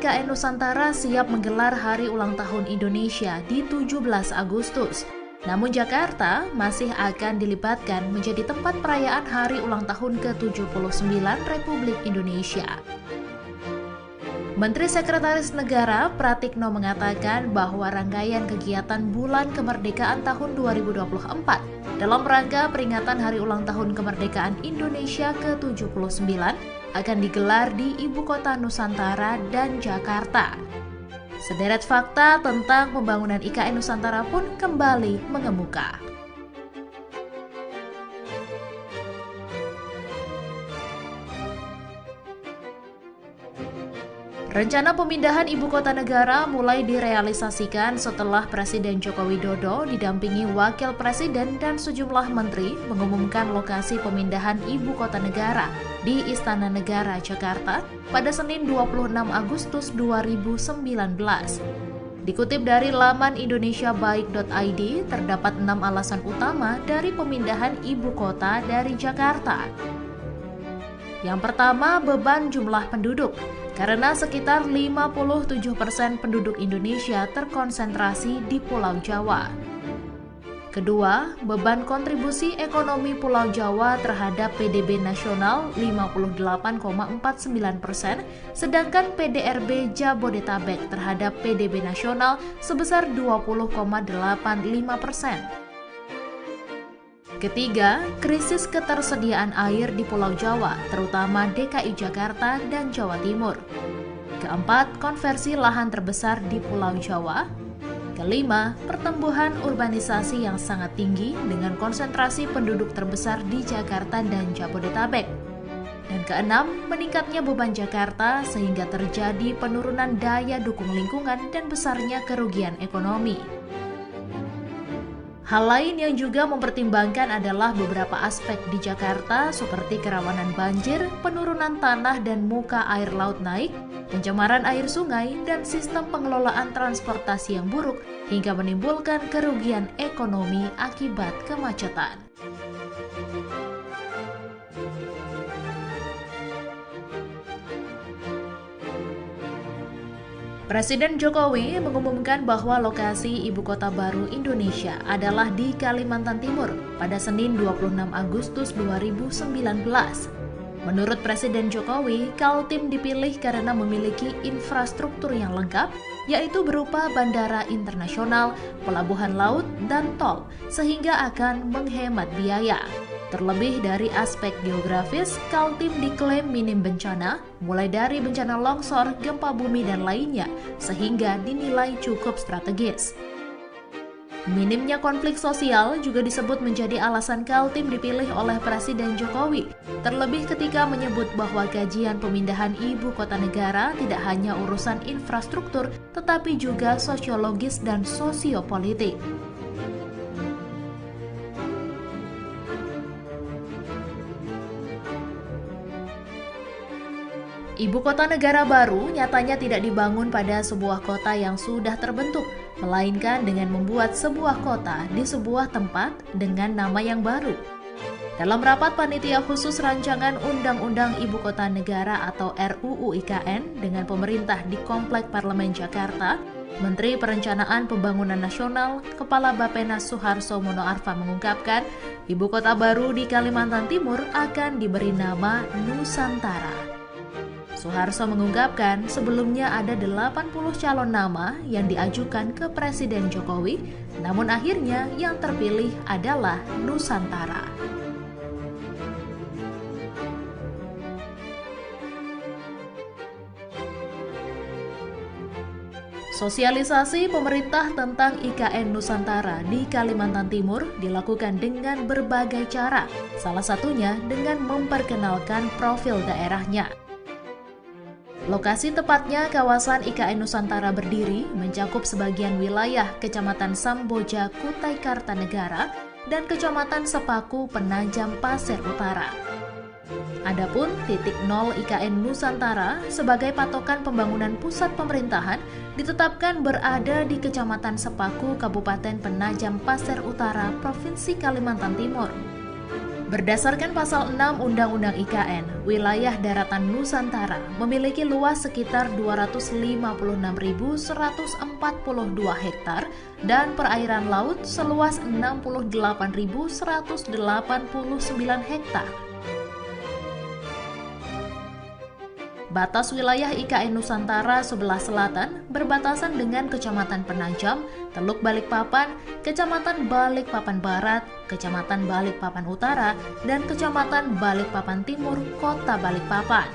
IKN Nusantara siap menggelar Hari Ulang Tahun Indonesia di 17 Agustus. Namun Jakarta masih akan dilibatkan menjadi tempat perayaan Hari Ulang Tahun ke-79 Republik Indonesia. Menteri Sekretaris Negara Pratikno mengatakan bahwa rangkaian kegiatan Bulan Kemerdekaan tahun 2024 dalam rangka peringatan Hari Ulang Tahun Kemerdekaan Indonesia ke-79 akan digelar di Ibu Kota Nusantara dan Jakarta. Sederet fakta tentang pembangunan IKN Nusantara pun kembali mengemuka. Rencana pemindahan ibu kota negara mulai direalisasikan setelah Presiden Joko Widodo didampingi Wakil Presiden dan sejumlah menteri mengumumkan lokasi pemindahan ibu kota negara di Istana Negara, Jakarta pada Senin 26 Agustus 2019. Dikutip dari laman indonesiabaik.id, terdapat 6 alasan utama dari pemindahan ibu kota dari Jakarta. Yang pertama, beban jumlah penduduk. Karena sekitar 57% penduduk Indonesia terkonsentrasi di Pulau Jawa. Kedua, beban kontribusi ekonomi Pulau Jawa terhadap PDB nasional 58,49%, sedangkan PDRB Jabodetabek terhadap PDB nasional sebesar 20,85%. Ketiga, krisis ketersediaan air di Pulau Jawa, terutama DKI Jakarta dan Jawa Timur. Keempat, konversi lahan terbesar di Pulau Jawa. Kelima, pertumbuhan urbanisasi yang sangat tinggi dengan konsentrasi penduduk terbesar di Jakarta dan Jabodetabek. Dan keenam, meningkatnya beban Jakarta sehingga terjadi penurunan daya dukung lingkungan dan besarnya kerugian ekonomi. Hal lain yang juga mempertimbangkan adalah beberapa aspek di Jakarta seperti kerawanan banjir, penurunan tanah dan muka air laut naik, pencemaran air sungai, dan sistem pengelolaan transportasi yang buruk hingga menimbulkan kerugian ekonomi akibat kemacetan. Presiden Jokowi mengumumkan bahwa lokasi ibu kota baru Indonesia adalah di Kalimantan Timur pada Senin 26 Agustus 2019. Menurut Presiden Jokowi, Kaltim dipilih karena memiliki infrastruktur yang lengkap, yaitu berupa bandara internasional, pelabuhan laut, dan tol, sehingga akan menghemat biaya. Terlebih dari aspek geografis, Kaltim diklaim minim bencana, mulai dari bencana longsor, gempa bumi, dan lainnya, sehingga dinilai cukup strategis. Minimnya konflik sosial juga disebut menjadi alasan Kaltim dipilih oleh Presiden Jokowi, terlebih ketika menyebut bahwa kajian pemindahan ibu kota negara tidak hanya urusan infrastruktur, tetapi juga sosiologis dan sosiopolitik. Ibu kota negara baru nyatanya tidak dibangun pada sebuah kota yang sudah terbentuk, melainkan dengan membuat sebuah kota di sebuah tempat dengan nama yang baru. Dalam rapat panitia khusus rancangan Undang-Undang Ibu Kota Negara atau RUU IKN dengan pemerintah di Komplek Parlemen Jakarta, Menteri Perencanaan Pembangunan Nasional, Kepala Bappenas Suharso Monoarfa mengungkapkan, ibu kota baru di Kalimantan Timur akan diberi nama Nusantara. Suharso mengungkapkan sebelumnya ada 80 calon nama yang diajukan ke Presiden Jokowi, namun akhirnya yang terpilih adalah Nusantara. Sosialisasi pemerintah tentang IKN Nusantara di Kalimantan Timur dilakukan dengan berbagai cara, salah satunya dengan memperkenalkan profil daerahnya. Lokasi tepatnya kawasan IKN Nusantara berdiri mencakup sebagian wilayah Kecamatan Samboja, Kutai Kartanegara, dan Kecamatan Sepaku, Penajam Pasir Utara. Adapun titik nol IKN Nusantara sebagai patokan pembangunan pusat pemerintahan ditetapkan berada di Kecamatan Sepaku, Kabupaten Penajam Pasir Utara, Provinsi Kalimantan Timur. Berdasarkan pasal 6 Undang-Undang IKN, wilayah daratan Nusantara memiliki luas sekitar 256.142 hektar dan perairan laut seluas 68.189 hektar. Batas wilayah IKN Nusantara sebelah selatan berbatasan dengan Kecamatan Penajam, Teluk Balikpapan, Kecamatan Balikpapan Barat, Kecamatan Balikpapan Utara, dan Kecamatan Balikpapan Timur, Kota Balikpapan.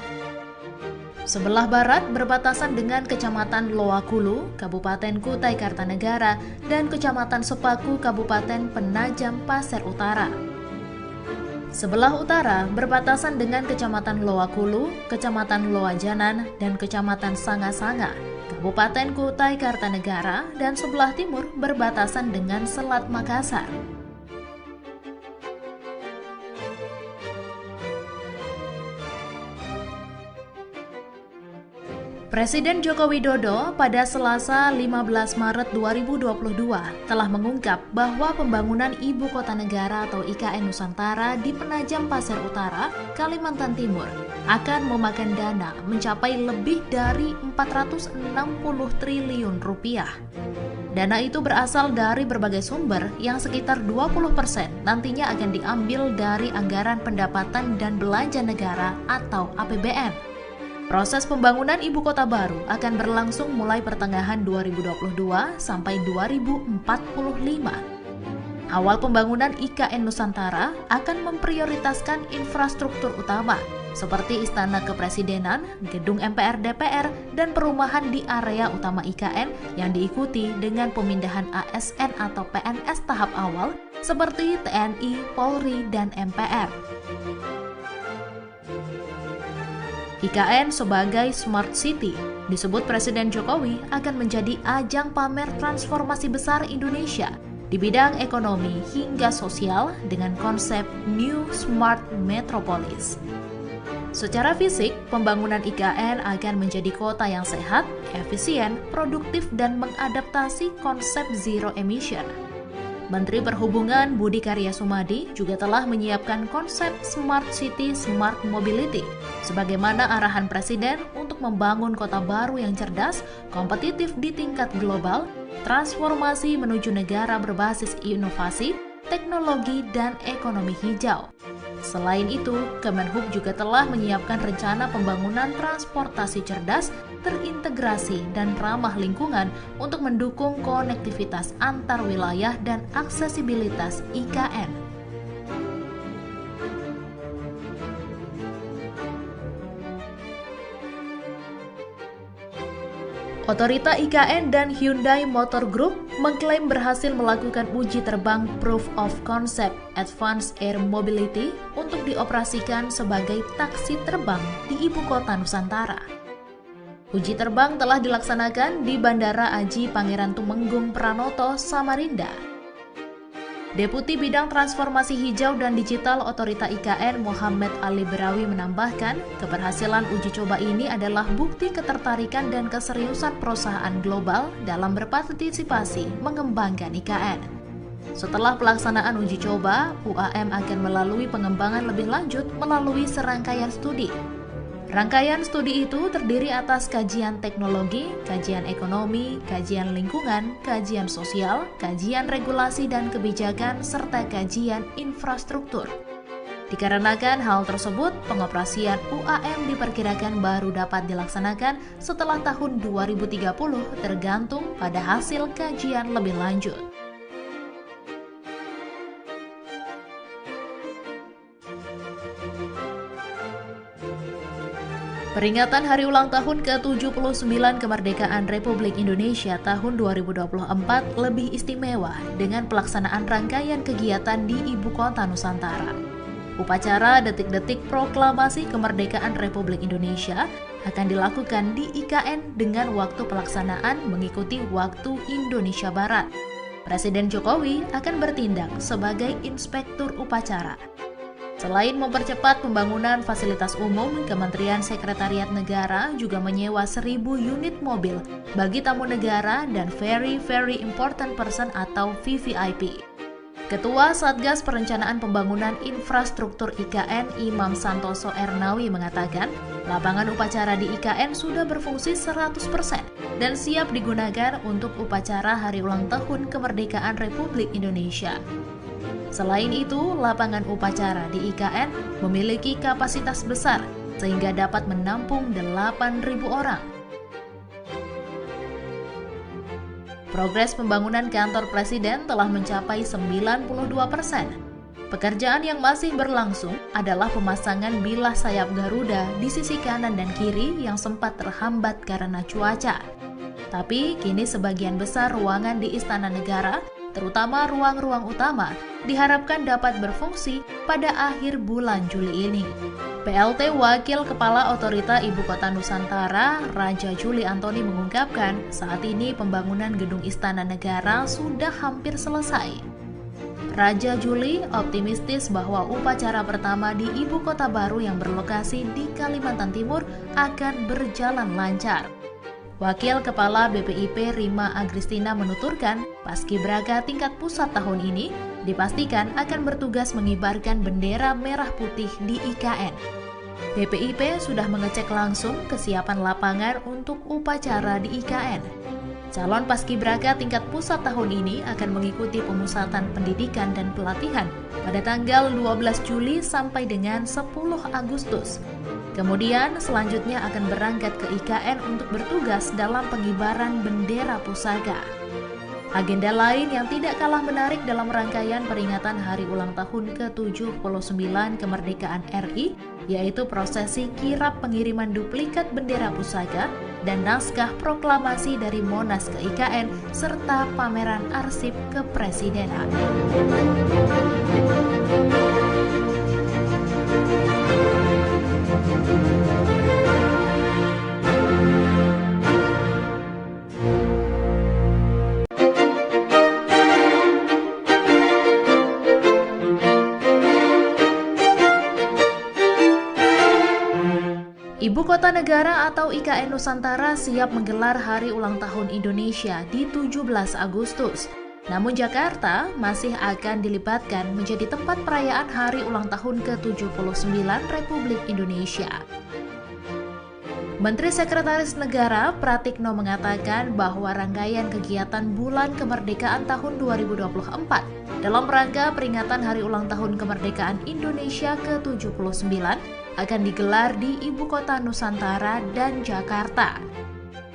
Sebelah barat berbatasan dengan Kecamatan Loakulu, Kabupaten Kutai Kartanegara, dan Kecamatan Sepaku, Kabupaten Penajam Pasir Utara. Sebelah utara berbatasan dengan Kecamatan Loakulu, Kecamatan Loajanan, dan Kecamatan Sanga-Sanga, Kabupaten Kutai Kartanegara, dan sebelah timur berbatasan dengan Selat Makassar. Presiden Joko Widodo pada Selasa 15 Maret 2022 telah mengungkap bahwa pembangunan Ibu Kota Negara atau IKN Nusantara di Penajam Pasir Utara, Kalimantan Timur akan memakan dana mencapai lebih dari 460 triliun rupiah. Dana itu berasal dari berbagai sumber yang sekitar 20% nantinya akan diambil dari anggaran pendapatan dan belanja negara atau APBN. Proses pembangunan ibu kota baru akan berlangsung mulai pertengahan 2022 sampai 2045. Awal pembangunan IKN Nusantara akan memprioritaskan infrastruktur utama seperti Istana Kepresidenan, Gedung MPR DPR, dan perumahan di area utama IKN yang diikuti dengan pemindahan ASN atau PNS tahap awal seperti TNI, Polri, dan MPR. IKN sebagai Smart City disebut Presiden Jokowi akan menjadi ajang pamer transformasi besar Indonesia di bidang ekonomi hingga sosial dengan konsep New Smart Metropolis. Secara fisik, pembangunan IKN akan menjadi kota yang sehat, efisien, produktif, dan mengadaptasi konsep zero emission. Menteri Perhubungan Budi Karya Sumadi juga telah menyiapkan konsep Smart City Smart Mobility sebagaimana arahan Presiden untuk membangun kota baru yang cerdas, kompetitif di tingkat global, transformasi menuju negara berbasis inovasi, teknologi, dan ekonomi hijau. Selain itu, Kemenhub juga telah menyiapkan rencana pembangunan transportasi cerdas, terintegrasi, dan ramah lingkungan untuk mendukung konektivitas antar wilayah dan aksesibilitas IKN. Otorita IKN dan Hyundai Motor Group mengklaim berhasil melakukan uji terbang Proof of Concept Advanced Air Mobility untuk dioperasikan sebagai taksi terbang di Ibu Kota Nusantara. Uji terbang telah dilaksanakan di Bandara Aji Pangeran Tumenggung Pranoto, Samarinda. Deputi Bidang Transformasi Hijau dan Digital Otorita IKN Muhammad Ali Berawi menambahkan, keberhasilan uji coba ini adalah bukti ketertarikan dan keseriusan perusahaan global dalam berpartisipasi mengembangkan IKN. Setelah pelaksanaan uji coba, UAM akan melalui pengembangan lebih lanjut melalui serangkaian studi. Rangkaian studi itu terdiri atas kajian teknologi, kajian ekonomi, kajian lingkungan, kajian sosial, kajian regulasi dan kebijakan, serta kajian infrastruktur. Dikarenakan hal tersebut, pengoperasian UAM diperkirakan baru dapat dilaksanakan setelah tahun 2030 tergantung pada hasil kajian lebih lanjut. Peringatan Hari Ulang Tahun ke-79 Kemerdekaan Republik Indonesia tahun 2024 lebih istimewa dengan pelaksanaan rangkaian kegiatan di Ibu Kota Nusantara. Upacara detik-detik proklamasi kemerdekaan Republik Indonesia akan dilakukan di IKN dengan waktu pelaksanaan mengikuti waktu Indonesia Barat. Presiden Jokowi akan bertindak sebagai inspektur upacara. Selain mempercepat pembangunan fasilitas umum, Kementerian Sekretariat Negara juga menyewa 1.000 unit mobil bagi tamu negara dan Very Important Person atau VVIP. Ketua Satgas Perencanaan Pembangunan Infrastruktur IKN Imam Santoso Ernawi mengatakan, lapangan upacara di IKN sudah berfungsi 100% dan siap digunakan untuk upacara Hari Ulang Tahun Kemerdekaan Republik Indonesia. Selain itu, lapangan upacara di IKN memiliki kapasitas besar sehingga dapat menampung 8.000 orang. Progres pembangunan kantor Presiden telah mencapai 92%. Pekerjaan yang masih berlangsung adalah pemasangan bilah sayap Garuda di sisi kanan dan kiri yang sempat terhambat karena cuaca. Tapi kini sebagian besar ruangan di Istana Negara, terutama ruang-ruang utama, diharapkan dapat berfungsi pada akhir bulan Juli ini. PLT Wakil Kepala Otorita Ibu Kota Nusantara, Raja Juli Antoni mengungkapkan, saat ini pembangunan gedung Istana Negara sudah hampir selesai. Raja Juli optimistis bahwa upacara pertama di Ibu Kota baru yang berlokasi di Kalimantan Timur akan berjalan lancar. Wakil Kepala BPIP Rima Agristina menuturkan, Paskibraka tingkat pusat tahun ini dipastikan akan bertugas mengibarkan bendera merah putih di IKN. BPIP sudah mengecek langsung kesiapan lapangan untuk upacara di IKN. Calon Paskibraka tingkat pusat tahun ini akan mengikuti pemusatan pendidikan dan pelatihan pada tanggal 12 Juli sampai dengan 10 Agustus. Kemudian selanjutnya akan berangkat ke IKN untuk bertugas dalam pengibaran bendera pusaka. Agenda lain yang tidak kalah menarik dalam rangkaian peringatan Hari Ulang Tahun ke-79 Kemerdekaan RI, yaitu prosesi kirap pengiriman duplikat bendera pusaka dan naskah proklamasi dari Monas ke IKN, serta pameran arsip kepresidenan. Ibu Kota Negara atau IKN Nusantara siap menggelar Hari Ulang Tahun Indonesia di 17 Agustus. Namun Jakarta masih akan dilibatkan menjadi tempat perayaan Hari Ulang Tahun ke-79 Republik Indonesia. Menteri Sekretaris Negara Pratikno mengatakan bahwa rangkaian kegiatan Bulan Kemerdekaan tahun 2024 dalam rangka peringatan Hari Ulang Tahun Kemerdekaan Indonesia ke-79 akan digelar di Ibu Kota Nusantara dan Jakarta.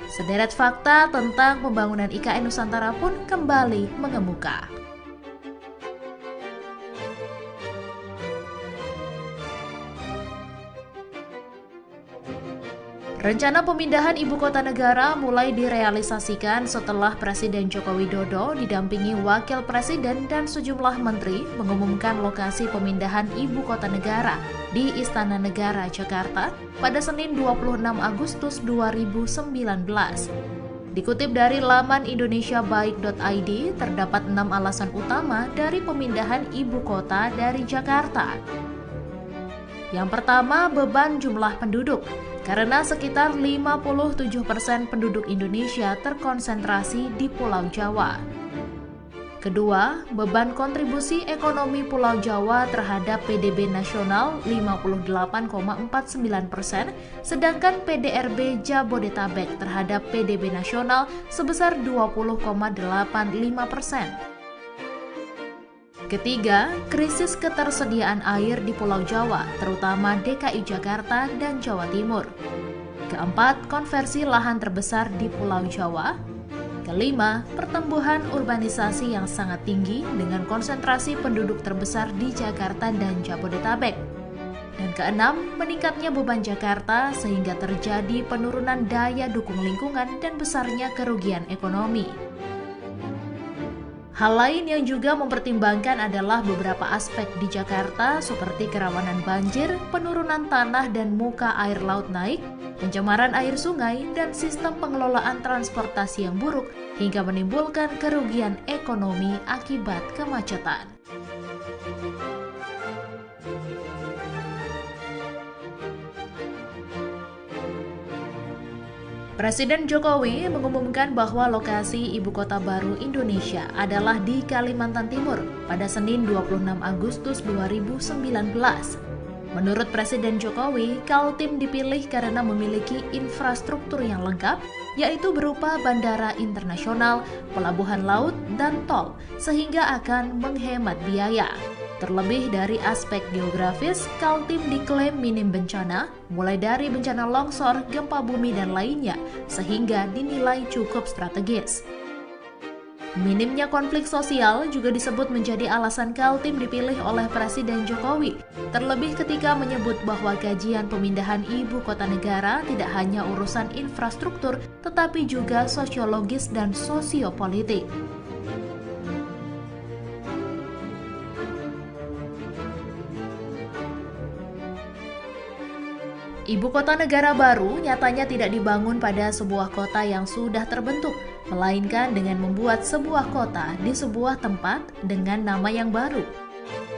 Sederet fakta tentang pembangunan IKN Nusantara pun kembali mengemuka. Rencana pemindahan ibu kota negara mulai direalisasikan setelah Presiden Joko Widodo didampingi Wakil Presiden dan sejumlah menteri mengumumkan lokasi pemindahan ibu kota negara di Istana Negara, Jakarta pada Senin 26 Agustus 2019. Dikutip dari laman indonesiabaik.id, terdapat 6 alasan utama dari pemindahan ibu kota dari Jakarta. Yang pertama, beban jumlah penduduk. Karena sekitar 57% penduduk Indonesia terkonsentrasi di Pulau Jawa. Kedua, beban kontribusi ekonomi Pulau Jawa terhadap PDB nasional 58,49%, sedangkan PDRB Jabodetabek terhadap PDB nasional sebesar 20,85%. Ketiga, krisis ketersediaan air di Pulau Jawa, terutama DKI Jakarta dan Jawa Timur. Keempat, konversi lahan terbesar di Pulau Jawa. Kelima, pertumbuhan urbanisasi yang sangat tinggi dengan konsentrasi penduduk terbesar di Jakarta dan Jabodetabek. Dan keenam, meningkatnya beban Jakarta sehingga terjadi penurunan daya dukung lingkungan dan besarnya kerugian ekonomi. Hal lain yang juga mempertimbangkan adalah beberapa aspek di Jakarta seperti kerawanan banjir, penurunan tanah dan muka air laut naik, pencemaran air sungai, dan sistem pengelolaan transportasi yang buruk hingga menimbulkan kerugian ekonomi akibat kemacetan. Presiden Jokowi mengumumkan bahwa lokasi ibu kota baru Indonesia adalah di Kalimantan Timur pada Senin 26 Agustus 2019. Menurut Presiden Jokowi, Kaltim dipilih karena memiliki infrastruktur yang lengkap, yaitu berupa bandara internasional, pelabuhan laut, dan tol, sehingga akan menghemat biaya. Terlebih dari aspek geografis, Kaltim diklaim minim bencana, mulai dari bencana longsor, gempa bumi, dan lainnya, sehingga dinilai cukup strategis. Minimnya konflik sosial juga disebut menjadi alasan Kaltim dipilih oleh Presiden Jokowi, terlebih ketika menyebut bahwa kajian pemindahan ibu kota negara tidak hanya urusan infrastruktur, tetapi juga sosiologis dan sosiopolitik. Ibu kota negara baru nyatanya tidak dibangun pada sebuah kota yang sudah terbentuk, melainkan dengan membuat sebuah kota di sebuah tempat dengan nama yang baru.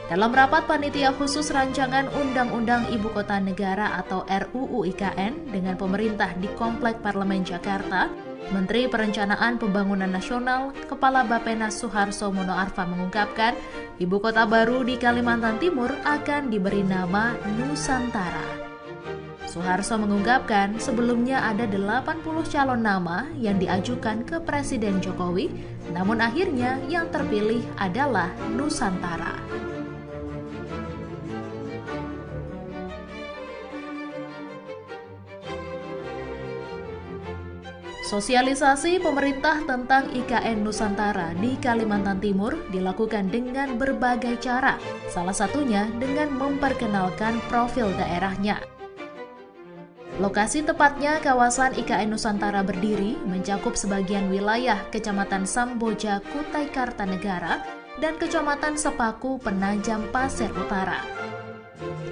Dalam rapat panitia khusus rancangan Undang-Undang Ibu Kota Negara atau RUU IKN dengan pemerintah di Komplek Parlemen Jakarta, Menteri Perencanaan Pembangunan Nasional, Kepala Bappenas Suharso Monoarfa mengungkapkan, ibu kota baru di Kalimantan Timur akan diberi nama Nusantara. Suharso mengungkapkan sebelumnya ada 80 calon nama yang diajukan ke Presiden Jokowi, namun akhirnya yang terpilih adalah Nusantara. Sosialisasi pemerintah tentang IKN Nusantara di Kalimantan Timur dilakukan dengan berbagai cara, salah satunya dengan memperkenalkan profil daerahnya. Lokasi tepatnya kawasan IKN Nusantara berdiri mencakup sebagian wilayah Kecamatan Samboja, Kutai Kartanegara, dan Kecamatan Sepaku, Penajam Pasir Utara.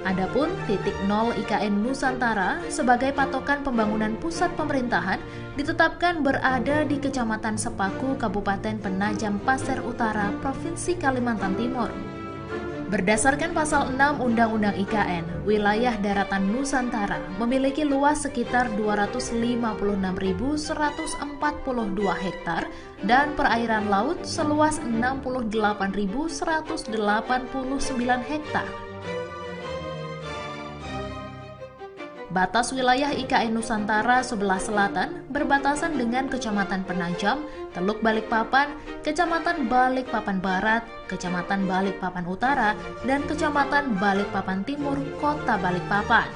Adapun titik nol IKN Nusantara sebagai patokan pembangunan pusat pemerintahan ditetapkan berada di Kecamatan Sepaku, Kabupaten Penajam Pasir Utara, Provinsi Kalimantan Timur. Berdasarkan pasal 6 Undang-Undang IKN, wilayah daratan Nusantara memiliki luas sekitar 256.142 hektar dan perairan laut seluas 68.189 hektar. Batas wilayah IKN Nusantara sebelah selatan berbatasan dengan Kecamatan Penajam, Teluk Balikpapan, Kecamatan Balikpapan Barat, Kecamatan Balikpapan Utara, dan Kecamatan Balikpapan Timur, Kota Balikpapan.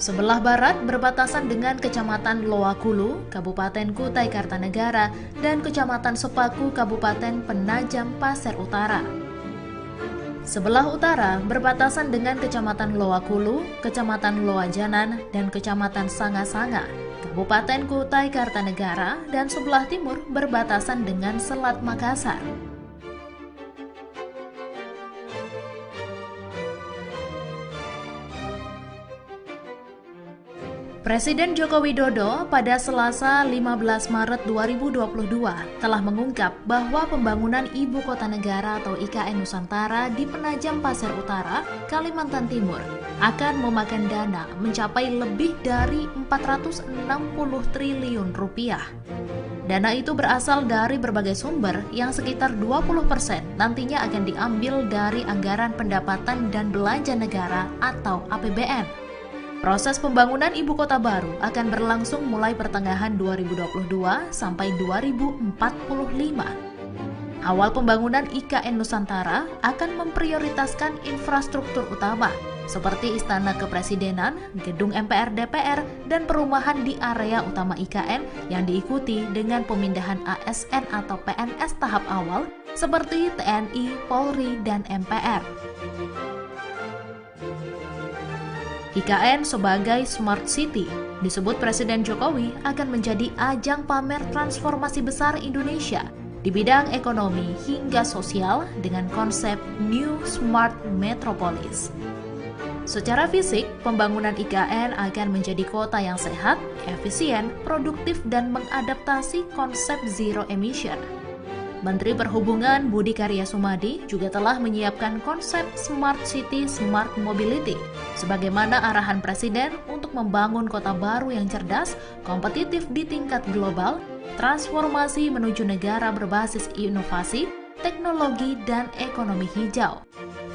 Sebelah barat berbatasan dengan Kecamatan Loakulu, Kabupaten Kutai Kartanegara, dan Kecamatan Sepaku, Kabupaten Penajam Pasir Utara. Sebelah utara berbatasan dengan Kecamatan Loakulu, Kecamatan Loajanan, dan Kecamatan Sanga-Sanga, Kabupaten Kutai Kartanegara, dan sebelah timur berbatasan dengan Selat Makassar. Presiden Joko Widodo pada Selasa 15 Maret 2022 telah mengungkap bahwa pembangunan Ibu Kota Negara atau IKN Nusantara di Penajam Pasir Utara, Kalimantan Timur akan memakan dana mencapai lebih dari 460 triliun rupiah. Dana itu berasal dari berbagai sumber yang sekitar 20% nantinya akan diambil dari anggaran pendapatan dan belanja negara atau APBN. Proses pembangunan ibu kota baru akan berlangsung mulai pertengahan 2022 sampai 2045. Awal pembangunan IKN Nusantara akan memprioritaskan infrastruktur utama seperti Istana Kepresidenan, Gedung MPR DPR, dan perumahan di area utama IKN yang diikuti dengan pemindahan ASN atau PNS tahap awal seperti TNI, Polri, dan MPR. IKN sebagai Smart City disebut Presiden Jokowi akan menjadi ajang pamer transformasi besar Indonesia di bidang ekonomi hingga sosial dengan konsep New Smart Metropolis. Secara fisik, pembangunan IKN akan menjadi kota yang sehat, efisien, produktif, dan mengadaptasi konsep zero emission. Menteri Perhubungan Budi Karya Sumadi juga telah menyiapkan konsep Smart City Smart Mobility sebagaimana arahan Presiden untuk membangun kota baru yang cerdas, kompetitif di tingkat global, transformasi menuju negara berbasis inovasi, teknologi, dan ekonomi hijau.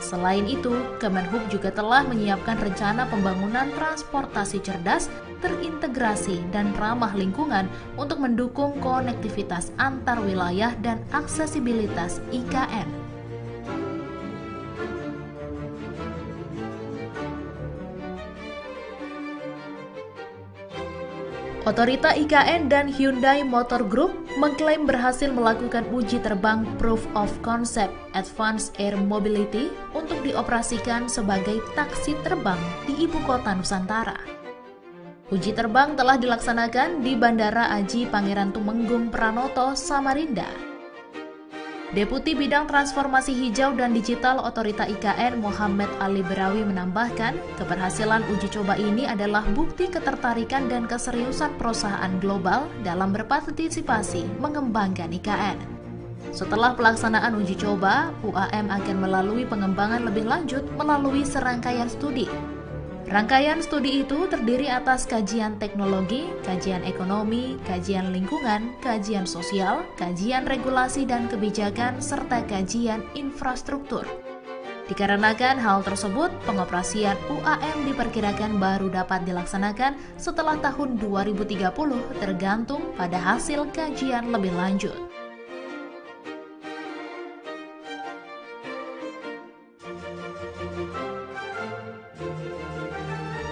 Selain itu, Kemenhub juga telah menyiapkan rencana pembangunan transportasi cerdas, terintegrasi, dan ramah lingkungan untuk mendukung konektivitas antar wilayah dan aksesibilitas IKN. Otorita IKN dan Hyundai Motor Group mengklaim berhasil melakukan uji terbang Proof of Concept Advanced Air Mobility untuk dioperasikan sebagai taksi terbang di Ibu Kota Nusantara. Uji terbang telah dilaksanakan di Bandara Aji Pangeran Tumenggung Pranoto, Samarinda. Deputi Bidang Transformasi Hijau dan Digital Otorita IKN Muhammad Ali Berawi menambahkan, keberhasilan uji coba ini adalah bukti ketertarikan dan keseriusan perusahaan global dalam berpartisipasi mengembangkan IKN. Setelah pelaksanaan uji coba, UAM akan melalui pengembangan lebih lanjut melalui serangkaian studi. Rangkaian studi itu terdiri atas kajian teknologi, kajian ekonomi, kajian lingkungan, kajian sosial, kajian regulasi dan kebijakan, serta kajian infrastruktur. Dikarenakan hal tersebut, pengoperasian UAM diperkirakan baru dapat dilaksanakan setelah tahun 2030 tergantung pada hasil kajian lebih lanjut.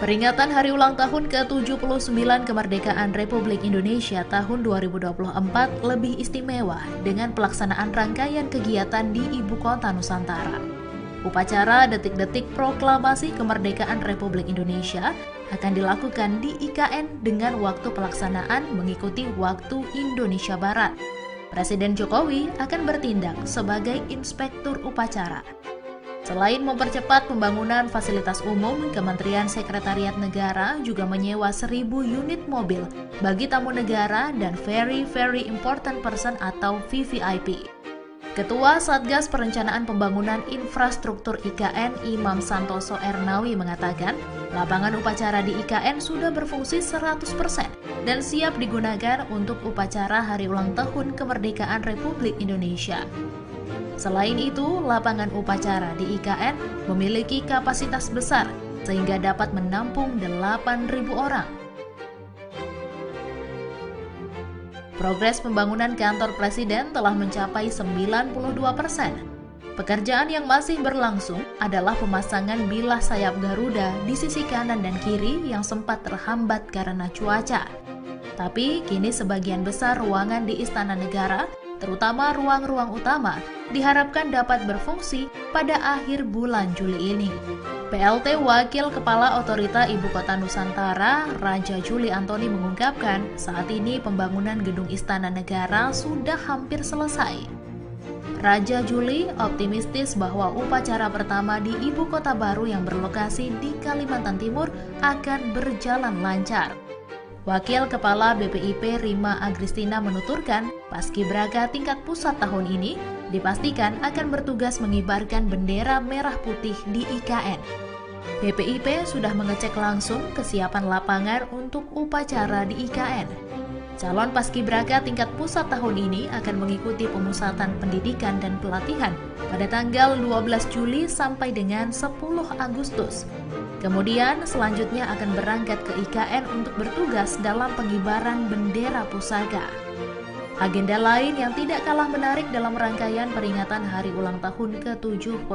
Peringatan Hari Ulang Tahun ke-79 Kemerdekaan Republik Indonesia tahun 2024 lebih istimewa dengan pelaksanaan rangkaian kegiatan di Ibu Kota Nusantara. Upacara detik-detik proklamasi kemerdekaan Republik Indonesia akan dilakukan di IKN dengan waktu pelaksanaan mengikuti waktu Indonesia Barat. Presiden Jokowi akan bertindak sebagai inspektur upacara. Selain mempercepat pembangunan fasilitas umum, Kementerian Sekretariat Negara juga menyewa 1.000 unit mobil bagi tamu negara dan Very Important Person atau VVIP. Ketua Satgas Perencanaan Pembangunan Infrastruktur IKN Imam Santoso Ernawi mengatakan, lapangan upacara di IKN sudah berfungsi 100% dan siap digunakan untuk upacara Hari Ulang Tahun Kemerdekaan Republik Indonesia. Selain itu, lapangan upacara di IKN memiliki kapasitas besar sehingga dapat menampung 8.000 orang. Progres pembangunan kantor Presiden telah mencapai 92%. Pekerjaan yang masih berlangsung adalah pemasangan bilah sayap Garuda di sisi kanan dan kiri yang sempat terhambat karena cuaca. Tapi kini sebagian besar ruangan di Istana Negara, terutama ruang-ruang utama, diharapkan dapat berfungsi pada akhir bulan Juli ini. PLT Wakil Kepala Otorita Ibu Kota Nusantara, Raja Juli Antoni mengungkapkan, saat ini pembangunan gedung Istana Negara sudah hampir selesai. Raja Juli optimistis bahwa upacara pertama di Ibu Kota baru yang berlokasi di Kalimantan Timur akan berjalan lancar. Wakil Kepala BPIP Rima Agristina menuturkan, Paskibraka tingkat pusat tahun ini dipastikan akan bertugas mengibarkan bendera merah putih di IKN. BPIP sudah mengecek langsung kesiapan lapangan untuk upacara di IKN. Calon Paskibraka tingkat pusat tahun ini akan mengikuti pemusatan pendidikan dan pelatihan pada tanggal 12 Juli sampai dengan 10 Agustus. Kemudian selanjutnya akan berangkat ke IKN untuk bertugas dalam pengibaran bendera pusaka. Agenda lain yang tidak kalah menarik dalam rangkaian peringatan Hari Ulang Tahun ke-79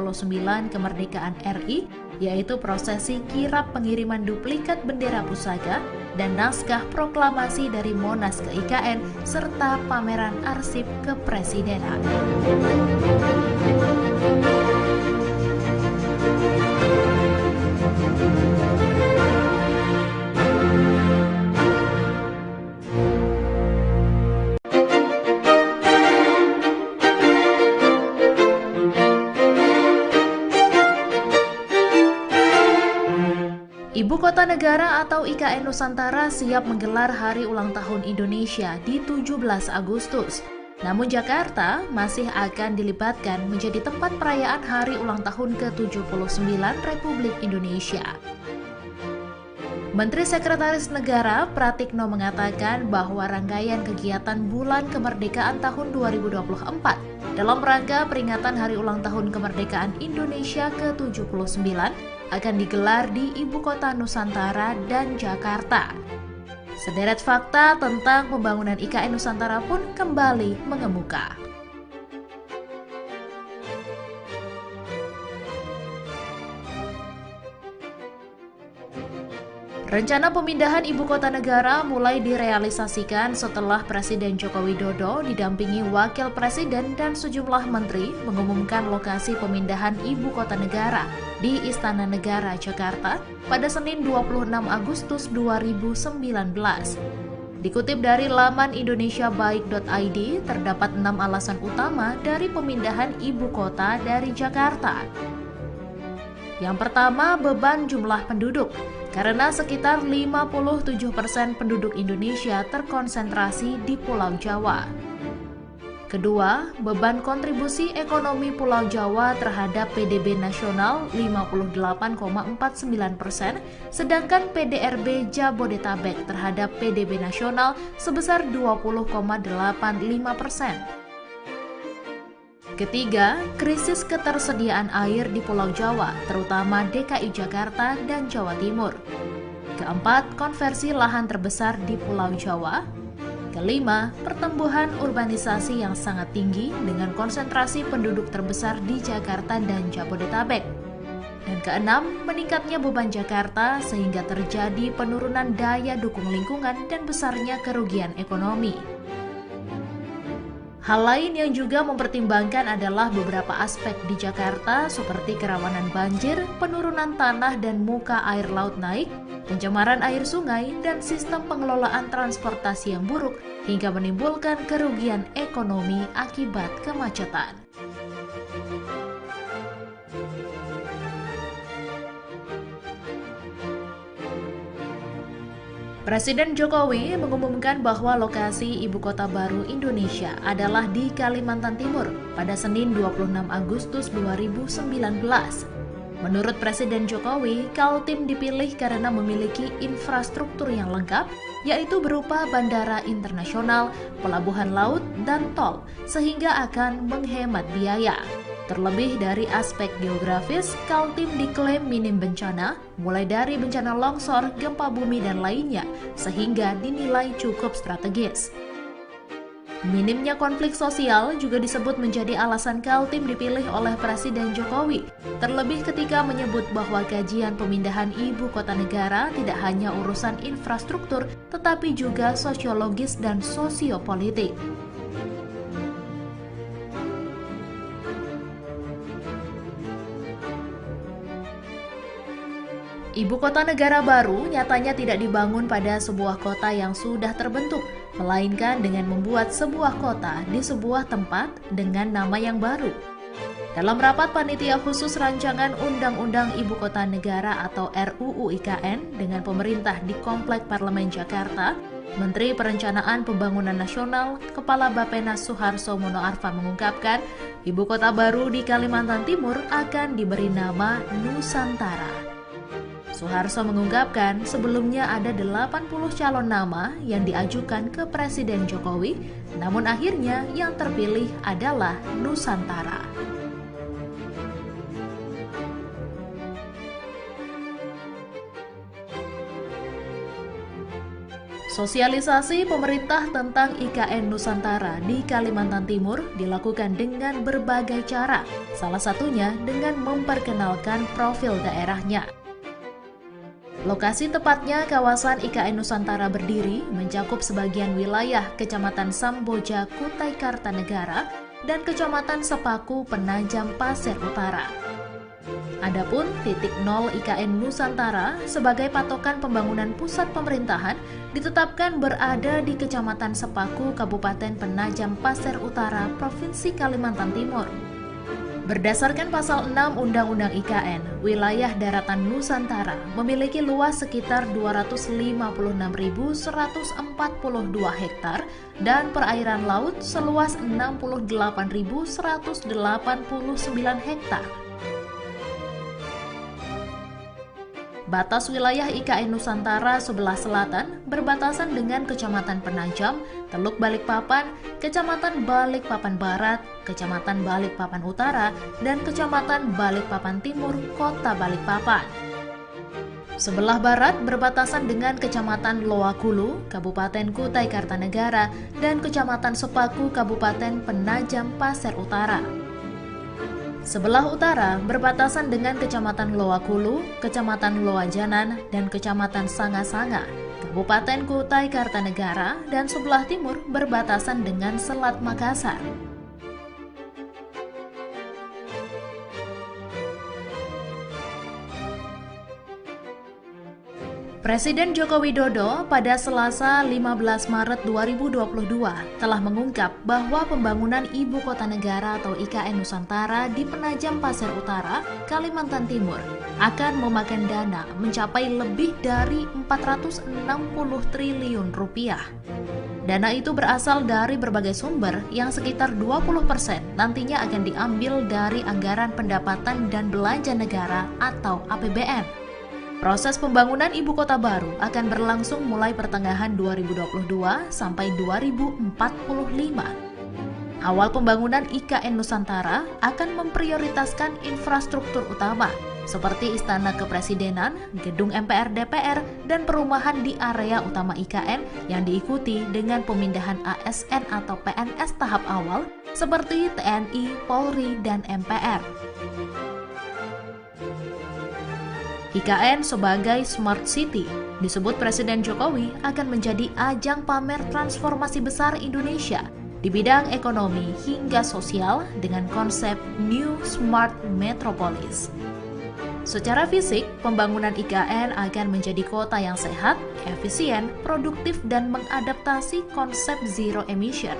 Kemerdekaan RI, yaitu prosesi kirap pengiriman duplikat bendera pusaka dan naskah proklamasi dari Monas ke IKN, serta pameran arsip kepresidenan. Ibu Kota Negara atau IKN Nusantara siap menggelar Hari Ulang Tahun Indonesia di 17 Agustus. Namun Jakarta masih akan dilibatkan menjadi tempat perayaan Hari Ulang Tahun ke-79 Republik Indonesia. Menteri Sekretaris Negara Pratikno mengatakan bahwa rangkaian kegiatan Bulan Kemerdekaan tahun 2024 dalam rangka peringatan Hari Ulang Tahun Kemerdekaan Indonesia ke-79 akan digelar di Ibu Kota Nusantara dan Jakarta. Sederet fakta tentang pembangunan IKN Nusantara pun kembali mengemuka. Rencana pemindahan ibu kota negara mulai direalisasikan setelah Presiden Joko Widodo didampingi Wakil Presiden dan sejumlah menteri mengumumkan lokasi pemindahan ibu kota negara di Istana Negara, Jakarta pada Senin 26 Agustus 2019. Dikutip dari laman indonesiabaik.id, terdapat 6 alasan utama dari pemindahan ibu kota dari Jakarta. Yang pertama, beban jumlah penduduk. Karena sekitar 57% penduduk Indonesia terkonsentrasi di Pulau Jawa. Kedua, beban kontribusi ekonomi Pulau Jawa terhadap PDB nasional 58,49%, sedangkan PDRB Jabodetabek terhadap PDB nasional sebesar 20,85%. Ketiga, krisis ketersediaan air di Pulau Jawa, terutama DKI Jakarta dan Jawa Timur. Keempat, konversi lahan terbesar di Pulau Jawa. Kelima, pertumbuhan urbanisasi yang sangat tinggi dengan konsentrasi penduduk terbesar di Jakarta dan Jabodetabek. Dan keenam, meningkatnya beban Jakarta sehingga terjadi penurunan daya dukung lingkungan dan besarnya kerugian ekonomi. Hal lain yang juga mempertimbangkan adalah beberapa aspek di Jakarta seperti kerawanan banjir, penurunan tanah dan muka air laut naik, pencemaran air sungai, dan sistem pengelolaan transportasi yang buruk hingga menimbulkan kerugian ekonomi akibat kemacetan. Presiden Jokowi mengumumkan bahwa lokasi ibu kota baru Indonesia adalah di Kalimantan Timur pada Senin 26 Agustus 2019. Menurut Presiden Jokowi, Kaltim dipilih karena memiliki infrastruktur yang lengkap, yaitu berupa bandara internasional, pelabuhan laut, dan tol, sehingga akan menghemat biaya. Terlebih dari aspek geografis, Kaltim diklaim minim bencana, mulai dari bencana longsor, gempa bumi, dan lainnya, sehingga dinilai cukup strategis. Minimnya konflik sosial juga disebut menjadi alasan Kaltim dipilih oleh Presiden Jokowi, terlebih ketika menyebut bahwa kajian pemindahan ibu kota negara tidak hanya urusan infrastruktur, tetapi juga sosiologis dan sosiopolitik. Ibu kota negara baru nyatanya tidak dibangun pada sebuah kota yang sudah terbentuk, melainkan dengan membuat sebuah kota di sebuah tempat dengan nama yang baru. Dalam rapat panitia khusus rancangan Undang-Undang Ibu Kota Negara atau RUU IKN dengan pemerintah di Komplek Parlemen Jakarta, Menteri Perencanaan Pembangunan Nasional, Kepala Bappenas Suharso Monoarfa mengungkapkan, ibu kota baru di Kalimantan Timur akan diberi nama Nusantara. Suharso mengungkapkan sebelumnya ada 80 calon nama yang diajukan ke Presiden Jokowi, namun akhirnya yang terpilih adalah Nusantara. Sosialisasi pemerintah tentang IKN Nusantara di Kalimantan Timur dilakukan dengan berbagai cara, salah satunya dengan memperkenalkan profil daerahnya. Lokasi tepatnya kawasan IKN Nusantara berdiri mencakup sebagian wilayah Kecamatan Samboja, Kutai Kartanegara, dan Kecamatan Sepaku, Penajam Pasir Utara. Adapun titik nol IKN Nusantara sebagai patokan pembangunan pusat pemerintahan ditetapkan berada di Kecamatan Sepaku, Kabupaten Penajam Pasir Utara, Provinsi Kalimantan Timur. Berdasarkan pasal 6 Undang-Undang IKN, wilayah daratan Nusantara memiliki luas sekitar 256.142 hektar dan perairan laut seluas 68.189 hektar. Batas wilayah IKN Nusantara sebelah selatan berbatasan dengan Kecamatan Penajam, Teluk Balikpapan, Kecamatan Balikpapan Barat, Kecamatan Balikpapan Utara, dan Kecamatan Balikpapan Timur, Kota Balikpapan. Sebelah barat berbatasan dengan Kecamatan Loakulu, Kabupaten Kutai Kartanegara, dan Kecamatan Sepaku, Kabupaten Penajam Pasir Utara. Sebelah utara berbatasan dengan Kecamatan Loakulu, Kecamatan Loajanan, dan Kecamatan Sanga-Sanga, Kabupaten Kutai Kartanegara, dan sebelah timur berbatasan dengan Selat Makassar. Presiden Joko Widodo pada Selasa 15 Maret 2022 telah mengungkap bahwa pembangunan Ibu Kota Negara atau IKN Nusantara di Penajam Pasir Utara, Kalimantan Timur akan memakan dana mencapai lebih dari 460 triliun rupiah. Dana itu berasal dari berbagai sumber yang sekitar 20% nantinya akan diambil dari anggaran pendapatan dan belanja negara atau APBN. Proses pembangunan ibu kota baru akan berlangsung mulai pertengahan 2022 sampai 2045. Awal pembangunan IKN Nusantara akan memprioritaskan infrastruktur utama seperti Istana Kepresidenan, Gedung MPR DPR, dan perumahan di area utama IKN yang diikuti dengan pemindahan ASN atau PNS tahap awal seperti TNI, Polri, dan MPR. IKN sebagai Smart City disebut Presiden Jokowi akan menjadi ajang pamer transformasi besar Indonesia di bidang ekonomi hingga sosial dengan konsep New Smart Metropolis. Secara fisik, pembangunan IKN akan menjadi kota yang sehat, efisien, produktif, dan mengadaptasi konsep zero emission.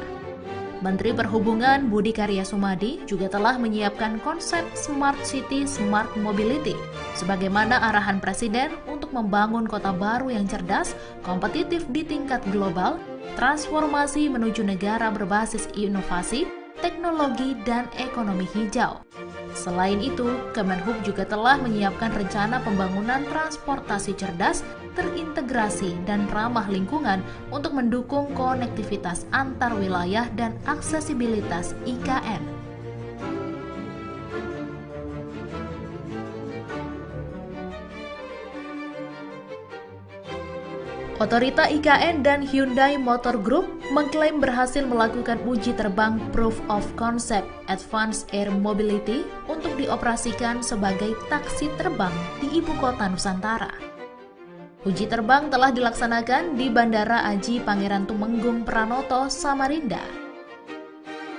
Menteri Perhubungan Budi Karya Sumadi juga telah menyiapkan konsep Smart City Smart Mobility sebagaimana arahan Presiden untuk membangun kota baru yang cerdas, kompetitif di tingkat global, transformasi menuju negara berbasis inovasi, teknologi, dan ekonomi hijau. Selain itu, Kemenhub juga telah menyiapkan rencana pembangunan transportasi cerdas, terintegrasi, dan ramah lingkungan untuk mendukung konektivitas antar wilayah dan aksesibilitas IKN. Otorita IKN dan Hyundai Motor Group mengklaim berhasil melakukan uji terbang Proof of Concept Advanced Air Mobility untuk dioperasikan sebagai taksi terbang di Ibu Kota Nusantara. Uji terbang telah dilaksanakan di Bandara Aji Pangeran Tumenggung Pranoto, Samarinda.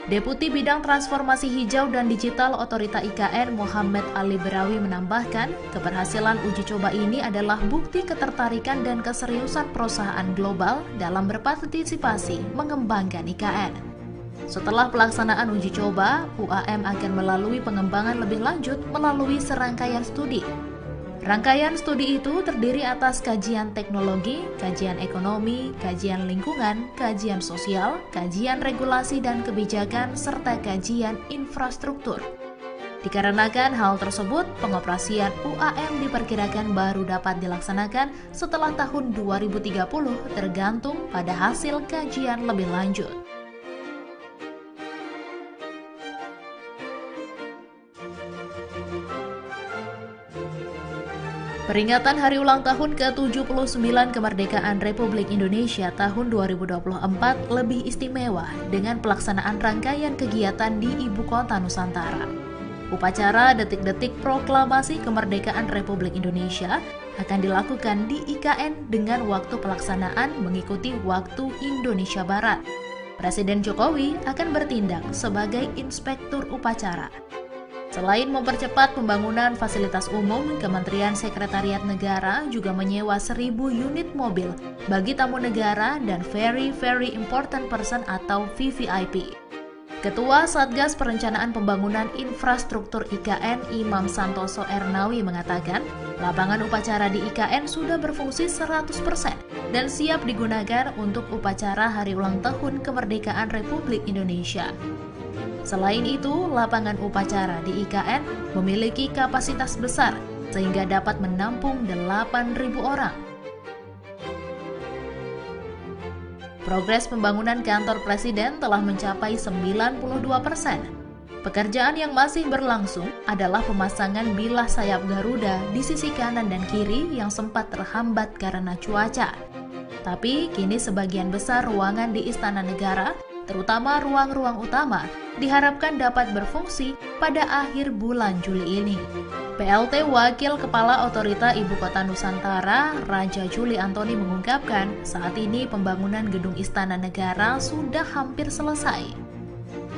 Deputi Bidang Transformasi Hijau dan Digital Otorita IKN Muhammad Ali Berawi menambahkan, keberhasilan uji coba ini adalah bukti ketertarikan dan keseriusan perusahaan global dalam berpartisipasi mengembangkan IKN. Setelah pelaksanaan uji coba, UAM akan melalui pengembangan lebih lanjut melalui serangkaian studi. Rangkaian studi itu terdiri atas kajian teknologi, kajian ekonomi, kajian lingkungan, kajian sosial, kajian regulasi dan kebijakan, serta kajian infrastruktur. Dikarenakan hal tersebut, pengoperasian UAM diperkirakan baru dapat dilaksanakan setelah tahun 2030 tergantung pada hasil kajian lebih lanjut. Peringatan Hari Ulang Tahun ke-79 Kemerdekaan Republik Indonesia tahun 2024 lebih istimewa dengan pelaksanaan rangkaian kegiatan di Ibu Kota Nusantara. Upacara detik-detik proklamasi kemerdekaan Republik Indonesia akan dilakukan di IKN dengan waktu pelaksanaan mengikuti waktu Indonesia Barat. Presiden Jokowi akan bertindak sebagai inspektur upacara. Selain mempercepat pembangunan fasilitas umum, Kementerian Sekretariat Negara juga menyewa 1.000 unit mobil bagi tamu negara dan Very Important Person atau VVIP. Ketua Satgas Perencanaan Pembangunan Infrastruktur IKN Imam Santoso Ernawi mengatakan, lapangan upacara di IKN sudah berfungsi 100% dan siap digunakan untuk upacara Hari Ulang Tahun Kemerdekaan Republik Indonesia. Selain itu, lapangan upacara di IKN memiliki kapasitas besar sehingga dapat menampung 8.000 orang. Progres pembangunan kantor presiden telah mencapai 92%. Pekerjaan yang masih berlangsung adalah pemasangan bilah sayap Garuda di sisi kanan dan kiri yang sempat terhambat karena cuaca. Tapi kini sebagian besar ruangan di Istana Negara, terutama ruang-ruang utama, diharapkan dapat berfungsi pada akhir bulan Juli ini. PLT Wakil Kepala Otorita Ibu Kota Nusantara, Raja Juli Antoni mengungkapkan, saat ini pembangunan gedung Istana Negara sudah hampir selesai.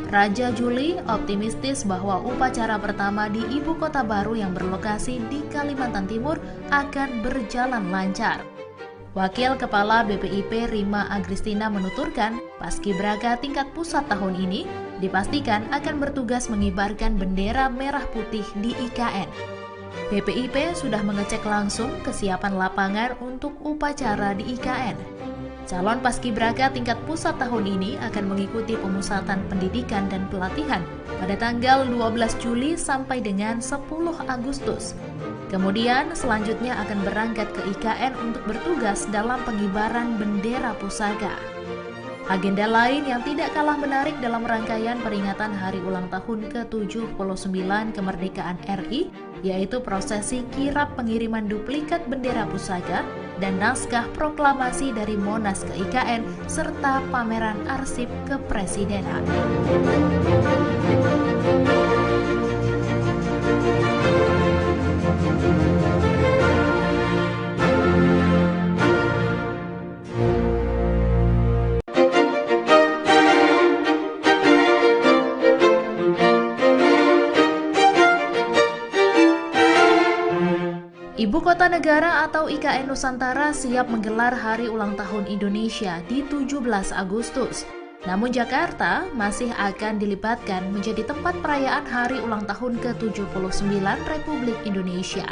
Raja Juli optimistis bahwa upacara pertama di ibu kota baru yang berlokasi di Kalimantan Timur akan berjalan lancar. Wakil Kepala BPIP Rima Agristina menuturkan, Paskibraka tingkat pusat tahun ini dipastikan akan bertugas mengibarkan bendera merah putih di IKN. BPIP sudah mengecek langsung kesiapan lapangan untuk upacara di IKN. Calon Paskibraka tingkat pusat tahun ini akan mengikuti pemusatan pendidikan dan pelatihan pada tanggal 12 Juli sampai dengan 10 Agustus. Kemudian selanjutnya akan berangkat ke IKN untuk bertugas dalam pengibaran bendera pusaka. Agenda lain yang tidak kalah menarik dalam rangkaian peringatan hari ulang tahun ke-79 kemerdekaan RI, yaitu prosesi kirap pengiriman duplikat bendera pusaka dan naskah proklamasi dari Monas ke IKN, serta pameran arsip kepresidenan. Ibu Kota Negara atau IKN Nusantara siap menggelar Hari Ulang Tahun Indonesia di 17 Agustus. Namun Jakarta masih akan dilibatkan menjadi tempat perayaan Hari Ulang Tahun ke-79 Republik Indonesia.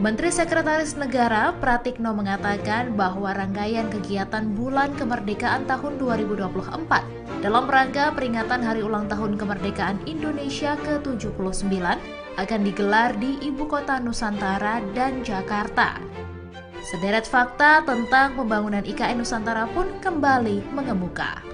Menteri Sekretaris Negara Pratikno mengatakan bahwa rangkaian kegiatan Bulan Kemerdekaan tahun 2024 dalam rangka peringatan Hari Ulang Tahun Kemerdekaan Indonesia ke-79 akan digelar di Ibu Kota Nusantara dan Jakarta. Sederet fakta tentang pembangunan IKN Nusantara pun kembali mengemuka.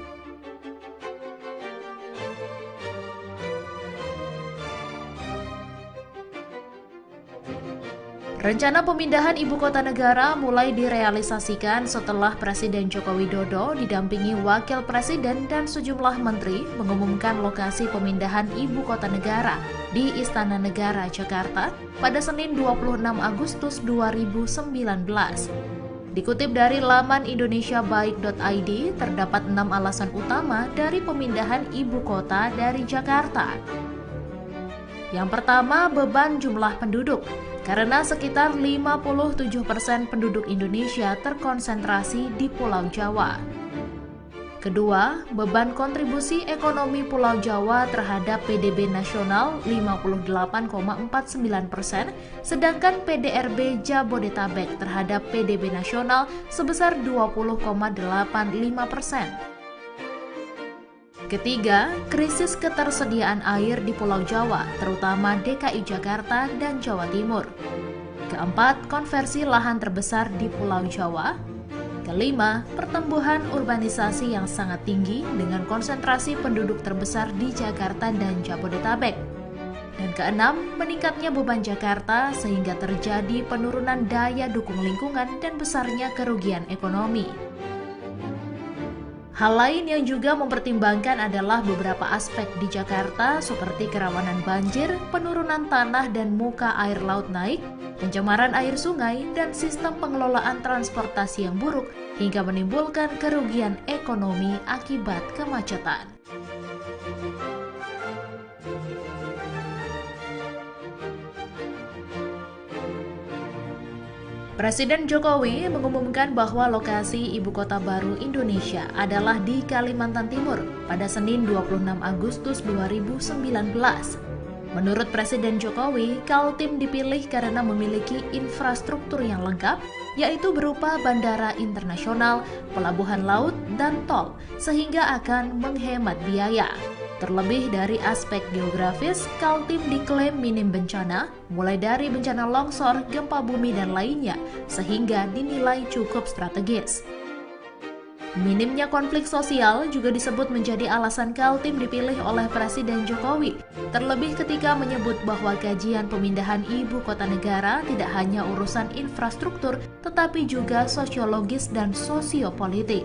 Rencana pemindahan ibu kota negara mulai direalisasikan setelah Presiden Joko Widodo didampingi Wakil Presiden dan sejumlah menteri mengumumkan lokasi pemindahan ibu kota negara di Istana Negara, Jakarta pada Senin 26 Agustus 2019. Dikutip dari laman indonesiabaik.id, terdapat 6 alasan utama dari pemindahan ibu kota dari Jakarta. Yang pertama, beban jumlah penduduk. Karena sekitar 57% penduduk Indonesia terkonsentrasi di Pulau Jawa. Kedua, beban kontribusi ekonomi Pulau Jawa terhadap PDB nasional 58,49%, sedangkan PDRB Jabodetabek terhadap PDB nasional sebesar 20,85%. Ketiga, krisis ketersediaan air di Pulau Jawa, terutama DKI Jakarta dan Jawa Timur. Keempat, konversi lahan terbesar di Pulau Jawa. Kelima, pertumbuhan urbanisasi yang sangat tinggi dengan konsentrasi penduduk terbesar di Jakarta dan Jabodetabek. Dan keenam, meningkatnya beban Jakarta sehingga terjadi penurunan daya dukung lingkungan dan besarnya kerugian ekonomi. Hal lain yang juga mempertimbangkan adalah beberapa aspek di Jakarta seperti kerawanan banjir, penurunan tanah dan muka air laut naik, pencemaran air sungai, dan sistem pengelolaan transportasi yang buruk hingga menimbulkan kerugian ekonomi akibat kemacetan. Presiden Jokowi mengumumkan bahwa lokasi ibu kota baru Indonesia adalah di Kalimantan Timur pada Senin 26 Agustus 2019. Menurut Presiden Jokowi, Kaltim dipilih karena memiliki infrastruktur yang lengkap, yaitu berupa bandara internasional, pelabuhan laut, dan tol, sehingga akan menghemat biaya. Terlebih dari aspek geografis, Kaltim diklaim minim bencana, mulai dari bencana longsor, gempa bumi, dan lainnya, sehingga dinilai cukup strategis. Minimnya konflik sosial juga disebut menjadi alasan Kaltim dipilih oleh Presiden Jokowi, terlebih ketika menyebut bahwa kajian pemindahan ibu kota negara tidak hanya urusan infrastruktur, tetapi juga sosiologis dan sosiopolitik.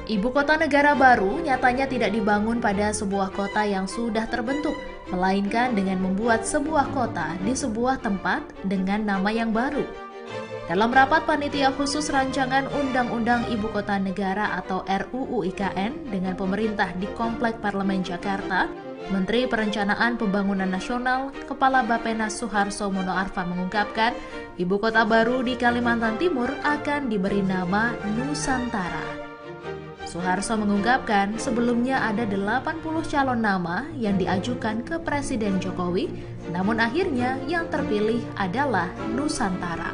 Ibu kota negara baru nyatanya tidak dibangun pada sebuah kota yang sudah terbentuk, melainkan dengan membuat sebuah kota di sebuah tempat dengan nama yang baru. Dalam rapat panitia khusus rancangan Undang-Undang Ibu Kota Negara atau RUU IKN dengan pemerintah di Komplek Parlemen Jakarta, Menteri Perencanaan Pembangunan Nasional, Kepala Bappenas Suharso Monoarfa mengungkapkan, ibu kota baru di Kalimantan Timur akan diberi nama Nusantara. Suharso mengungkapkan sebelumnya ada 80 calon nama yang diajukan ke Presiden Jokowi, namun akhirnya yang terpilih adalah Nusantara.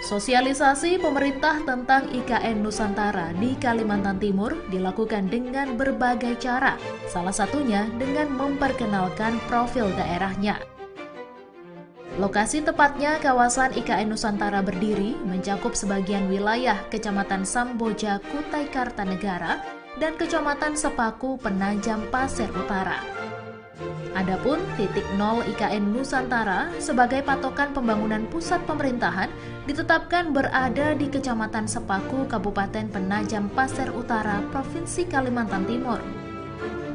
Sosialisasi pemerintah tentang IKN Nusantara di Kalimantan Timur dilakukan dengan berbagai cara, salah satunya dengan memperkenalkan profil daerahnya. Lokasi tepatnya kawasan IKN Nusantara berdiri mencakup sebagian wilayah Kecamatan Samboja, Kutai Kartanegara, dan Kecamatan Sepaku, Penajam Pasir Utara. Adapun titik nol IKN Nusantara sebagai patokan pembangunan pusat pemerintahan ditetapkan berada di Kecamatan Sepaku, Kabupaten Penajam Pasir Utara, Provinsi Kalimantan Timur.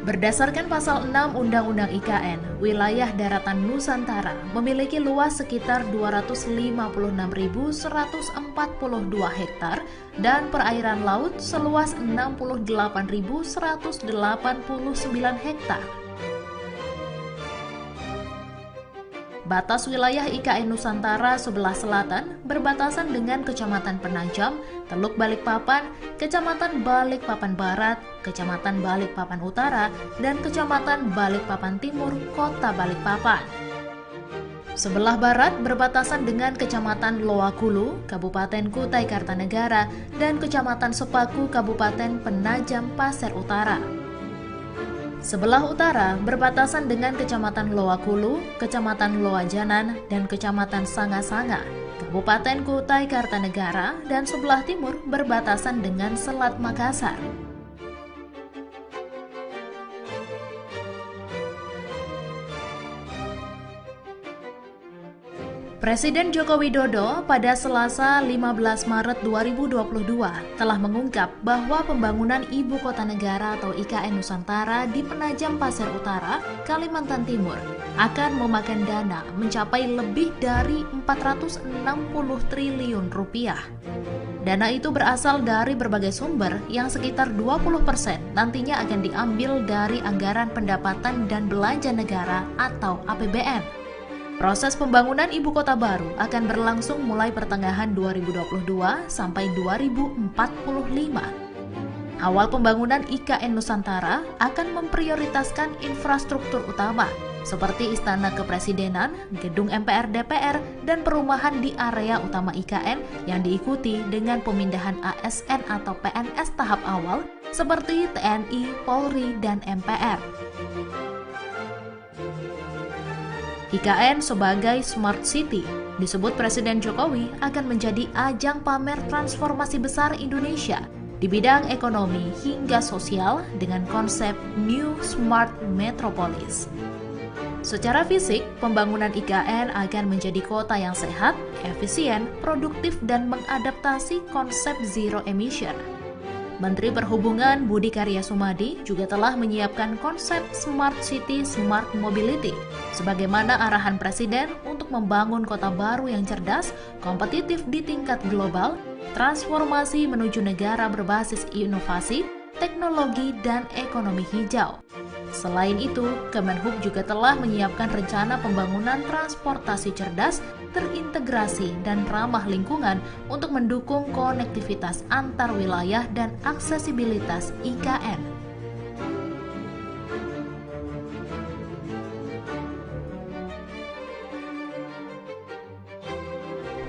Berdasarkan pasal 6 Undang-Undang IKN, wilayah daratan Nusantara memiliki luas sekitar 256.142 hektar dan perairan laut seluas 68.189 hektar. Batas wilayah IKN Nusantara sebelah selatan berbatasan dengan Kecamatan Penajam, Teluk Balikpapan, Kecamatan Balikpapan Barat, Kecamatan Balikpapan Utara, dan Kecamatan Balikpapan Timur, Kota Balikpapan. Sebelah barat berbatasan dengan Kecamatan Loakulu, Kabupaten Kutai Kartanegara, dan Kecamatan Sepaku, Kabupaten Penajam Pasir Utara. Sebelah utara berbatasan dengan Kecamatan Loakulu, Kecamatan Loajanan, dan Kecamatan Sanga-Sanga, Kabupaten Kutai Kartanegara, dan sebelah timur berbatasan dengan Selat Makassar. Presiden Joko Widodo pada Selasa 15 Maret 2022 telah mengungkap bahwa pembangunan Ibu Kota Negara atau IKN Nusantara di Penajam Pasir Utara, Kalimantan Timur akan memakan dana mencapai lebih dari 460 triliun rupiah. Dana itu berasal dari berbagai sumber yang sekitar 20% nantinya akan diambil dari anggaran pendapatan dan belanja negara atau APBN. Proses pembangunan ibu kota baru akan berlangsung mulai pertengahan 2022 sampai 2045. Awal pembangunan IKN Nusantara akan memprioritaskan infrastruktur utama seperti Istana Kepresidenan, Gedung MPR DPR, dan perumahan di area utama IKN yang diikuti dengan pemindahan ASN atau PNS tahap awal seperti TNI, Polri, dan MPR. IKN sebagai Smart City disebut Presiden Jokowi akan menjadi ajang pamer transformasi besar Indonesia di bidang ekonomi hingga sosial dengan konsep New Smart Metropolis. Secara fisik, pembangunan IKN akan menjadi kota yang sehat, efisien, produktif, dan mengadaptasi konsep zero emission. Menteri Perhubungan Budi Karya Sumadi juga telah menyiapkan konsep Smart City Smart Mobility sebagaimana arahan Presiden untuk membangun kota baru yang cerdas, kompetitif di tingkat global, transformasi menuju negara berbasis inovasi, teknologi, dan ekonomi hijau. Selain itu, Kemenhub juga telah menyiapkan rencana pembangunan transportasi cerdas, terintegrasi, dan ramah lingkungan untuk mendukung konektivitas antar wilayah dan aksesibilitas IKN.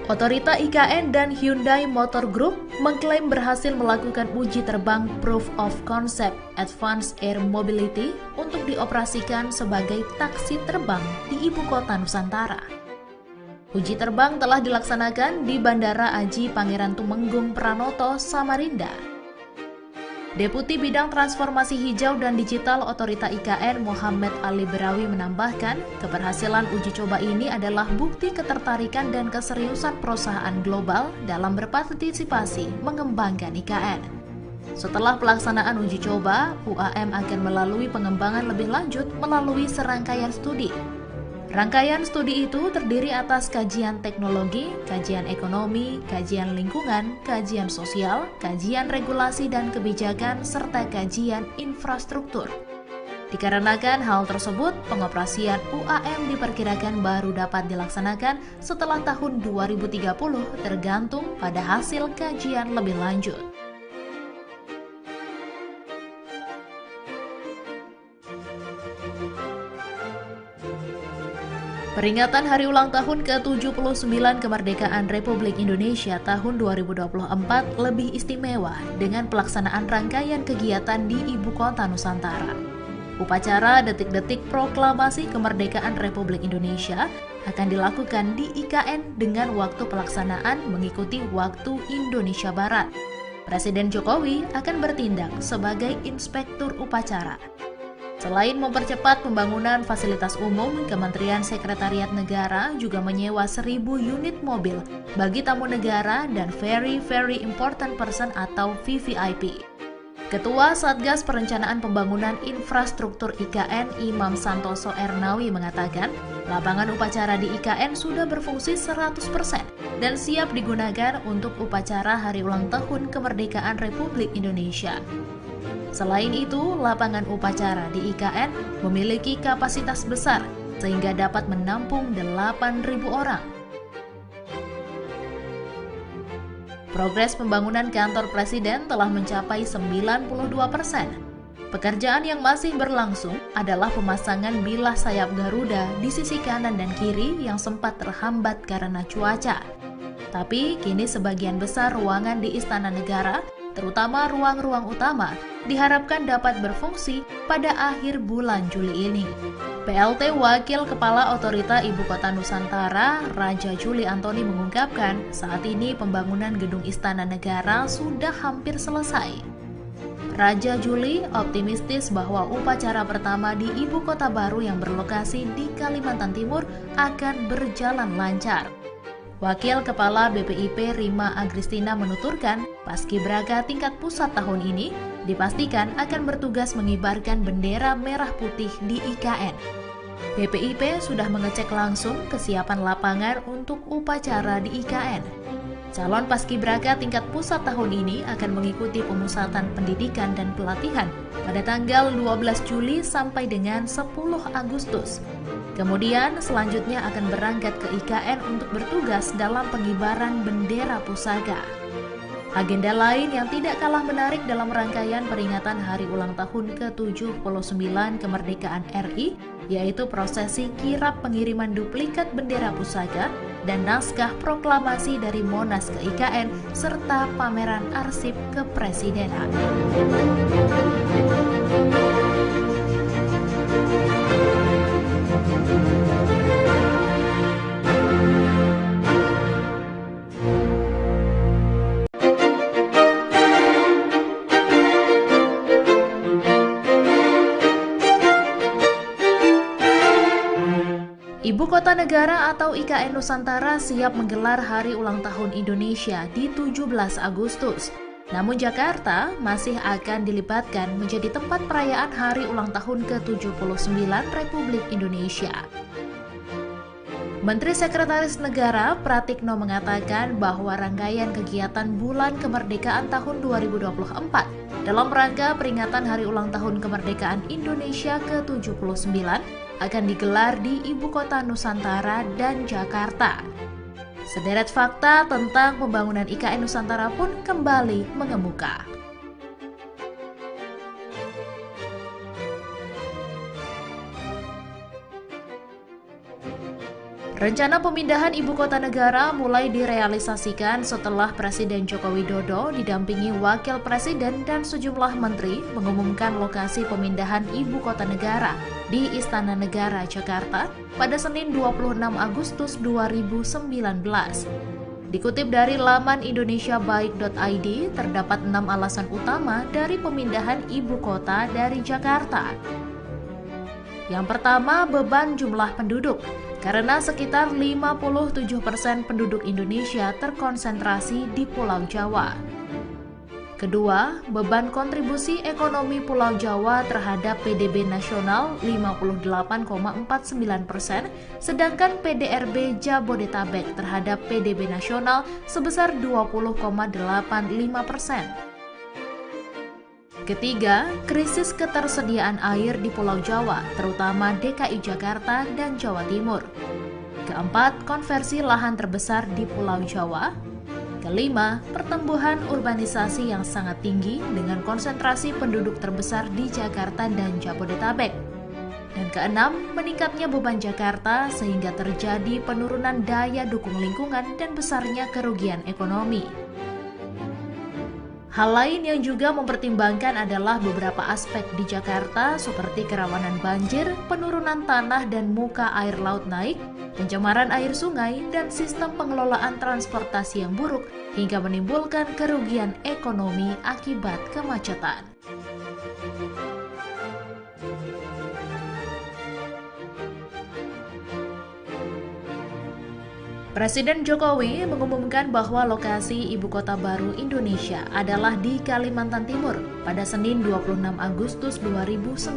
Otorita IKN dan Hyundai Motor Group mengklaim berhasil melakukan uji terbang Proof of Concept Advanced Air Mobility untuk dioperasikan sebagai taksi terbang di Ibu Kota Nusantara. Uji terbang telah dilaksanakan di Bandara Aji Pangeran Tumenggung Pranoto, Samarinda. Deputi Bidang Transformasi Hijau dan Digital Otorita IKN Muhammad Ali Berawi menambahkan, keberhasilan uji coba ini adalah bukti ketertarikan dan keseriusan perusahaan global dalam berpartisipasi mengembangkan IKN. Setelah pelaksanaan uji coba, UAM akan melalui pengembangan lebih lanjut melalui serangkaian studi. Rangkaian studi itu terdiri atas kajian teknologi, kajian ekonomi, kajian lingkungan, kajian sosial, kajian regulasi dan kebijakan, serta kajian infrastruktur. Dikarenakan hal tersebut, pengoperasian UAM diperkirakan baru dapat dilaksanakan setelah tahun 2030 tergantung pada hasil kajian lebih lanjut. Peringatan Hari Ulang Tahun ke-79 Kemerdekaan Republik Indonesia tahun 2024 lebih istimewa dengan pelaksanaan rangkaian kegiatan di Ibu Kota Nusantara. Upacara detik-detik proklamasi kemerdekaan Republik Indonesia akan dilakukan di IKN dengan waktu pelaksanaan mengikuti waktu Indonesia Barat. Presiden Jokowi akan bertindak sebagai inspektur upacara. Selain mempercepat pembangunan fasilitas umum, Kementerian Sekretariat Negara juga menyewa 1.000 unit mobil bagi tamu negara dan Very Important Person atau VVIP. Ketua Satgas Perencanaan Pembangunan Infrastruktur IKN Imam Santoso Ernawi mengatakan, lapangan upacara di IKN sudah berfungsi 100% dan siap digunakan untuk upacara Hari Ulang Tahun Kemerdekaan Republik Indonesia. Selain itu, lapangan upacara di IKN memiliki kapasitas besar sehingga dapat menampung 8.000 orang. Progres pembangunan kantor Presiden telah mencapai 92%. Pekerjaan yang masih berlangsung adalah pemasangan bilah sayap Garuda di sisi kanan dan kiri yang sempat terhambat karena cuaca. Tapi kini sebagian besar ruangan di Istana Negara, terutama ruang-ruang utama, diharapkan dapat berfungsi pada akhir bulan Juli ini. PLT Wakil Kepala Otorita Ibu Kota Nusantara, Raja Juli Antoni mengungkapkan, saat ini pembangunan gedung Istana Negara sudah hampir selesai. Raja Juli optimistis bahwa upacara pertama di Ibu Kota baru yang berlokasi di Kalimantan Timur akan berjalan lancar. Wakil Kepala BPIP Rima Agristina menuturkan, Paskibraka tingkat pusat tahun ini dipastikan akan bertugas mengibarkan bendera merah putih di IKN. BPIP sudah mengecek langsung kesiapan lapangan untuk upacara di IKN. Calon Paskibraka tingkat pusat tahun ini akan mengikuti pemusatan pendidikan dan pelatihan pada tanggal 12 Juli sampai dengan 10 Agustus. Kemudian selanjutnya akan berangkat ke IKN untuk bertugas dalam pengibaran bendera pusaka. Agenda lain yang tidak kalah menarik dalam rangkaian peringatan Hari Ulang Tahun ke-79 Kemerdekaan RI, yaitu prosesi kirap pengiriman duplikat bendera pusaka dan naskah proklamasi dari Monas ke IKN, serta pameran arsip kepresidenan. Ibu Kota Negara atau IKN Nusantara siap menggelar Hari Ulang Tahun Indonesia di 17 Agustus. Namun Jakarta masih akan dilibatkan menjadi tempat perayaan Hari Ulang Tahun ke-79 Republik Indonesia. Menteri Sekretaris Negara Pratikno mengatakan bahwa rangkaian kegiatan Bulan Kemerdekaan tahun 2024 dalam rangka peringatan Hari Ulang Tahun Kemerdekaan Indonesia ke-79 akan digelar di Ibu Kota Nusantara dan Jakarta. Sederet fakta tentang pembangunan IKN Nusantara pun kembali mengemuka. Rencana pemindahan ibu kota negara mulai direalisasikan setelah Presiden Joko Widodo didampingi Wakil Presiden dan sejumlah menteri mengumumkan lokasi pemindahan ibu kota negara di Istana Negara, Jakarta pada Senin 26 Agustus 2019. Dikutip dari laman indonesiabaik.id, terdapat 6 alasan utama dari pemindahan ibu kota dari Jakarta. Yang pertama, beban jumlah penduduk. Karena sekitar 57% penduduk Indonesia terkonsentrasi di Pulau Jawa. Kedua, beban kontribusi ekonomi Pulau Jawa terhadap PDB nasional 58,49%, sedangkan PDRB Jabodetabek terhadap PDB nasional sebesar 20,85%. Ketiga, krisis ketersediaan air di Pulau Jawa, terutama DKI Jakarta dan Jawa Timur. Keempat, konversi lahan terbesar di Pulau Jawa. Kelima, pertumbuhan urbanisasi yang sangat tinggi dengan konsentrasi penduduk terbesar di Jakarta dan Jabodetabek. Dan keenam, meningkatnya beban Jakarta sehingga terjadi penurunan daya dukung lingkungan dan besarnya kerugian ekonomi. Hal lain yang juga mempertimbangkan adalah beberapa aspek di Jakarta seperti kerawanan banjir, penurunan tanah dan muka air laut naik, pencemaran air sungai, dan sistem pengelolaan transportasi yang buruk hingga menimbulkan kerugian ekonomi akibat kemacetan. Presiden Jokowi mengumumkan bahwa lokasi ibu kota baru Indonesia adalah di Kalimantan Timur pada Senin 26 Agustus 2019.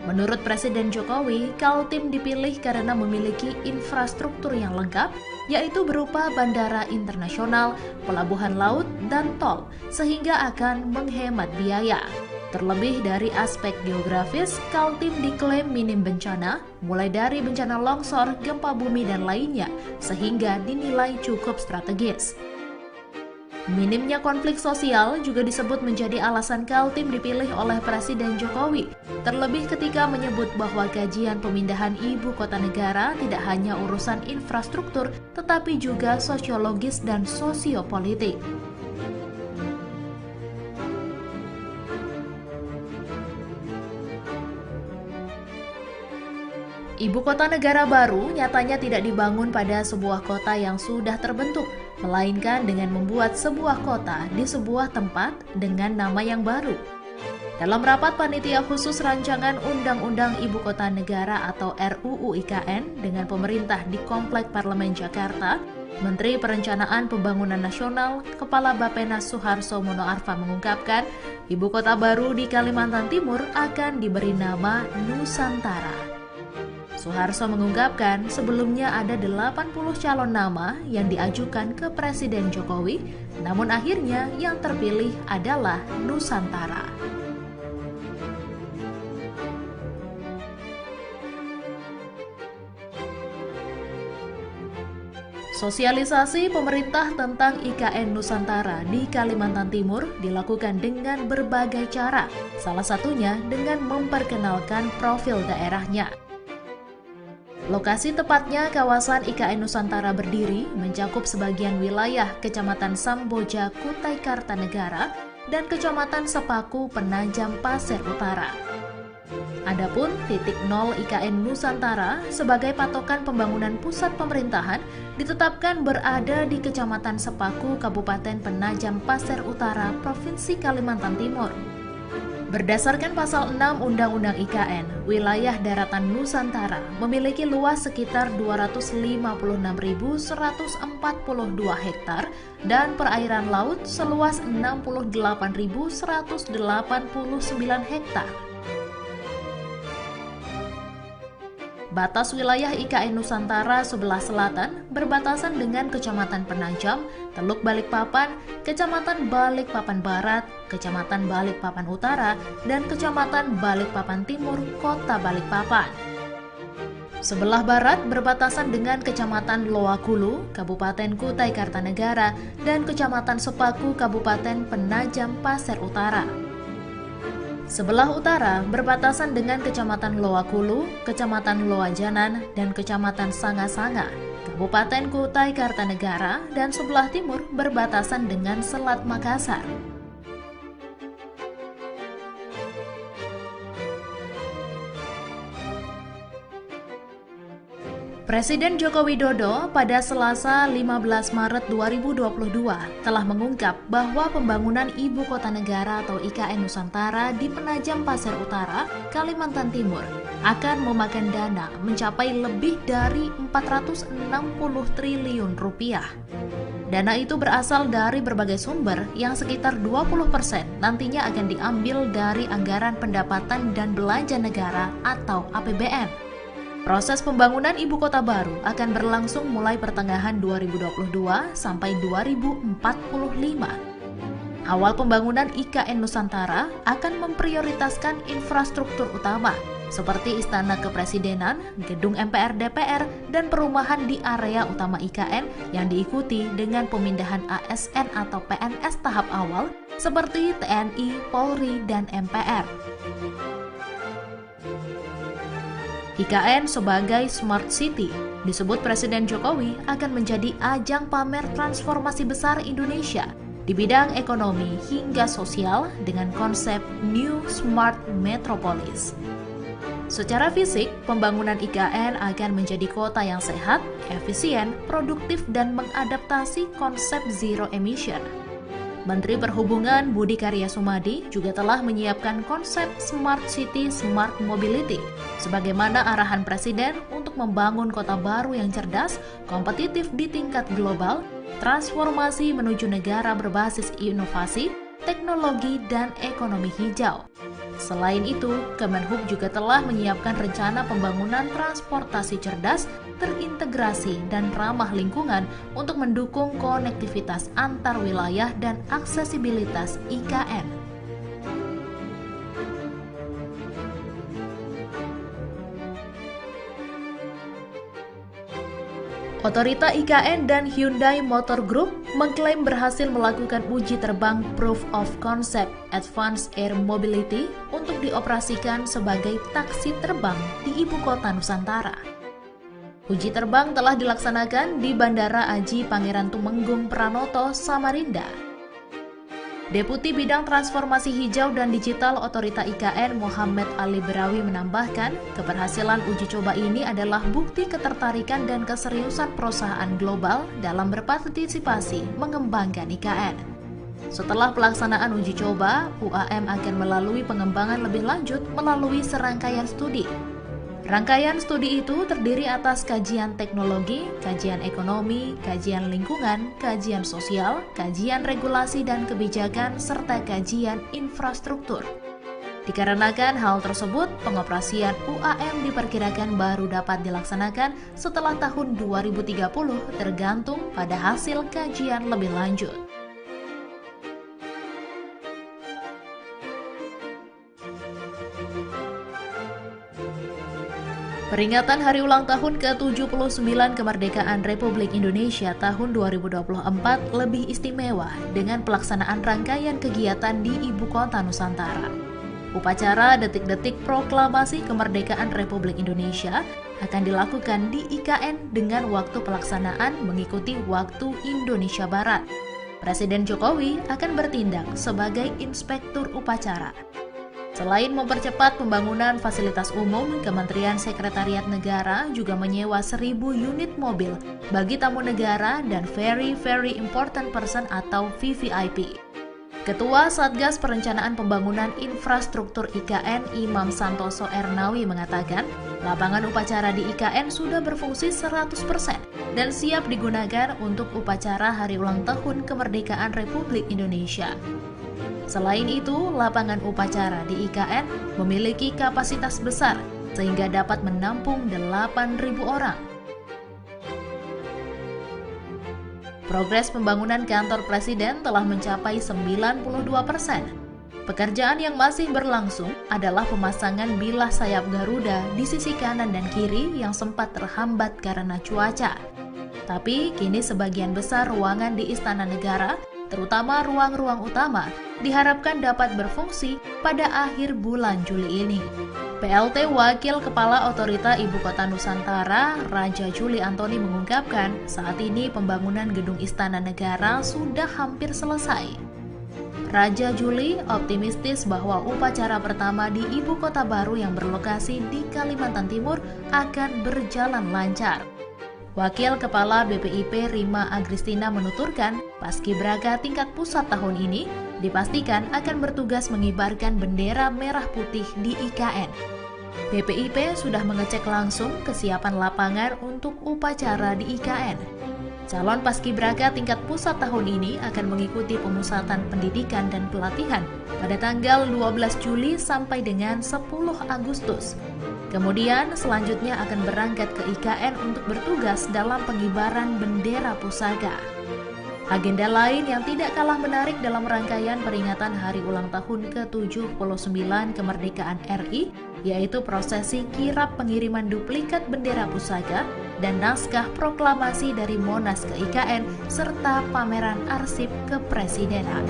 Menurut Presiden Jokowi, Kaltim dipilih karena memiliki infrastruktur yang lengkap, yaitu berupa bandara internasional, pelabuhan laut, dan tol, sehingga akan menghemat biaya. Terlebih dari aspek geografis, Kaltim diklaim minim bencana, mulai dari bencana longsor, gempa bumi, dan lainnya, sehingga dinilai cukup strategis. Minimnya konflik sosial juga disebut menjadi alasan Kaltim dipilih oleh Presiden Jokowi, terlebih ketika menyebut bahwa kajian pemindahan ibu kota negara tidak hanya urusan infrastruktur, tetapi juga sosiologis dan sosiopolitik. Ibu kota negara baru nyatanya tidak dibangun pada sebuah kota yang sudah terbentuk, melainkan dengan membuat sebuah kota di sebuah tempat dengan nama yang baru. Dalam rapat panitia khusus rancangan Undang-Undang Ibu Kota Negara atau RUU IKN dengan pemerintah di Komplek Parlemen Jakarta, Menteri Perencanaan Pembangunan Nasional, Kepala Bappenas Suharso Monoarfa mengungkapkan, ibu kota baru di Kalimantan Timur akan diberi nama Nusantara. Suharso mengungkapkan sebelumnya ada 80 calon nama yang diajukan ke Presiden Jokowi, namun akhirnya yang terpilih adalah Nusantara. Sosialisasi pemerintah tentang IKN Nusantara di Kalimantan Timur dilakukan dengan berbagai cara, salah satunya dengan memperkenalkan profil daerahnya. Lokasi tepatnya kawasan IKN Nusantara berdiri mencakup sebagian wilayah Kecamatan Samboja, Kutai Kartanegara, dan Kecamatan Sepaku, Penajam Pasir Utara. Adapun titik nol IKN Nusantara sebagai patokan pembangunan pusat pemerintahan ditetapkan berada di Kecamatan Sepaku, Kabupaten Penajam Pasir Utara, Provinsi Kalimantan Timur. Berdasarkan pasal 6 Undang-Undang IKN, wilayah daratan Nusantara memiliki luas sekitar 256.142 hektar dan perairan laut seluas 68.189 hektar. Batas wilayah IKN Nusantara sebelah selatan berbatasan dengan Kecamatan Penajam, Teluk Balikpapan, Kecamatan Balikpapan Barat, Kecamatan Balikpapan Utara, dan Kecamatan Balikpapan Timur, Kota Balikpapan. Sebelah barat berbatasan dengan Kecamatan Loakulu, Kabupaten Kutai Kartanegara, dan Kecamatan Sepaku, Kabupaten Penajam Pasir Utara. Sebelah utara berbatasan dengan Kecamatan Loakulu, Kecamatan Loajanan, dan Kecamatan Sanga-Sanga, Kabupaten Kutai Kartanegara, dan sebelah timur berbatasan dengan Selat Makassar. Presiden Joko Widodo pada Selasa 15 Maret 2022 telah mengungkap bahwa pembangunan Ibu Kota Negara atau IKN Nusantara di Penajam Pasir Utara, Kalimantan Timur akan memakan dana mencapai lebih dari 460 triliun rupiah. Dana itu berasal dari berbagai sumber yang sekitar 20% nantinya akan diambil dari anggaran pendapatan dan belanja negara atau APBN. Proses pembangunan ibu kota baru akan berlangsung mulai pertengahan 2022 sampai 2045. Awal pembangunan IKN Nusantara akan memprioritaskan infrastruktur utama seperti Istana Kepresidenan, Gedung MPR DPR, dan perumahan di area utama IKN yang diikuti dengan pemindahan ASN atau PNS tahap awal seperti TNI, Polri, dan MPR. IKN sebagai Smart City disebut Presiden Jokowi akan menjadi ajang pamer transformasi besar Indonesia di bidang ekonomi hingga sosial dengan konsep New Smart Metropolis. Secara fisik, pembangunan IKN akan menjadi kota yang sehat, efisien, produktif, dan mengadaptasi konsep zero emission. Menteri Perhubungan Budi Karya Sumadi juga telah menyiapkan konsep Smart City Smart Mobility sebagaimana arahan Presiden untuk membangun kota baru yang cerdas, kompetitif di tingkat global, transformasi menuju negara berbasis inovasi, teknologi, dan ekonomi hijau. Selain itu, Kemenhub juga telah menyiapkan rencana pembangunan transportasi cerdas, terintegrasi, dan ramah lingkungan untuk mendukung konektivitas antar wilayah dan aksesibilitas IKN. Otorita IKN dan Hyundai Motor Group mengklaim berhasil melakukan uji terbang Proof of Concept Advanced Air Mobility untuk dioperasikan sebagai taksi terbang di Ibu Kota Nusantara. Uji terbang telah dilaksanakan di Bandara Aji Pangeran Tumenggung Pranoto, Samarinda. Deputi Bidang Transformasi Hijau dan Digital Otorita IKN Muhammad Ali Berawi menambahkan, keberhasilan uji coba ini adalah bukti ketertarikan dan keseriusan perusahaan global dalam berpartisipasi mengembangkan IKN. Setelah pelaksanaan uji coba, UAM akan melalui pengembangan lebih lanjut melalui serangkaian studi. Rangkaian studi itu terdiri atas kajian teknologi, kajian ekonomi, kajian lingkungan, kajian sosial, kajian regulasi dan kebijakan, serta kajian infrastruktur. Dikarenakan hal tersebut, pengoperasian UAM diperkirakan baru dapat dilaksanakan setelah tahun 2030 tergantung pada hasil kajian lebih lanjut. Peringatan Hari Ulang Tahun ke-79 Kemerdekaan Republik Indonesia tahun 2024 lebih istimewa dengan pelaksanaan rangkaian kegiatan di Ibu Kota Nusantara. Upacara detik-detik proklamasi kemerdekaan Republik Indonesia akan dilakukan di IKN dengan waktu pelaksanaan mengikuti waktu Indonesia Barat. Presiden Jokowi akan bertindak sebagai inspektur upacara. Selain mempercepat pembangunan fasilitas umum, Kementerian Sekretariat Negara juga menyewa 1.000 unit mobil bagi tamu negara dan Very Important Person atau VVIP. Ketua Satgas Perencanaan Pembangunan Infrastruktur IKN Imam Santoso Ernawi mengatakan, lapangan upacara di IKN sudah berfungsi 100% dan siap digunakan untuk upacara Hari Ulang Tahun Kemerdekaan Republik Indonesia. Selain itu, lapangan upacara di IKN memiliki kapasitas besar sehingga dapat menampung 8.000 orang. Progres pembangunan kantor presiden telah mencapai 92%. Pekerjaan yang masih berlangsung adalah pemasangan bilah sayap Garuda di sisi kanan dan kiri yang sempat terhambat karena cuaca. Tapi kini sebagian besar ruangan di Istana Negara, terutama ruang-ruang utama, diharapkan dapat berfungsi pada akhir bulan Juli ini. PLT Wakil Kepala Otorita Ibu Kota Nusantara, Raja Juli Antoni mengungkapkan, saat ini pembangunan gedung Istana Negara sudah hampir selesai. Raja Juli optimistis bahwa upacara pertama di ibu kota baru yang berlokasi di Kalimantan Timur akan berjalan lancar. Wakil Kepala BPIP Rima Agristina menuturkan, Paskibraka tingkat pusat tahun ini dipastikan akan bertugas mengibarkan bendera merah putih di IKN. BPIP sudah mengecek langsung kesiapan lapangan untuk upacara di IKN. Calon Paskibraka tingkat pusat tahun ini akan mengikuti pemusatan pendidikan dan pelatihan pada tanggal 12 Juli sampai dengan 10 Agustus. Kemudian selanjutnya akan berangkat ke IKN untuk bertugas dalam pengibaran bendera pusaka. Agenda lain yang tidak kalah menarik dalam rangkaian peringatan hari ulang tahun ke-79 kemerdekaan RI, yaitu prosesi kirap pengiriman duplikat bendera pusaka dan naskah proklamasi dari Monas ke IKN, serta pameran arsip kepresidenan.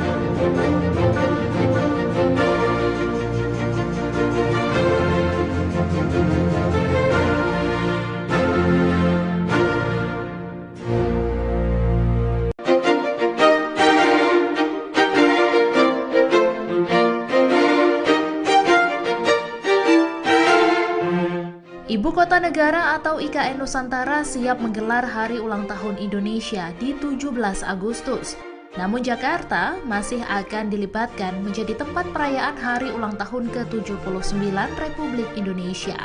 Ibu Kota Negara atau IKN Nusantara siap menggelar Hari Ulang Tahun Indonesia di 17 Agustus. Namun Jakarta masih akan dilibatkan menjadi tempat perayaan Hari Ulang Tahun ke-79 Republik Indonesia.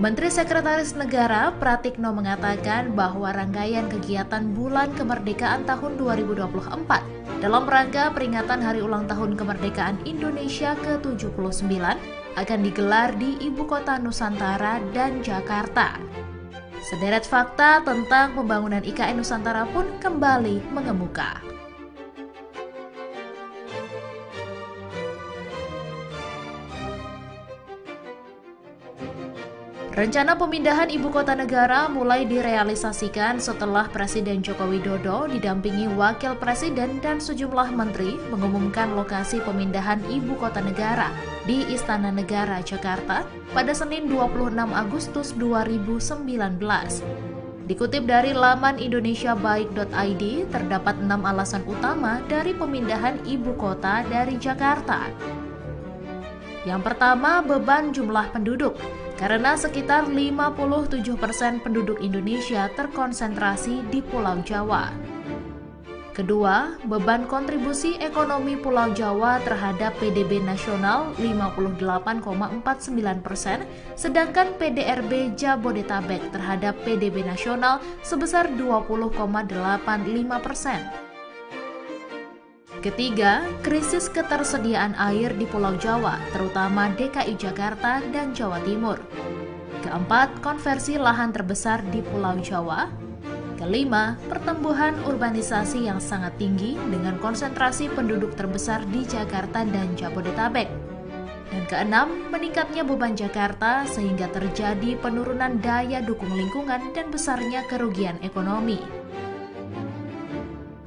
Menteri Sekretaris Negara Pratikno mengatakan bahwa rangkaian kegiatan Bulan Kemerdekaan tahun 2024 dalam rangka peringatan Hari Ulang Tahun Kemerdekaan Indonesia ke-79 akan digelar di Ibu Kota Nusantara dan Jakarta. Sederet fakta tentang pembangunan IKN Nusantara pun kembali mengemuka. Rencana pemindahan ibu kota negara mulai direalisasikan setelah Presiden Joko Widodo didampingi Wakil Presiden dan sejumlah menteri mengumumkan lokasi pemindahan ibu kota negara di Istana Negara, Jakarta pada Senin 26 Agustus 2019. Dikutip dari laman indonesiabaik.id, terdapat 6 alasan utama dari pemindahan ibu kota dari Jakarta. Yang pertama, beban jumlah penduduk. Karena sekitar 57% penduduk Indonesia terkonsentrasi di Pulau Jawa. Kedua, beban kontribusi ekonomi Pulau Jawa terhadap PDB nasional 58,49%, sedangkan PDRB Jabodetabek terhadap PDB nasional sebesar 20,85%. Ketiga, krisis ketersediaan air di Pulau Jawa, terutama DKI Jakarta dan Jawa Timur. Keempat, konversi lahan terbesar di Pulau Jawa. Kelima, pertumbuhan urbanisasi yang sangat tinggi dengan konsentrasi penduduk terbesar di Jakarta dan Jabodetabek. Dan keenam, meningkatnya beban Jakarta sehingga terjadi penurunan daya dukung lingkungan dan besarnya kerugian ekonomi.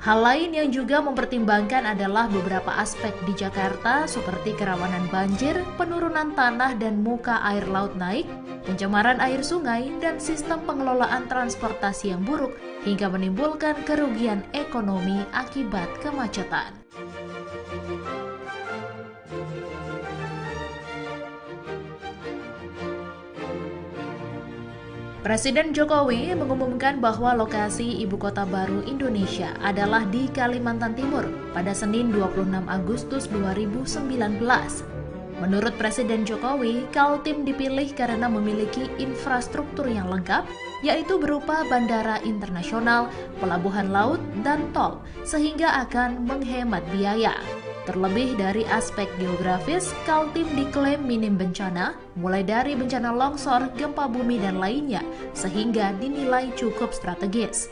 Hal lain yang juga mempertimbangkan adalah beberapa aspek di Jakarta seperti kerawanan banjir, penurunan tanah dan muka air laut naik, pencemaran air sungai, dan sistem pengelolaan transportasi yang buruk hingga menimbulkan kerugian ekonomi akibat kemacetan. Presiden Jokowi mengumumkan bahwa lokasi ibu kota baru Indonesia adalah di Kalimantan Timur pada Senin 26 Agustus 2019. Menurut Presiden Jokowi, Kaltim dipilih karena memiliki infrastruktur yang lengkap, yaitu berupa bandara internasional, pelabuhan laut, dan tol, sehingga akan menghemat biaya. Terlebih dari aspek geografis, Kaltim diklaim minim bencana, mulai dari bencana longsor, gempa bumi, dan lainnya, sehingga dinilai cukup strategis.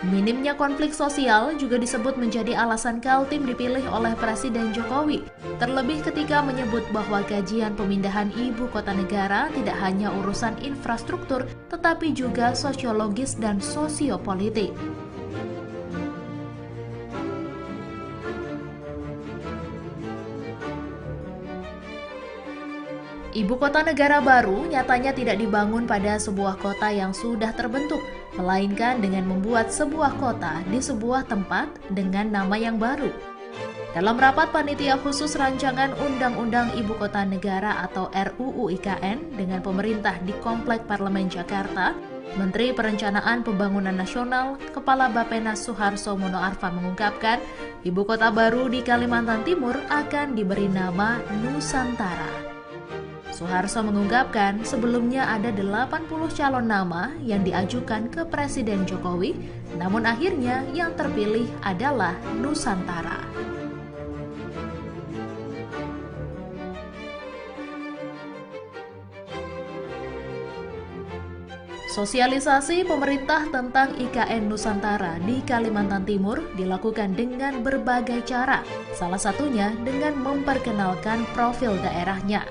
Minimnya konflik sosial juga disebut menjadi alasan Kaltim dipilih oleh Presiden Jokowi, terlebih ketika menyebut bahwa kajian pemindahan ibu kota negara tidak hanya urusan infrastruktur, tetapi juga sosiologis dan sosiopolitik. Ibu kota negara baru nyatanya tidak dibangun pada sebuah kota yang sudah terbentuk, melainkan dengan membuat sebuah kota di sebuah tempat dengan nama yang baru. Dalam rapat panitia khusus rancangan Undang-Undang Ibu Kota Negara atau RUU IKN dengan pemerintah di Komplek Parlemen Jakarta, Menteri Perencanaan Pembangunan Nasional, Kepala Bappenas Suharso Monoarfa mengungkapkan, ibu kota baru di Kalimantan Timur akan diberi nama Nusantara. Suharso mengungkapkan sebelumnya ada 80 calon nama yang diajukan ke Presiden Jokowi, namun akhirnya yang terpilih adalah Nusantara. Sosialisasi pemerintah tentang IKN Nusantara di Kalimantan Timur dilakukan dengan berbagai cara, salah satunya dengan memperkenalkan profil daerahnya.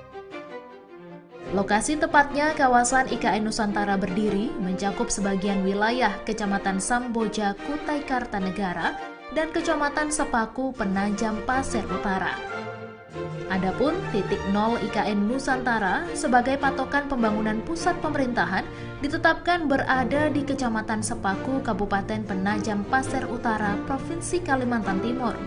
Lokasi tepatnya kawasan IKN Nusantara berdiri mencakup sebagian wilayah Kecamatan Samboja, Kutai Kartanegara, dan Kecamatan Sepaku, Penajam Pasir Utara. Adapun titik nol IKN Nusantara sebagai patokan pembangunan pusat pemerintahan ditetapkan berada di Kecamatan Sepaku, Kabupaten Penajam Pasir Utara, Provinsi Kalimantan Timur.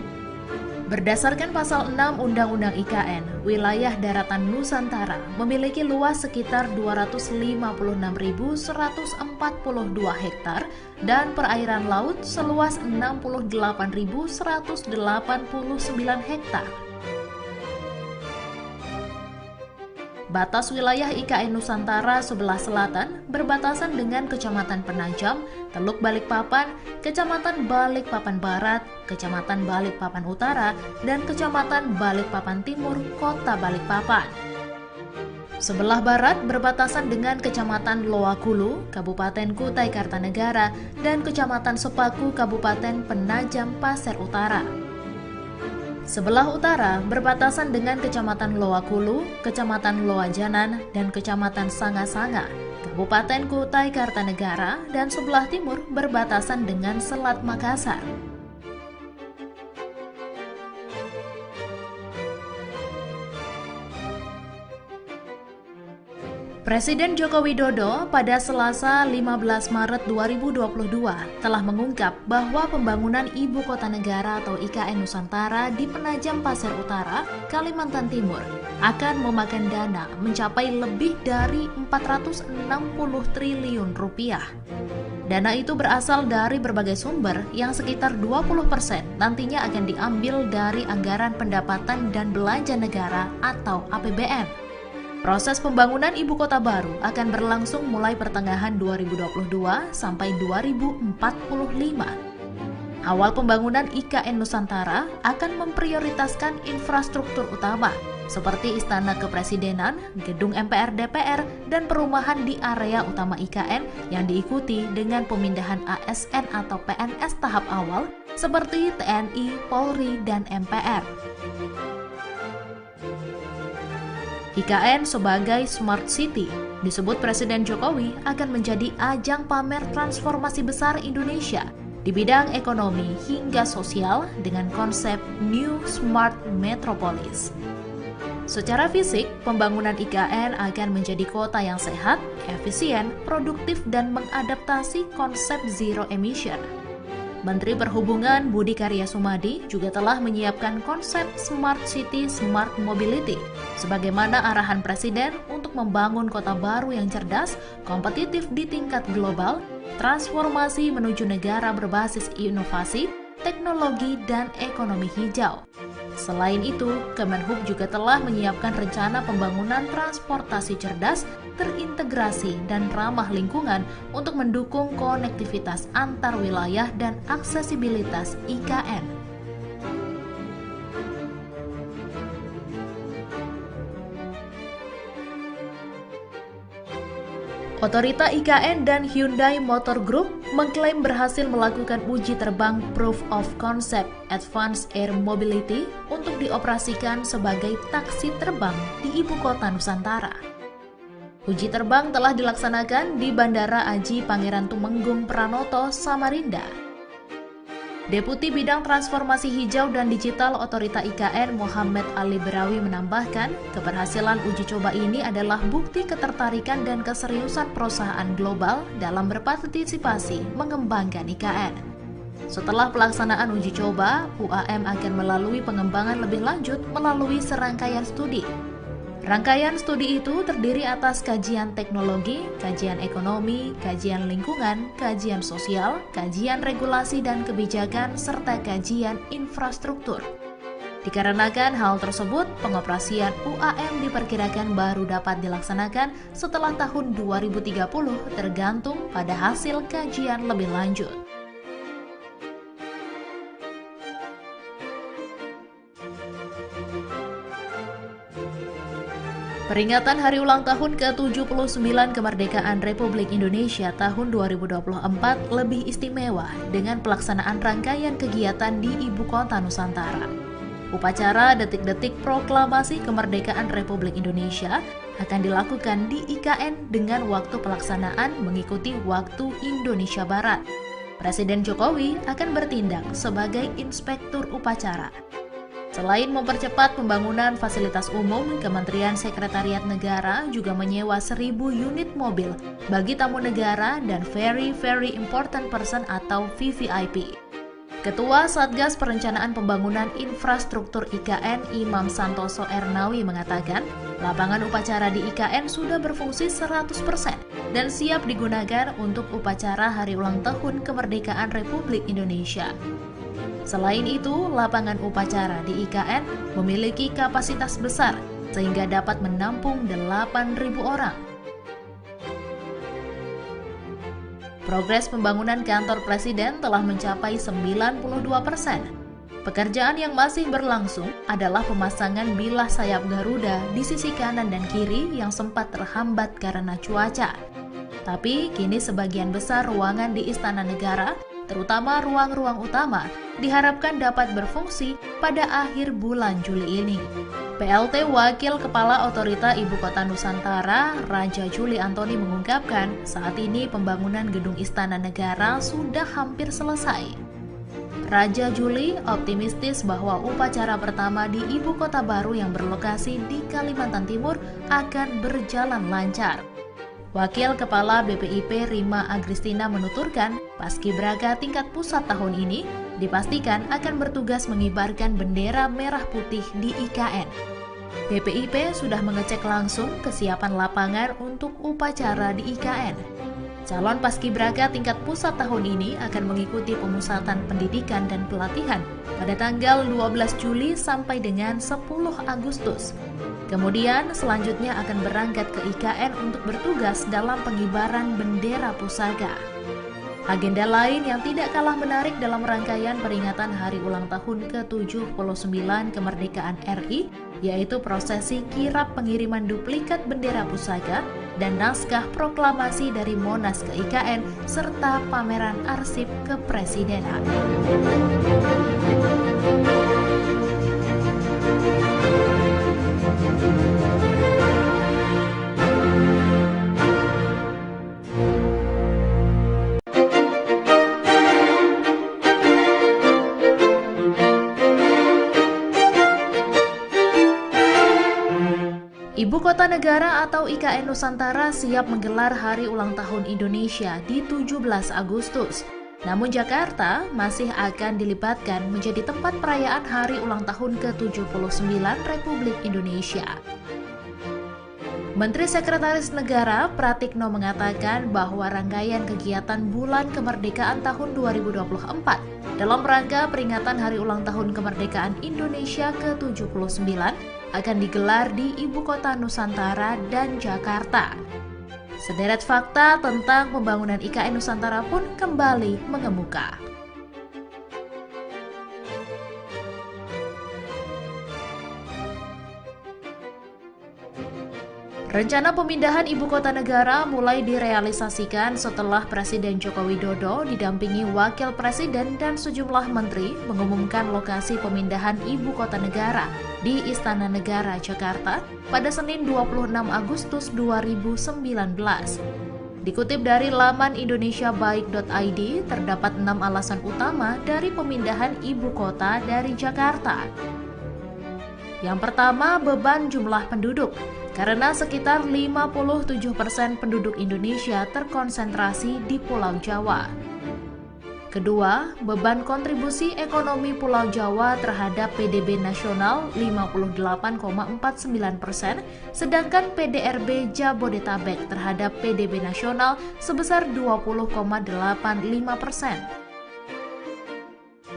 Berdasarkan pasal 6 Undang-Undang IKN, wilayah daratan Nusantara memiliki luas sekitar 256.142 hektar dan perairan laut seluas 68.189 hektar. Batas wilayah IKN Nusantara sebelah selatan berbatasan dengan Kecamatan Penajam, Teluk Balikpapan, Kecamatan Balikpapan Barat, Kecamatan Balikpapan Utara, dan Kecamatan Balikpapan Timur, Kota Balikpapan. Sebelah barat berbatasan dengan Kecamatan Loakulu, Kabupaten Kutai Kartanegara, dan Kecamatan Sepaku, Kabupaten Penajam Pasir Utara. Sebelah utara berbatasan dengan Kecamatan Loakulu, Kecamatan Loajanan, dan Kecamatan Sanga-Sanga, Kabupaten Kutai Kartanegara, dan sebelah timur berbatasan dengan Selat Makassar. Presiden Joko Widodo pada Selasa 15 Maret 2022 telah mengungkap bahwa pembangunan Ibu Kota Negara atau IKN Nusantara di Penajam Pasir Utara, Kalimantan Timur akan memakan dana mencapai lebih dari 460 triliun rupiah. Dana itu berasal dari berbagai sumber yang sekitar 20% nantinya akan diambil dari anggaran pendapatan dan belanja negara atau APBN. Proses pembangunan ibu kota baru akan berlangsung mulai pertengahan 2022 sampai 2045. Awal pembangunan IKN Nusantara akan memprioritaskan infrastruktur utama seperti Istana Kepresidenan, Gedung MPR DPR, dan perumahan di area utama IKN yang diikuti dengan pemindahan ASN atau PNS tahap awal seperti TNI, Polri, dan MPR. IKN sebagai Smart City disebut Presiden Jokowi akan menjadi ajang pamer transformasi besar Indonesia di bidang ekonomi hingga sosial dengan konsep New Smart Metropolis. Secara fisik, pembangunan IKN akan menjadi kota yang sehat, efisien, produktif, dan mengadaptasi konsep zero emission. Menteri Perhubungan Budi Karya Sumadi juga telah menyiapkan konsep Smart City Smart Mobility sebagaimana arahan Presiden untuk membangun kota baru yang cerdas, kompetitif di tingkat global, transformasi menuju negara berbasis inovasi, teknologi, dan ekonomi hijau. Selain itu, Kemenhub juga telah menyiapkan rencana pembangunan transportasi cerdas, terintegrasi, dan ramah lingkungan untuk mendukung konektivitas antar wilayah dan aksesibilitas IKN. Otorita IKN dan Hyundai Motor Group mengklaim berhasil melakukan uji terbang Proof of Concept Advanced Air Mobility untuk dioperasikan sebagai taksi terbang di ibu kota Nusantara. Uji terbang telah dilaksanakan di Bandara Aji Pangeran Tumenggung Pranoto, Samarinda. Deputi Bidang Transformasi Hijau dan Digital Otorita IKN Muhammad Ali Berawi menambahkan, keberhasilan uji coba ini adalah bukti ketertarikan dan keseriusan perusahaan global dalam berpartisipasi mengembangkan IKN. Setelah pelaksanaan uji coba, UAM akan melalui pengembangan lebih lanjut melalui serangkaian studi. Rangkaian studi itu terdiri atas kajian teknologi, kajian ekonomi, kajian lingkungan, kajian sosial, kajian regulasi dan kebijakan, serta kajian infrastruktur. Dikarenakan hal tersebut, pengoperasian UAM diperkirakan baru dapat dilaksanakan setelah tahun 2030 tergantung pada hasil kajian lebih lanjut. Peringatan Hari Ulang Tahun ke-79 Kemerdekaan Republik Indonesia tahun 2024 lebih istimewa dengan pelaksanaan rangkaian kegiatan di Ibu Kota Nusantara. Upacara detik-detik proklamasi kemerdekaan Republik Indonesia akan dilakukan di IKN dengan waktu pelaksanaan mengikuti waktu Indonesia Barat. Presiden Jokowi akan bertindak sebagai inspektur upacara. Selain mempercepat pembangunan fasilitas umum, Kementerian Sekretariat Negara juga menyewa 1.000 unit mobil bagi tamu negara dan Very Important Person atau VVIP. Ketua Satgas Perencanaan Pembangunan Infrastruktur IKN Imam Santoso Ernawi mengatakan, lapangan upacara di IKN sudah berfungsi 100% dan siap digunakan untuk upacara Hari Ulang Tahun Kemerdekaan Republik Indonesia. Selain itu, lapangan upacara di IKN memiliki kapasitas besar sehingga dapat menampung 8.000 orang. Progres pembangunan kantor Presiden telah mencapai 92%. Pekerjaan yang masih berlangsung adalah pemasangan bilah sayap Garuda di sisi kanan dan kiri yang sempat terhambat karena cuaca. Tapi kini sebagian besar ruangan di Istana Negara, terutama ruang-ruang utama, diharapkan dapat berfungsi pada akhir bulan Juli ini. PLT Wakil Kepala Otorita Ibu Kota Nusantara, Raja Juli Antoni mengungkapkan, saat ini pembangunan gedung Istana Negara sudah hampir selesai. Raja Juli optimistis bahwa upacara pertama di Ibu Kota baru yang berlokasi di Kalimantan Timur akan berjalan lancar. Wakil Kepala BPIP Rima Agristina menuturkan, Paskibraka tingkat pusat tahun ini dipastikan akan bertugas mengibarkan bendera merah putih di IKN. BPIP sudah mengecek langsung kesiapan lapangan untuk upacara di IKN. Calon Paskibraka tingkat pusat tahun ini akan mengikuti pemusatan pendidikan dan pelatihan pada tanggal 12 Juli sampai dengan 10 Agustus. Kemudian selanjutnya akan berangkat ke IKN untuk bertugas dalam pengibaran bendera pusaka. Agenda lain yang tidak kalah menarik dalam rangkaian peringatan Hari Ulang Tahun ke-79 Kemerdekaan RI, yaitu prosesi kirap pengiriman duplikat bendera pusaka dan naskah proklamasi dari Monas ke IKN, serta pameran arsip kepresidenan. Ibu Kota Negara atau IKN Nusantara siap menggelar Hari Ulang Tahun Indonesia di 17 Agustus. Namun Jakarta masih akan dilibatkan menjadi tempat perayaan Hari Ulang Tahun ke-79 Republik Indonesia. Menteri Sekretaris Negara Pratikno mengatakan bahwa rangkaian kegiatan Bulan Kemerdekaan tahun 2024 dalam rangka peringatan Hari Ulang Tahun Kemerdekaan Indonesia ke-79 akan digelar di Ibu Kota Nusantara dan Jakarta. Sederet fakta tentang pembangunan IKN Nusantara pun kembali mengemuka. Rencana pemindahan ibu kota negara mulai direalisasikan setelah Presiden Joko Widodo didampingi Wakil Presiden dan sejumlah menteri mengumumkan lokasi pemindahan ibu kota negara di Istana Negara, Jakarta pada Senin 26 Agustus 2019. Dikutip dari laman indonesiabaik.id, terdapat 6 alasan utama dari pemindahan ibu kota dari Jakarta. Yang pertama, beban jumlah penduduk, karena sekitar 57% penduduk Indonesia terkonsentrasi di Pulau Jawa. Kedua, beban kontribusi ekonomi Pulau Jawa terhadap PDB nasional 58,49%, sedangkan PDRB Jabodetabek terhadap PDB nasional sebesar 20,85%.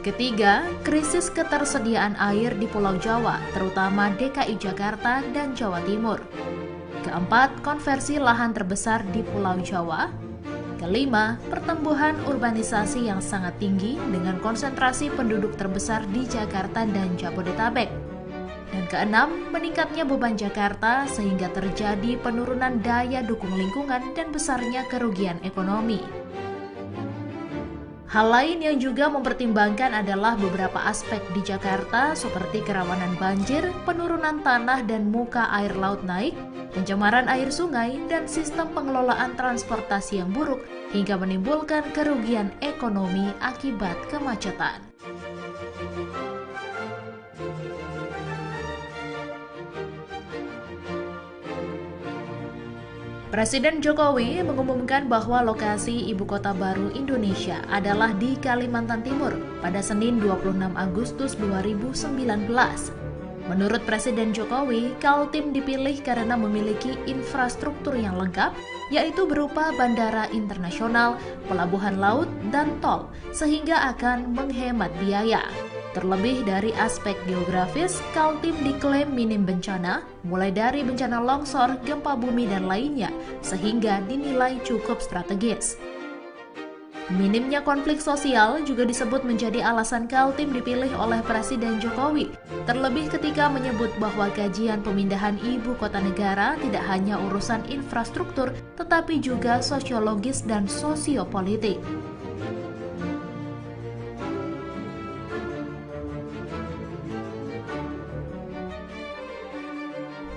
Ketiga, krisis ketersediaan air di Pulau Jawa, terutama DKI Jakarta dan Jawa Timur. Keempat, konversi lahan terbesar di Pulau Jawa. Kelima, pertumbuhan urbanisasi yang sangat tinggi dengan konsentrasi penduduk terbesar di Jakarta dan Jabodetabek. Dan keenam, meningkatnya beban Jakarta sehingga terjadi penurunan daya dukung lingkungan dan besarnya kerugian ekonomi. Hal lain yang juga mempertimbangkan adalah beberapa aspek di Jakarta seperti kerawanan banjir, penurunan tanah dan muka air laut naik, pencemaran air sungai, dan sistem pengelolaan transportasi yang buruk hingga menimbulkan kerugian ekonomi akibat kemacetan. Presiden Jokowi mengumumkan bahwa lokasi ibu kota baru Indonesia adalah di Kalimantan Timur pada Senin 26 Agustus 2019. Menurut Presiden Jokowi, Kaltim dipilih karena memiliki infrastruktur yang lengkap, yaitu berupa bandara internasional, pelabuhan laut, dan tol, sehingga akan menghemat biaya. Terlebih dari aspek geografis, Kaltim diklaim minim bencana, mulai dari bencana longsor, gempa bumi, dan lainnya, sehingga dinilai cukup strategis. Minimnya konflik sosial juga disebut menjadi alasan Kaltim dipilih oleh Presiden Jokowi, terlebih ketika menyebut bahwa kajian pemindahan ibu kota negara tidak hanya urusan infrastruktur, tetapi juga sosiologis dan sosiopolitik.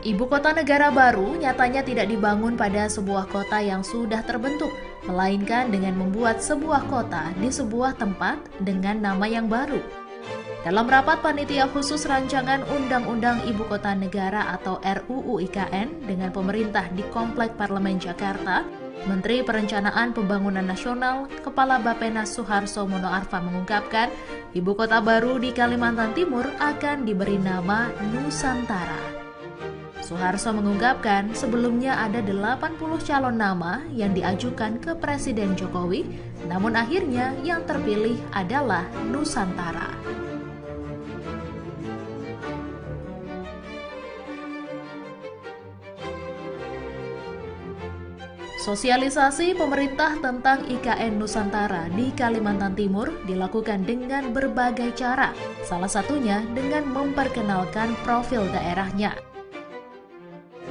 Ibu kota negara baru nyatanya tidak dibangun pada sebuah kota yang sudah terbentuk, melainkan dengan membuat sebuah kota di sebuah tempat dengan nama yang baru. Dalam rapat panitia khusus rancangan Undang-Undang Ibu Kota Negara atau RUU IKN dengan pemerintah di Komplek Parlemen Jakarta, Menteri Perencanaan Pembangunan Nasional, Kepala Bappenas Suharso Monoarfa mengungkapkan, ibu kota baru di Kalimantan Timur akan diberi nama Nusantara. Suharso mengungkapkan sebelumnya ada 80 calon nama yang diajukan ke Presiden Jokowi, namun akhirnya yang terpilih adalah Nusantara. Sosialisasi pemerintah tentang IKN Nusantara di Kalimantan Timur dilakukan dengan berbagai cara, salah satunya dengan memperkenalkan profil daerahnya.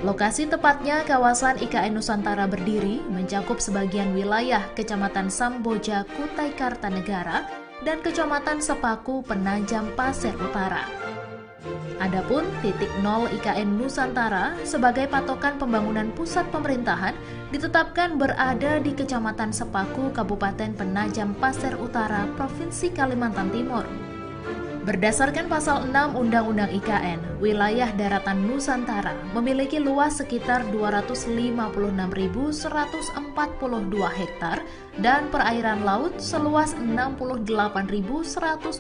Lokasi tepatnya kawasan IKN Nusantara berdiri mencakup sebagian wilayah Kecamatan Samboja, Kutai Kartanegara, dan Kecamatan Sepaku, Penajam Pasir Utara. Adapun titik nol IKN Nusantara sebagai patokan pembangunan pusat pemerintahan ditetapkan berada di Kecamatan Sepaku, Kabupaten Penajam Pasir Utara, Provinsi Kalimantan Timur. Berdasarkan pasal 6 Undang-Undang IKN, wilayah daratan Nusantara memiliki luas sekitar 256.142 hektar dan perairan laut seluas 68.189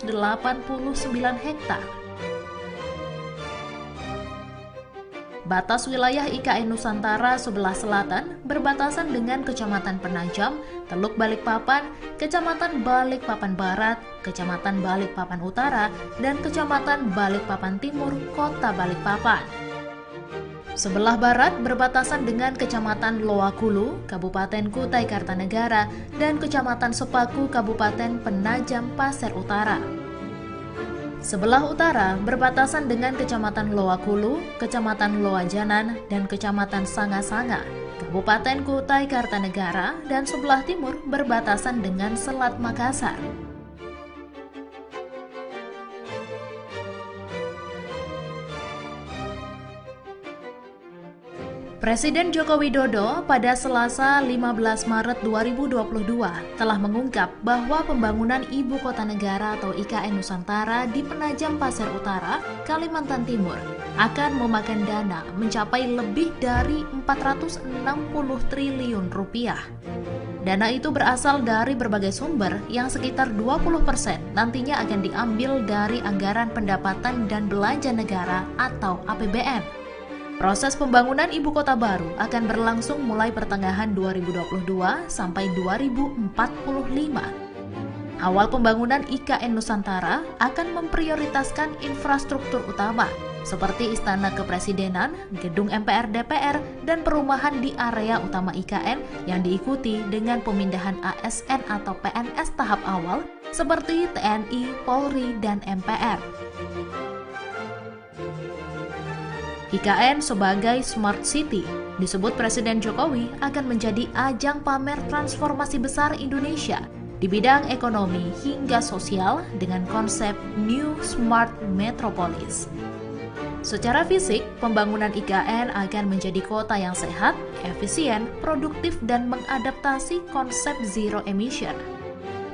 hektar. Batas wilayah IKN Nusantara sebelah selatan berbatasan dengan Kecamatan Penajam, Teluk Balikpapan, Kecamatan Balikpapan Barat, Kecamatan Balikpapan Utara, dan Kecamatan Balikpapan Timur, Kota Balikpapan. Sebelah barat berbatasan dengan Kecamatan Loakulu, Kabupaten Kutai Kartanegara, dan Kecamatan Sepaku, Kabupaten Penajam Pasir Utara. Sebelah utara berbatasan dengan Kecamatan Loakulu, Kecamatan Loajanan, dan Kecamatan Sanga-Sanga, Kabupaten Kutai Kartanegara, dan sebelah timur berbatasan dengan Selat Makassar. Presiden Joko Widodo pada Selasa 15 Maret 2022 telah mengungkap bahwa pembangunan Ibu Kota Negara atau IKN Nusantara di Penajam Pasir Utara, Kalimantan Timur akan memakan dana mencapai lebih dari 460 triliun rupiah. Dana itu berasal dari berbagai sumber yang sekitar 20% nantinya akan diambil dari anggaran pendapatan dan belanja negara atau APBN. Proses pembangunan ibu kota baru akan berlangsung mulai pertengahan 2022 sampai 2045. Awal pembangunan IKN Nusantara akan memprioritaskan infrastruktur utama seperti Istana Kepresidenan, Gedung MPR DPR, dan perumahan di area utama IKN yang diikuti dengan pemindahan ASN atau PNS tahap awal seperti TNI, Polri, dan MPR. IKN sebagai Smart City disebut Presiden Jokowi akan menjadi ajang pamer transformasi besar Indonesia di bidang ekonomi hingga sosial dengan konsep New Smart Metropolis. Secara fisik, pembangunan IKN akan menjadi kota yang sehat, efisien, produktif, dan mengadaptasi konsep zero emission.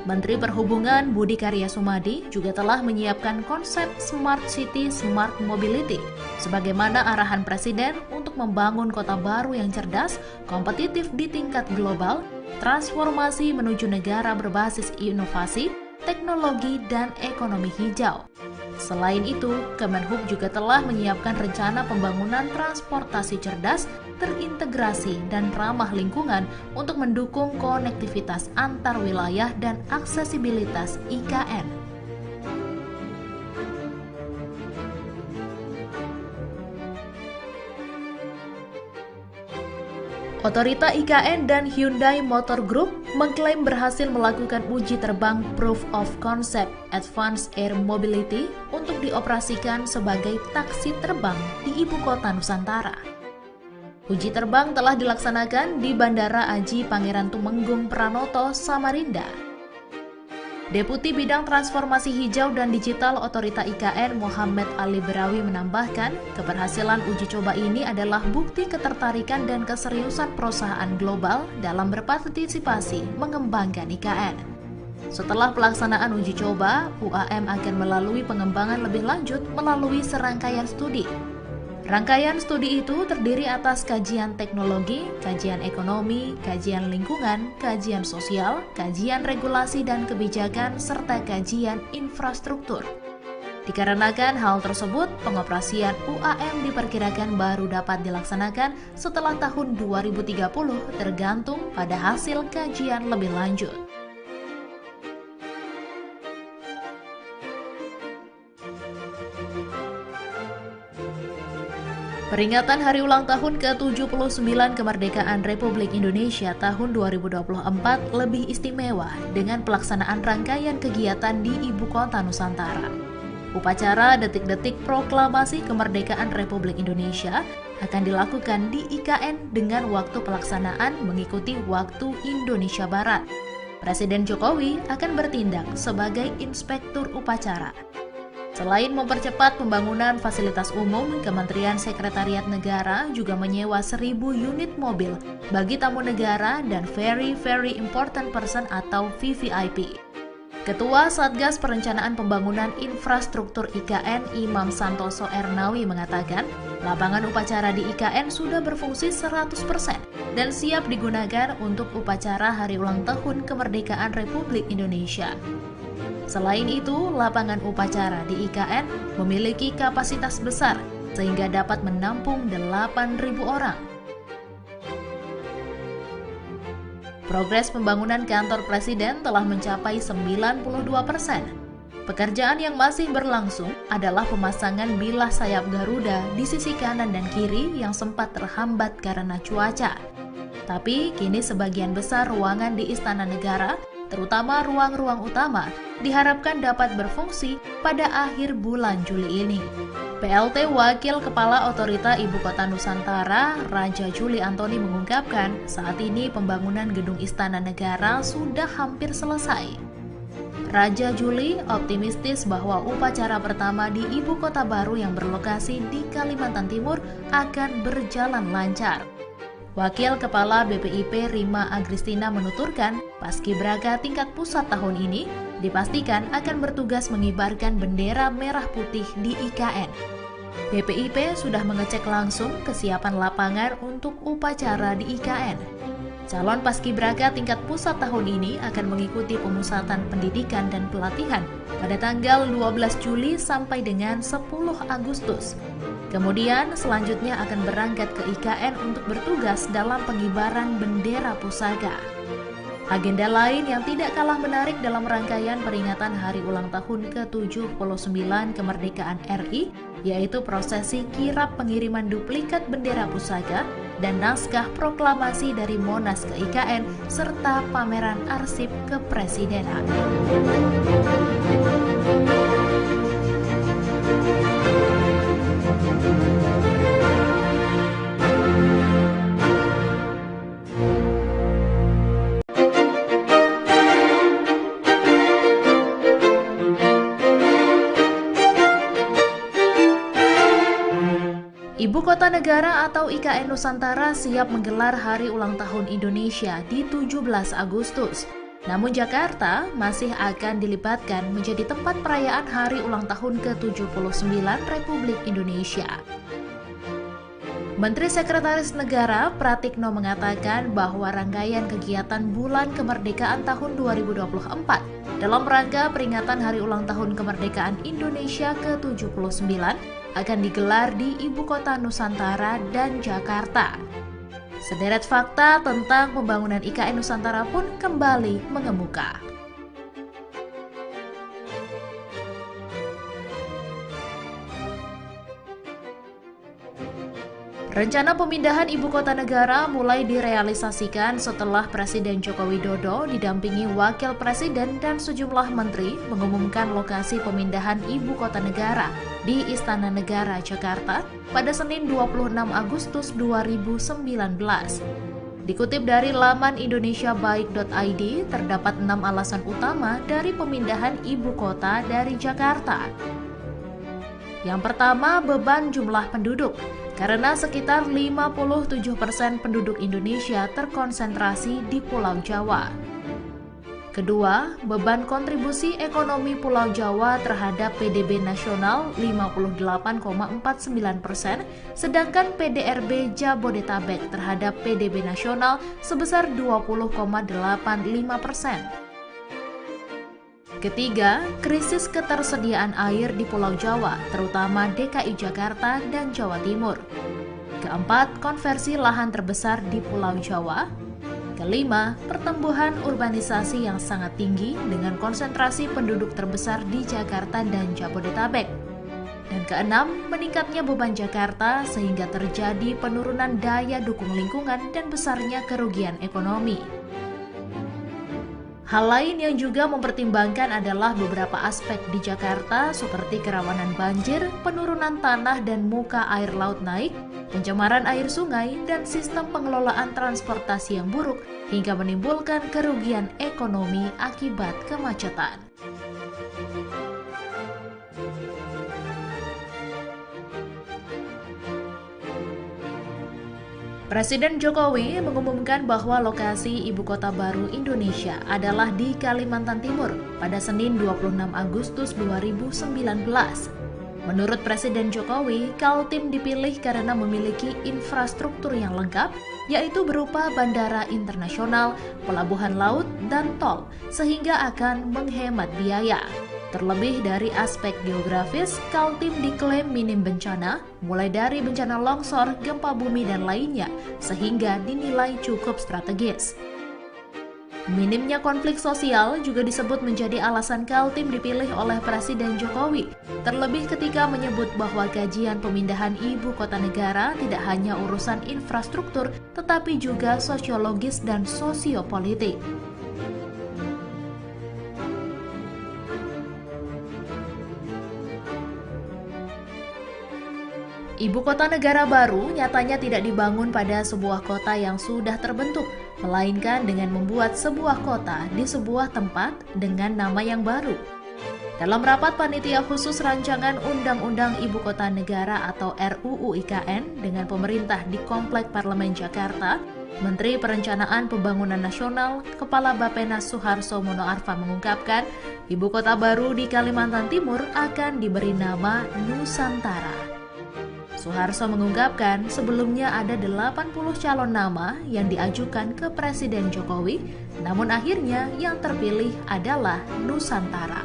Menteri Perhubungan Budi Karya Sumadi juga telah menyiapkan konsep Smart City Smart Mobility sebagaimana arahan Presiden untuk membangun kota baru yang cerdas, kompetitif di tingkat global, transformasi menuju negara berbasis inovasi, teknologi, dan ekonomi hijau. Selain itu, Kemenhub juga telah menyiapkan rencana pembangunan transportasi cerdas, terintegrasi, dan ramah lingkungan untuk mendukung konektivitas antar wilayah dan aksesibilitas IKN. Otorita IKN dan Hyundai Motor Group mengklaim berhasil melakukan uji terbang Proof of Concept Advanced Air Mobility untuk dioperasikan sebagai taksi terbang di Ibu Kota Nusantara. Uji terbang telah dilaksanakan di Bandara Aji Pangeran Tumenggung Pranoto, Samarinda. Deputi Bidang Transformasi Hijau dan Digital Otorita IKN Muhammad Ali Berawi menambahkan, keberhasilan uji coba ini adalah bukti ketertarikan dan keseriusan perusahaan global dalam berpartisipasi mengembangkan IKN. Setelah pelaksanaan uji coba, UAM akan melalui pengembangan lebih lanjut melalui serangkaian studi. Rangkaian studi itu terdiri atas kajian teknologi, kajian ekonomi, kajian lingkungan, kajian sosial, kajian regulasi dan kebijakan, serta kajian infrastruktur. Dikarenakan hal tersebut, pengoperasian UAM diperkirakan baru dapat dilaksanakan setelah tahun 2030 tergantung pada hasil kajian lebih lanjut. Peringatan Hari Ulang Tahun ke-79 Kemerdekaan Republik Indonesia tahun 2024 lebih istimewa dengan pelaksanaan rangkaian kegiatan di Ibu Kota Nusantara. Upacara detik-detik proklamasi kemerdekaan Republik Indonesia akan dilakukan di IKN dengan waktu pelaksanaan mengikuti waktu Indonesia Barat. Presiden Jokowi akan bertindak sebagai inspektur upacara. Selain mempercepat pembangunan fasilitas umum, Kementerian Sekretariat Negara juga menyewa 1.000 unit mobil bagi tamu negara dan Very Important Person atau VVIP. Ketua Satgas Perencanaan Pembangunan Infrastruktur IKN Imam Santoso Ernawi mengatakan, lapangan upacara di IKN sudah berfungsi 100% dan siap digunakan untuk upacara Hari Ulang Tahun Kemerdekaan Republik Indonesia. Selain itu, lapangan upacara di IKN memiliki kapasitas besar sehingga dapat menampung 8.000 orang. Progres pembangunan kantor Presiden telah mencapai 92%. Pekerjaan yang masih berlangsung adalah pemasangan bilah sayap Garuda di sisi kanan dan kiri yang sempat terhambat karena cuaca. Tapi kini sebagian besar ruangan di Istana Negara terutama ruang-ruang utama, diharapkan dapat berfungsi pada akhir bulan Juli ini. PLT Wakil Kepala Otorita Ibu Kota Nusantara, Raja Juli Antoni mengungkapkan, saat ini pembangunan Gedung Istana Negara sudah hampir selesai. Raja Juli optimistis bahwa upacara pertama di ibu kota baru yang berlokasi di Kalimantan Timur akan berjalan lancar. Wakil Kepala BPIP Rima Agristina menuturkan, Paskibraka tingkat pusat tahun ini dipastikan akan bertugas mengibarkan bendera merah putih di IKN. BPIP sudah mengecek langsung kesiapan lapangan untuk upacara di IKN. Calon Paskibraka tingkat pusat tahun ini akan mengikuti pemusatan pendidikan dan pelatihan pada tanggal 12 Juli sampai dengan 10 Agustus. Kemudian selanjutnya akan berangkat ke IKN untuk bertugas dalam pengibaran bendera pusaka. Agenda lain yang tidak kalah menarik dalam rangkaian peringatan hari ulang tahun ke-79 kemerdekaan RI, yaitu prosesi kirap pengiriman duplikat bendera pusaka dan naskah proklamasi dari Monas ke IKN, serta pameran arsip kepresidenan. Ibu Kota Negara atau IKN Nusantara siap menggelar Hari Ulang Tahun Indonesia di 17 Agustus. Namun Jakarta masih akan dilibatkan menjadi tempat perayaan Hari Ulang Tahun ke-79 Republik Indonesia. Menteri Sekretaris Negara Pratikno mengatakan bahwa rangkaian kegiatan Bulan Kemerdekaan tahun 2024 dalam rangka peringatan Hari Ulang Tahun Kemerdekaan Indonesia ke-79 akan digelar di Ibu Kota Nusantara dan Jakarta. Sederet fakta tentang pembangunan IKN Nusantara pun kembali mengemuka. Rencana pemindahan ibu kota negara mulai direalisasikan setelah Presiden Joko Widodo didampingi Wakil Presiden dan sejumlah menteri mengumumkan lokasi pemindahan ibu kota negara di Istana Negara, Jakarta pada Senin 26 Agustus 2019. Dikutip dari laman indonesiabaik.id, terdapat 6 alasan utama dari pemindahan ibu kota dari Jakarta. Yang pertama, beban jumlah penduduk. Karena sekitar 57% penduduk Indonesia terkonsentrasi di Pulau Jawa. Kedua, beban kontribusi ekonomi Pulau Jawa terhadap PDB nasional 58,49%, sedangkan PDRB Jabodetabek terhadap PDB nasional sebesar 20,85%. Ketiga, krisis ketersediaan air di Pulau Jawa, terutama DKI Jakarta dan Jawa Timur. Keempat, konversi lahan terbesar di Pulau Jawa. Kelima, pertumbuhan urbanisasi yang sangat tinggi dengan konsentrasi penduduk terbesar di Jakarta dan Jabodetabek. Dan keenam, meningkatnya beban Jakarta sehingga terjadi penurunan daya dukung lingkungan dan besarnya kerugian ekonomi. Hal lain yang juga mempertimbangkan adalah beberapa aspek di Jakarta seperti kerawanan banjir, penurunan tanah dan muka air laut naik, pencemaran air sungai, dan sistem pengelolaan transportasi yang buruk hingga menimbulkan kerugian ekonomi akibat kemacetan. Presiden Jokowi mengumumkan bahwa lokasi ibu kota baru Indonesia adalah di Kalimantan Timur pada Senin 26 Agustus 2019. Menurut Presiden Jokowi, Kaltim dipilih karena memiliki infrastruktur yang lengkap, yaitu berupa bandara internasional, pelabuhan laut, dan tol, sehingga akan menghemat biaya. Terlebih dari aspek geografis, Kaltim diklaim minim bencana, mulai dari bencana longsor, gempa bumi, dan lainnya, sehingga dinilai cukup strategis. Minimnya konflik sosial juga disebut menjadi alasan Kaltim dipilih oleh Presiden Jokowi, terlebih ketika menyebut bahwa kajian pemindahan ibu kota negara tidak hanya urusan infrastruktur, tetapi juga sosiologis dan sosiopolitik. Ibu kota negara baru nyatanya tidak dibangun pada sebuah kota yang sudah terbentuk, melainkan dengan membuat sebuah kota di sebuah tempat dengan nama yang baru. Dalam rapat panitia khusus rancangan Undang-Undang Ibu Kota Negara atau RUU IKN dengan pemerintah di Komplek Parlemen Jakarta, Menteri Perencanaan Pembangunan Nasional, Kepala Bappenas Suharso Monoarfa mengungkapkan, ibu kota baru di Kalimantan Timur akan diberi nama Nusantara. Suharso mengungkapkan sebelumnya ada 80 calon nama yang diajukan ke Presiden Jokowi, namun akhirnya yang terpilih adalah Nusantara.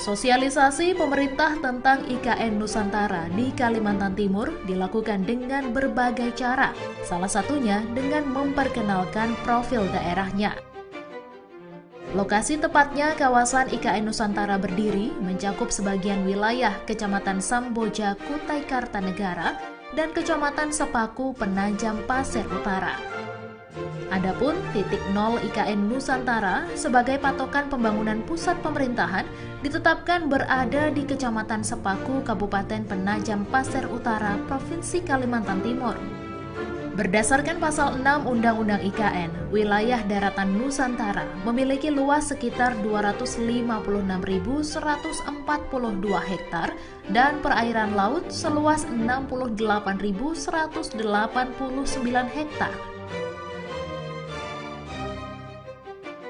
Sosialisasi pemerintah tentang IKN Nusantara di Kalimantan Timur dilakukan dengan berbagai cara, salah satunya dengan memperkenalkan profil daerahnya. Lokasi tepatnya kawasan IKN Nusantara berdiri mencakup sebagian wilayah Kecamatan Samboja, Kutai Kartanegara, dan Kecamatan Sepaku, Penajam Pasir Utara. Adapun titik nol IKN Nusantara sebagai patokan pembangunan pusat pemerintahan ditetapkan berada di Kecamatan Sepaku, Kabupaten Penajam Pasir Utara, Provinsi Kalimantan Timur. Berdasarkan pasal 6 Undang-Undang IKN, wilayah daratan Nusantara memiliki luas sekitar 256.142 hektar dan perairan laut seluas 68.189 hektar.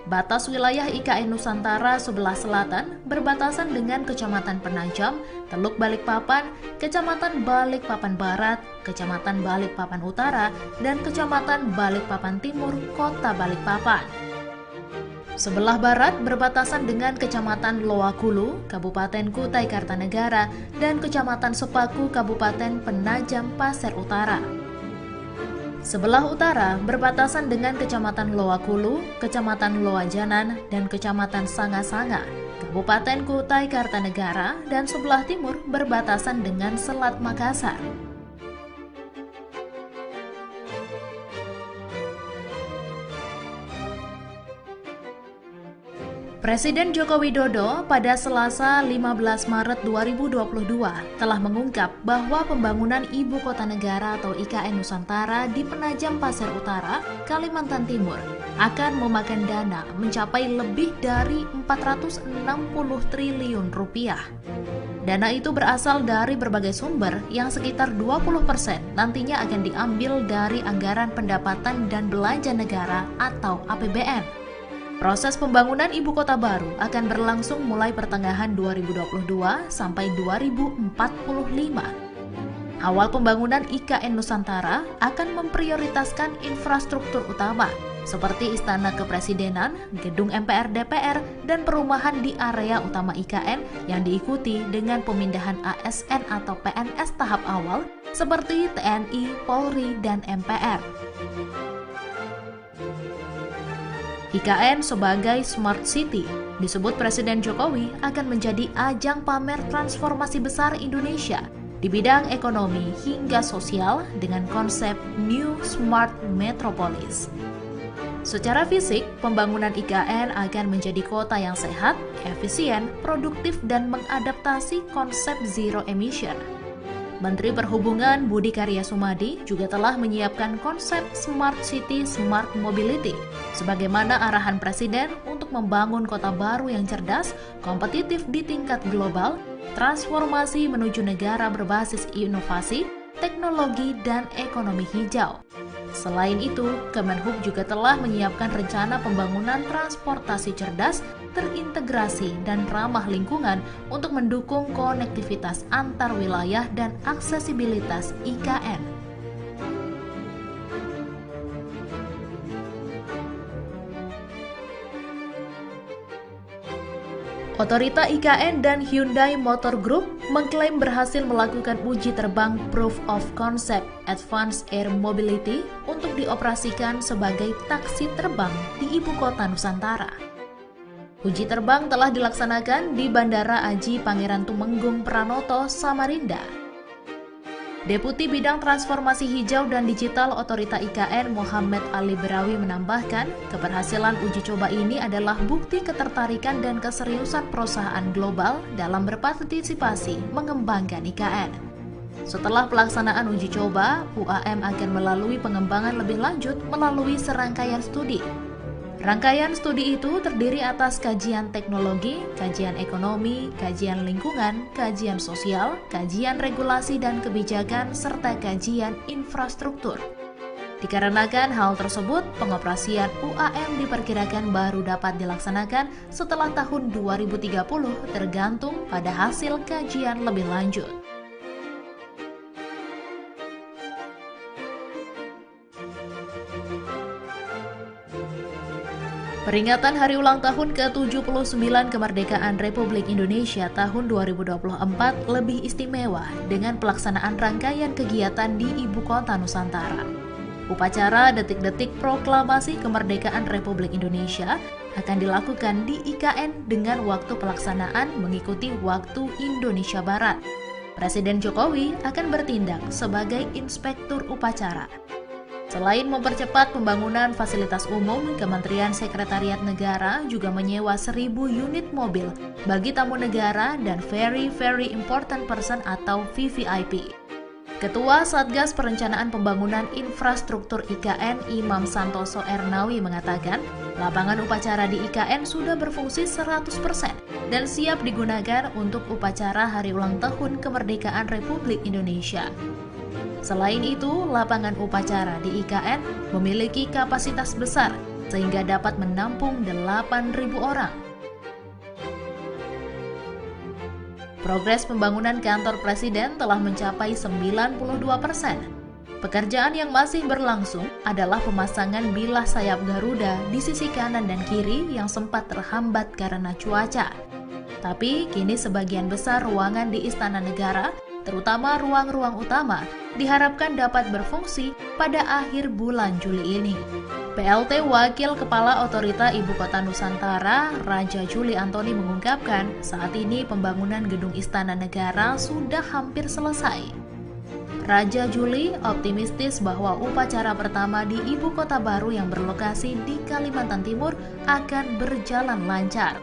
Batas wilayah IKN Nusantara sebelah selatan berbatasan dengan Kecamatan Penajam, Teluk Balikpapan, Kecamatan Balikpapan Barat, Kecamatan Balikpapan Utara, dan Kecamatan Balikpapan Timur, Kota Balikpapan. Sebelah barat berbatasan dengan Kecamatan Loakulu, Kabupaten Kutai Kartanegara, dan Kecamatan Sepaku, Kabupaten Penajam Pasir Utara. Sebelah utara berbatasan dengan Kecamatan Loakulu, Kecamatan Loajanan, dan Kecamatan Sanga-Sanga, Kabupaten Kutai Kartanegara, dan sebelah timur berbatasan dengan Selat Makassar. Presiden Joko Widodo pada Selasa 15 Maret 2022 telah mengungkap bahwa pembangunan Ibu Kota Negara atau IKN Nusantara di Penajam Pasir Utara, Kalimantan Timur akan memakan dana mencapai lebih dari 460 triliun rupiah. Dana itu berasal dari berbagai sumber yang sekitar 20% nantinya akan diambil dari anggaran pendapatan dan belanja negara atau APBN. Proses pembangunan ibu kota baru akan berlangsung mulai pertengahan 2022 sampai 2045. Awal pembangunan IKN Nusantara akan memprioritaskan infrastruktur utama seperti Istana Kepresidenan, Gedung MPR DPR, dan perumahan di area utama IKN yang diikuti dengan pemindahan ASN atau PNS tahap awal seperti TNI, Polri, dan MPR. IKN sebagai Smart City disebut Presiden Jokowi akan menjadi ajang pamer transformasi besar Indonesia di bidang ekonomi hingga sosial dengan konsep New Smart Metropolis. Secara fisik, pembangunan IKN akan menjadi kota yang sehat, efisien, produktif, dan mengadaptasi konsep zero emission. Menteri Perhubungan Budi Karya Sumadi juga telah menyiapkan konsep Smart City Smart Mobility sebagaimana arahan Presiden untuk membangun kota baru yang cerdas, kompetitif di tingkat global, transformasi menuju negara berbasis inovasi, teknologi, dan ekonomi hijau. Selain itu, Kemenhub juga telah menyiapkan rencana pembangunan transportasi cerdas, terintegrasi, dan ramah lingkungan untuk mendukung konektivitas antar wilayah dan aksesibilitas IKN. Otorita IKN dan Hyundai Motor Group mengklaim berhasil melakukan uji terbang Proof of Concept Advanced Air Mobility untuk dioperasikan sebagai taksi terbang di Ibu Kota Nusantara. Uji terbang telah dilaksanakan di Bandara Aji Pangeran Tumenggung Pranoto, Samarinda. Deputi Bidang Transformasi Hijau dan Digital Otorita IKN Muhammad Ali Berawi menambahkan, keberhasilan uji coba ini adalah bukti ketertarikan dan keseriusan perusahaan global dalam berpartisipasi mengembangkan IKN. Setelah pelaksanaan uji coba, UAM akan melalui pengembangan lebih lanjut melalui serangkaian studi. Rangkaian studi itu terdiri atas kajian teknologi, kajian ekonomi, kajian lingkungan, kajian sosial, kajian regulasi dan kebijakan, serta kajian infrastruktur. Dikarenakan hal tersebut, pengoperasian UAM diperkirakan baru dapat dilaksanakan setelah tahun 2030 tergantung pada hasil kajian lebih lanjut. Peringatan Hari Ulang Tahun ke-79 Kemerdekaan Republik Indonesia tahun 2024 lebih istimewa dengan pelaksanaan rangkaian kegiatan di Ibu Kota Nusantara. Upacara detik-detik proklamasi kemerdekaan Republik Indonesia akan dilakukan di IKN dengan waktu pelaksanaan mengikuti waktu Indonesia Barat. Presiden Jokowi akan bertindak sebagai inspektur upacara. Selain mempercepat pembangunan fasilitas umum, Kementerian Sekretariat Negara juga menyewa 1.000 unit mobil bagi tamu negara dan Very Important Person atau VVIP. Ketua Satgas Perencanaan Pembangunan Infrastruktur IKN Imam Santoso Ernawi mengatakan, lapangan upacara di IKN sudah berfungsi 100% dan siap digunakan untuk upacara Hari Ulang Tahun Kemerdekaan Republik Indonesia. Selain itu, lapangan upacara di IKN memiliki kapasitas besar sehingga dapat menampung 8.000 orang. Progres pembangunan kantor Presiden telah mencapai 92%. Pekerjaan yang masih berlangsung adalah pemasangan bilah sayap Garuda di sisi kanan dan kiri yang sempat terhambat karena cuaca. Tapi kini sebagian besar ruangan di Istana Negara, terutama ruang-ruang utama, diharapkan dapat berfungsi pada akhir bulan Juli ini. PLT Wakil Kepala Otorita Ibu Kota Nusantara, Raja Juli Antoni mengungkapkan, saat ini pembangunan gedung Istana Negara sudah hampir selesai. Raja Juli optimistis bahwa upacara pertama di Ibu Kota baru yang berlokasi di Kalimantan Timur akan berjalan lancar.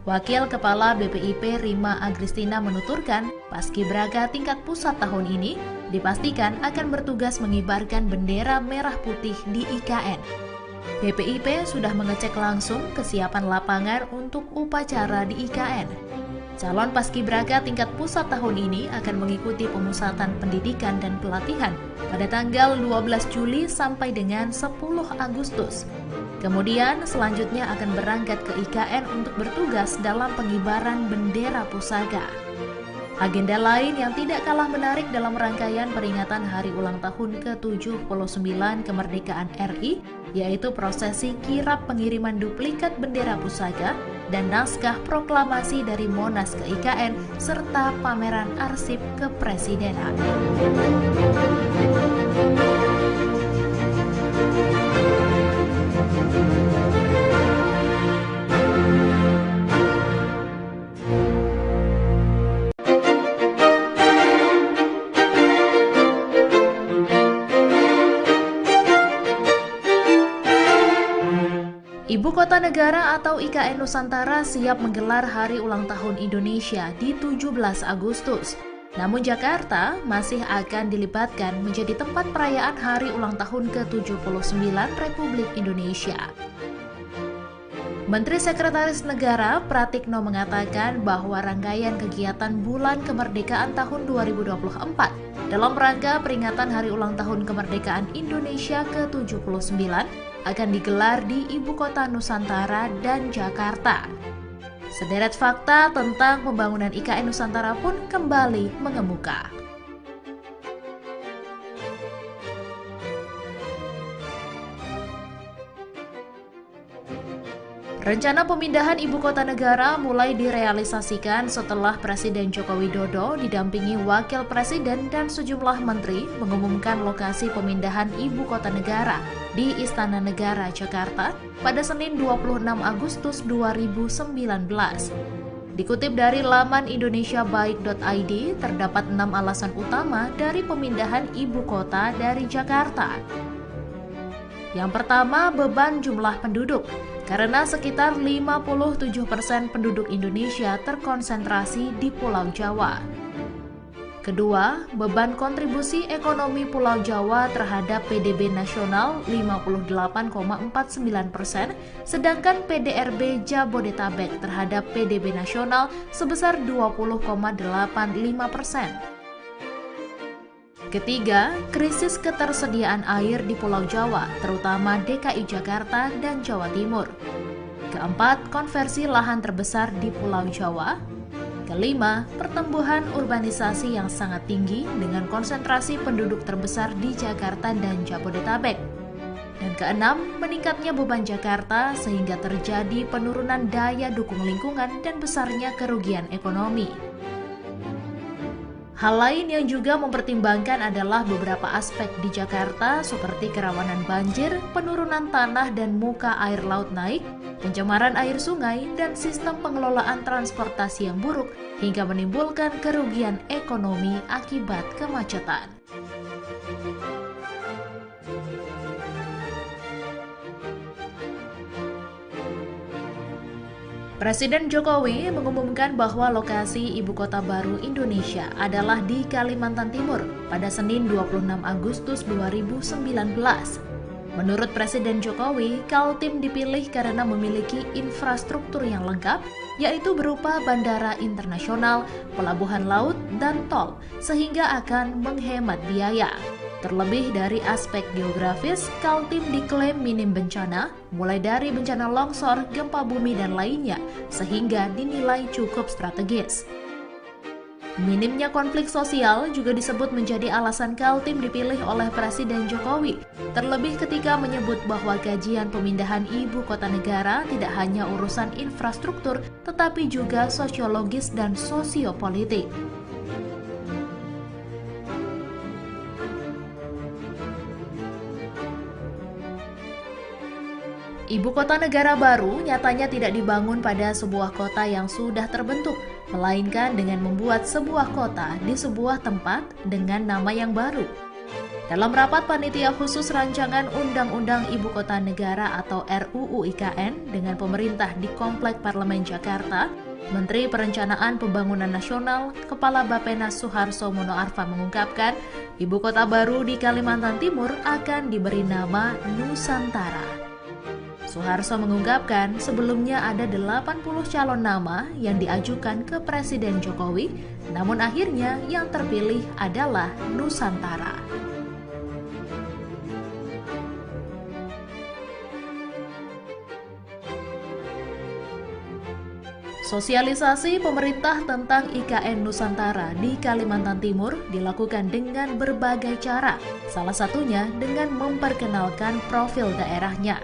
Wakil Kepala BPIP Rima Agristina menuturkan, Paskibraka tingkat pusat tahun ini dipastikan akan bertugas mengibarkan bendera merah putih di IKN. BPIP sudah mengecek langsung kesiapan lapangan untuk upacara di IKN. Calon Paskibraka tingkat pusat tahun ini akan mengikuti pemusatan pendidikan dan pelatihan pada tanggal 12 Juli sampai dengan 10 Agustus. Kemudian selanjutnya akan berangkat ke IKN untuk bertugas dalam pengibaran bendera pusaka. Agenda lain yang tidak kalah menarik dalam rangkaian peringatan Hari Ulang Tahun ke-79 Kemerdekaan RI, yaitu prosesi kirap pengiriman duplikat bendera pusaka dan naskah proklamasi dari Monas ke IKN, serta pameran arsip kepresidenan. Ibu Kota Negara atau IKN Nusantara siap menggelar Hari Ulang Tahun Indonesia di 17 Agustus. Namun Jakarta masih akan dilibatkan menjadi tempat perayaan Hari Ulang Tahun ke-79 Republik Indonesia. Menteri Sekretaris Negara Pratikno mengatakan bahwa rangkaian kegiatan Bulan Kemerdekaan tahun 2024 dalam rangka peringatan Hari Ulang Tahun Kemerdekaan Indonesia ke-79 akan digelar di Ibu Kota Nusantara dan Jakarta. Sederet fakta tentang pembangunan IKN Nusantara pun kembali mengemuka. Rencana pemindahan ibu kota negara mulai direalisasikan setelah Presiden Joko Widodo didampingi Wakil Presiden dan sejumlah menteri mengumumkan lokasi pemindahan ibu kota negara di Istana Negara, Jakarta pada Senin 26 Agustus 2019. Dikutip dari laman indonesiabaik.id, terdapat 6 alasan utama dari pemindahan ibu kota dari Jakarta. Yang pertama, beban jumlah penduduk. Karena sekitar 57% penduduk Indonesia terkonsentrasi di Pulau Jawa. Kedua, beban kontribusi ekonomi Pulau Jawa terhadap PDB nasional 58,49%, sedangkan PDRB Jabodetabek terhadap PDB nasional sebesar 20,85%. Ketiga, krisis ketersediaan air di Pulau Jawa, terutama DKI Jakarta dan Jawa Timur. Keempat, konversi lahan terbesar di Pulau Jawa. Kelima, pertumbuhan urbanisasi yang sangat tinggi dengan konsentrasi penduduk terbesar di Jakarta dan Jabodetabek. Dan keenam, meningkatnya beban Jakarta sehingga terjadi penurunan daya dukung lingkungan dan besarnya kerugian ekonomi. Hal lain yang juga mempertimbangkan adalah beberapa aspek di Jakarta seperti kerawanan banjir, penurunan tanah dan muka air laut naik, pencemaran air sungai, dan sistem pengelolaan transportasi yang buruk hingga menimbulkan kerugian ekonomi akibat kemacetan. Presiden Jokowi mengumumkan bahwa lokasi ibu kota baru Indonesia adalah di Kalimantan Timur pada Senin 26 Agustus 2019. Menurut Presiden Jokowi, Kaltim dipilih karena memiliki infrastruktur yang lengkap, yaitu berupa bandara internasional, pelabuhan laut, dan tol, sehingga akan menghemat biaya. Terlebih dari aspek geografis, Kaltim diklaim minim bencana, mulai dari bencana longsor, gempa bumi, dan lainnya, sehingga dinilai cukup strategis. Minimnya konflik sosial juga disebut menjadi alasan Kaltim dipilih oleh Presiden Jokowi, terlebih ketika menyebut bahwa kajian pemindahan ibu kota negara tidak hanya urusan infrastruktur, tetapi juga sosiologis dan sosiopolitik. Ibu kota negara baru nyatanya tidak dibangun pada sebuah kota yang sudah terbentuk, melainkan dengan membuat sebuah kota di sebuah tempat dengan nama yang baru. Dalam rapat panitia khusus rancangan Undang-Undang Ibu Kota Negara atau RUU IKN dengan pemerintah di Komplek Parlemen Jakarta, Menteri Perencanaan Pembangunan Nasional, Kepala Bappenas Suharso Monoarfa mengungkapkan, ibu kota baru di Kalimantan Timur akan diberi nama Nusantara. Suharso mengungkapkan sebelumnya ada 80 calon nama yang diajukan ke Presiden Jokowi, namun akhirnya yang terpilih adalah Nusantara. Sosialisasi pemerintah tentang IKN Nusantara di Kalimantan Timur dilakukan dengan berbagai cara, salah satunya dengan memperkenalkan profil daerahnya.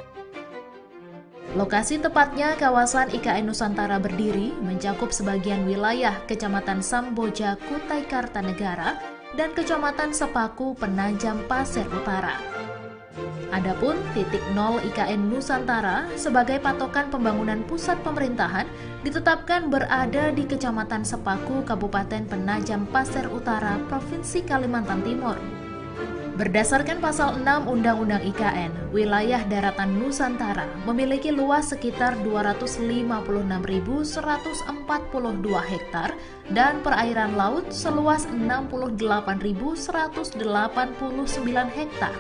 Lokasi tepatnya kawasan IKN Nusantara berdiri mencakup sebagian wilayah Kecamatan Samboja, Kutai Kartanegara, dan Kecamatan Sepaku, Penajam Pasir Utara. Adapun titik nol IKN Nusantara sebagai patokan pembangunan pusat pemerintahan ditetapkan berada di Kecamatan Sepaku, Kabupaten Penajam Pasir Utara, Provinsi Kalimantan Timur. Berdasarkan pasal 6 Undang-Undang IKN, wilayah daratan Nusantara memiliki luas sekitar 256.142 hektar dan perairan laut seluas 68.189 hektar.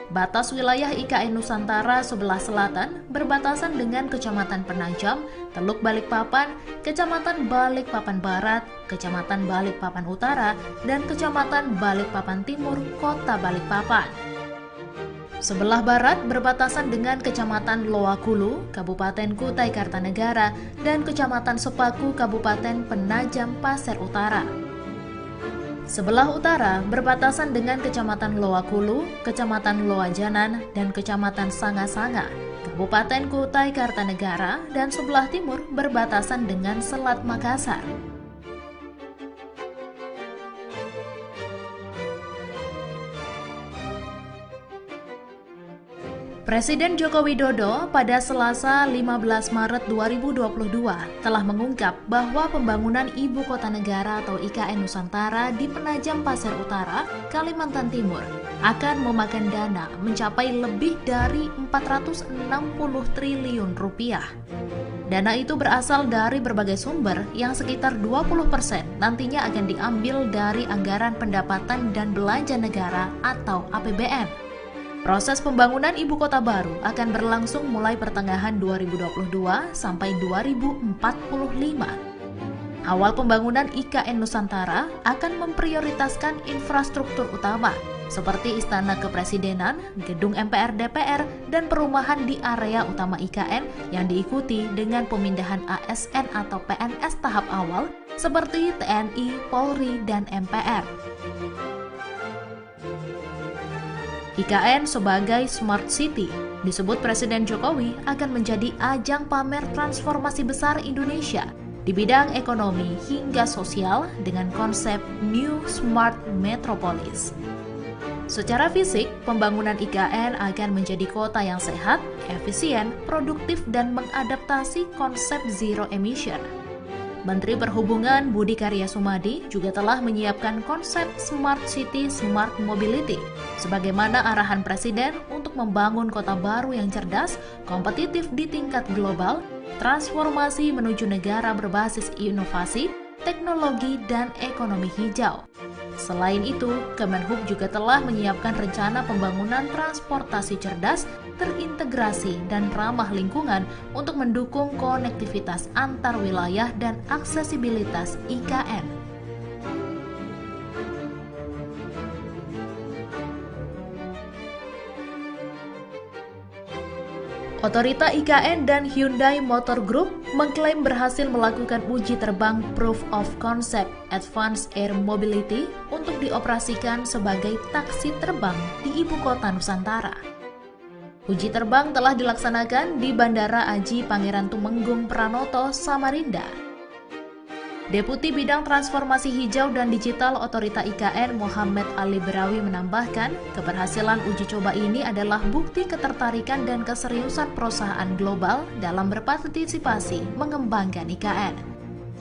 Batas wilayah IKN Nusantara sebelah selatan berbatasan dengan Kecamatan Penajam, Teluk Balikpapan, Kecamatan Balikpapan Barat, Kecamatan Balikpapan Utara, dan Kecamatan Balikpapan Timur, Kota Balikpapan. Sebelah barat berbatasan dengan Kecamatan Loakulu, Kabupaten Kutai Kartanegara, dan Kecamatan Sepaku, Kabupaten Penajam Pasir Utara. Sebelah utara berbatasan dengan Kecamatan Loakulu, Kecamatan Loajanan, dan Kecamatan Sanga-Sanga, Kabupaten Kutai Kartanegara, dan sebelah timur berbatasan dengan Selat Makassar. Presiden Joko Widodo pada Selasa 15 Maret 2022 telah mengungkap bahwa pembangunan Ibu Kota Negara atau IKN Nusantara di Penajam Pasir Utara, Kalimantan Timur akan memakan dana mencapai lebih dari 460 triliun rupiah. Dana itu berasal dari berbagai sumber yang sekitar 20% nantinya akan diambil dari anggaran pendapatan dan belanja negara atau APBN. Proses pembangunan ibu kota baru akan berlangsung mulai pertengahan 2022 sampai 2045. Awal pembangunan IKN Nusantara akan memprioritaskan infrastruktur utama seperti Istana Kepresidenan, Gedung MPR DPR, dan perumahan di area utama IKN yang diikuti dengan pemindahan ASN atau PNS tahap awal seperti TNI, Polri, dan MPR. IKN sebagai Smart City disebut Presiden Jokowi akan menjadi ajang pamer transformasi besar Indonesia di bidang ekonomi hingga sosial dengan konsep New Smart Metropolis. Secara fisik, pembangunan IKN akan menjadi kota yang sehat, efisien, produktif, dan mengadaptasi konsep zero emission. Menteri Perhubungan Budi Karya Sumadi juga telah menyiapkan konsep Smart City Smart Mobility sebagaimana arahan Presiden untuk membangun kota baru yang cerdas, kompetitif di tingkat global, transformasi menuju negara berbasis inovasi, teknologi, dan ekonomi hijau. Selain itu, Kemenhub juga telah menyiapkan rencana pembangunan transportasi cerdas, terintegrasi, dan ramah lingkungan untuk mendukung konektivitas antar wilayah dan aksesibilitas IKN. Otorita IKN dan Hyundai Motor Group mengklaim berhasil melakukan uji terbang Proof of Concept Advanced Air Mobility untuk dioperasikan sebagai taksi terbang di Ibu Kota Nusantara. Uji terbang telah dilaksanakan di Bandara Aji Pangeran Tumenggung Pranoto, Samarinda. Deputi Bidang Transformasi Hijau dan Digital Otorita IKN Muhammad Ali Berawi menambahkan, keberhasilan uji coba ini adalah bukti ketertarikan dan keseriusan perusahaan global dalam berpartisipasi mengembangkan IKN.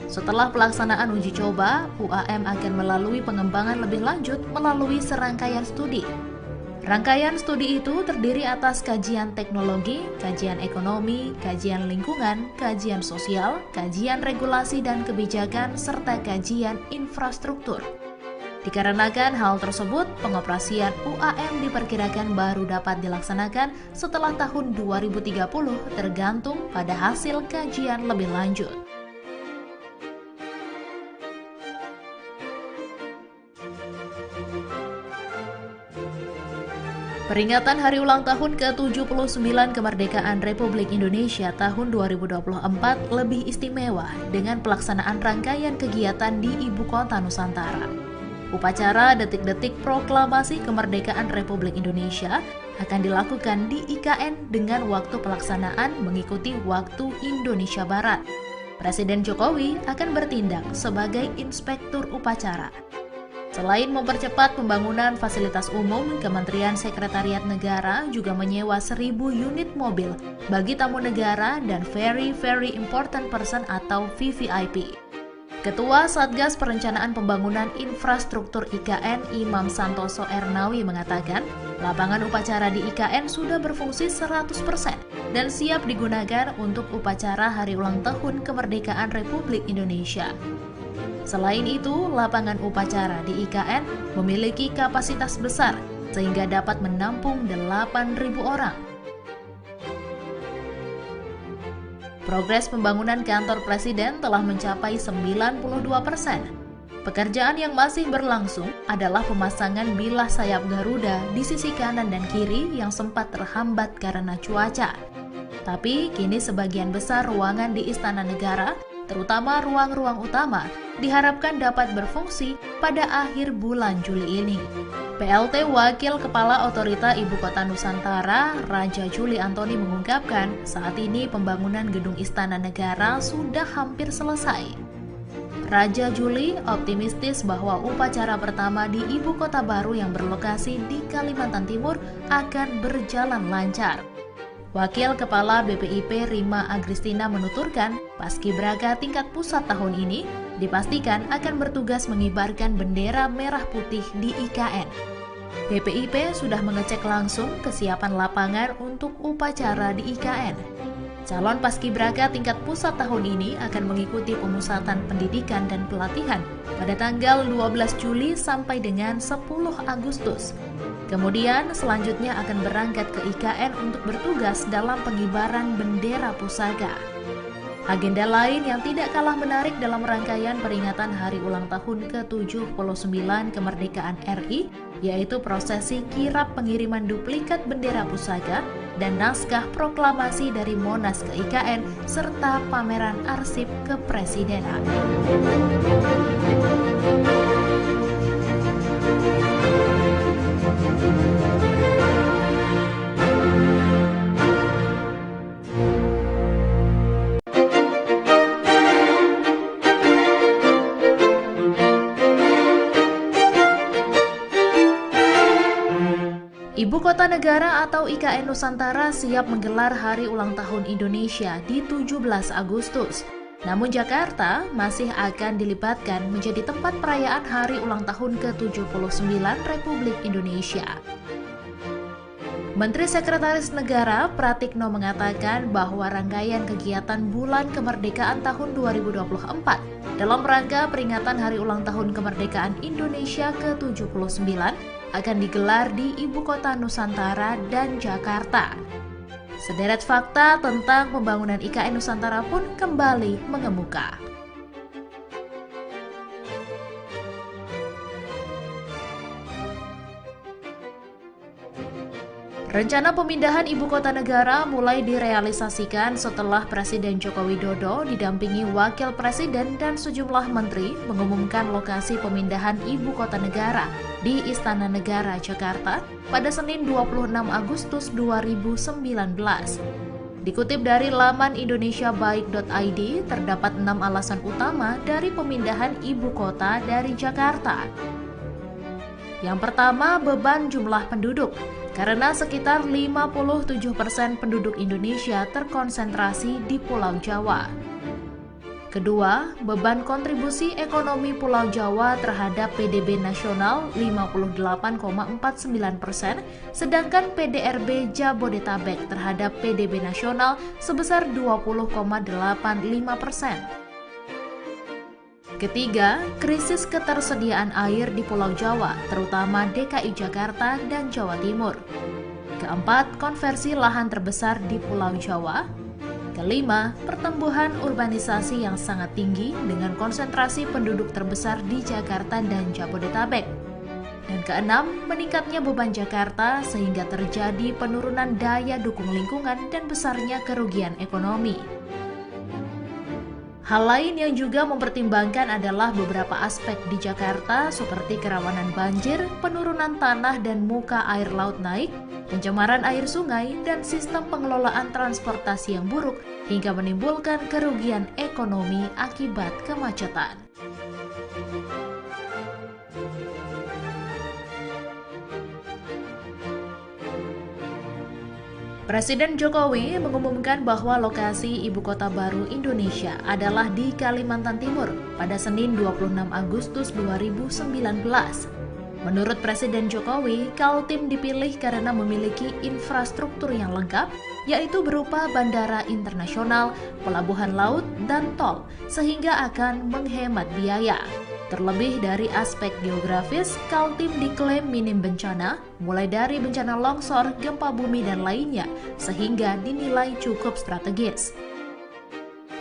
Setelah pelaksanaan uji coba, UAM akan melalui pengembangan lebih lanjut melalui serangkaian studi. Rangkaian studi itu terdiri atas kajian teknologi, kajian ekonomi, kajian lingkungan, kajian sosial, kajian regulasi dan kebijakan, serta kajian infrastruktur. Dikarenakan hal tersebut, pengoperasian UAM diperkirakan baru dapat dilaksanakan setelah tahun 2030 tergantung pada hasil kajian lebih lanjut. Peringatan Hari Ulang Tahun ke-79 Kemerdekaan Republik Indonesia tahun 2024 lebih istimewa dengan pelaksanaan rangkaian kegiatan di Ibu Kota Nusantara. Upacara detik-detik proklamasi kemerdekaan Republik Indonesia akan dilakukan di IKN dengan waktu pelaksanaan mengikuti waktu Indonesia Barat. Presiden Jokowi akan bertindak sebagai inspektur upacara. Selain mempercepat pembangunan fasilitas umum, Kementerian Sekretariat Negara juga menyewa 1.000 unit mobil bagi tamu negara dan Very Important Person atau VVIP. Ketua Satgas Perencanaan Pembangunan Infrastruktur IKN Imam Santoso Ernawi mengatakan, lapangan upacara di IKN sudah berfungsi 100% dan siap digunakan untuk upacara Hari Ulang Tahun Kemerdekaan Republik Indonesia. Selain itu, lapangan upacara di IKN memiliki kapasitas besar sehingga dapat menampung 8.000 orang. Progres pembangunan kantor Presiden telah mencapai 92%. Pekerjaan yang masih berlangsung adalah pemasangan bilah sayap Garuda di sisi kanan dan kiri yang sempat terhambat karena cuaca. Tapi kini sebagian besar ruangan di Istana Negara, terutama ruang-ruang utama, diharapkan dapat berfungsi pada akhir bulan Juli ini. PLT Wakil Kepala Otorita Ibu Kota Nusantara, Raja Juli Antoni mengungkapkan, saat ini pembangunan Gedung Istana Negara sudah hampir selesai. Raja Juli optimistis bahwa upacara pertama di Ibu Kota baru yang berlokasi di Kalimantan Timur akan berjalan lancar. Wakil Kepala BPIP Rima Agristina menuturkan, Paskibraka tingkat pusat tahun ini dipastikan akan bertugas mengibarkan bendera merah putih di IKN. BPIP sudah mengecek langsung kesiapan lapangan untuk upacara di IKN. Calon Paskibraka tingkat pusat tahun ini akan mengikuti pemusatan pendidikan dan pelatihan pada tanggal 12 Juli sampai dengan 10 Agustus. Kemudian selanjutnya akan berangkat ke IKN untuk bertugas dalam pengibaran bendera pusaka. Agenda lain yang tidak kalah menarik dalam rangkaian peringatan hari ulang tahun ke-79 kemerdekaan RI, yaitu prosesi kirap pengiriman duplikat bendera pusaka dan naskah proklamasi dari Monas ke IKN, serta pameran arsip kepresidenan. Ibu Kota Negara atau IKN Nusantara siap menggelar Hari Ulang Tahun Indonesia di 17 Agustus. Namun Jakarta masih akan dilibatkan menjadi tempat perayaan Hari Ulang Tahun ke-79 Republik Indonesia. Menteri Sekretaris Negara Pratikno mengatakan bahwa rangkaian kegiatan Bulan Kemerdekaan tahun 2024 dalam rangka peringatan Hari Ulang Tahun Kemerdekaan Indonesia ke-79 akan digelar di Ibu Kota Nusantara dan Jakarta. Sederet fakta tentang pembangunan IKN Nusantara pun kembali mengemuka. Rencana pemindahan ibu kota negara mulai direalisasikan setelah Presiden Joko Widodo didampingi Wakil Presiden dan sejumlah menteri mengumumkan lokasi pemindahan ibu kota negara di Istana Negara, Jakarta pada Senin 26 Agustus 2019. Dikutip dari laman indonesiabaik.id, terdapat 6 alasan utama dari pemindahan ibu kota dari Jakarta. Yang pertama, beban jumlah penduduk. Karena sekitar 57% penduduk Indonesia terkonsentrasi di Pulau Jawa. Kedua, beban kontribusi ekonomi Pulau Jawa terhadap PDB nasional 58,49%, sedangkan PDRB Jabodetabek terhadap PDB nasional sebesar 20,85%. Ketiga, krisis ketersediaan air di Pulau Jawa, terutama DKI Jakarta dan Jawa Timur. Keempat, konversi lahan terbesar di Pulau Jawa. Kelima, pertumbuhan urbanisasi yang sangat tinggi dengan konsentrasi penduduk terbesar di Jakarta dan Jabodetabek. Dan keenam, meningkatnya beban Jakarta sehingga terjadi penurunan daya dukung lingkungan dan besarnya kerugian ekonomi. Hal lain yang juga mempertimbangkan adalah beberapa aspek di Jakarta seperti kerawanan banjir, penurunan tanah dan muka air laut naik, pencemaran air sungai, dan sistem pengelolaan transportasi yang buruk hingga menimbulkan kerugian ekonomi akibat kemacetan. Presiden Jokowi mengumumkan bahwa lokasi ibu kota baru Indonesia adalah di Kalimantan Timur pada Senin 26 Agustus 2019. Menurut Presiden Jokowi, Kaltim dipilih karena memiliki infrastruktur yang lengkap, yaitu berupa bandara internasional, pelabuhan laut, dan tol, sehingga akan menghemat biaya. Terlebih dari aspek geografis, Kaltim diklaim minim bencana, mulai dari bencana longsor, gempa bumi, dan lainnya, sehingga dinilai cukup strategis.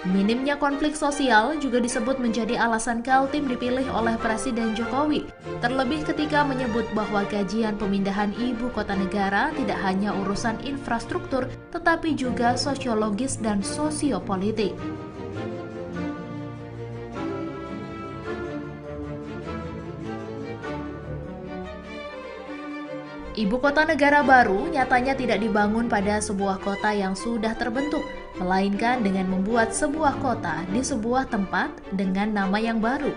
Minimnya konflik sosial juga disebut menjadi alasan Kaltim dipilih oleh Presiden Jokowi, terlebih ketika menyebut bahwa kajian pemindahan ibu kota negara tidak hanya urusan infrastruktur, tetapi juga sosiologis dan sosiopolitik. Ibu kota negara baru nyatanya tidak dibangun pada sebuah kota yang sudah terbentuk, melainkan dengan membuat sebuah kota di sebuah tempat dengan nama yang baru.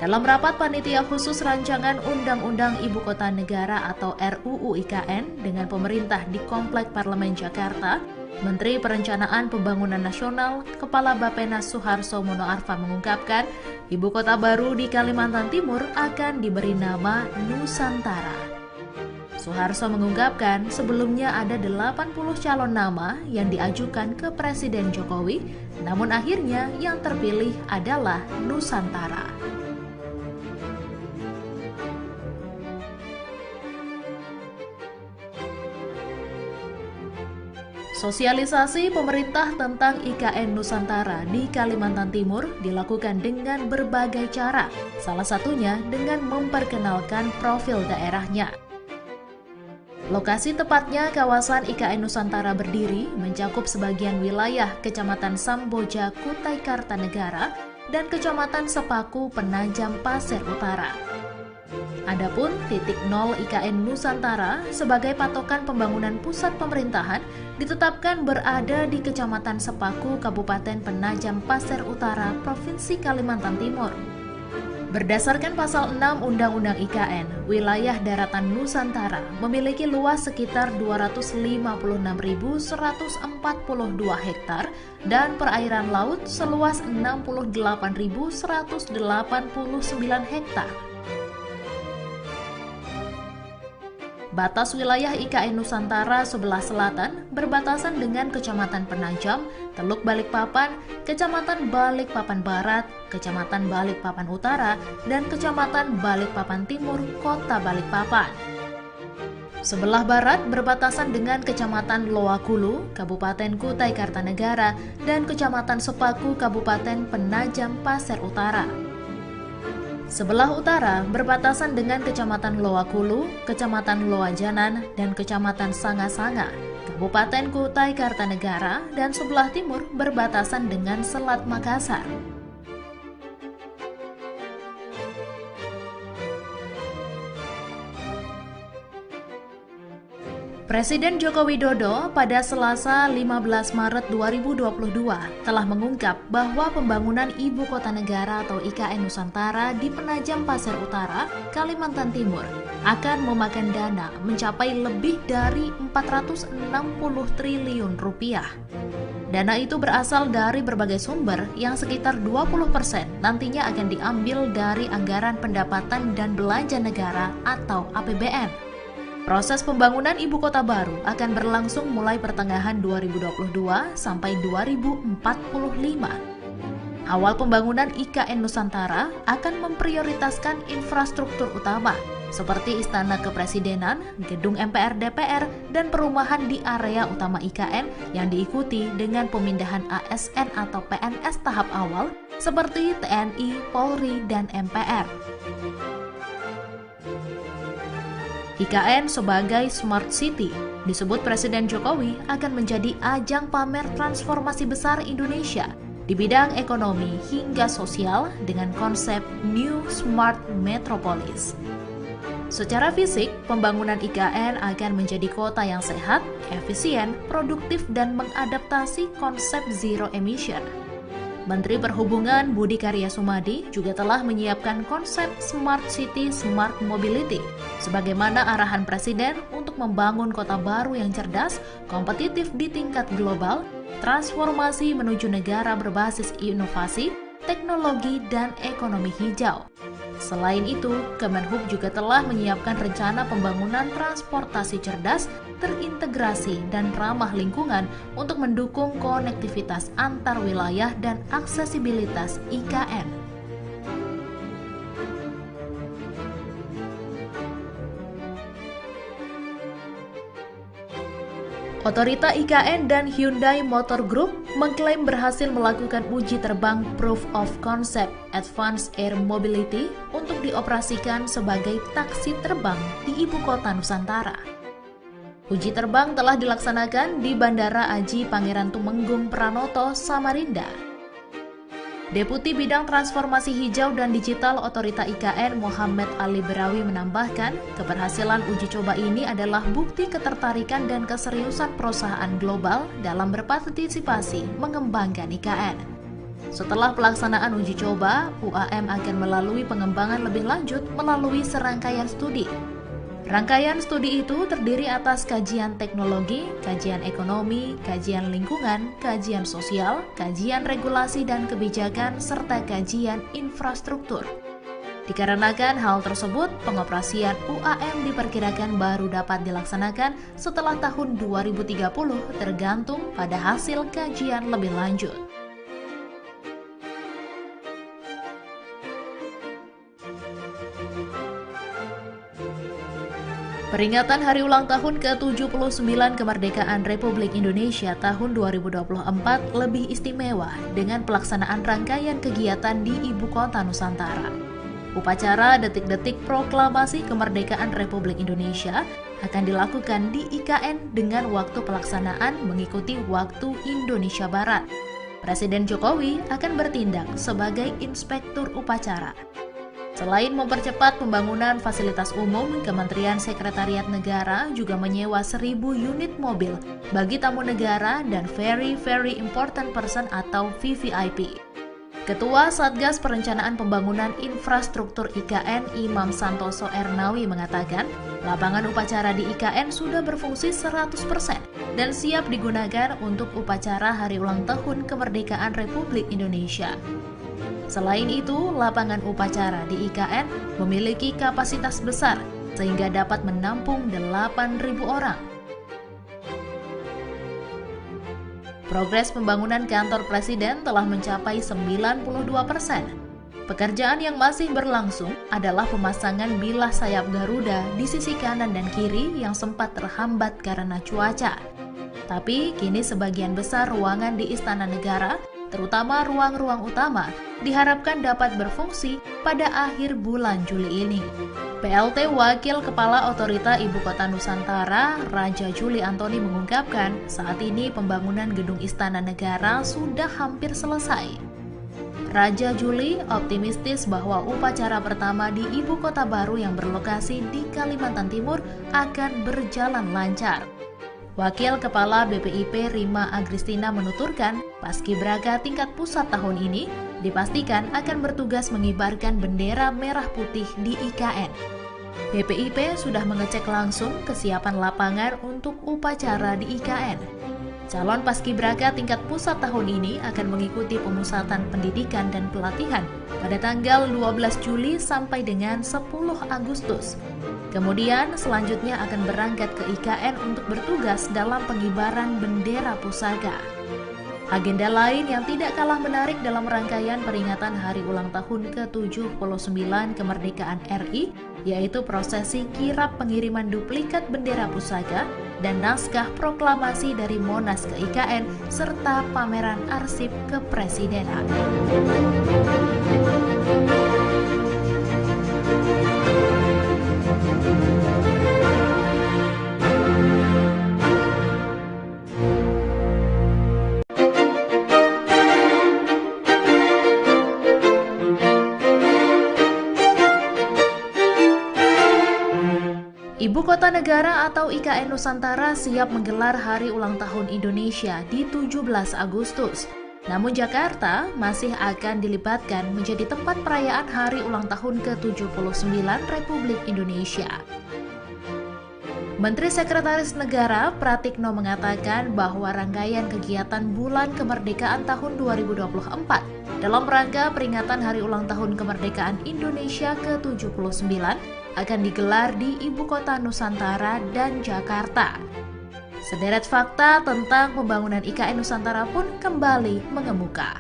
Dalam rapat panitia khusus rancangan Undang-Undang Ibu Kota Negara atau RUU IKN dengan pemerintah di Komplek Parlemen Jakarta, Menteri Perencanaan Pembangunan Nasional, Kepala Bappenas Suharso Monoarfa mengungkapkan, ibu kota baru di Kalimantan Timur akan diberi nama Nusantara. Suharso mengungkapkan sebelumnya ada 80 calon nama yang diajukan ke Presiden Jokowi, namun akhirnya yang terpilih adalah Nusantara. Sosialisasi pemerintah tentang IKN Nusantara di Kalimantan Timur dilakukan dengan berbagai cara, salah satunya dengan memperkenalkan profil daerahnya. Lokasi tepatnya kawasan IKN Nusantara berdiri mencakup sebagian wilayah Kecamatan Samboja, Kutai Kartanegara, dan Kecamatan Sepaku, Penajam Pasir Utara. Adapun titik nol IKN Nusantara sebagai patokan pembangunan pusat pemerintahan ditetapkan berada di Kecamatan Sepaku, Kabupaten Penajam Pasir Utara, Provinsi Kalimantan Timur. Berdasarkan pasal 6 Undang-Undang IKN, wilayah daratan Nusantara memiliki luas sekitar 256.142 hektar dan perairan laut seluas 68.189 hektar. Batas wilayah IKN Nusantara sebelah selatan berbatasan dengan Kecamatan Penajam, Teluk Balikpapan, Kecamatan Balikpapan Barat, Kecamatan Balikpapan Utara, dan Kecamatan Balikpapan Timur, Kota Balikpapan. Sebelah barat berbatasan dengan Kecamatan Loakulu, Kabupaten Kutai Kartanegara, dan Kecamatan Sepaku, Kabupaten Penajam Pasir Utara. Sebelah utara berbatasan dengan Kecamatan Loakulu, Kecamatan Loajanan, dan Kecamatan Sanga-Sanga, Kabupaten Kutai Kartanegara, dan sebelah timur berbatasan dengan Selat Makassar. Presiden Joko Widodo pada Selasa 15 Maret 2022 telah mengungkap bahwa pembangunan Ibu Kota Negara atau IKN Nusantara di Penajam Pasir Utara, Kalimantan Timur akan memakan dana mencapai lebih dari 460 triliun rupiah. Dana itu berasal dari berbagai sumber yang sekitar 20% nantinya akan diambil dari anggaran pendapatan dan belanja negara atau APBN. Proses pembangunan ibu kota baru akan berlangsung mulai pertengahan 2022 sampai 2045. Awal pembangunan IKN Nusantara akan memprioritaskan infrastruktur utama seperti Istana Kepresidenan, Gedung MPR DPR, dan perumahan di area utama IKN yang diikuti dengan pemindahan ASN atau PNS tahap awal seperti TNI, Polri, dan MPR. IKN sebagai Smart City disebut Presiden Jokowi akan menjadi ajang pamer transformasi besar Indonesia di bidang ekonomi hingga sosial dengan konsep New Smart Metropolis. Secara fisik, pembangunan IKN akan menjadi kota yang sehat, efisien, produktif, dan mengadaptasi konsep zero emission. Menteri Perhubungan Budi Karya Sumadi juga telah menyiapkan konsep Smart City Smart Mobility sebagaimana arahan Presiden untuk membangun kota baru yang cerdas, kompetitif di tingkat global, transformasi menuju negara berbasis inovasi, teknologi, dan ekonomi hijau. Selain itu, Kemenhub juga telah menyiapkan rencana pembangunan transportasi cerdas, terintegrasi, dan ramah lingkungan untuk mendukung konektivitas antar wilayah dan aksesibilitas IKN. Otorita IKN dan Hyundai Motor Group mengklaim berhasil melakukan uji terbang Proof of Concept Advanced Air Mobility untuk dioperasikan sebagai taksi terbang di Ibu Kota Nusantara. Uji terbang telah dilaksanakan di Bandara Aji Pangeran Tumenggung Pranoto, Samarinda. Deputi Bidang Transformasi Hijau dan Digital Otorita IKN Muhammad Ali Berawi menambahkan, keberhasilan uji coba ini adalah bukti ketertarikan dan keseriusan perusahaan global dalam berpartisipasi mengembangkan IKN. Setelah pelaksanaan uji coba, UAM akan melalui pengembangan lebih lanjut melalui serangkaian studi. Rangkaian studi itu terdiri atas kajian teknologi, kajian ekonomi, kajian lingkungan, kajian sosial, kajian regulasi dan kebijakan, serta kajian infrastruktur. Dikarenakan hal tersebut, pengoperasian UAM diperkirakan baru dapat dilaksanakan setelah tahun 2030 tergantung pada hasil kajian lebih lanjut. Peringatan Hari Ulang Tahun ke-79 Kemerdekaan Republik Indonesia tahun 2024 lebih istimewa dengan pelaksanaan rangkaian kegiatan di Ibu Kota Nusantara. Upacara detik-detik proklamasi kemerdekaan Republik Indonesia akan dilakukan di IKN dengan waktu pelaksanaan mengikuti waktu Indonesia Barat. Presiden Jokowi akan bertindak sebagai inspektur upacara. Selain mempercepat pembangunan fasilitas umum, Kementerian Sekretariat Negara juga menyewa 1.000 unit mobil bagi tamu negara dan Very Important Person atau VVIP. Ketua Satgas Perencanaan Pembangunan Infrastruktur IKN Imam Santoso Ernawi mengatakan, lapangan upacara di IKN sudah berfungsi 100% dan siap digunakan untuk upacara Hari Ulang Tahun Kemerdekaan Republik Indonesia. Selain itu, lapangan upacara di IKN memiliki kapasitas besar sehingga dapat menampung 8.000 orang. Progres pembangunan kantor Presiden telah mencapai 92%. Pekerjaan yang masih berlangsung adalah pemasangan bilah sayap Garuda di sisi kanan dan kiri yang sempat terhambat karena cuaca. Tapi kini sebagian besar ruangan di Istana Negara, terutama ruang-ruang utama, diharapkan dapat berfungsi pada akhir bulan Juli ini. PLT Wakil Kepala Otorita Ibu Kota Nusantara, Raja Juli Antoni mengungkapkan, saat ini pembangunan gedung Istana Negara sudah hampir selesai. Raja Juli optimistis bahwa upacara pertama di Ibu Kota baru yang berlokasi di Kalimantan Timur akan berjalan lancar. Wakil Kepala BPIP Rima Agristina menuturkan, Paskibraka tingkat pusat tahun ini dipastikan akan bertugas mengibarkan bendera merah putih di IKN. BPIP sudah mengecek langsung kesiapan lapangan untuk upacara di IKN. Calon Paskibraka tingkat pusat tahun ini akan mengikuti pemusatan pendidikan dan pelatihan pada tanggal 12 Juli sampai dengan 10 Agustus. Kemudian selanjutnya akan berangkat ke IKN untuk bertugas dalam pengibaran bendera pusaka. Agenda lain yang tidak kalah menarik dalam rangkaian peringatan Hari Ulang Tahun ke-79 Kemerdekaan RI, yaitu prosesi kirap pengiriman duplikat bendera pusaka dan naskah proklamasi dari Monas ke IKN, serta pameran arsip kepresidenan. Ibu Kota Negara atau IKN Nusantara siap menggelar Hari Ulang Tahun Indonesia di 17 Agustus. Namun Jakarta masih akan dilibatkan menjadi tempat perayaan Hari Ulang Tahun ke-79 Republik Indonesia. Menteri Sekretaris Negara Pratikno mengatakan bahwa rangkaian kegiatan Bulan Kemerdekaan tahun 2024 dalam rangka peringatan Hari Ulang Tahun Kemerdekaan Indonesia ke-79 akan digelar di Ibu Kota Nusantara dan Jakarta. Sederet fakta tentang pembangunan IKN Nusantara pun kembali mengemuka.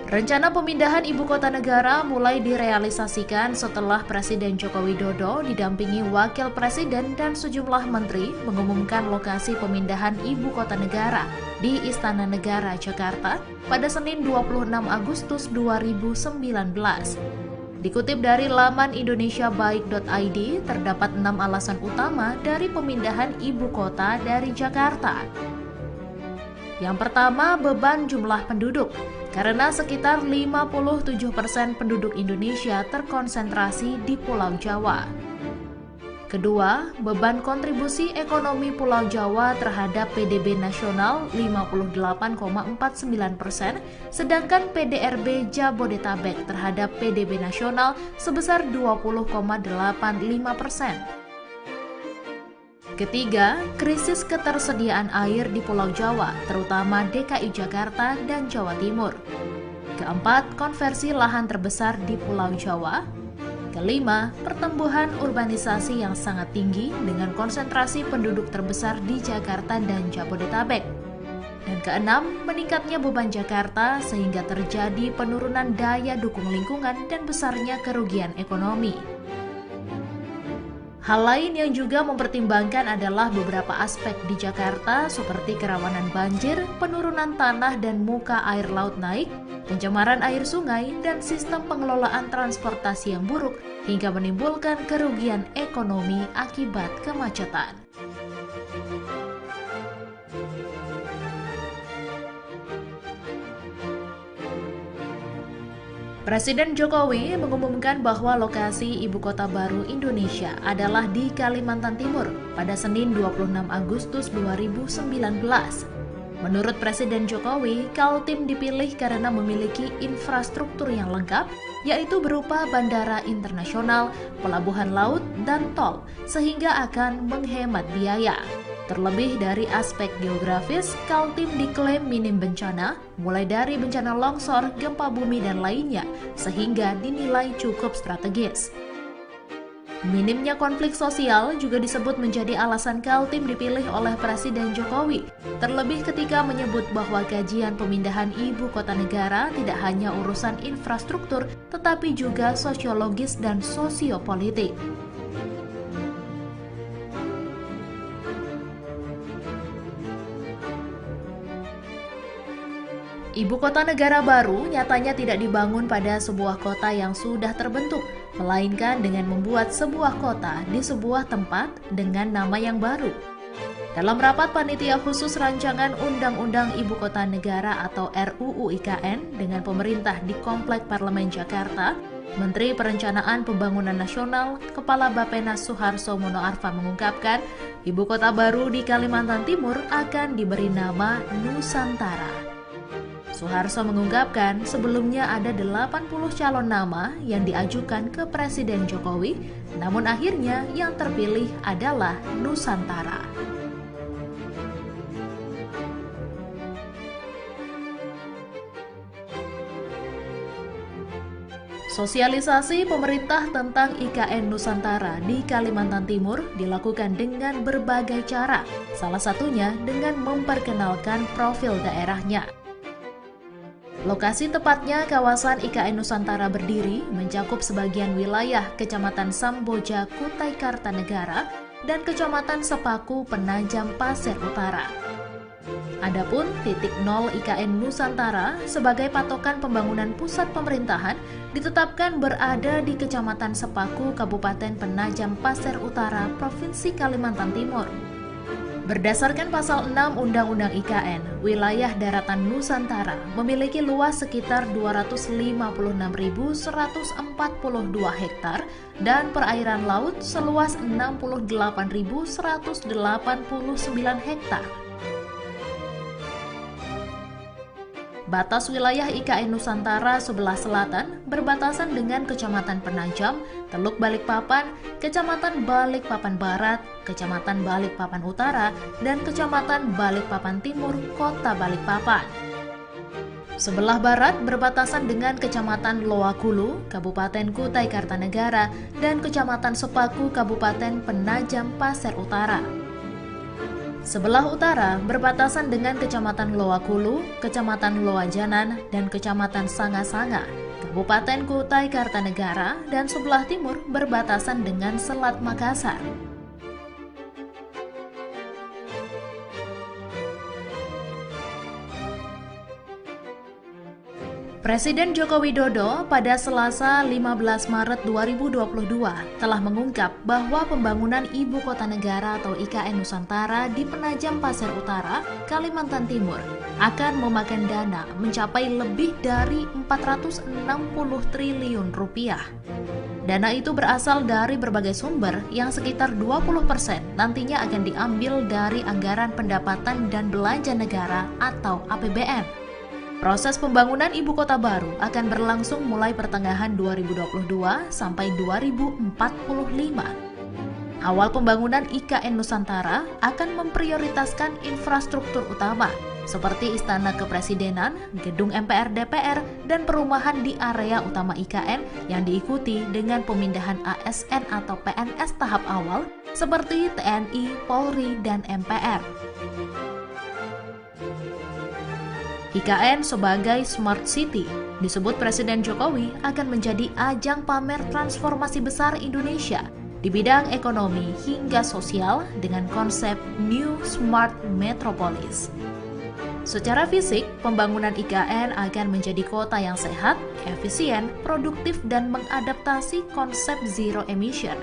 Rencana pemindahan ibu kota negara mulai direalisasikan setelah Presiden Joko Widodo didampingi Wakil Presiden dan sejumlah menteri mengumumkan lokasi pemindahan ibu kota negara di Istana Negara, Jakarta pada Senin 26 Agustus 2019. Dikutip dari laman indonesiabaik.id, terdapat 6 alasan utama dari pemindahan ibu kota dari Jakarta. Yang pertama, beban jumlah penduduk, karena sekitar 57% penduduk Indonesia terkonsentrasi di Pulau Jawa. Kedua, beban kontribusi ekonomi Pulau Jawa terhadap PDB nasional 58,49%, sedangkan PDRB Jabodetabek terhadap PDB nasional sebesar 20,85%. Ketiga, krisis ketersediaan air di Pulau Jawa, terutama DKI Jakarta dan Jawa Timur. Keempat, konversi lahan terbesar di Pulau Jawa. Kelima, pertumbuhan urbanisasi yang sangat tinggi dengan konsentrasi penduduk terbesar di Jakarta dan Jabodetabek. Dan keenam, meningkatnya beban Jakarta sehingga terjadi penurunan daya dukung lingkungan dan besarnya kerugian ekonomi. Hal lain yang juga mempertimbangkan adalah beberapa aspek di Jakarta seperti kerawanan banjir, penurunan tanah dan muka air laut naik, pencemaran air sungai, dan sistem pengelolaan transportasi yang buruk hingga menimbulkan kerugian ekonomi akibat kemacetan. Presiden Jokowi mengumumkan bahwa lokasi ibu kota baru Indonesia adalah di Kalimantan Timur pada Senin 26 Agustus 2019. Menurut Presiden Jokowi, Kaltim dipilih karena memiliki infrastruktur yang lengkap, yaitu berupa bandara internasional, pelabuhan laut, dan tol, sehingga akan menghemat biaya. Terlebih dari aspek geografis, Kaltim diklaim minim bencana, mulai dari bencana longsor, gempa bumi, dan lainnya, sehingga dinilai cukup strategis. Minimnya konflik sosial juga disebut menjadi alasan Kaltim dipilih oleh Presiden Jokowi, terlebih ketika menyebut bahwa kajian pemindahan ibu kota negara tidak hanya urusan infrastruktur, tetapi juga sosiologis dan sosiopolitik. Ibu kota negara baru nyatanya tidak dibangun pada sebuah kota yang sudah terbentuk, melainkan dengan membuat sebuah kota di sebuah tempat dengan nama yang baru. Dalam rapat panitia khusus rancangan Undang-Undang Ibu Kota Negara atau RUU IKN dengan pemerintah di Komplek Parlemen Jakarta, Menteri Perencanaan Pembangunan Nasional, Kepala Bappenas Suharso Monoarfa mengungkapkan, ibu kota baru di Kalimantan Timur akan diberi nama Nusantara. Suharso mengungkapkan sebelumnya ada 80 calon nama yang diajukan ke Presiden Jokowi, namun akhirnya yang terpilih adalah Nusantara. Sosialisasi pemerintah tentang IKN Nusantara di Kalimantan Timur dilakukan dengan berbagai cara, salah satunya dengan memperkenalkan profil daerahnya. Lokasi tepatnya kawasan IKN Nusantara berdiri mencakup sebagian wilayah Kecamatan Samboja, Kutai Kartanegara, dan Kecamatan Sepaku, Penajam Pasir Utara. Adapun titik nol IKN Nusantara sebagai patokan pembangunan pusat pemerintahan ditetapkan berada di Kecamatan Sepaku, Kabupaten Penajam Pasir Utara, Provinsi Kalimantan Timur. Berdasarkan pasal 6 Undang-Undang IKN, wilayah daratan Nusantara memiliki luas sekitar 256.142 hektar dan perairan laut seluas 68.189 hektar. Batas wilayah IKN Nusantara sebelah selatan berbatasan dengan Kecamatan Penajam, Teluk Balikpapan, Kecamatan Balikpapan Barat, Kecamatan Balikpapan Utara, dan Kecamatan Balikpapan Timur, Kota Balikpapan. Sebelah barat berbatasan dengan Kecamatan Loakulu, Kabupaten Kutai Kartanegara, dan Kecamatan Sepaku, Kabupaten Penajam Pasir Utara. Sebelah utara berbatasan dengan Kecamatan Loakulu, Kecamatan Loajanan, dan Kecamatan Sanga-Sanga, Kabupaten Kutai Kartanegara, dan sebelah timur berbatasan dengan Selat Makassar. Presiden Joko Widodo pada Selasa 15 Maret 2022 telah mengungkap bahwa pembangunan Ibu Kota Negara atau IKN Nusantara di Penajam Pasir Utara, Kalimantan Timur akan memakan dana mencapai lebih dari 460 triliun rupiah. Dana itu berasal dari berbagai sumber yang sekitar 20% nantinya akan diambil dari anggaran pendapatan dan belanja negara atau APBN. Proses pembangunan ibu kota baru akan berlangsung mulai pertengahan 2022 sampai 2045. Awal pembangunan IKN Nusantara akan memprioritaskan infrastruktur utama seperti Istana Kepresidenan, Gedung MPR DPR, dan perumahan di area utama IKN yang diikuti dengan pemindahan ASN atau PNS tahap awal seperti TNI, Polri, dan MPR. IKN sebagai Smart City disebut Presiden Jokowi akan menjadi ajang pamer transformasi besar Indonesia di bidang ekonomi hingga sosial dengan konsep New Smart Metropolis. Secara fisik, pembangunan IKN akan menjadi kota yang sehat, efisien, produktif, dan mengadaptasi konsep zero emission.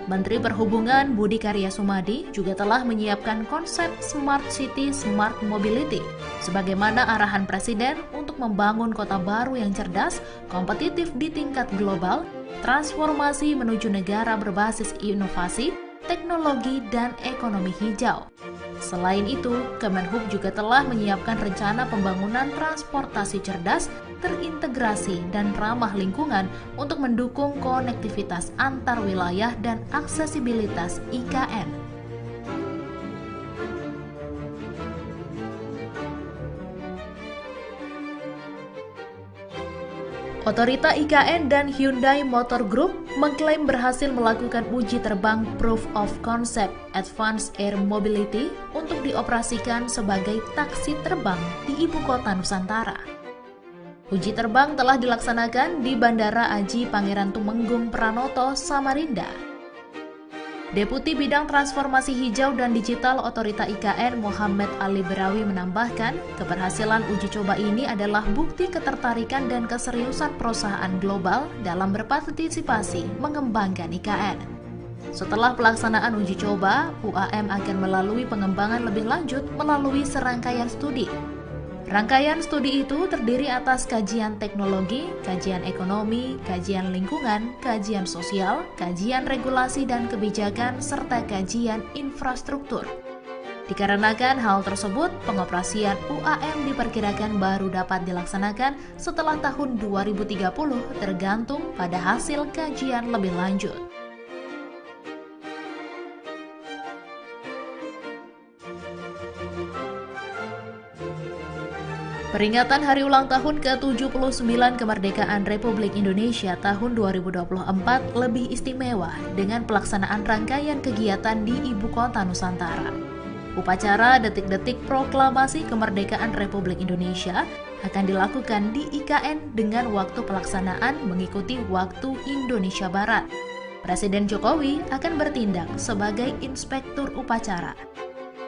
Menteri Perhubungan Budi Karya Sumadi juga telah menyiapkan konsep Smart City Smart Mobility sebagaimana arahan Presiden untuk membangun kota baru yang cerdas, kompetitif di tingkat global, transformasi menuju negara berbasis inovasi, teknologi, dan ekonomi hijau. Selain itu, Kemenhub juga telah menyiapkan rencana pembangunan transportasi cerdas, terintegrasi, dan ramah lingkungan untuk mendukung konektivitas antar wilayah dan aksesibilitas IKN. Otorita IKN dan Hyundai Motor Group mengklaim berhasil melakukan uji terbang Proof of Concept Advanced Air Mobility untuk dioperasikan sebagai taksi terbang di Ibu Kota Nusantara. Uji terbang telah dilaksanakan di Bandara Aji Pangeran Tumenggung Pranoto, Samarinda. Deputi Bidang Transformasi Hijau dan Digital Otorita IKN Muhammad Ali Berawi menambahkan, keberhasilan uji coba ini adalah bukti ketertarikan dan keseriusan perusahaan global dalam berpartisipasi mengembangkan IKN. Setelah pelaksanaan uji coba, UAM akan melalui pengembangan lebih lanjut melalui serangkaian studi. Rangkaian studi itu terdiri atas kajian teknologi, kajian ekonomi, kajian lingkungan, kajian sosial, kajian regulasi dan kebijakan, serta kajian infrastruktur. Dikarenakan hal tersebut, pengoperasian UAM diperkirakan baru dapat dilaksanakan setelah tahun 2030 tergantung pada hasil kajian lebih lanjut. Peringatan Hari Ulang Tahun ke-79 Kemerdekaan Republik Indonesia tahun 2024 lebih istimewa dengan pelaksanaan rangkaian kegiatan di Ibu Kota Nusantara. Upacara detik-detik proklamasi kemerdekaan Republik Indonesia akan dilakukan di IKN dengan waktu pelaksanaan mengikuti waktu Indonesia Barat. Presiden Jokowi akan bertindak sebagai inspektur upacara.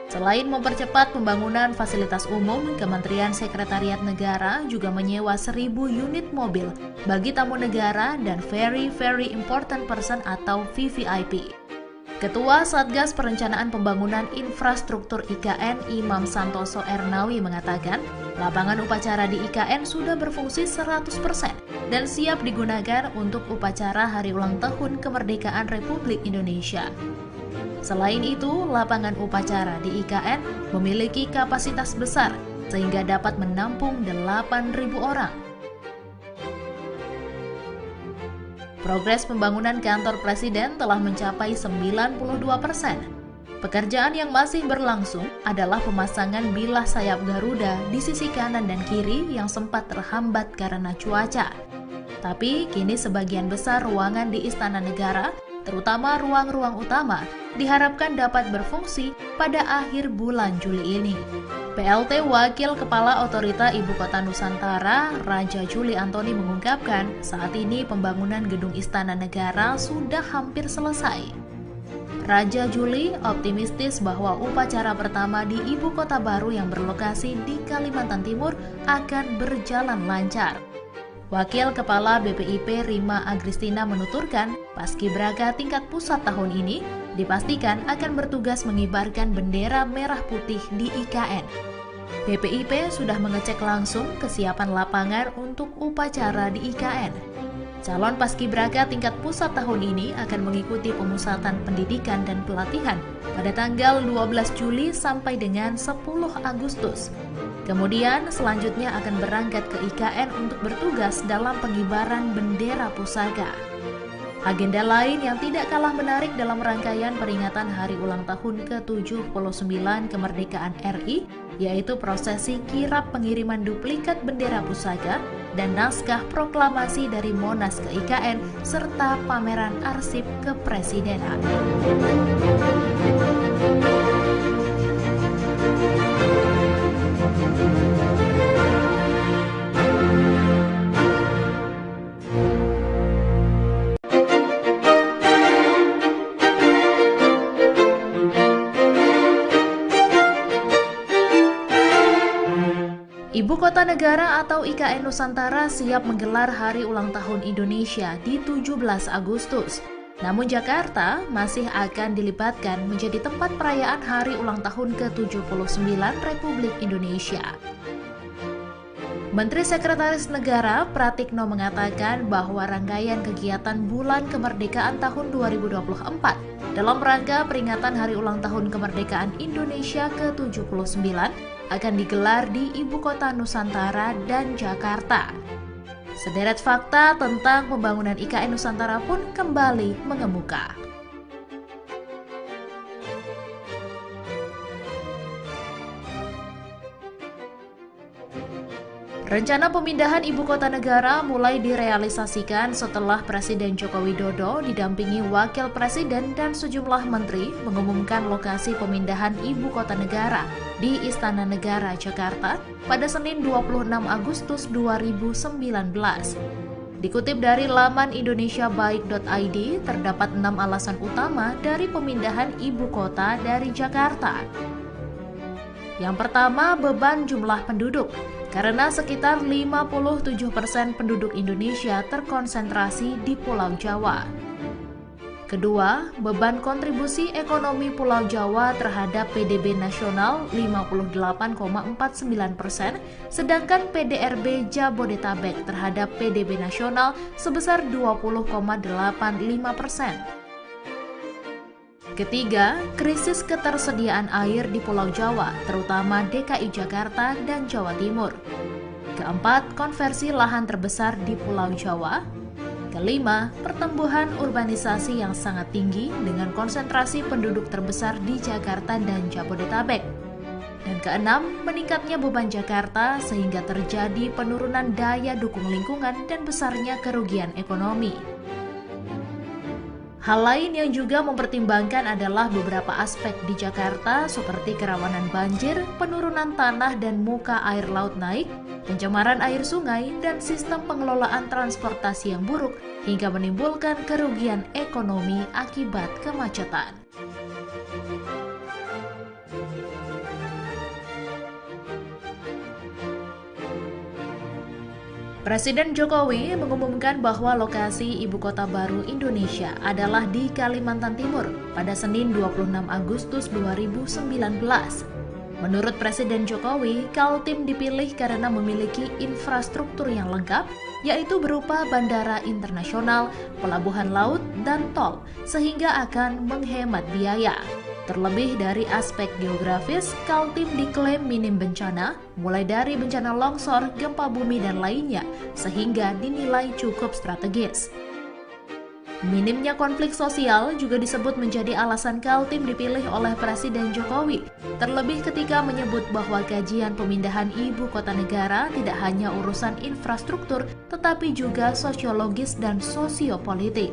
Selain mempercepat pembangunan fasilitas umum, Kementerian Sekretariat Negara juga menyewa 1.000 unit mobil bagi tamu negara dan Very Important Person atau VVIP. Ketua Satgas Perencanaan Pembangunan Infrastruktur IKN Imam Santoso Ernawi mengatakan, lapangan upacara di IKN sudah berfungsi 100% dan siap digunakan untuk upacara Hari Ulang Tahun Kemerdekaan Republik Indonesia. Selain itu, lapangan upacara di IKN memiliki kapasitas besar sehingga dapat menampung 8.000 orang. Progres pembangunan kantor Presiden telah mencapai 92%. Pekerjaan yang masih berlangsung adalah pemasangan bilah sayap Garuda di sisi kanan dan kiri yang sempat terhambat karena cuaca. Tapi kini sebagian besar ruangan di Istana Negara, terutama ruang-ruang utama, diharapkan dapat berfungsi pada akhir bulan Juli ini. PLT Wakil Kepala Otorita Ibu Kota Nusantara, Raja Juli Antoni mengungkapkan, saat ini pembangunan Gedung Istana Negara sudah hampir selesai. Raja Juli optimistis bahwa upacara pertama di Ibu Kota baru yang berlokasi di Kalimantan Timur akan berjalan lancar. Wakil Kepala BPIP Rima Agristina menuturkan, Paskibraka tingkat pusat tahun ini dipastikan akan bertugas mengibarkan bendera merah putih di IKN. BPIP sudah mengecek langsung kesiapan lapangan untuk upacara di IKN. Calon paskibraka tingkat pusat tahun ini akan mengikuti pemusatan pendidikan dan pelatihan pada tanggal 12 Juli sampai dengan 10 Agustus. Kemudian selanjutnya akan berangkat ke IKN untuk bertugas dalam pengibaran bendera pusaka. Agenda lain yang tidak kalah menarik dalam rangkaian peringatan hari ulang tahun ke-79 kemerdekaan RI, yaitu prosesi kirap pengiriman duplikat bendera pusaka dan naskah proklamasi dari Monas ke IKN, serta pameran arsip kepresidenan. Ibu Kota Negara atau IKN Nusantara siap menggelar Hari Ulang Tahun Indonesia di 17 Agustus. Namun Jakarta masih akan dilibatkan menjadi tempat perayaan Hari Ulang Tahun ke-79 Republik Indonesia. Menteri Sekretaris Negara Pratikno mengatakan bahwa rangkaian kegiatan Bulan Kemerdekaan tahun 2024 dalam rangka peringatan Hari Ulang Tahun Kemerdekaan Indonesia ke-79 akan digelar di Ibu Kota Nusantara dan Jakarta. Sederet fakta tentang pembangunan IKN Nusantara pun kembali mengemuka. Rencana pemindahan ibu kota negara mulai direalisasikan setelah Presiden Joko Widodo didampingi Wakil Presiden dan sejumlah menteri mengumumkan lokasi pemindahan ibu kota negara di Istana Negara, Jakarta pada Senin 26 Agustus 2019. Dikutip dari laman indonesiabaik.id, terdapat 6 alasan utama dari pemindahan ibu kota dari Jakarta. Yang pertama, beban jumlah penduduk. Karena sekitar 57% penduduk Indonesia terkonsentrasi di Pulau Jawa. Kedua, beban kontribusi ekonomi Pulau Jawa terhadap PDB nasional 58,49%, sedangkan PDRB Jabodetabek terhadap PDB nasional sebesar 20,85%. Ketiga, krisis ketersediaan air di Pulau Jawa, terutama DKI Jakarta dan Jawa Timur. Keempat, konversi lahan terbesar di Pulau Jawa. Kelima, pertumbuhan urbanisasi yang sangat tinggi dengan konsentrasi penduduk terbesar di Jakarta dan Jabodetabek. Dan keenam, meningkatnya beban Jakarta sehingga terjadi penurunan daya dukung lingkungan dan besarnya kerugian ekonomi. Hal lain yang juga mempertimbangkan adalah beberapa aspek di Jakarta seperti kerawanan banjir, penurunan tanah dan muka air laut naik, pencemaran air sungai, dan sistem pengelolaan transportasi yang buruk hingga menimbulkan kerugian ekonomi akibat kemacetan. Presiden Jokowi mengumumkan bahwa lokasi ibu kota baru Indonesia adalah di Kalimantan Timur pada Senin 26 Agustus 2019. Menurut Presiden Jokowi, Kaltim dipilih karena memiliki infrastruktur yang lengkap, yaitu berupa bandara internasional, pelabuhan laut, dan tol, sehingga akan menghemat biaya. Terlebih dari aspek geografis, Kaltim diklaim minim bencana, mulai dari bencana longsor, gempa bumi, dan lainnya, sehingga dinilai cukup strategis. Minimnya konflik sosial juga disebut menjadi alasan Kaltim dipilih oleh Presiden Jokowi, terlebih ketika menyebut bahwa kajian pemindahan ibu kota negara tidak hanya urusan infrastruktur, tetapi juga sosiologis dan sosiopolitik.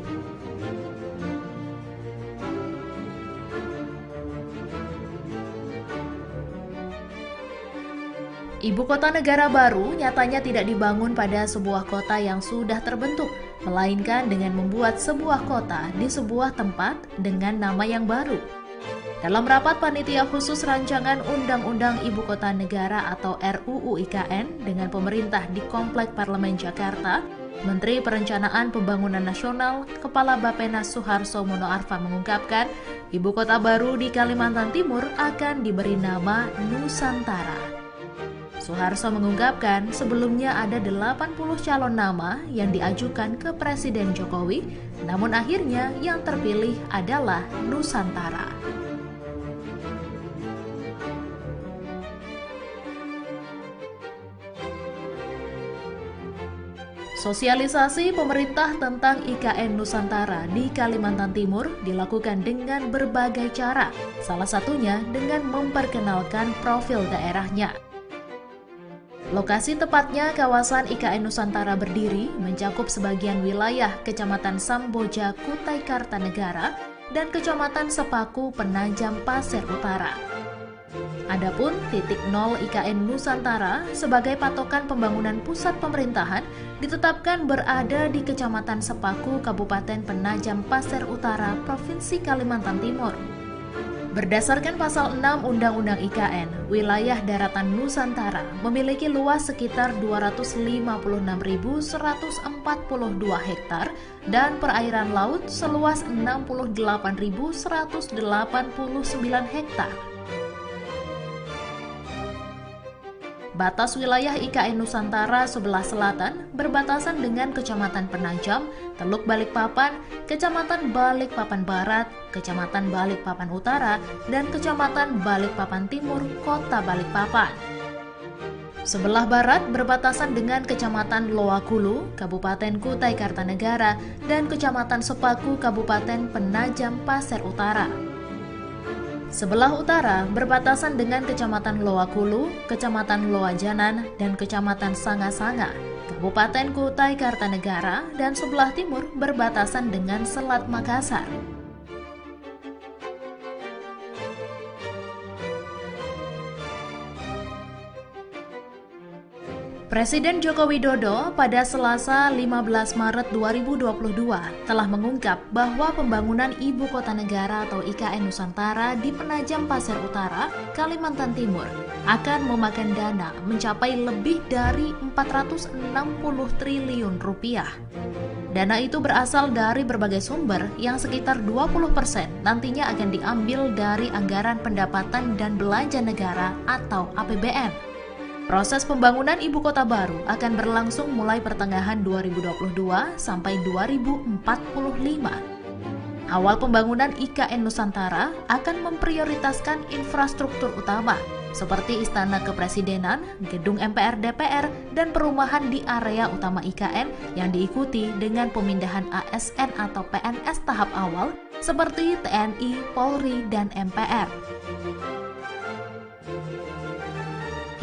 Ibu kota negara baru nyatanya tidak dibangun pada sebuah kota yang sudah terbentuk, melainkan dengan membuat sebuah kota di sebuah tempat dengan nama yang baru. Dalam rapat panitia khusus rancangan Undang-Undang Ibu Kota Negara atau RUU IKN dengan pemerintah di Komplek Parlemen Jakarta, Menteri Perencanaan Pembangunan Nasional, Kepala Bappenas Suharso Monoarfa mengungkapkan, ibu kota baru di Kalimantan Timur akan diberi nama Nusantara. Soeharto mengungkapkan sebelumnya ada 80 calon nama yang diajukan ke Presiden Jokowi, namun akhirnya yang terpilih adalah Nusantara. Sosialisasi pemerintah tentang IKN Nusantara di Kalimantan Timur dilakukan dengan berbagai cara, salah satunya dengan memperkenalkan profil daerahnya. Lokasi tepatnya kawasan IKN Nusantara berdiri mencakup sebagian wilayah Kecamatan Samboja, Kutai Kartanegara, dan Kecamatan Sepaku, Penajam Pasir Utara. Adapun titik nol IKN Nusantara sebagai patokan pembangunan pusat pemerintahan ditetapkan berada di Kecamatan Sepaku, Kabupaten Penajam Pasir Utara, Provinsi Kalimantan Timur. Berdasarkan pasal 6 Undang-Undang IKN, wilayah daratan Nusantara memiliki luas sekitar 256.142 hektar dan perairan laut seluas 68.189 hektar. Batas wilayah IKN Nusantara sebelah selatan berbatasan dengan Kecamatan Penajam, Teluk Balikpapan, Kecamatan Balikpapan Barat, Kecamatan Balikpapan Utara, dan Kecamatan Balikpapan Timur, Kota Balikpapan. Sebelah barat berbatasan dengan Kecamatan Loakulu, Kabupaten Kutai Kartanegara, dan Kecamatan Sepaku, Kabupaten Penajam Pasir Utara. Sebelah utara berbatasan dengan Kecamatan Loakulu, Kecamatan Loajanan, dan Kecamatan Sanga-Sanga, Kabupaten Kutai Kartanegara, dan sebelah timur berbatasan dengan Selat Makassar. Presiden Joko Widodo pada Selasa 15 Maret 2022 telah mengungkap bahwa pembangunan Ibu Kota Negara atau IKN Nusantara di Penajam Pasir Utara, Kalimantan Timur akan memakan dana mencapai lebih dari 460 triliun rupiah. Dana itu berasal dari berbagai sumber yang sekitar 20% nantinya akan diambil dari anggaran pendapatan dan belanja negara atau APBN. Proses pembangunan ibu kota baru akan berlangsung mulai pertengahan 2022 sampai 2045. Awal pembangunan IKN Nusantara akan memprioritaskan infrastruktur utama seperti Istana Kepresidenan, Gedung MPR DPR, dan perumahan di area utama IKN yang diikuti dengan pemindahan ASN atau PNS tahap awal seperti TNI, Polri, dan MPR.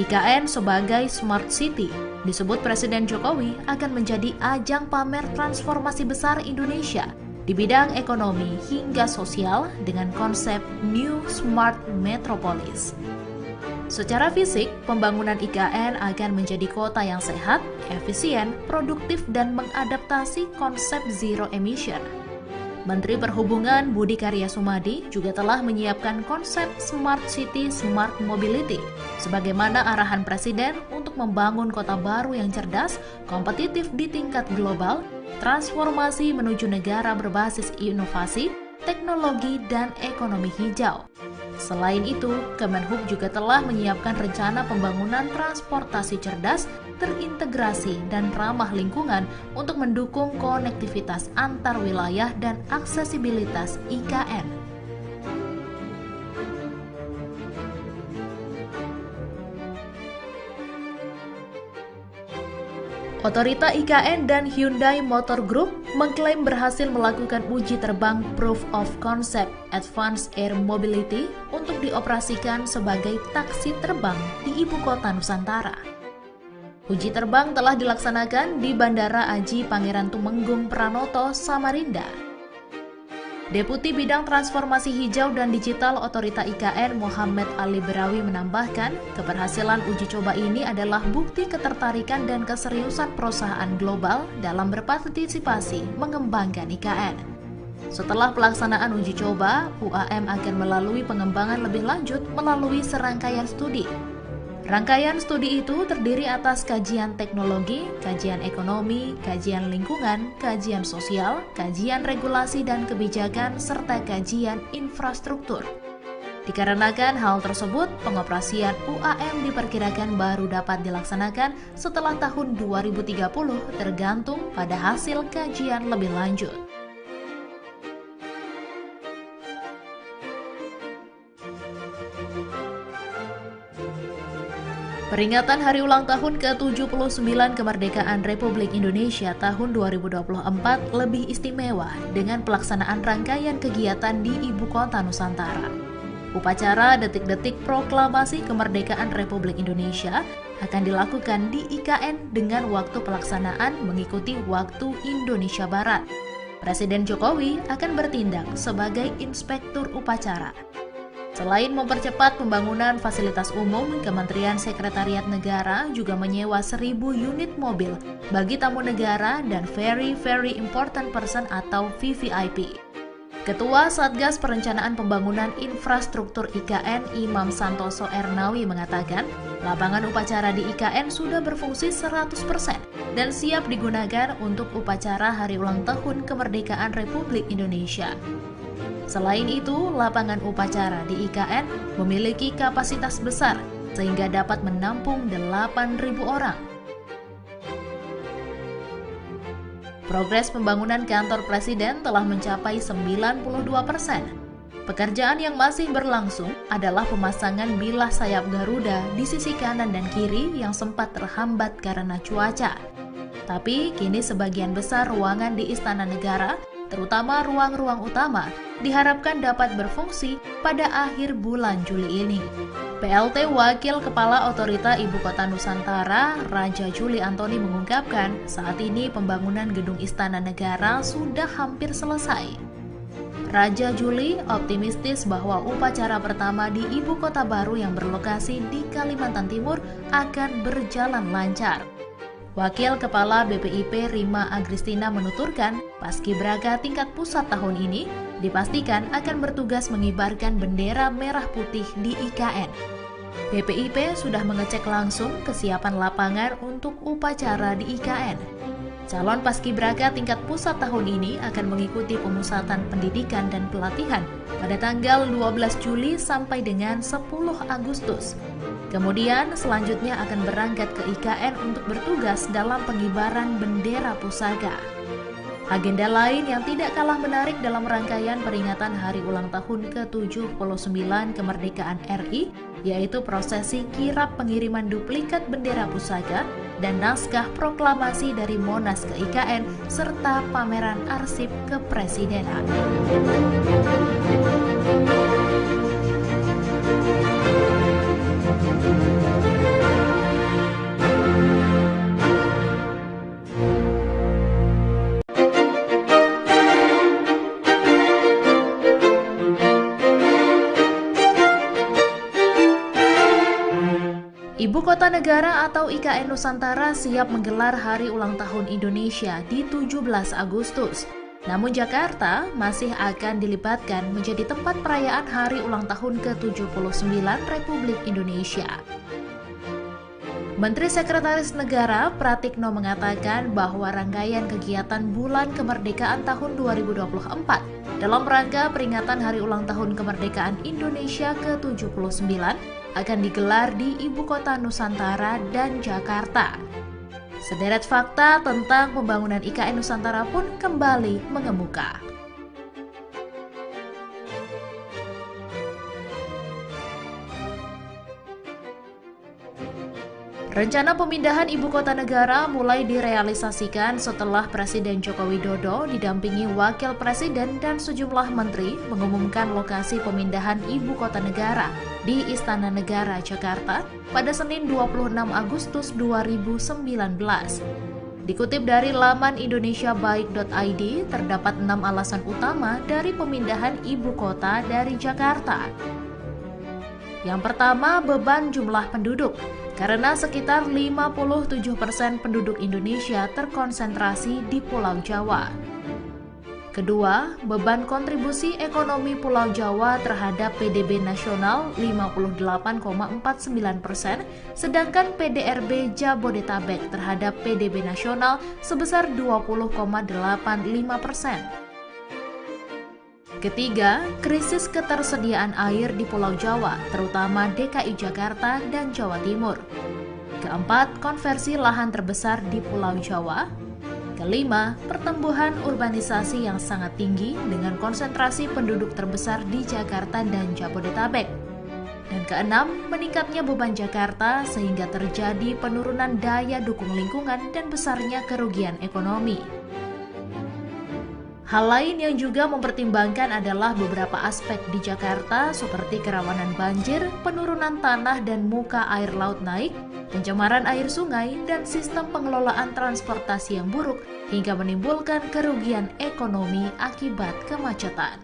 IKN sebagai Smart City disebut Presiden Jokowi akan menjadi ajang pamer transformasi besar Indonesia di bidang ekonomi hingga sosial dengan konsep New Smart Metropolis. Secara fisik, pembangunan IKN akan menjadi kota yang sehat, efisien, produktif, dan mengadaptasi konsep zero emission. Menteri Perhubungan Budi Karya Sumadi juga telah menyiapkan konsep Smart City Smart Mobility sebagaimana arahan Presiden untuk membangun kota baru yang cerdas, kompetitif di tingkat global, transformasi menuju negara berbasis inovasi, teknologi, dan ekonomi hijau. Selain itu, Kemenhub juga telah menyiapkan rencana pembangunan transportasi cerdas, terintegrasi, dan ramah lingkungan untuk mendukung konektivitas antar wilayah dan aksesibilitas IKN. Otorita IKN dan Hyundai Motor Group mengklaim berhasil melakukan uji terbang Proof of Concept Advanced Air Mobility untuk dioperasikan sebagai taksi terbang di Ibu Kota Nusantara. Uji terbang telah dilaksanakan di Bandara Aji Pangeran Tumenggung Pranoto, Samarinda. Deputi Bidang Transformasi Hijau dan Digital Otorita IKN Muhammad Ali Berawi menambahkan, keberhasilan uji coba ini adalah bukti ketertarikan dan keseriusan perusahaan global dalam berpartisipasi mengembangkan IKN. Setelah pelaksanaan uji coba, UAM akan melalui pengembangan lebih lanjut melalui serangkaian studi. Rangkaian studi itu terdiri atas kajian teknologi, kajian ekonomi, kajian lingkungan, kajian sosial, kajian regulasi dan kebijakan, serta kajian infrastruktur. Dikarenakan hal tersebut, pengoperasian UAM diperkirakan baru dapat dilaksanakan setelah tahun 2030 tergantung pada hasil kajian lebih lanjut. Peringatan hari ulang tahun ke-79 kemerdekaan Republik Indonesia tahun 2024 lebih istimewa dengan pelaksanaan rangkaian kegiatan di Ibu Kota Nusantara. Upacara detik-detik proklamasi kemerdekaan Republik Indonesia akan dilakukan di IKN dengan waktu pelaksanaan mengikuti waktu Indonesia Barat. Presiden Jokowi akan bertindak sebagai inspektur upacara. Selain mempercepat pembangunan fasilitas umum, Kementerian Sekretariat Negara juga menyewa 1.000 unit mobil bagi tamu negara dan Very Important Person atau VVIP. Ketua Satgas Perencanaan Pembangunan Infrastruktur IKN Imam Santoso Ernawi mengatakan, lapangan upacara di IKN sudah berfungsi 100% dan siap digunakan untuk upacara Hari Ulang Tahun Kemerdekaan Republik Indonesia. Selain itu, lapangan upacara di IKN memiliki kapasitas besar sehingga dapat menampung 8.000 orang. Progres pembangunan kantor presiden telah mencapai 92%. Pekerjaan yang masih berlangsung adalah pemasangan bilah sayap Garuda di sisi kanan dan kiri yang sempat terhambat karena cuaca. Tapi kini sebagian besar ruangan di Istana Negara, terutama ruang-ruang utama, diharapkan dapat berfungsi pada akhir bulan Juli ini. PLT Wakil Kepala Otorita Ibu Kota Nusantara, Raja Juli Antoni mengungkapkan, saat ini pembangunan gedung Istana Negara sudah hampir selesai. Raja Juli optimistis bahwa upacara pertama di Ibu Kota baru yang berlokasi di Kalimantan Timur akan berjalan lancar. Wakil Kepala BPIP Rima Agristina menuturkan, Paskibraka tingkat pusat tahun ini dipastikan akan bertugas mengibarkan bendera merah putih di IKN. BPIP sudah mengecek langsung kesiapan lapangan untuk upacara di IKN. Calon Paskibraka tingkat pusat tahun ini akan mengikuti pemusatan pendidikan dan pelatihan pada tanggal 12 Juli sampai dengan 10 Agustus. Kemudian selanjutnya akan berangkat ke IKN untuk bertugas dalam pengibaran bendera pusaka. Agenda lain yang tidak kalah menarik dalam rangkaian peringatan hari ulang tahun ke-79 kemerdekaan RI, yaitu prosesi kirap pengiriman duplikat bendera pusaka dan naskah proklamasi dari Monas ke IKN, serta pameran arsip kepresidenan. Ibu Kota Negara atau IKN Nusantara siap menggelar Hari Ulang Tahun Indonesia di 17 Agustus. Namun Jakarta masih akan dilibatkan menjadi tempat perayaan Hari Ulang Tahun ke-79 Republik Indonesia. Menteri Sekretaris Negara Pratikno mengatakan bahwa rangkaian kegiatan Bulan Kemerdekaan tahun 2024 dalam rangka peringatan Hari Ulang Tahun Kemerdekaan Indonesia ke-79 akan digelar di Ibu Kota Nusantara dan Jakarta. Sederet fakta tentang pembangunan IKN Nusantara pun kembali mengemuka. Rencana pemindahan ibu kota negara mulai direalisasikan setelah Presiden Joko Widodo didampingi Wakil Presiden dan sejumlah menteri mengumumkan lokasi pemindahan ibu kota negara di Istana Negara, Jakarta pada Senin 26 Agustus 2019. Dikutip dari laman indonesiabaik.id, terdapat 6 alasan utama dari pemindahan ibu kota dari Jakarta. Yang pertama, beban jumlah penduduk. Karena sekitar 57% penduduk Indonesia terkonsentrasi di Pulau Jawa. Kedua, beban kontribusi ekonomi Pulau Jawa terhadap PDB nasional 58,49%, sedangkan PDRB Jabodetabek terhadap PDB nasional sebesar 20,85%. Ketiga, krisis ketersediaan air di Pulau Jawa, terutama DKI Jakarta dan Jawa Timur. Keempat, konversi lahan terbesar di Pulau Jawa. Kelima, pertumbuhan urbanisasi yang sangat tinggi dengan konsentrasi penduduk terbesar di Jakarta dan Jabodetabek. Dan keenam, meningkatnya beban Jakarta sehingga terjadi penurunan daya dukung lingkungan dan besarnya kerugian ekonomi. Hal lain yang juga mempertimbangkan adalah beberapa aspek di Jakarta seperti kerawanan banjir, penurunan tanah dan muka air laut naik, pencemaran air sungai, dan sistem pengelolaan transportasi yang buruk hingga menimbulkan kerugian ekonomi akibat kemacetan.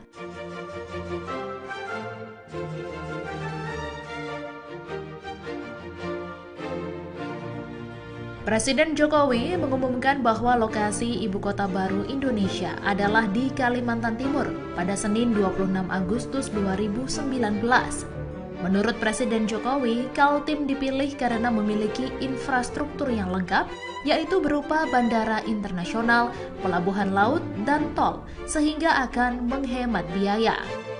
Presiden Jokowi mengumumkan bahwa lokasi ibu kota baru Indonesia adalah di Kalimantan Timur pada Senin 26 Agustus 2019. Menurut Presiden Jokowi, Kaltim dipilih karena memiliki infrastruktur yang lengkap, yaitu berupa bandara internasional, pelabuhan laut, dan tol, sehingga akan menghemat biaya.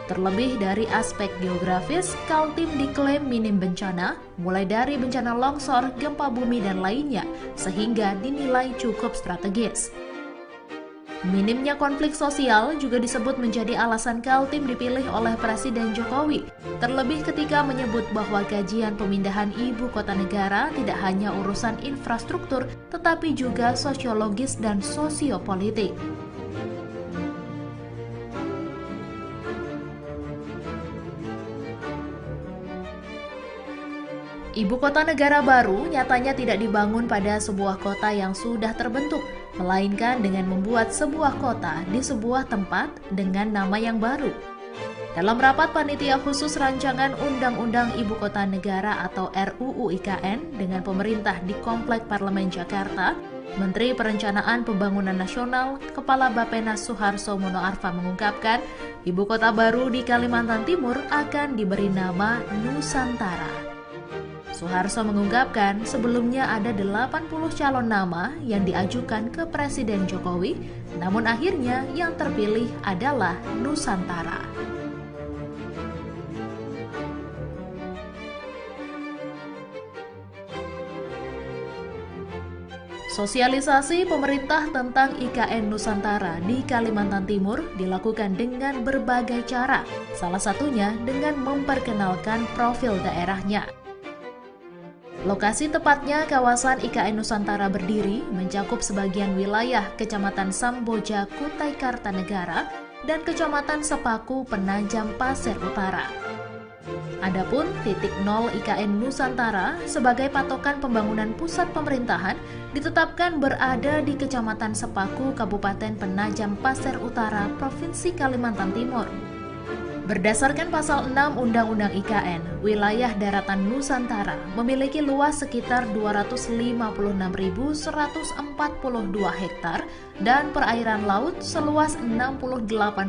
Terlebih dari aspek geografis, Kaltim diklaim minim bencana, mulai dari bencana longsor, gempa bumi, dan lainnya, sehingga dinilai cukup strategis. Minimnya konflik sosial juga disebut menjadi alasan Kaltim dipilih oleh Presiden Jokowi, terlebih ketika menyebut bahwa kajian pemindahan ibu kota negara tidak hanya urusan infrastruktur, tetapi juga sosiologis dan sosiopolitik. Ibu kota negara baru nyatanya tidak dibangun pada sebuah kota yang sudah terbentuk, melainkan dengan membuat sebuah kota di sebuah tempat dengan nama yang baru. Dalam rapat panitia khusus rancangan Undang-Undang Ibu Kota Negara atau RUU IKN dengan pemerintah di Komplek Parlemen Jakarta, Menteri Perencanaan Pembangunan Nasional, Kepala Bappenas Suharso Monoarfa mengungkapkan, ibu kota baru di Kalimantan Timur akan diberi nama Nusantara. Suharso mengungkapkan sebelumnya ada 80 calon nama yang diajukan ke Presiden Jokowi, namun akhirnya yang terpilih adalah Nusantara. Sosialisasi pemerintah tentang IKN Nusantara di Kalimantan Timur dilakukan dengan berbagai cara, salah satunya dengan memperkenalkan profil daerahnya. Lokasi tepatnya kawasan IKN Nusantara berdiri mencakup sebagian wilayah Kecamatan Samboja, Kutai Kartanegara, dan Kecamatan Sepaku, Penajam Pasir Utara. Adapun titik nol IKN Nusantara sebagai patokan pembangunan pusat pemerintahan ditetapkan berada di Kecamatan Sepaku, Kabupaten Penajam Pasir Utara, Provinsi Kalimantan Timur. Berdasarkan pasal 6 Undang-Undang IKN, wilayah daratan Nusantara memiliki luas sekitar 256.142 hektar dan perairan laut seluas 68.189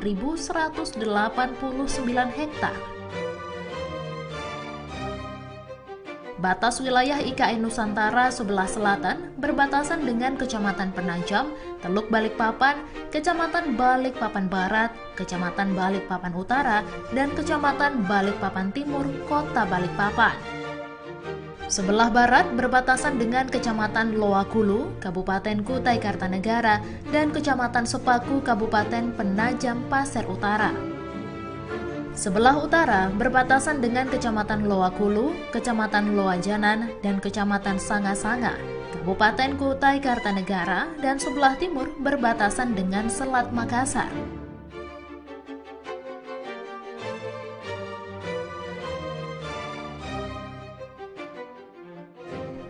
hektar. Batas wilayah IKN Nusantara sebelah selatan berbatasan dengan Kecamatan Penajam, Teluk Balikpapan, Kecamatan Balikpapan Barat, Kecamatan Balikpapan Utara, dan Kecamatan Balikpapan Timur, Kota Balikpapan. Sebelah barat berbatasan dengan Kecamatan Loakulu, Kabupaten Kutai Kartanegara, dan Kecamatan Sepaku, Kabupaten Penajam Pasir Utara. Sebelah utara berbatasan dengan Kecamatan Loakulu, Kecamatan Loajanan, dan Kecamatan Sanga-Sanga, Kabupaten Kutai Kartanegara, dan sebelah timur berbatasan dengan Selat Makassar.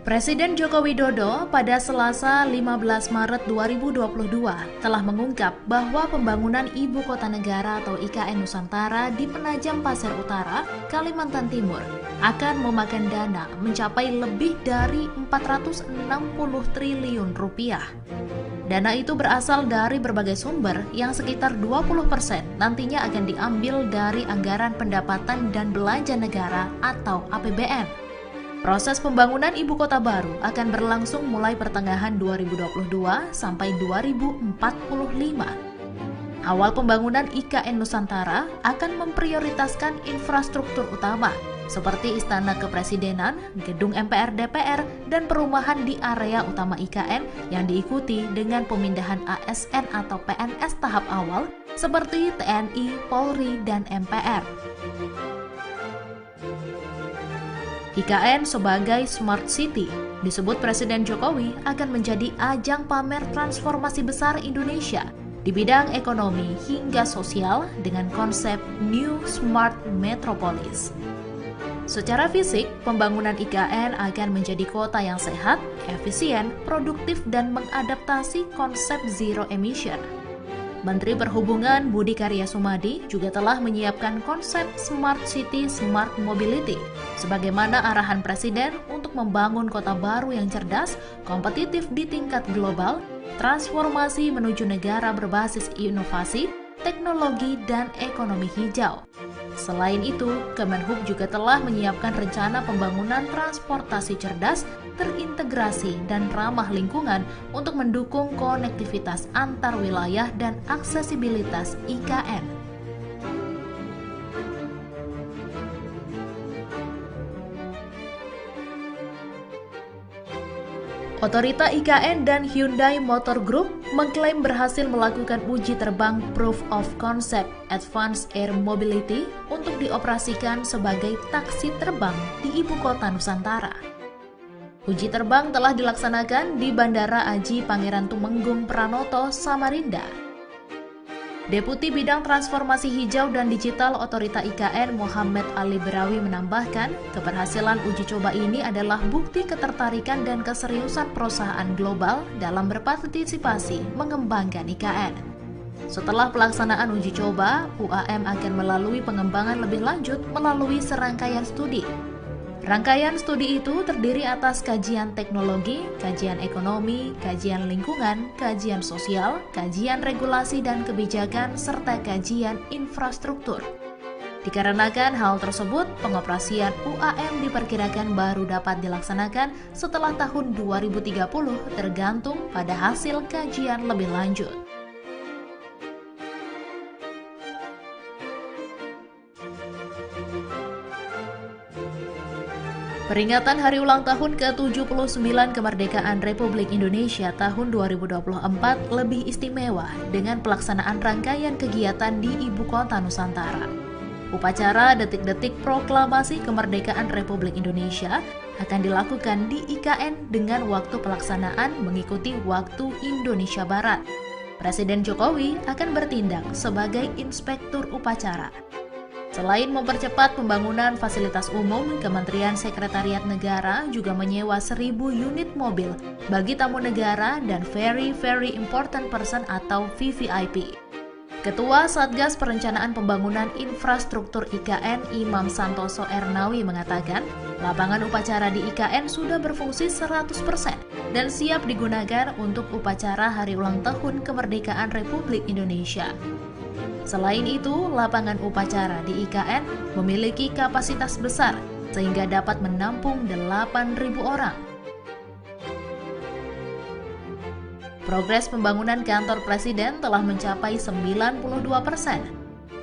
Presiden Joko Widodo pada Selasa 15 Maret 2022 telah mengungkap bahwa pembangunan Ibu Kota Negara atau IKN Nusantara di Penajam Pasir Utara, Kalimantan Timur akan memakan dana mencapai lebih dari 460 triliun rupiah. Dana itu berasal dari berbagai sumber yang sekitar 20% nantinya akan diambil dari anggaran pendapatan dan belanja negara atau APBN. Proses pembangunan ibu kota baru akan berlangsung mulai pertengahan 2022 sampai 2045. awal pembangunan IKN Nusantara akan memprioritaskan infrastruktur utama seperti Istana Kepresidenan, Gedung MPR DPR, dan perumahan di area utama IKN yang diikuti dengan pemindahan ASN atau PNS tahap awal seperti TNI, Polri, dan MPR. IKN sebagai Smart City disebut Presiden Jokowi akan menjadi ajang pamer transformasi besar Indonesia di bidang ekonomi hingga sosial dengan konsep New Smart Metropolis. Secara fisik, pembangunan IKN akan menjadi kota yang sehat, efisien, produktif, dan mengadaptasi konsep zero emission. Menteri Perhubungan Budi Karya Sumadi juga telah menyiapkan konsep Smart City Smart Mobility sebagaimana arahan Presiden untuk membangun kota baru yang cerdas, kompetitif di tingkat global, transformasi menuju negara berbasis inovasi, teknologi, dan ekonomi hijau. Selain itu, Kemenhub juga telah menyiapkan rencana pembangunan transportasi cerdas, terintegrasi, dan ramah lingkungan untuk mendukung konektivitas antar wilayah dan aksesibilitas IKN. Otorita IKN dan Hyundai Motor Group mengklaim berhasil melakukan uji terbang Proof of Concept Advanced Air Mobility untuk dioperasikan sebagai taksi terbang di Ibu Kota Nusantara. Uji terbang telah dilaksanakan di Bandara Aji Pangeran Tumenggung Pranoto, Samarinda. Deputi Bidang Transformasi Hijau dan Digital Otorita IKN Muhammad Ali Berawi menambahkan, keberhasilan uji coba ini adalah bukti ketertarikan dan keseriusan perusahaan global dalam berpartisipasi mengembangkan IKN. Setelah pelaksanaan uji coba, UAM akan melalui pengembangan lebih lanjut melalui serangkaian studi. Rangkaian studi itu terdiri atas kajian teknologi, kajian ekonomi, kajian lingkungan, kajian sosial, kajian regulasi dan kebijakan, serta kajian infrastruktur. Dikarenakan hal tersebut, pengoperasian UAM diperkirakan baru dapat dilaksanakan setelah tahun 2030 tergantung pada hasil kajian lebih lanjut. Peringatan Hari Ulang Tahun ke-79 Kemerdekaan Republik Indonesia tahun 2024 lebih istimewa dengan pelaksanaan rangkaian kegiatan di Ibu Kota Nusantara. Upacara detik-detik proklamasi kemerdekaan Republik Indonesia akan dilakukan di IKN dengan waktu pelaksanaan mengikuti waktu Indonesia Barat. Presiden Jokowi akan bertindak sebagai inspektur upacara. Selain mempercepat pembangunan fasilitas umum, Kementerian Sekretariat Negara juga menyewa 1.000 unit mobil bagi tamu negara dan Very Important Person atau VVIP. Ketua Satgas Perencanaan Pembangunan Infrastruktur IKN Imam Santoso Ernawi mengatakan, lapangan upacara di IKN sudah berfungsi 100% dan siap digunakan untuk upacara Hari Ulang Tahun Kemerdekaan Republik Indonesia. Selain itu, lapangan upacara di IKN memiliki kapasitas besar sehingga dapat menampung 8.000 orang. Progres pembangunan kantor Presiden telah mencapai 92%.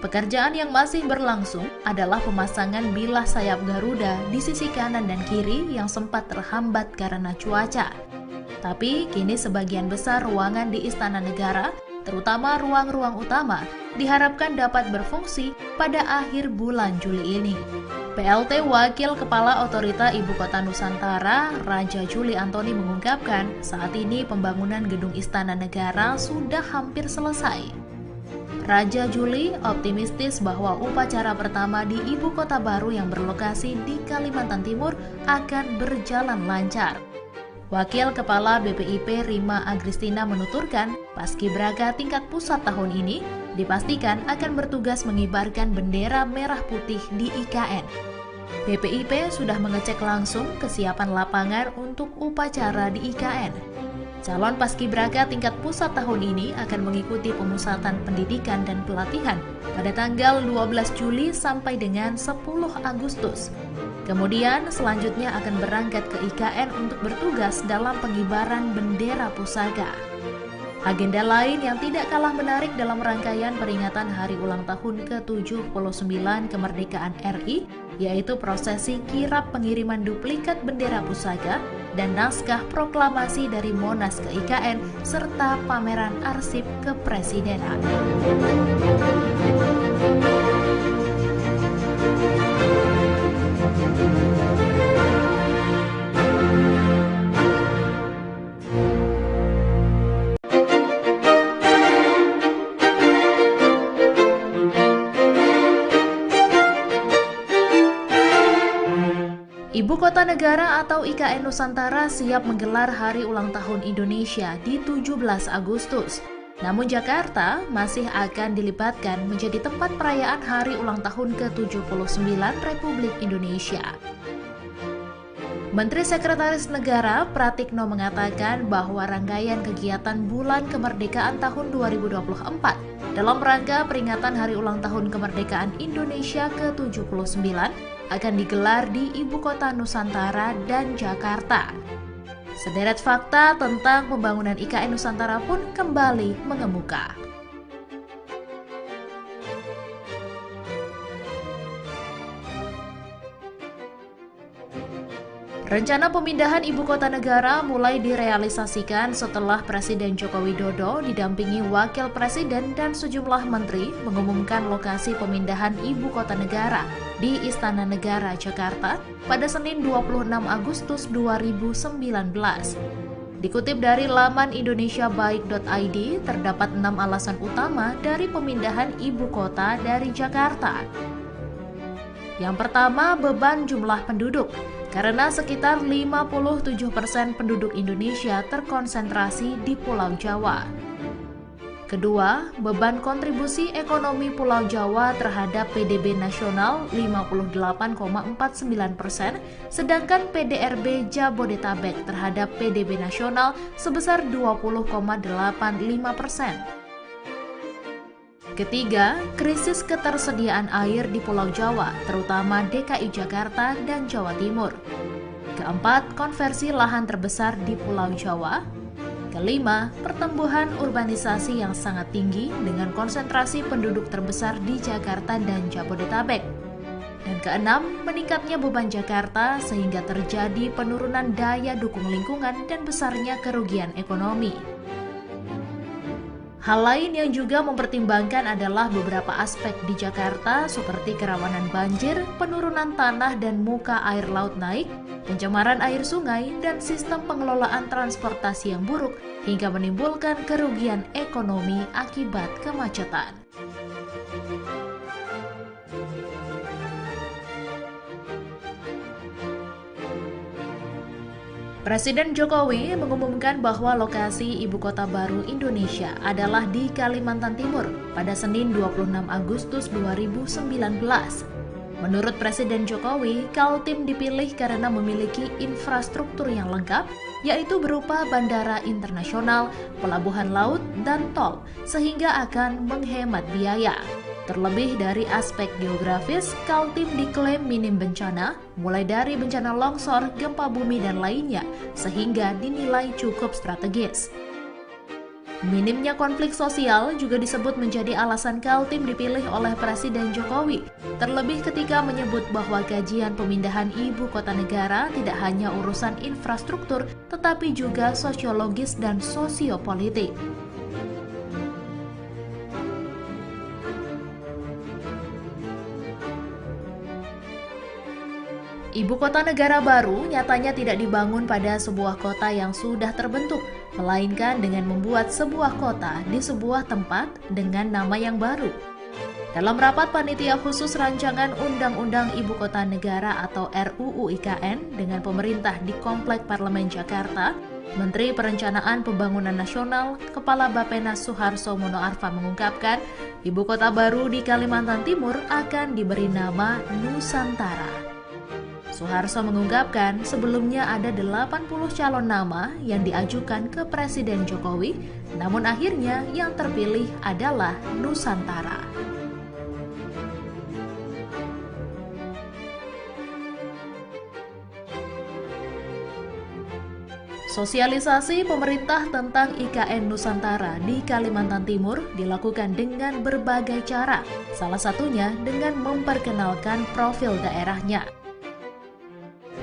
Pekerjaan yang masih berlangsung adalah pemasangan bilah sayap Garuda di sisi kanan dan kiri yang sempat terhambat karena cuaca. Tapi kini sebagian besar ruangan di Istana Negara, terutama ruang-ruang utama, diharapkan dapat berfungsi pada akhir bulan Juli ini. PLT Wakil Kepala Otorita Ibu Kota Nusantara, Raja Juli Antoni mengungkapkan, saat ini pembangunan gedung Istana Negara sudah hampir selesai. Raja Juli optimistis bahwa upacara pertama di Ibu Kota baru yang berlokasi di Kalimantan Timur akan berjalan lancar. Wakil Kepala BPIP Rima Agristina menuturkan, Paskibraka tingkat pusat tahun ini dipastikan akan bertugas mengibarkan bendera merah putih di IKN. BPIP sudah mengecek langsung kesiapan lapangan untuk upacara di IKN. Calon Paskibraka tingkat pusat tahun ini akan mengikuti pemusatan pendidikan dan pelatihan pada tanggal 12 Juli sampai dengan 10 Agustus. Kemudian selanjutnya akan berangkat ke IKN untuk bertugas dalam pengibaran bendera pusaka. Agenda lain yang tidak kalah menarik dalam rangkaian peringatan hari ulang tahun ke-79 kemerdekaan RI, yaitu prosesi kirap pengiriman duplikat bendera pusaka dan naskah proklamasi dari Monas ke IKN, serta pameran arsip kepresidenan. Ibu Kota Negara atau IKN Nusantara siap menggelar Hari Ulang Tahun Indonesia di 17 Agustus. Namun Jakarta masih akan dilibatkan menjadi tempat perayaan Hari Ulang Tahun ke-79 Republik Indonesia. Menteri Sekretaris Negara Pratikno mengatakan bahwa rangkaian kegiatan Bulan Kemerdekaan tahun 2024 dalam rangka peringatan Hari Ulang Tahun Kemerdekaan Indonesia ke-79 akan digelar di Ibu Kota Nusantara dan Jakarta. Sederet fakta tentang pembangunan IKN Nusantara pun kembali mengemuka. Rencana pemindahan ibu kota negara mulai direalisasikan setelah Presiden Joko Widodo didampingi Wakil Presiden dan sejumlah menteri mengumumkan lokasi pemindahan ibu kota negara di Istana Negara, Jakarta pada Senin 26 Agustus 2019. Dikutip dari laman indonesiabaik.id, terdapat 6 alasan utama dari pemindahan ibu kota dari Jakarta. Yang pertama, beban jumlah penduduk. Karena sekitar 57% penduduk Indonesia terkonsentrasi di Pulau Jawa. Kedua, beban kontribusi ekonomi Pulau Jawa terhadap PDB nasional 58,49%, sedangkan PDRB Jabodetabek terhadap PDB nasional sebesar 20,85%. Ketiga, krisis ketersediaan air di Pulau Jawa, terutama DKI Jakarta dan Jawa Timur. Keempat, konversi lahan terbesar di Pulau Jawa. Kelima, pertumbuhan urbanisasi yang sangat tinggi dengan konsentrasi penduduk terbesar di Jakarta dan Jabodetabek. Dan keenam, meningkatnya beban Jakarta sehingga terjadi penurunan daya dukung lingkungan dan besarnya kerugian ekonomi. Hal lain yang juga mempertimbangkan adalah beberapa aspek di Jakarta seperti kerawanan banjir, penurunan tanah dan muka air laut naik, pencemaran air sungai, dan sistem pengelolaan transportasi yang buruk hingga menimbulkan kerugian ekonomi akibat kemacetan. Presiden Jokowi mengumumkan bahwa lokasi ibu kota baru Indonesia adalah di Kalimantan Timur pada Senin 26 Agustus 2019. Menurut Presiden Jokowi, Kaltim dipilih karena memiliki infrastruktur yang lengkap, yaitu berupa bandara internasional, pelabuhan laut, dan tol, sehingga akan menghemat biaya. Terlebih dari aspek geografis, Kaltim diklaim minim bencana, mulai dari bencana longsor, gempa bumi, dan lainnya, sehingga dinilai cukup strategis. Minimnya konflik sosial juga disebut menjadi alasan Kaltim dipilih oleh Presiden Jokowi, terlebih ketika menyebut bahwa kajian pemindahan ibu kota negara tidak hanya urusan infrastruktur, tetapi juga sosiologis dan sosiopolitik. Ibu kota negara baru nyatanya tidak dibangun pada sebuah kota yang sudah terbentuk, melainkan dengan membuat sebuah kota di sebuah tempat dengan nama yang baru. Dalam rapat panitia khusus rancangan Undang-Undang Ibu Kota Negara atau RUU IKN dengan pemerintah di Komplek Parlemen Jakarta, Menteri Perencanaan Pembangunan Nasional, Kepala Bappenas Suharso Monoarfa mengungkapkan, ibu kota baru di Kalimantan Timur akan diberi nama Nusantara. Suharso mengungkapkan sebelumnya ada 80 calon nama yang diajukan ke Presiden Jokowi, namun akhirnya yang terpilih adalah Nusantara. Sosialisasi pemerintah tentang IKN Nusantara di Kalimantan Timur dilakukan dengan berbagai cara, salah satunya dengan memperkenalkan profil daerahnya.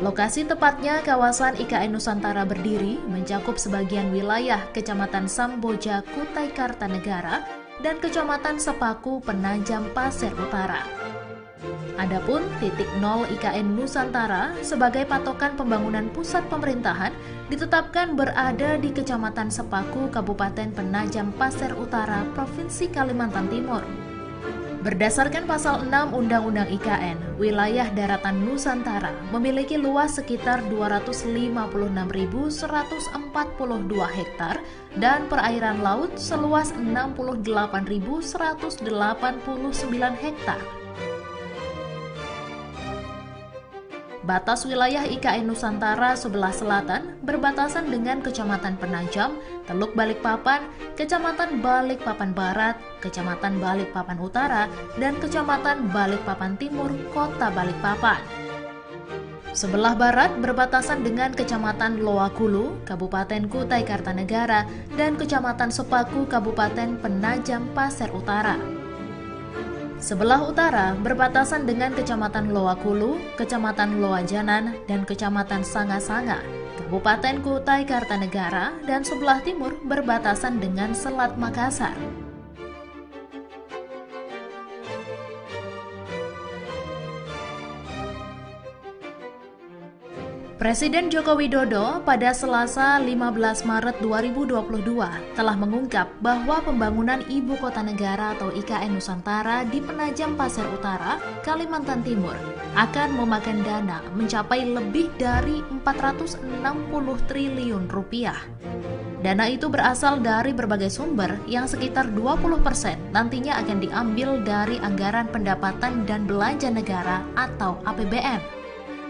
Lokasi tepatnya kawasan IKN Nusantara berdiri mencakup sebagian wilayah Kecamatan Samboja, Kutai Kartanegara, dan Kecamatan Sepaku, Penajam Pasir Utara. Adapun titik nol IKN Nusantara sebagai patokan pembangunan pusat pemerintahan ditetapkan berada di Kecamatan Sepaku, Kabupaten Penajam Pasir Utara, Provinsi Kalimantan Timur. Berdasarkan pasal 6 Undang-Undang IKN, wilayah daratan Nusantara memiliki luas sekitar 256.142 hektar dan perairan laut seluas 68.189 hektar. Batas wilayah IKN Nusantara sebelah selatan berbatasan dengan Kecamatan Penajam, Teluk Balikpapan, Kecamatan Balikpapan Barat, Kecamatan Balikpapan Utara, dan Kecamatan Balikpapan Timur, Kota Balikpapan. Sebelah barat berbatasan dengan Kecamatan Loakulu, Kabupaten Kutai Kartanegara, dan Kecamatan Sepaku, Kabupaten Penajam Pasir Utara. Sebelah utara berbatasan dengan Kecamatan Loakulu, Kecamatan Loajanan, dan Kecamatan Sanga-Sanga, Kabupaten Kutai Kartanegara, dan sebelah timur berbatasan dengan Selat Makassar. Presiden Joko Widodo pada Selasa 15 Maret 2022 telah mengungkap bahwa pembangunan Ibu Kota Negara atau IKN Nusantara di Penajam Pasir Utara, Kalimantan Timur akan memakan dana mencapai lebih dari 460 triliun rupiah. Dana itu berasal dari berbagai sumber yang sekitar 20% nantinya akan diambil dari anggaran pendapatan dan belanja negara atau APBN.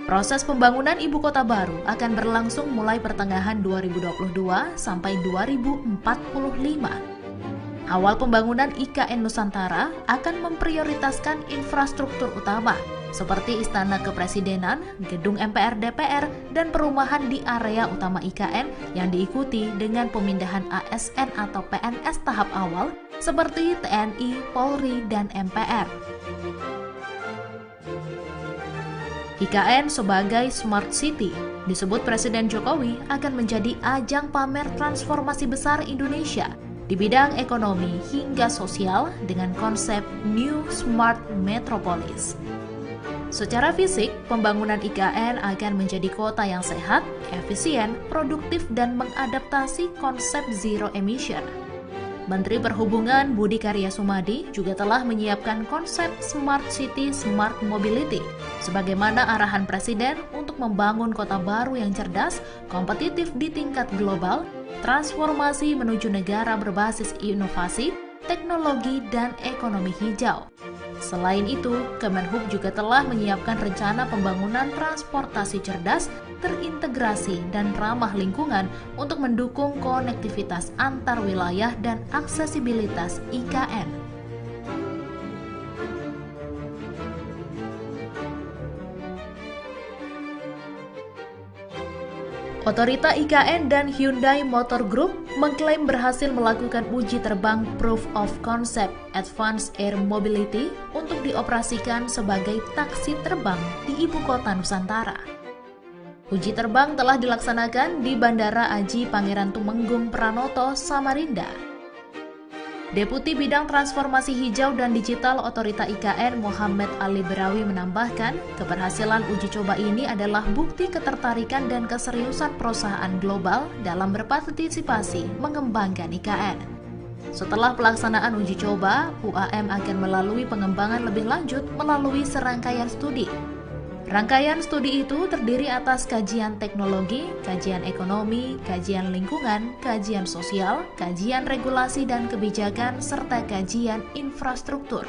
Proses pembangunan ibu kota baru akan berlangsung mulai pertengahan 2022 sampai 2045. Awal pembangunan IKN Nusantara akan memprioritaskan infrastruktur utama seperti Istana Kepresidenan, Gedung MPR DPR, dan perumahan di area utama IKN yang diikuti dengan pemindahan ASN atau PNS tahap awal seperti TNI, Polri, dan MPR. IKN sebagai Smart City disebut Presiden Jokowi akan menjadi ajang pamer transformasi besar Indonesia di bidang ekonomi hingga sosial dengan konsep New Smart Metropolis. Secara fisik, pembangunan IKN akan menjadi kota yang sehat, efisien, produktif, dan mengadaptasi konsep zero emission. Menteri Perhubungan Budi Karya Sumadi juga telah menyiapkan konsep Smart City Smart Mobility sebagaimana arahan Presiden untuk membangun kota baru yang cerdas, kompetitif di tingkat global, transformasi menuju negara berbasis inovasi, teknologi, dan ekonomi hijau. Selain itu, Kemenhub juga telah menyiapkan rencana pembangunan transportasi cerdas, terintegrasi, dan ramah lingkungan untuk mendukung konektivitas antar wilayah dan aksesibilitas IKN. Otorita IKN dan Hyundai Motor Group mengklaim berhasil melakukan uji terbang Proof of Concept Advanced Air Mobility untuk dioperasikan sebagai taksi terbang di Ibu Kota Nusantara. Uji terbang telah dilaksanakan di Bandara Aji Pangeran Tumenggung Pranoto, Samarinda. Deputi Bidang Transformasi Hijau dan Digital Otorita IKN Muhammad Ali Berawi menambahkan, keberhasilan uji coba ini adalah bukti ketertarikan dan keseriusan perusahaan global dalam berpartisipasi mengembangkan IKN. Setelah pelaksanaan uji coba, UAM akan melalui pengembangan lebih lanjut melalui serangkaian studi. Rangkaian studi itu terdiri atas kajian teknologi, kajian ekonomi, kajian lingkungan, kajian sosial, kajian regulasi dan kebijakan, serta kajian infrastruktur.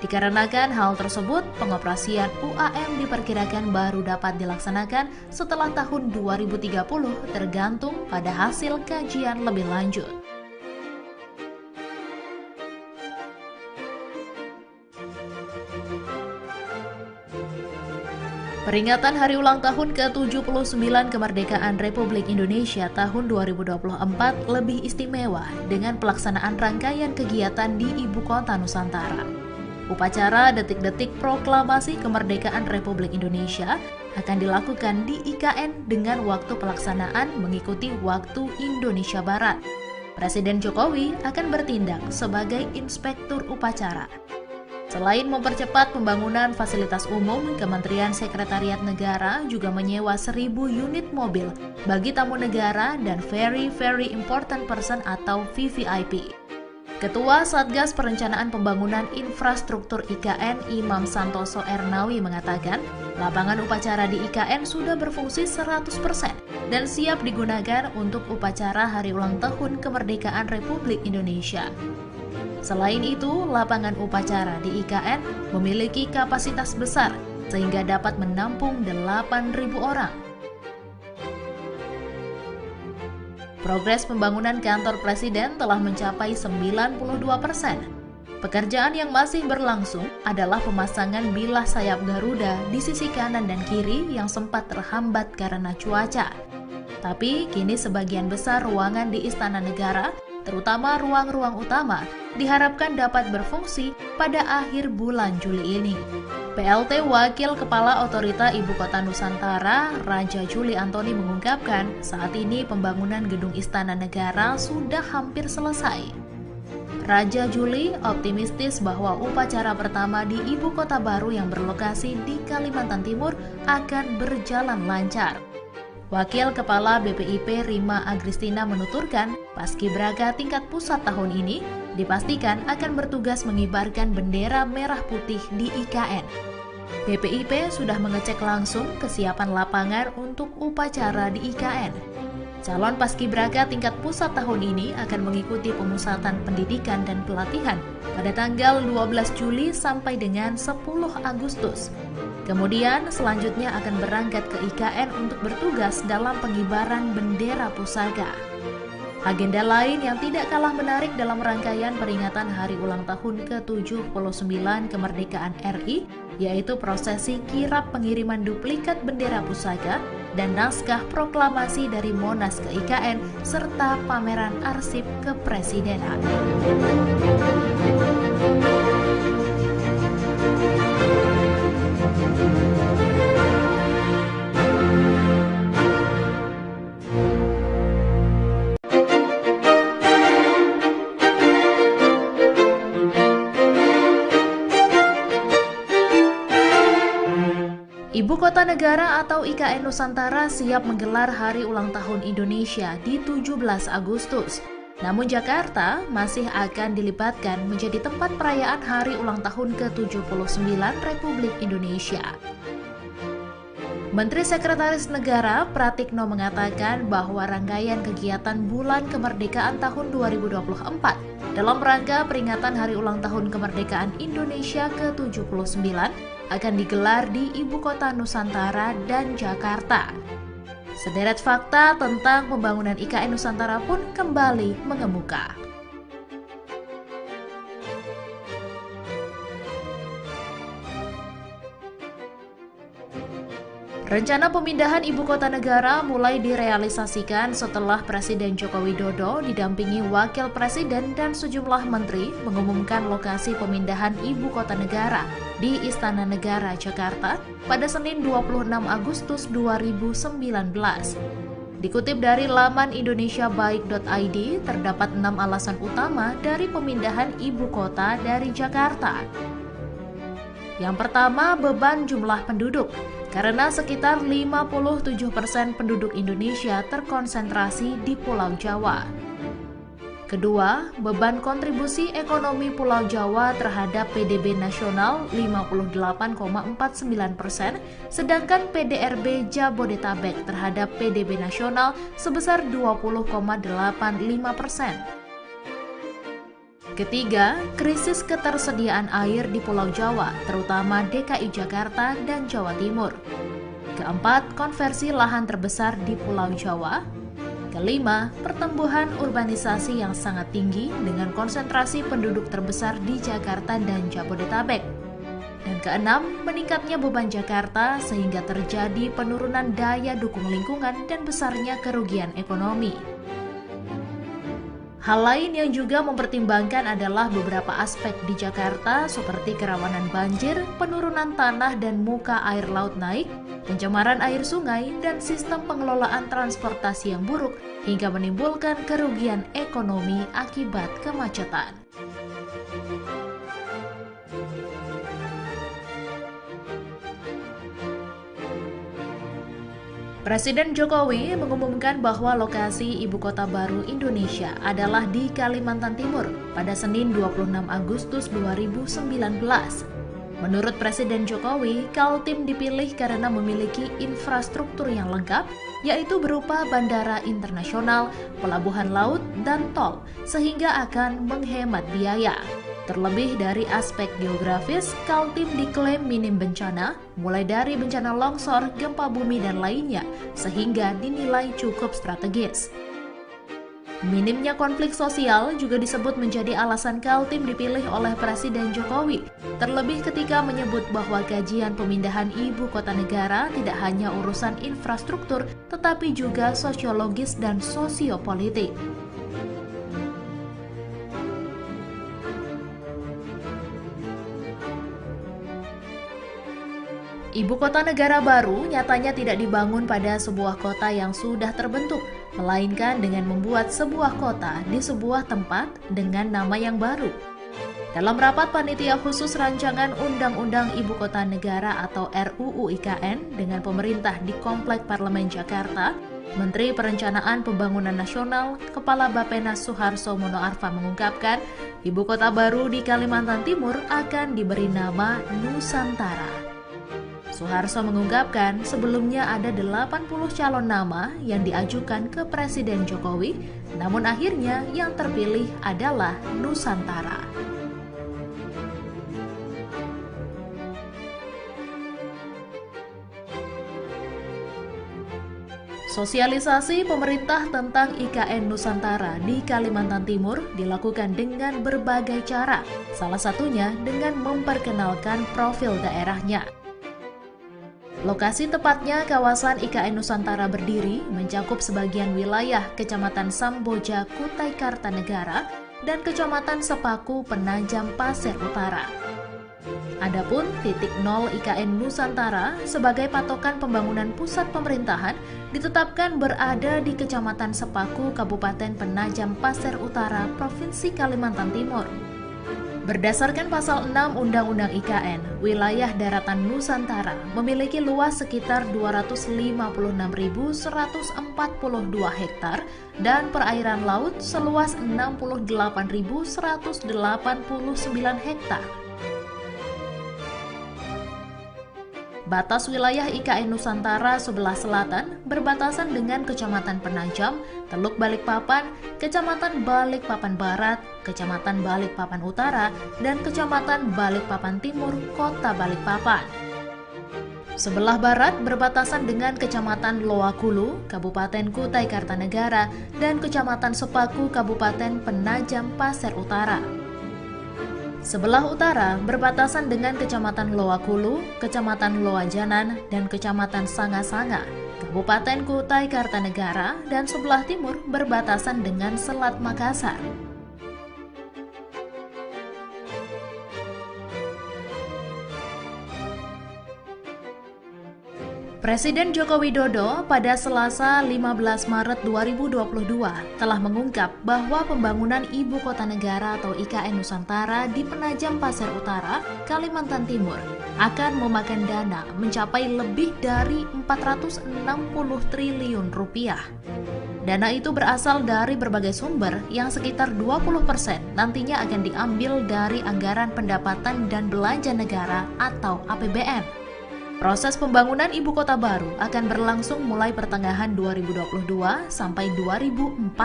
Dikarenakan hal tersebut, pengoperasian UAM diperkirakan baru dapat dilaksanakan setelah tahun 2030 tergantung pada hasil kajian lebih lanjut. Peringatan hari ulang tahun ke-79 kemerdekaan Republik Indonesia tahun 2024 lebih istimewa dengan pelaksanaan rangkaian kegiatan di Ibu Kota Nusantara. Upacara detik-detik proklamasi kemerdekaan Republik Indonesia akan dilakukan di IKN dengan waktu pelaksanaan mengikuti waktu Indonesia Barat. Presiden Jokowi akan bertindak sebagai inspektur upacara. Selain mempercepat pembangunan fasilitas umum, Kementerian Sekretariat Negara juga menyewa 1.000 unit mobil bagi tamu negara dan Very Important Person atau VVIP. Ketua Satgas Perencanaan Pembangunan Infrastruktur IKN Imam Santoso Ernawi mengatakan, lapangan upacara di IKN sudah berfungsi 100% dan siap digunakan untuk upacara Hari Ulang Tahun Kemerdekaan Republik Indonesia. Selain itu, lapangan upacara di IKN memiliki kapasitas besar sehingga dapat menampung 8.000 orang. Progres pembangunan kantor Presiden telah mencapai 92%. Pekerjaan yang masih berlangsung adalah pemasangan bilah sayap Garuda di sisi kanan dan kiri yang sempat terhambat karena cuaca. Tapi kini sebagian besar ruangan di Istana Negara, terutama ruang-ruang utama, diharapkan dapat berfungsi pada akhir bulan Juli ini. PLT Wakil Kepala Otorita Ibu Kota Nusantara, Raja Juli Antoni mengungkapkan, saat ini pembangunan gedung Istana Negara sudah hampir selesai. Raja Juli optimistis bahwa upacara pertama di Ibu Kota baru yang berlokasi di Kalimantan Timur akan berjalan lancar. Wakil Kepala BPIP Rima Agristina menuturkan, Paskibraka tingkat pusat tahun ini dipastikan akan bertugas mengibarkan bendera merah putih di IKN. BPIP sudah mengecek langsung kesiapan lapangan untuk upacara di IKN. Calon Paskibraka tingkat pusat tahun ini akan mengikuti pemusatan pendidikan dan pelatihan pada tanggal 12 Juli sampai dengan 10 Agustus. Kemudian selanjutnya akan berangkat ke IKN untuk bertugas dalam pengibaran bendera pusaka. Agenda lain yang tidak kalah menarik dalam rangkaian peringatan Hari Ulang Tahun ke-79 Kemerdekaan RI, yaitu prosesi kirap pengiriman duplikat bendera pusaka dan naskah proklamasi dari Monas ke IKN, serta pameran arsip kepresidenan. Ibu Kota Negara atau IKN Nusantara siap menggelar Hari Ulang Tahun Indonesia di 17 Agustus. Namun Jakarta masih akan dilibatkan menjadi tempat perayaan Hari Ulang Tahun ke-79 Republik Indonesia. Menteri Sekretaris Negara Pratikno mengatakan bahwa rangkaian kegiatan Bulan Kemerdekaan tahun 2024 dalam rangka peringatan Hari Ulang Tahun Kemerdekaan Indonesia ke-79 akan digelar di Ibu Kota Nusantara dan Jakarta. Sederet fakta tentang pembangunan IKN Nusantara pun kembali mengemuka. Rencana pemindahan ibu kota negara mulai direalisasikan setelah Presiden Joko Widodo didampingi Wakil Presiden dan sejumlah menteri mengumumkan lokasi pemindahan ibu kota negara di Istana Negara, Jakarta pada Senin 26 Agustus 2019. Dikutip dari laman indonesiabaik.id, terdapat 6 alasan utama dari pemindahan ibu kota dari Jakarta. Yang pertama, beban jumlah penduduk. Karena sekitar 57% penduduk Indonesia terkonsentrasi di Pulau Jawa. Kedua, beban kontribusi ekonomi Pulau Jawa terhadap PDB nasional 58,49%, sedangkan PDRB Jabodetabek terhadap PDB nasional sebesar 20,85%. Ketiga, krisis ketersediaan air di Pulau Jawa, terutama DKI Jakarta dan Jawa Timur. Keempat, konversi lahan terbesar di Pulau Jawa. Kelima, pertumbuhan urbanisasi yang sangat tinggi dengan konsentrasi penduduk terbesar di Jakarta dan Jabodetabek. Dan keenam, meningkatnya beban Jakarta sehingga terjadi penurunan daya dukung lingkungan dan besarnya kerugian ekonomi. Hal lain yang juga mempertimbangkan adalah beberapa aspek di Jakarta seperti kerawanan banjir, penurunan tanah dan muka air laut naik, pencemaran air sungai, dan sistem pengelolaan transportasi yang buruk hingga menimbulkan kerugian ekonomi akibat kemacetan. Presiden Jokowi mengumumkan bahwa lokasi ibu kota baru Indonesia adalah di Kalimantan Timur pada Senin 26 Agustus 2019. Menurut Presiden Jokowi, Kaltim dipilih karena memiliki infrastruktur yang lengkap, yaitu berupa bandara internasional, pelabuhan laut, dan tol, sehingga akan menghemat biaya. Terlebih dari aspek geografis, Kaltim diklaim minim bencana, mulai dari bencana longsor, gempa bumi, dan lainnya, sehingga dinilai cukup strategis. Minimnya konflik sosial juga disebut menjadi alasan Kaltim dipilih oleh Presiden Jokowi, terlebih ketika menyebut bahwa kajian pemindahan ibu kota negara tidak hanya urusan infrastruktur, tetapi juga sosiologis dan sosiopolitik. Ibu kota negara baru nyatanya tidak dibangun pada sebuah kota yang sudah terbentuk, melainkan dengan membuat sebuah kota di sebuah tempat dengan nama yang baru. Dalam rapat panitia khusus rancangan Undang-Undang Ibu Kota Negara atau RUU IKN dengan pemerintah di Komplek Parlemen Jakarta, Menteri Perencanaan Pembangunan Nasional, Kepala Bappenas Suharso Monoarfa mengungkapkan, ibu kota baru di Kalimantan Timur akan diberi nama Nusantara. Suharso mengungkapkan sebelumnya ada 80 calon nama yang diajukan ke Presiden Jokowi, namun akhirnya yang terpilih adalah Nusantara. Sosialisasi pemerintah tentang IKN Nusantara di Kalimantan Timur dilakukan dengan berbagai cara, salah satunya dengan memperkenalkan profil daerahnya. Lokasi tepatnya kawasan IKN Nusantara berdiri mencakup sebagian wilayah Kecamatan Samboja, Kutai Kartanegara, dan Kecamatan Sepaku, Penajam Pasir Utara. Adapun titik nol IKN Nusantara sebagai patokan pembangunan pusat pemerintahan ditetapkan berada di Kecamatan Sepaku, Kabupaten Penajam Pasir Utara, Provinsi Kalimantan Timur. Berdasarkan pasal 6 Undang-Undang IKN, wilayah daratan Nusantara memiliki luas sekitar 256.142 hektar dan perairan laut seluas 68.189 hektar. Batas wilayah IKN Nusantara sebelah selatan berbatasan dengan Kecamatan Penajam, Teluk Balikpapan, Kecamatan Balikpapan Barat, Kecamatan Balikpapan Utara, dan Kecamatan Balikpapan Timur, Kota Balikpapan. Sebelah barat berbatasan dengan Kecamatan Loakulu, Kabupaten Kutai Kartanegara, dan Kecamatan Sepaku, Kabupaten Penajam Pasir Utara. Sebelah utara berbatasan dengan Kecamatan Loakulu, Kecamatan Loajanan, dan Kecamatan Sanga-Sanga, Kabupaten Kutai Kartanegara, dan sebelah timur berbatasan dengan Selat Makassar. Presiden Joko Widodo pada Selasa 15 Maret 2022 telah mengungkap bahwa pembangunan Ibu Kota Negara atau IKN Nusantara di Penajam Pasir Utara, Kalimantan Timur akan memakan dana mencapai lebih dari 460 triliun rupiah. Dana itu berasal dari berbagai sumber yang sekitar 20% nantinya akan diambil dari anggaran pendapatan dan belanja negara atau APBN. Proses pembangunan ibu kota baru akan berlangsung mulai pertengahan 2022 sampai 2045.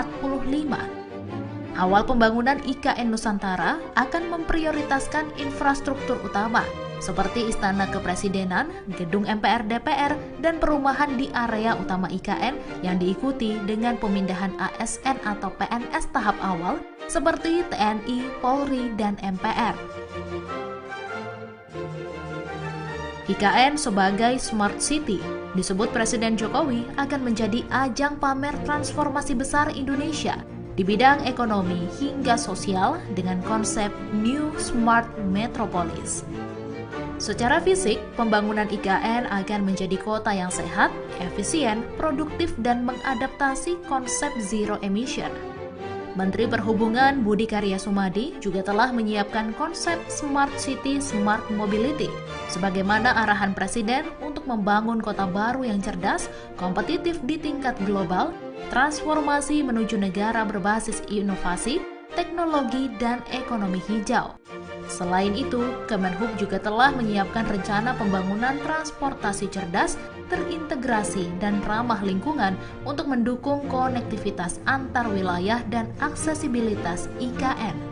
Awal pembangunan IKN Nusantara akan memprioritaskan infrastruktur utama seperti Istana Kepresidenan, Gedung MPR DPR, dan perumahan di area utama IKN yang diikuti dengan pemindahan ASN atau PNS tahap awal seperti TNI, Polri, dan MPR. IKN sebagai Smart City disebut Presiden Jokowi akan menjadi ajang pamer transformasi besar Indonesia di bidang ekonomi hingga sosial dengan konsep New Smart Metropolis. Secara fisik, pembangunan IKN akan menjadi kota yang sehat, efisien, produktif, dan mengadaptasi konsep zero emission. Menteri Perhubungan Budi Karya Sumadi juga telah menyiapkan konsep Smart City Smart Mobility sebagaimana arahan Presiden untuk membangun kota baru yang cerdas, kompetitif di tingkat global, transformasi menuju negara berbasis inovasi, teknologi, dan ekonomi hijau. Selain itu, Kemenhub juga telah menyiapkan rencana pembangunan transportasi cerdas, terintegrasi, dan ramah lingkungan untuk mendukung konektivitas antar wilayah dan aksesibilitas IKN.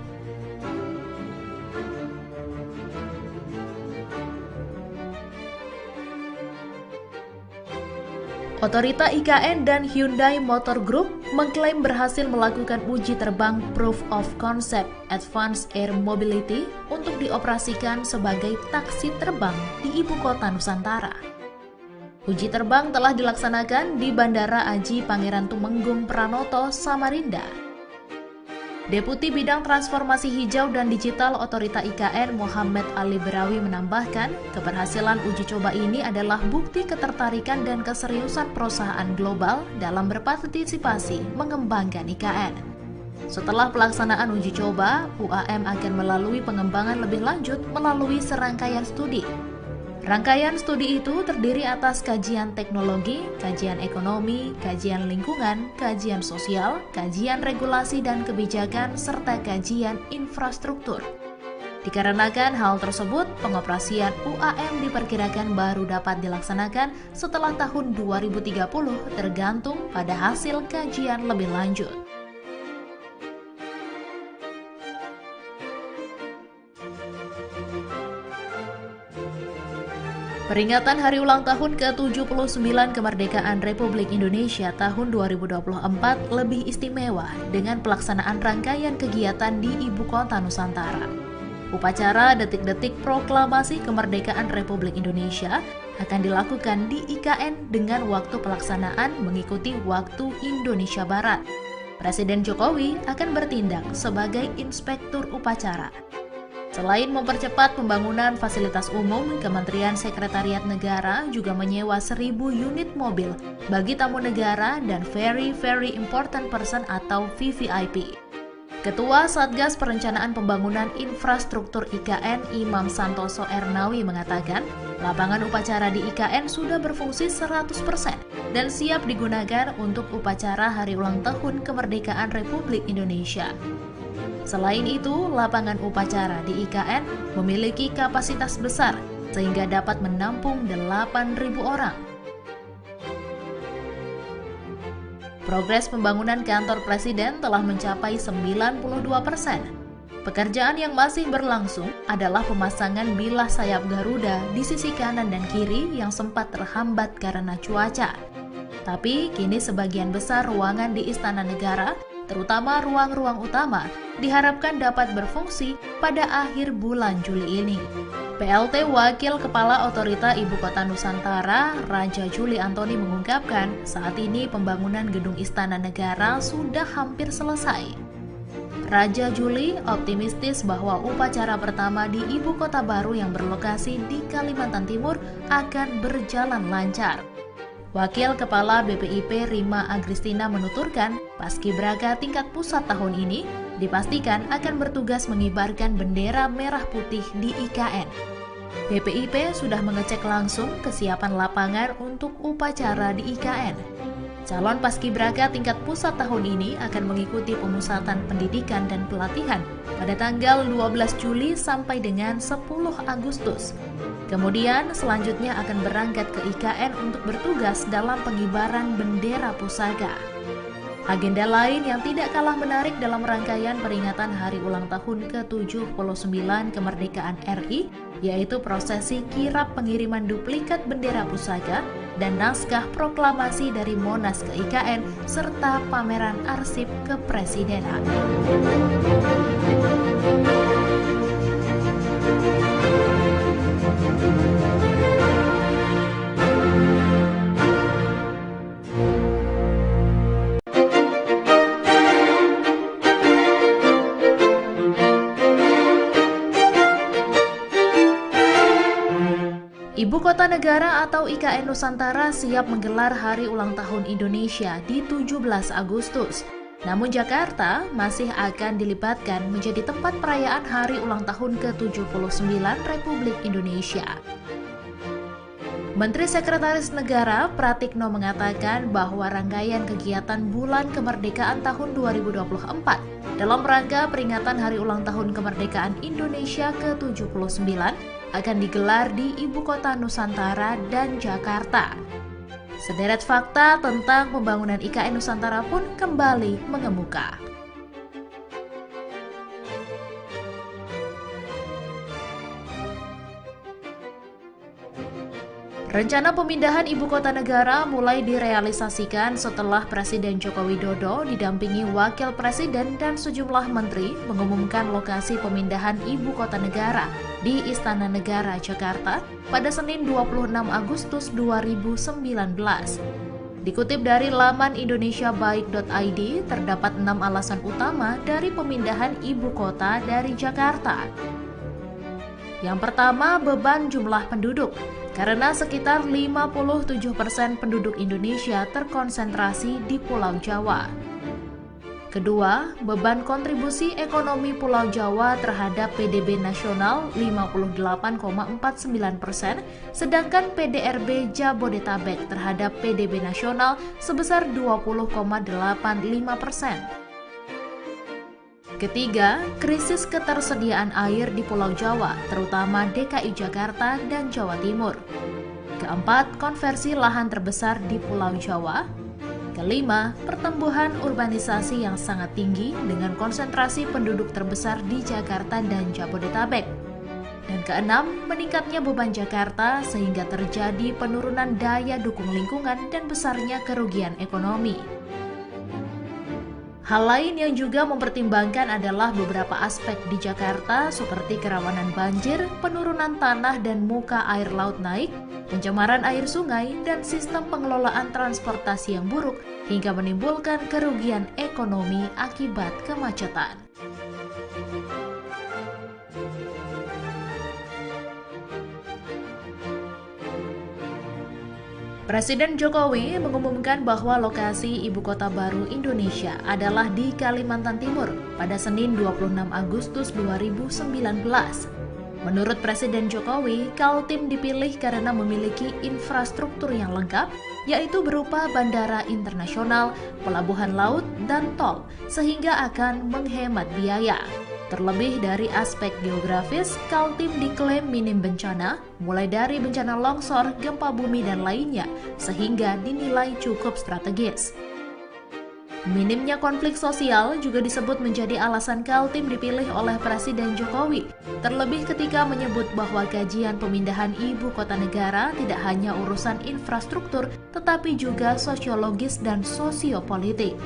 Otorita IKN dan Hyundai Motor Group mengklaim berhasil melakukan uji terbang Proof of Concept Advanced Air Mobility untuk dioperasikan sebagai taksi terbang di Ibu Kota Nusantara. Uji terbang telah dilaksanakan di Bandara Aji Pangeran Tumenggung Pranoto, Samarinda. Deputi Bidang Transformasi Hijau dan Digital Otorita IKN Muhammad Ali Berawi menambahkan, keberhasilan uji coba ini adalah bukti ketertarikan dan keseriusan perusahaan global dalam berpartisipasi mengembangkan IKN. Setelah pelaksanaan uji coba, UAM akan melalui pengembangan lebih lanjut melalui serangkaian studi. Rangkaian studi itu terdiri atas kajian teknologi, kajian ekonomi, kajian lingkungan, kajian sosial, kajian regulasi dan kebijakan, serta kajian infrastruktur. Dikarenakan hal tersebut, pengoperasian UAM diperkirakan baru dapat dilaksanakan setelah tahun 2030 tergantung pada hasil kajian lebih lanjut. Peringatan Hari Ulang Tahun ke-79 Kemerdekaan Republik Indonesia tahun 2024 lebih istimewa dengan pelaksanaan rangkaian kegiatan di Ibu Kota Nusantara. Upacara detik-detik proklamasi kemerdekaan Republik Indonesia akan dilakukan di IKN dengan waktu pelaksanaan mengikuti waktu Indonesia Barat. Presiden Jokowi akan bertindak sebagai inspektur upacara. Selain mempercepat pembangunan fasilitas umum, Kementerian Sekretariat Negara juga menyewa 1.000 unit mobil bagi tamu negara dan Very Important Person atau VVIP. Ketua Satgas Perencanaan Pembangunan Infrastruktur IKN Imam Santoso Ernawi mengatakan, lapangan upacara di IKN sudah berfungsi 100% dan siap digunakan untuk upacara Hari Ulang Tahun Kemerdekaan Republik Indonesia. Selain itu, lapangan upacara di IKN memiliki kapasitas besar sehingga dapat menampung 8.000 orang. Progres pembangunan kantor Presiden telah mencapai 92%. Pekerjaan yang masih berlangsung adalah pemasangan bilah sayap Garuda di sisi kanan dan kiri yang sempat terhambat karena cuaca. Tapi kini sebagian besar ruangan di Istana Negara, terutama ruang-ruang utama, diharapkan dapat berfungsi pada akhir bulan Juli ini. PLT Wakil Kepala Otorita Ibu Kota Nusantara, Raja Juli Antoni mengungkapkan, saat ini pembangunan gedung Istana Negara sudah hampir selesai. Raja Juli optimistis bahwa upacara pertama di Ibu Kota baru yang berlokasi di Kalimantan Timur akan berjalan lancar. Wakil Kepala BPIP Rima Agristina menuturkan, Paskibraka tingkat pusat tahun ini dipastikan akan bertugas mengibarkan bendera merah putih di IKN. BPIP sudah mengecek langsung kesiapan lapangan untuk upacara di IKN. Calon Paskibraka tingkat pusat tahun ini akan mengikuti pemusatan pendidikan dan pelatihan pada tanggal 12 Juli sampai dengan 10 Agustus. Kemudian selanjutnya akan berangkat ke IKN untuk bertugas dalam pengibaran bendera pusaka. Agenda lain yang tidak kalah menarik dalam rangkaian peringatan Hari Ulang Tahun ke-79 Kemerdekaan RI, yaitu prosesi kirap pengiriman duplikat bendera pusaka dan naskah proklamasi dari Monas ke IKN, serta pameran arsip kepresidenan. Kota Negara atau IKN Nusantara siap menggelar Hari Ulang Tahun Indonesia di 17 Agustus. Namun Jakarta masih akan dilibatkan menjadi tempat perayaan Hari Ulang Tahun ke-79 Republik Indonesia. Menteri Sekretaris Negara Pratikno mengatakan bahwa rangkaian kegiatan Bulan Kemerdekaan tahun 2024 dalam rangka peringatan Hari Ulang Tahun Kemerdekaan Indonesia ke-79 akan digelar di Ibu Kota Nusantara dan Jakarta. Sederet fakta tentang pembangunan IKN Nusantara pun kembali mengemuka. Rencana pemindahan ibu kota negara mulai direalisasikan setelah Presiden Joko Widodo didampingi Wakil Presiden dan sejumlah menteri mengumumkan lokasi pemindahan ibu kota negara di Istana Negara, Jakarta pada Senin 26 Agustus 2019. Dikutip dari laman indonesiabaik.id, terdapat 6 alasan utama dari pemindahan ibu kota dari Jakarta. Yang pertama, beban jumlah penduduk. Karena sekitar 57% penduduk Indonesia terkonsentrasi di Pulau Jawa. Kedua, beban kontribusi ekonomi Pulau Jawa terhadap PDB nasional 58,49%, sedangkan PDRB Jabodetabek terhadap PDB nasional sebesar 20,85%. Ketiga, krisis ketersediaan air di Pulau Jawa, terutama DKI Jakarta dan Jawa Timur. Keempat, konversi lahan terbesar di Pulau Jawa. Kelima, pertumbuhan urbanisasi yang sangat tinggi dengan konsentrasi penduduk terbesar di Jakarta dan Jabodetabek. Dan keenam, meningkatnya beban Jakarta sehingga terjadi penurunan daya dukung lingkungan dan besarnya kerugian ekonomi. Hal lain yang juga mempertimbangkan adalah beberapa aspek di Jakarta seperti kerawanan banjir, penurunan tanah dan muka air laut naik, pencemaran air sungai, dan sistem pengelolaan transportasi yang buruk hingga menimbulkan kerugian ekonomi akibat kemacetan. Presiden Jokowi mengumumkan bahwa lokasi ibu kota baru Indonesia adalah di Kalimantan Timur pada Senin 26 Agustus 2019. Menurut Presiden Jokowi, Kaltim dipilih karena memiliki infrastruktur yang lengkap, yaitu berupa bandara internasional, pelabuhan laut, dan tol, sehingga akan menghemat biaya. Terlebih dari aspek geografis, Kaltim diklaim minim bencana, mulai dari bencana longsor, gempa bumi, dan lainnya, sehingga dinilai cukup strategis. Minimnya konflik sosial juga disebut menjadi alasan Kaltim dipilih oleh Presiden Jokowi, terlebih ketika menyebut bahwa kajian pemindahan ibu kota negara tidak hanya urusan infrastruktur, tetapi juga sosiologis dan sosiopolitik.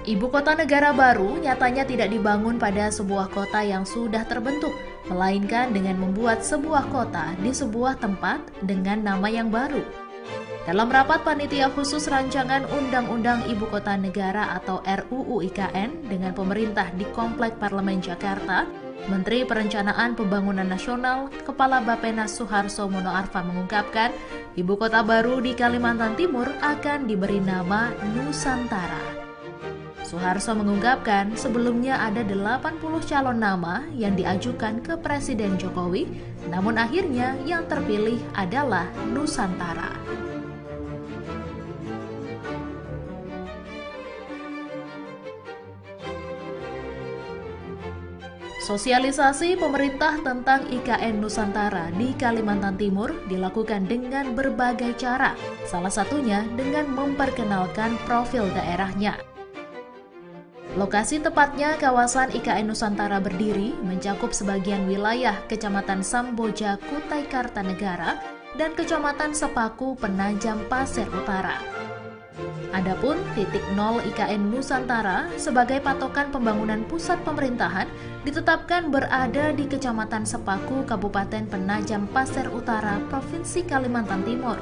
Ibu kota negara baru nyatanya tidak dibangun pada sebuah kota yang sudah terbentuk, melainkan dengan membuat sebuah kota di sebuah tempat dengan nama yang baru. Dalam rapat panitia khusus rancangan Undang-Undang Ibu Kota Negara atau RUU IKN dengan pemerintah di Komplek Parlemen Jakarta, Menteri Perencanaan Pembangunan Nasional, Kepala Bappenas Suharso Monoarfa mengungkapkan, ibu kota baru di Kalimantan Timur akan diberi nama Nusantara. Suharso mengungkapkan sebelumnya ada 80 calon nama yang diajukan ke Presiden Jokowi, namun akhirnya yang terpilih adalah Nusantara. Sosialisasi pemerintah tentang IKN Nusantara di Kalimantan Timur dilakukan dengan berbagai cara, salah satunya dengan memperkenalkan profil daerahnya. Lokasi tepatnya kawasan IKN Nusantara berdiri mencakup sebagian wilayah Kecamatan Samboja, Kutai Kartanegara, dan Kecamatan Sepaku, Penajam Pasir Utara. Adapun titik nol IKN Nusantara sebagai patokan pembangunan pusat pemerintahan ditetapkan berada di Kecamatan Sepaku, Kabupaten Penajam Pasir Utara, Provinsi Kalimantan Timur.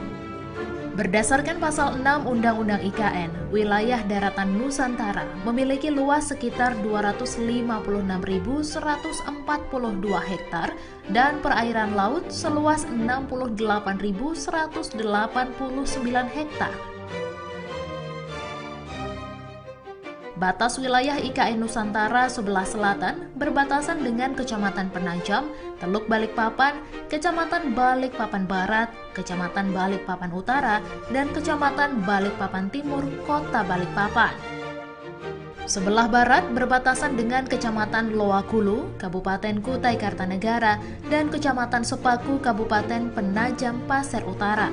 Berdasarkan pasal 6 Undang-Undang IKN, wilayah daratan Nusantara memiliki luas sekitar 256.142 hektar dan perairan laut seluas 68.189 hektar. Batas wilayah IKN Nusantara sebelah selatan berbatasan dengan Kecamatan Penajam, Teluk Balikpapan, Kecamatan Balikpapan Barat, Kecamatan Balikpapan Utara, dan Kecamatan Balikpapan Timur, Kota Balikpapan. Sebelah barat berbatasan dengan Kecamatan Loakulu, Kabupaten Kutai Kartanegara, dan Kecamatan Sepaku, Kabupaten Penajam Pasir Utara.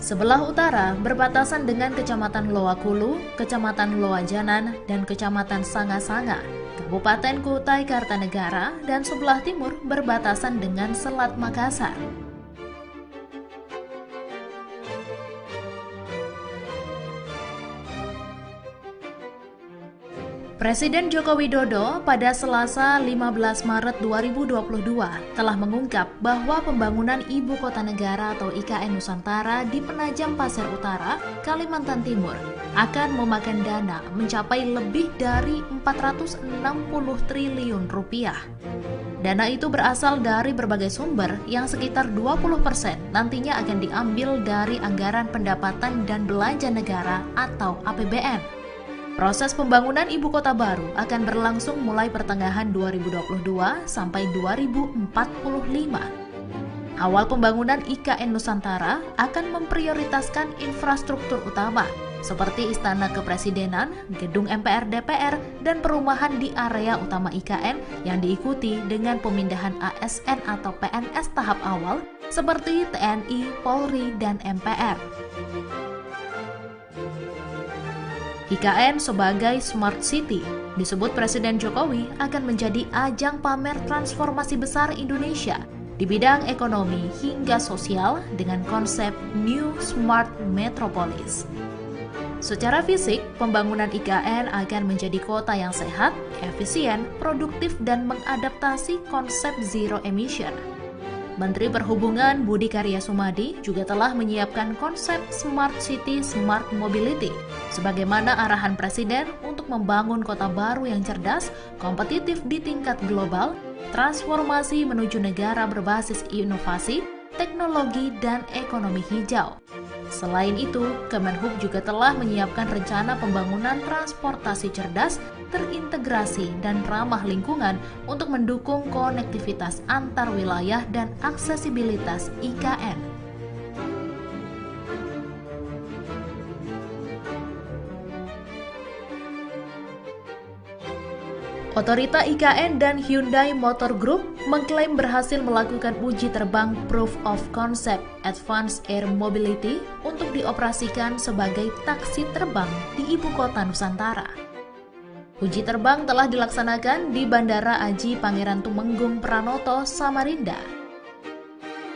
Sebelah utara berbatasan dengan Kecamatan Loakulu, Kecamatan Loajanan, dan Kecamatan Sanga-Sanga, Kabupaten Kutai Kartanegara, dan sebelah timur berbatasan dengan Selat Makassar. Presiden Joko Widodo pada Selasa 15 Maret 2022 telah mengungkap bahwa pembangunan Ibu Kota Negara atau IKN Nusantara di Penajam Pasir Utara, Kalimantan Timur akan memakan dana mencapai lebih dari 460 triliun rupiah. Dana itu berasal dari berbagai sumber yang sekitar 20% nantinya akan diambil dari anggaran pendapatan dan belanja negara atau APBN. Proses pembangunan ibu kota baru akan berlangsung mulai pertengahan 2022 sampai 2045. Awal pembangunan IKN Nusantara akan memprioritaskan infrastruktur utama seperti Istana Kepresidenan, Gedung MPR DPR, dan perumahan di area utama IKN yang diikuti dengan pemindahan ASN atau PNS tahap awal seperti TNI, Polri, dan MPR. IKN sebagai Smart City disebut Presiden Jokowi akan menjadi ajang pamer transformasi besar Indonesia di bidang ekonomi hingga sosial dengan konsep New Smart Metropolis. Secara fisik, pembangunan IKN akan menjadi kota yang sehat, efisien, produktif, dan mengadaptasi konsep zero emission. Menteri Perhubungan Budi Karya Sumadi juga telah menyiapkan konsep Smart City Smart Mobility sebagaimana arahan Presiden untuk membangun kota baru yang cerdas, kompetitif di tingkat global, transformasi menuju negara berbasis inovasi, teknologi, dan ekonomi hijau. Selain itu, Kemenhub juga telah menyiapkan rencana pembangunan transportasi cerdas, terintegrasi, dan ramah lingkungan untuk mendukung konektivitas antar wilayah dan aksesibilitas IKN. Otorita IKN dan Hyundai Motor Group mengklaim berhasil melakukan uji terbang Proof of Concept Advanced Air Mobility untuk dioperasikan sebagai taksi terbang di Ibu Kota Nusantara. Uji terbang telah dilaksanakan di Bandara Aji Pangeran Tumenggung Pranoto, Samarinda.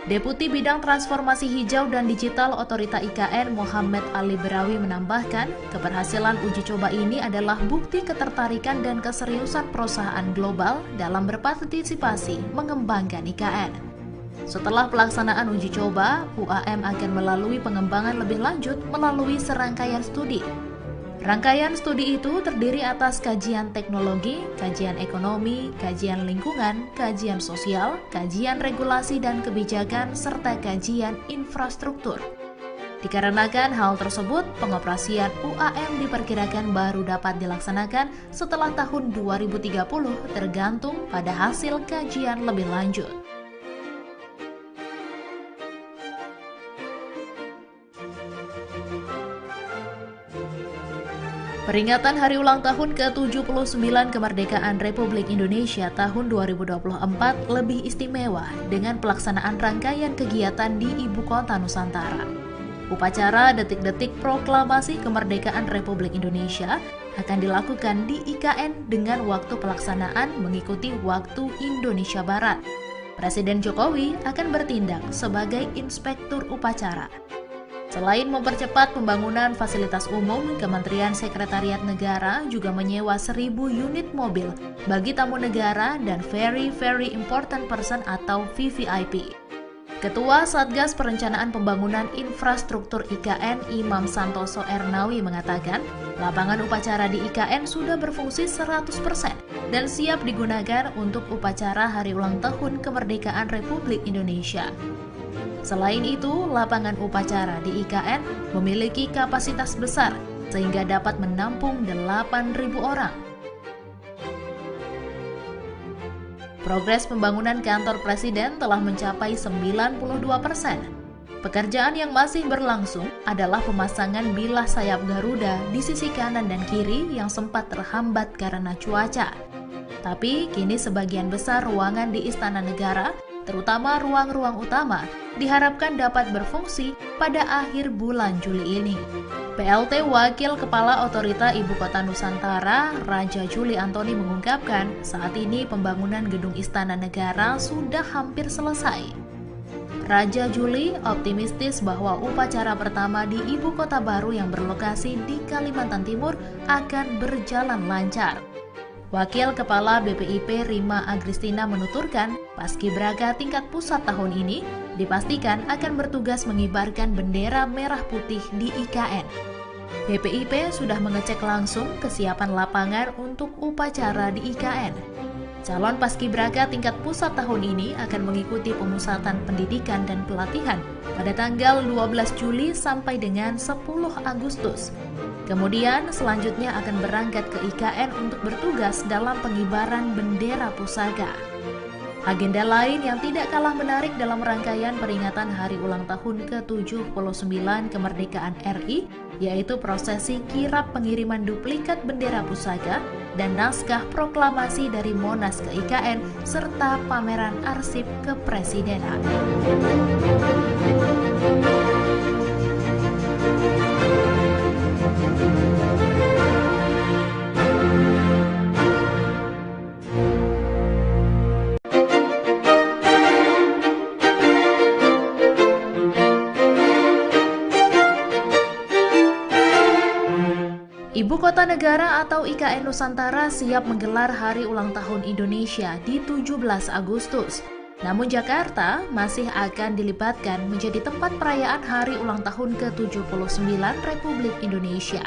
Deputi Bidang Transformasi Hijau dan Digital Otorita IKN Muhammad Ali Berawi menambahkan, keberhasilan uji coba ini adalah bukti ketertarikan dan keseriusan perusahaan global dalam berpartisipasi mengembangkan IKN. Setelah pelaksanaan uji coba, UAM akan melalui pengembangan lebih lanjut melalui serangkaian studi. Rangkaian studi itu terdiri atas kajian teknologi, kajian ekonomi, kajian lingkungan, kajian sosial, kajian regulasi dan kebijakan, serta kajian infrastruktur. Dikarenakan hal tersebut, pengoperasian UAM diperkirakan baru dapat dilaksanakan setelah tahun 2030 tergantung pada hasil kajian lebih lanjut. Peringatan Hari Ulang Tahun ke-79 Kemerdekaan Republik Indonesia tahun 2024 lebih istimewa dengan pelaksanaan rangkaian kegiatan di Ibu Kota Nusantara. Upacara detik-detik proklamasi kemerdekaan Republik Indonesia akan dilakukan di IKN dengan waktu pelaksanaan mengikuti waktu Indonesia Barat. Presiden Jokowi akan bertindak sebagai inspektur upacara. Selain mempercepat pembangunan fasilitas umum, Kementerian Sekretariat Negara juga menyewa 1.000 unit mobil bagi tamu negara dan Very Important Person atau VVIP. Ketua Satgas Perencanaan Pembangunan Infrastruktur IKN Imam Santoso Ernawi mengatakan, lapangan upacara di IKN sudah berfungsi 100% dan siap digunakan untuk upacara Hari Ulang Tahun Kemerdekaan Republik Indonesia. Selain itu, lapangan upacara di IKN memiliki kapasitas besar sehingga dapat menampung 8.000 orang. Progres pembangunan kantor Presiden telah mencapai 92%. Pekerjaan yang masih berlangsung adalah pemasangan bilah sayap Garuda di sisi kanan dan kiri yang sempat terhambat karena cuaca. Tapi kini sebagian besar ruangan di Istana Negara, terutama ruang-ruang utama, diharapkan dapat berfungsi pada akhir bulan Juli ini. PLT Wakil Kepala Otorita Ibu Kota Nusantara, Raja Juli Antoni mengungkapkan, saat ini pembangunan gedung Istana Negara sudah hampir selesai. Raja Juli optimistis bahwa upacara pertama di Ibu Kota baru yang berlokasi di Kalimantan Timur akan berjalan lancar. Wakil Kepala BPIP Rima Agristina menuturkan, Paskibraka tingkat pusat tahun ini dipastikan akan bertugas mengibarkan bendera merah putih di IKN. BPIP sudah mengecek langsung kesiapan lapangan untuk upacara di IKN. Calon Paskibraka tingkat pusat tahun ini akan mengikuti pemusatan pendidikan dan pelatihan pada tanggal 12 Juli sampai dengan 10 Agustus. Kemudian selanjutnya akan berangkat ke IKN untuk bertugas dalam pengibaran bendera pusaka. Agenda lain yang tidak kalah menarik dalam rangkaian peringatan Hari Ulang Tahun ke-79 Kemerdekaan RI, yaitu prosesi kirap pengiriman duplikat bendera pusaka dan naskah proklamasi dari Monas ke IKN, serta pameran arsip kepresidenan. Ibu Kota Negara atau IKN Nusantara siap menggelar Hari Ulang Tahun Indonesia di 17 Agustus. Namun Jakarta masih akan dilibatkan menjadi tempat perayaan Hari Ulang Tahun ke-79 Republik Indonesia.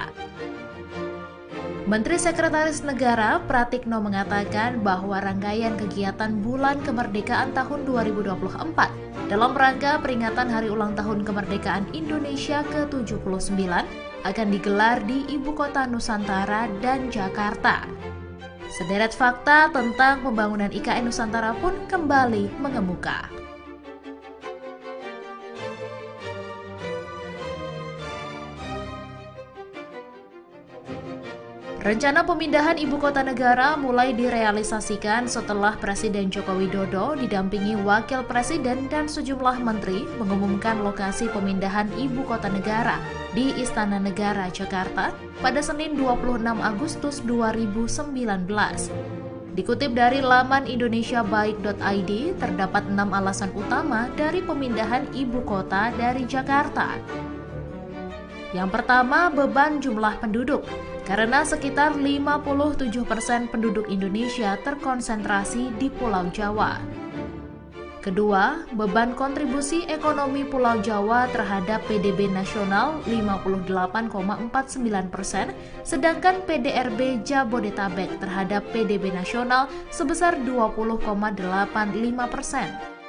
Menteri Sekretaris Negara Pratikno mengatakan bahwa rangkaian kegiatan Bulan Kemerdekaan tahun 2024 dalam rangka peringatan Hari Ulang Tahun Kemerdekaan Indonesia ke-79 akan digelar di Ibu Kota Nusantara dan Jakarta. Sederet fakta tentang pembangunan IKN Nusantara pun kembali mengemuka. Rencana pemindahan ibu kota negara mulai direalisasikan setelah Presiden Joko Widodo didampingi Wakil Presiden dan sejumlah menteri mengumumkan lokasi pemindahan ibu kota negara di Istana Negara, Jakarta pada Senin 26 Agustus 2019. Dikutip dari laman indonesiabaik.id, terdapat 6 alasan utama dari pemindahan ibu kota dari Jakarta. Yang pertama, beban jumlah penduduk, karena sekitar 57% penduduk Indonesia terkonsentrasi di Pulau Jawa. Kedua, beban kontribusi ekonomi Pulau Jawa terhadap PDB nasional 58,49%, sedangkan PDRB Jabodetabek terhadap PDB nasional sebesar 20,85%.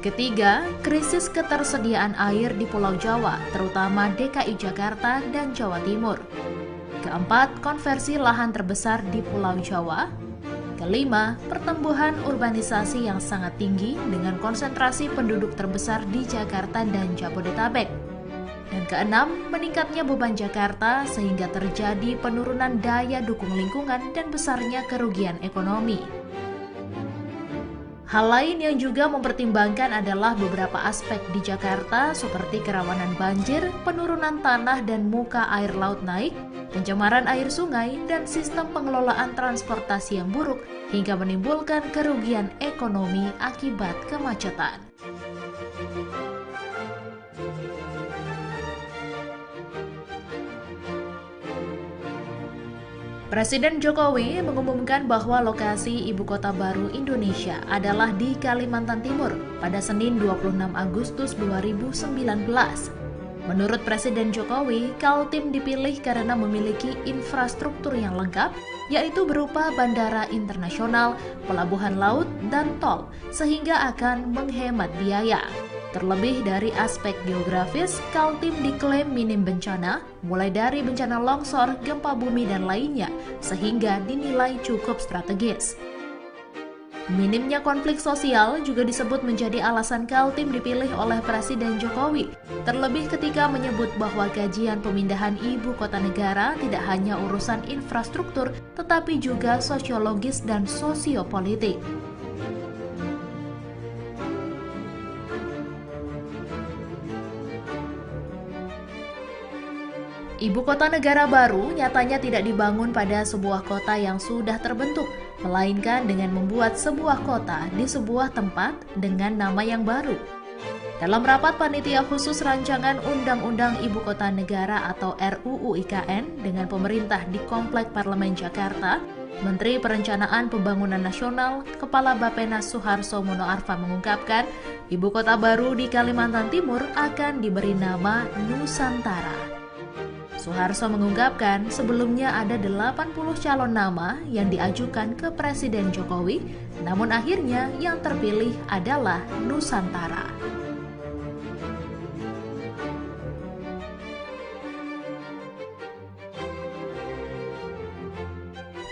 Ketiga, krisis ketersediaan air di Pulau Jawa, terutama DKI Jakarta dan Jawa Timur. Keempat, konversi lahan terbesar di Pulau Jawa. Kelima, pertumbuhan urbanisasi yang sangat tinggi dengan konsentrasi penduduk terbesar di Jakarta dan Jabodetabek. Dan keenam, meningkatnya beban Jakarta sehingga terjadi penurunan daya dukung lingkungan dan besarnya kerugian ekonomi. Hal lain yang juga mempertimbangkan adalah beberapa aspek di Jakarta seperti kerawanan banjir, penurunan tanah dan muka air laut naik, pencemaran air sungai, dan sistem pengelolaan transportasi yang buruk hingga menimbulkan kerugian ekonomi akibat kemacetan. Presiden Jokowi mengumumkan bahwa lokasi ibu kota baru Indonesia adalah di Kalimantan Timur pada Senin 26 Agustus 2019. Menurut Presiden Jokowi, Kaltim dipilih karena memiliki infrastruktur yang lengkap, yaitu berupa bandara internasional, pelabuhan laut, dan tol, sehingga akan menghemat biaya. Terlebih dari aspek geografis, Kaltim diklaim minim bencana, mulai dari bencana longsor, gempa bumi, dan lainnya, sehingga dinilai cukup strategis. Minimnya konflik sosial juga disebut menjadi alasan Kaltim dipilih oleh Presiden Jokowi, terlebih ketika menyebut bahwa kajian pemindahan ibu kota negara tidak hanya urusan infrastruktur, tetapi juga sosiologis dan sosiopolitik. Ibu kota negara baru nyatanya tidak dibangun pada sebuah kota yang sudah terbentuk, melainkan dengan membuat sebuah kota di sebuah tempat dengan nama yang baru. Dalam rapat panitia khusus rancangan Undang-Undang Ibu Kota Negara atau RUU IKN dengan pemerintah di Komplek Parlemen Jakarta, Menteri Perencanaan Pembangunan Nasional, Kepala Bappenas Suharso Monoarfa mengungkapkan, ibu kota baru di Kalimantan Timur akan diberi nama Nusantara. Suharso mengungkapkan sebelumnya ada 80 calon nama yang diajukan ke Presiden Jokowi, namun akhirnya yang terpilih adalah Nusantara.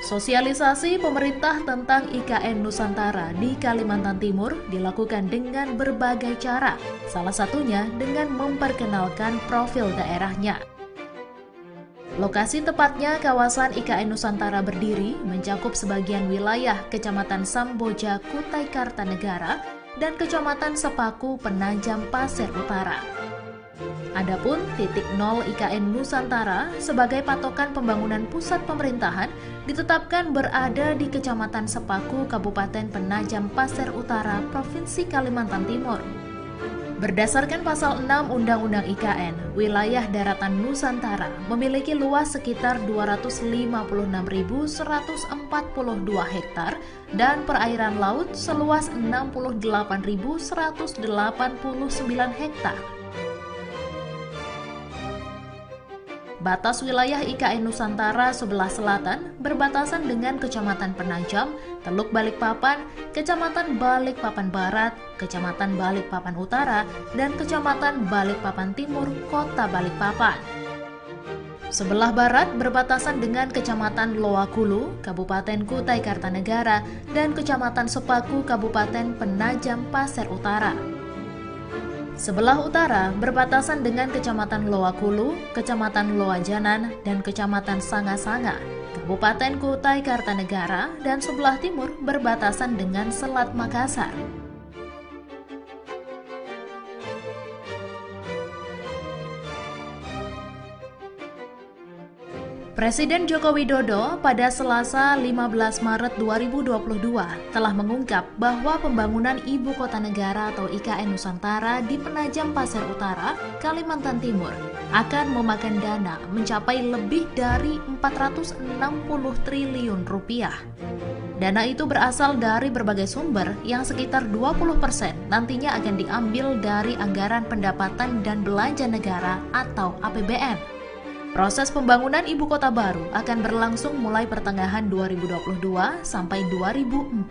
Sosialisasi pemerintah tentang IKN Nusantara di Kalimantan Timur dilakukan dengan berbagai cara, salah satunya dengan memperkenalkan profil daerahnya. Lokasi tepatnya kawasan IKN Nusantara berdiri mencakup sebagian wilayah Kecamatan Samboja, Kutai Kartanegara, dan Kecamatan Sepaku, Penajam Pasir Utara. Adapun titik nol IKN Nusantara sebagai patokan pembangunan pusat pemerintahan ditetapkan berada di Kecamatan Sepaku, Kabupaten Penajam Pasir Utara, Provinsi Kalimantan Timur. Berdasarkan pasal 6 Undang-Undang IKN, wilayah daratan Nusantara memiliki luas sekitar 256.142 hektar dan perairan laut seluas 68.189 hektar. Batas wilayah IKN Nusantara sebelah selatan berbatasan dengan Kecamatan Penajam, Teluk Balikpapan, Kecamatan Balikpapan Barat, Kecamatan Balikpapan Utara, dan Kecamatan Balikpapan Timur, Kota Balikpapan. Sebelah barat berbatasan dengan Kecamatan Loakulu, Kabupaten Kutai Kartanegara, dan Kecamatan Sepaku, Kabupaten Penajam Pasir Utara. Sebelah utara berbatasan dengan Kecamatan Loakulu, Kecamatan Loajanan, dan Kecamatan Sanga-Sanga, Kabupaten Kutai Kartanegara, dan sebelah timur berbatasan dengan Selat Makassar. Presiden Joko Widodo pada Selasa 15 Maret 2022 telah mengungkap bahwa pembangunan Ibu Kota Negara atau IKN Nusantara di Penajam Pasir Utara, Kalimantan Timur akan memakan dana mencapai lebih dari 460 triliun rupiah. Dana itu berasal dari berbagai sumber yang sekitar 20% nantinya akan diambil dari anggaran pendapatan dan belanja negara atau APBN. Proses pembangunan ibu kota baru akan berlangsung mulai pertengahan 2022 sampai 2045.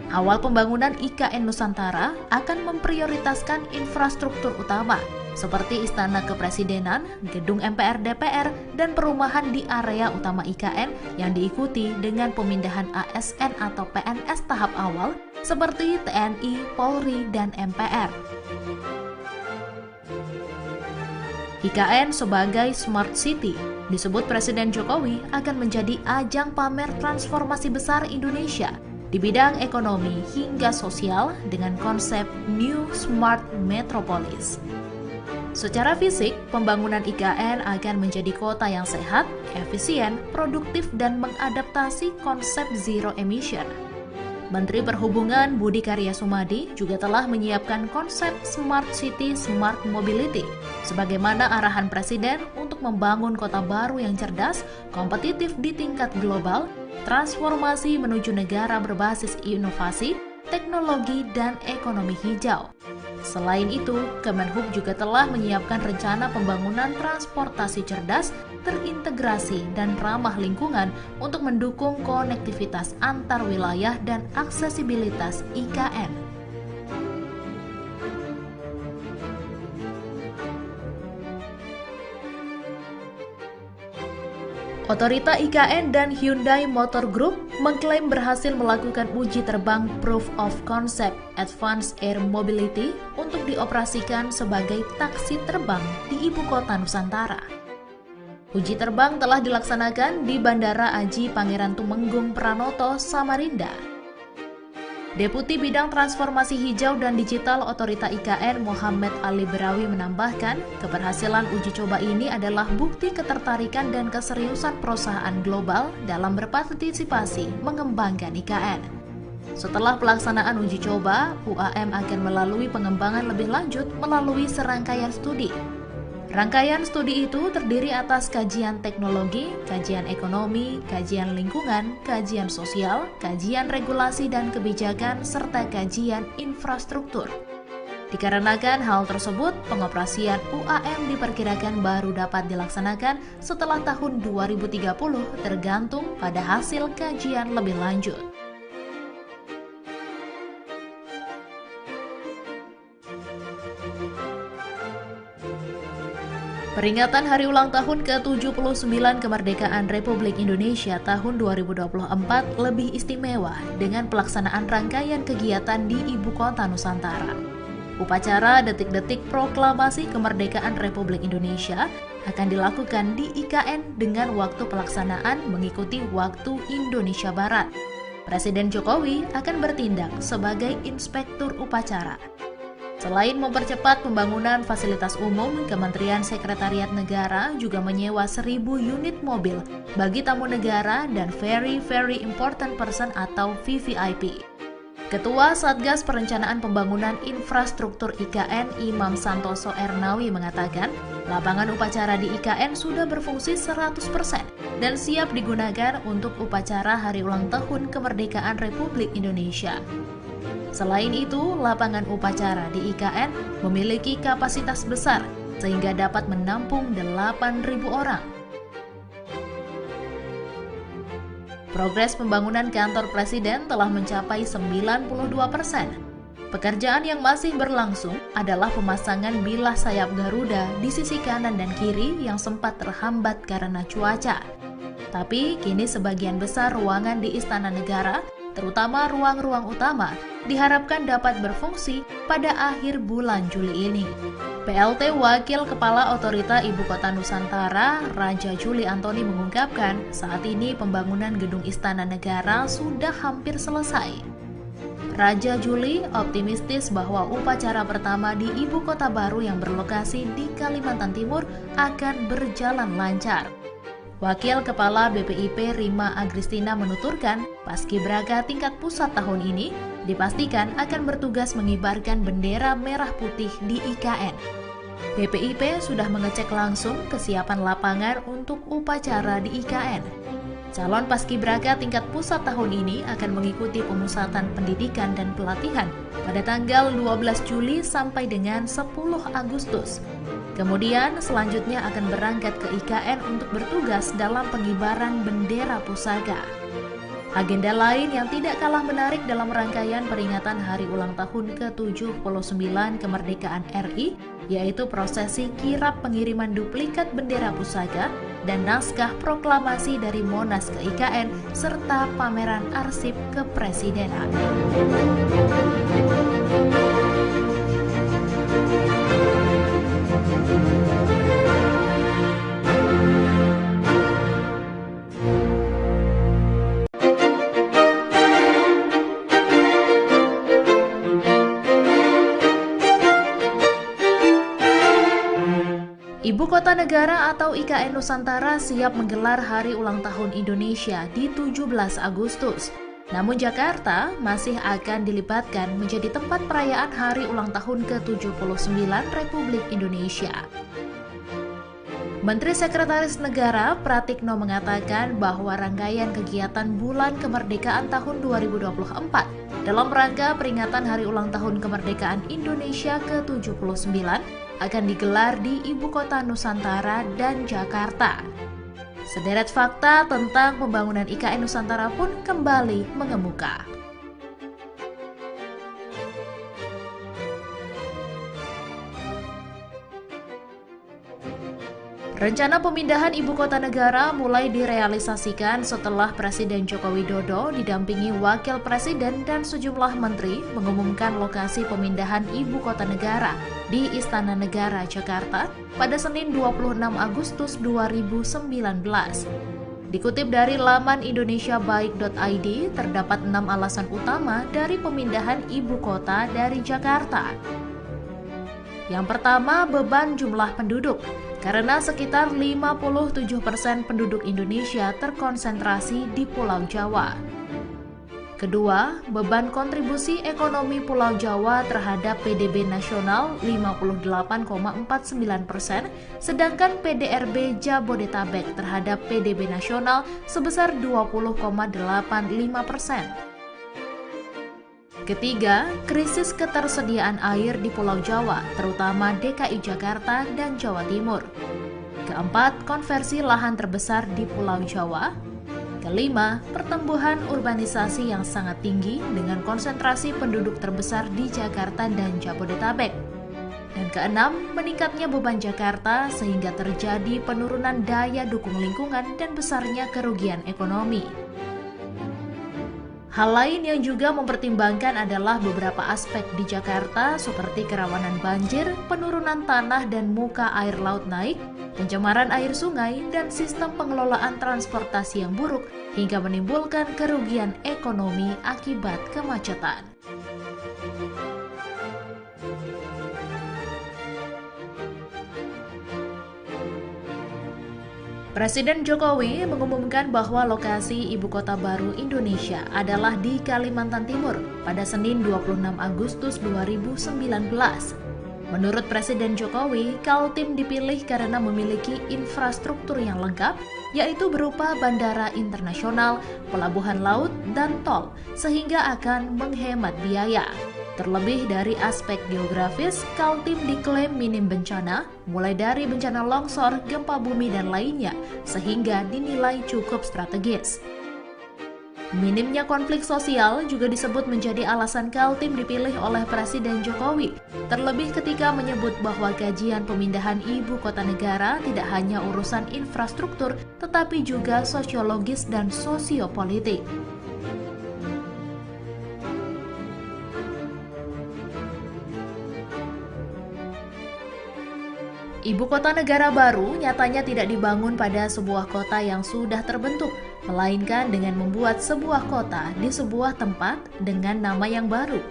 Awal pembangunan IKN Nusantara akan memprioritaskan infrastruktur utama seperti Istana Kepresidenan, Gedung MPR DPR, dan perumahan di area utama IKN yang diikuti dengan pemindahan ASN atau PNS tahap awal seperti TNI, Polri, dan MPR. IKN sebagai Smart City disebut Presiden Jokowi akan menjadi ajang pamer transformasi besar Indonesia di bidang ekonomi hingga sosial dengan konsep New Smart Metropolis. Secara fisik, pembangunan IKN akan menjadi kota yang sehat, efisien, produktif, dan mengadaptasi konsep zero emission. Menteri Perhubungan Budi Karya Sumadi juga telah menyiapkan konsep Smart City Smart Mobility sebagaimana arahan Presiden untuk membangun kota baru yang cerdas, kompetitif di tingkat global, transformasi menuju negara berbasis inovasi, teknologi, dan ekonomi hijau. Selain itu, Kemenhub juga telah menyiapkan rencana pembangunan transportasi cerdas, terintegrasi, dan ramah lingkungan untuk mendukung konektivitas antar wilayah dan aksesibilitas IKN. Otorita IKN dan Hyundai Motor Group mengklaim berhasil melakukan uji terbang Proof of Concept Advanced Air Mobility untuk dioperasikan sebagai taksi terbang di Ibu Kota Nusantara. Uji terbang telah dilaksanakan di Bandara Aji Pangeran Tumenggung Pranoto, Samarinda. Deputi Bidang Transformasi Hijau dan Digital Otorita IKN Muhammad Ali Berawi menambahkan, keberhasilan uji coba ini adalah bukti ketertarikan dan keseriusan perusahaan global dalam berpartisipasi mengembangkan IKN. Setelah pelaksanaan uji coba, UAM akan melalui pengembangan lebih lanjut melalui serangkaian studi. Rangkaian studi itu terdiri atas kajian teknologi, kajian ekonomi, kajian lingkungan, kajian sosial, kajian regulasi dan kebijakan, serta kajian infrastruktur. Dikarenakan hal tersebut, pengoperasian UAM diperkirakan baru dapat dilaksanakan setelah tahun 2030 tergantung pada hasil kajian lebih lanjut. Peringatan Hari Ulang Tahun ke-79 Kemerdekaan Republik Indonesia tahun 2024 lebih istimewa dengan pelaksanaan rangkaian kegiatan di Ibu Kota Nusantara. Upacara detik-detik proklamasi kemerdekaan Republik Indonesia akan dilakukan di IKN dengan waktu pelaksanaan mengikuti waktu Indonesia Barat. Presiden Jokowi akan bertindak sebagai inspektur upacara. Selain mempercepat pembangunan fasilitas umum, Kementerian Sekretariat Negara juga menyewa 1.000 unit mobil bagi tamu negara dan Very Important Person atau VVIP. Ketua Satgas Perencanaan Pembangunan Infrastruktur IKN Imam Santoso Ernawi mengatakan, lapangan upacara di IKN sudah berfungsi 100% dan siap digunakan untuk upacara Hari Ulang Tahun Kemerdekaan Republik Indonesia. Selain itu, lapangan upacara di IKN memiliki kapasitas besar sehingga dapat menampung 8.000 orang. Progres pembangunan kantor Presiden telah mencapai 92%. Pekerjaan yang masih berlangsung adalah pemasangan bilah sayap Garuda di sisi kanan dan kiri yang sempat terhambat karena cuaca. Tapi kini sebagian besar ruangan di Istana Negara, terutama ruang-ruang utama, diharapkan dapat berfungsi pada akhir bulan Juli ini. PLT Wakil Kepala Otorita Ibu Kota Nusantara, Raja Juli Antoni mengungkapkan, saat ini pembangunan gedung Istana Negara sudah hampir selesai. Raja Juli optimistis bahwa upacara pertama di Ibu Kota baru yang berlokasi di Kalimantan Timur akan berjalan lancar. Wakil Kepala BPIP Rima Agristina menuturkan, Paskibraka tingkat pusat tahun ini dipastikan akan bertugas mengibarkan bendera merah putih di IKN. BPIP sudah mengecek langsung kesiapan lapangan untuk upacara di IKN. Calon Paskibraka tingkat pusat tahun ini akan mengikuti pemusatan pendidikan dan pelatihan pada tanggal 12 Juli sampai dengan 10 Agustus. Kemudian selanjutnya akan berangkat ke IKN untuk bertugas dalam pengibaran bendera pusaka. Agenda lain yang tidak kalah menarik dalam rangkaian peringatan Hari Ulang Tahun ke-79 Kemerdekaan RI, yaitu prosesi kirap pengiriman duplikat bendera pusaka dan naskah proklamasi dari Monas ke IKN, serta pameran arsip kepresidenan. Ibu Kota Negara atau IKN Nusantara siap menggelar Hari Ulang Tahun Indonesia di 17 Agustus. Namun Jakarta masih akan dilibatkan menjadi tempat perayaan Hari Ulang Tahun ke-79 Republik Indonesia. Menteri Sekretaris Negara Pratikno mengatakan bahwa rangkaian kegiatan Bulan Kemerdekaan tahun 2024 dalam rangka peringatan Hari Ulang Tahun Kemerdekaan Indonesia ke-79 akan digelar di Ibu Kota Nusantara dan Jakarta. Sederet fakta tentang pembangunan IKN Nusantara pun kembali mengemuka. Rencana pemindahan ibu kota negara mulai direalisasikan setelah Presiden Joko Widodo didampingi Wakil Presiden dan sejumlah menteri mengumumkan lokasi pemindahan ibu kota negara di Istana Negara, Jakarta pada Senin 26 Agustus 2019. Dikutip dari laman indonesiabaik.id, terdapat 6 alasan utama dari pemindahan ibu kota dari Jakarta. Yang pertama, beban jumlah penduduk. Karena sekitar 57% penduduk Indonesia terkonsentrasi di Pulau Jawa. Kedua, beban kontribusi ekonomi Pulau Jawa terhadap PDB nasional 58,49%, sedangkan PDRB Jabodetabek terhadap PDB nasional sebesar 20,85%. Ketiga, krisis ketersediaan air di Pulau Jawa, terutama DKI Jakarta dan Jawa Timur. Keempat, konversi lahan terbesar di Pulau Jawa. Kelima, pertumbuhan urbanisasi yang sangat tinggi dengan konsentrasi penduduk terbesar di Jakarta dan Jabodetabek. Dan keenam, meningkatnya beban Jakarta sehingga terjadi penurunan daya dukung lingkungan dan besarnya kerugian ekonomi. Hal lain yang juga mempertimbangkan adalah beberapa aspek di Jakarta seperti kerawanan banjir, penurunan tanah dan muka air laut naik, pencemaran air sungai, dan sistem pengelolaan transportasi yang buruk hingga menimbulkan kerugian ekonomi akibat kemacetan. Presiden Jokowi mengumumkan bahwa lokasi ibu kota baru Indonesia adalah di Kalimantan Timur pada Senin 26 Agustus 2019. Menurut Presiden Jokowi, Kaltim dipilih karena memiliki infrastruktur yang lengkap, yaitu berupa bandara internasional, pelabuhan laut, dan tol, sehingga akan menghemat biaya. Terlebih dari aspek geografis, Kaltim diklaim minim bencana, mulai dari bencana longsor, gempa bumi, dan lainnya, sehingga dinilai cukup strategis. Minimnya konflik sosial juga disebut menjadi alasan Kaltim dipilih oleh Presiden Jokowi, terlebih ketika menyebut bahwa kajian pemindahan ibu kota negara tidak hanya urusan infrastruktur, tetapi juga sosiologis dan sosiopolitik. Ibu kota negara baru nyatanya tidak dibangun pada sebuah kota yang sudah terbentuk, melainkan dengan membuat sebuah kota di sebuah tempat dengan nama yang baru.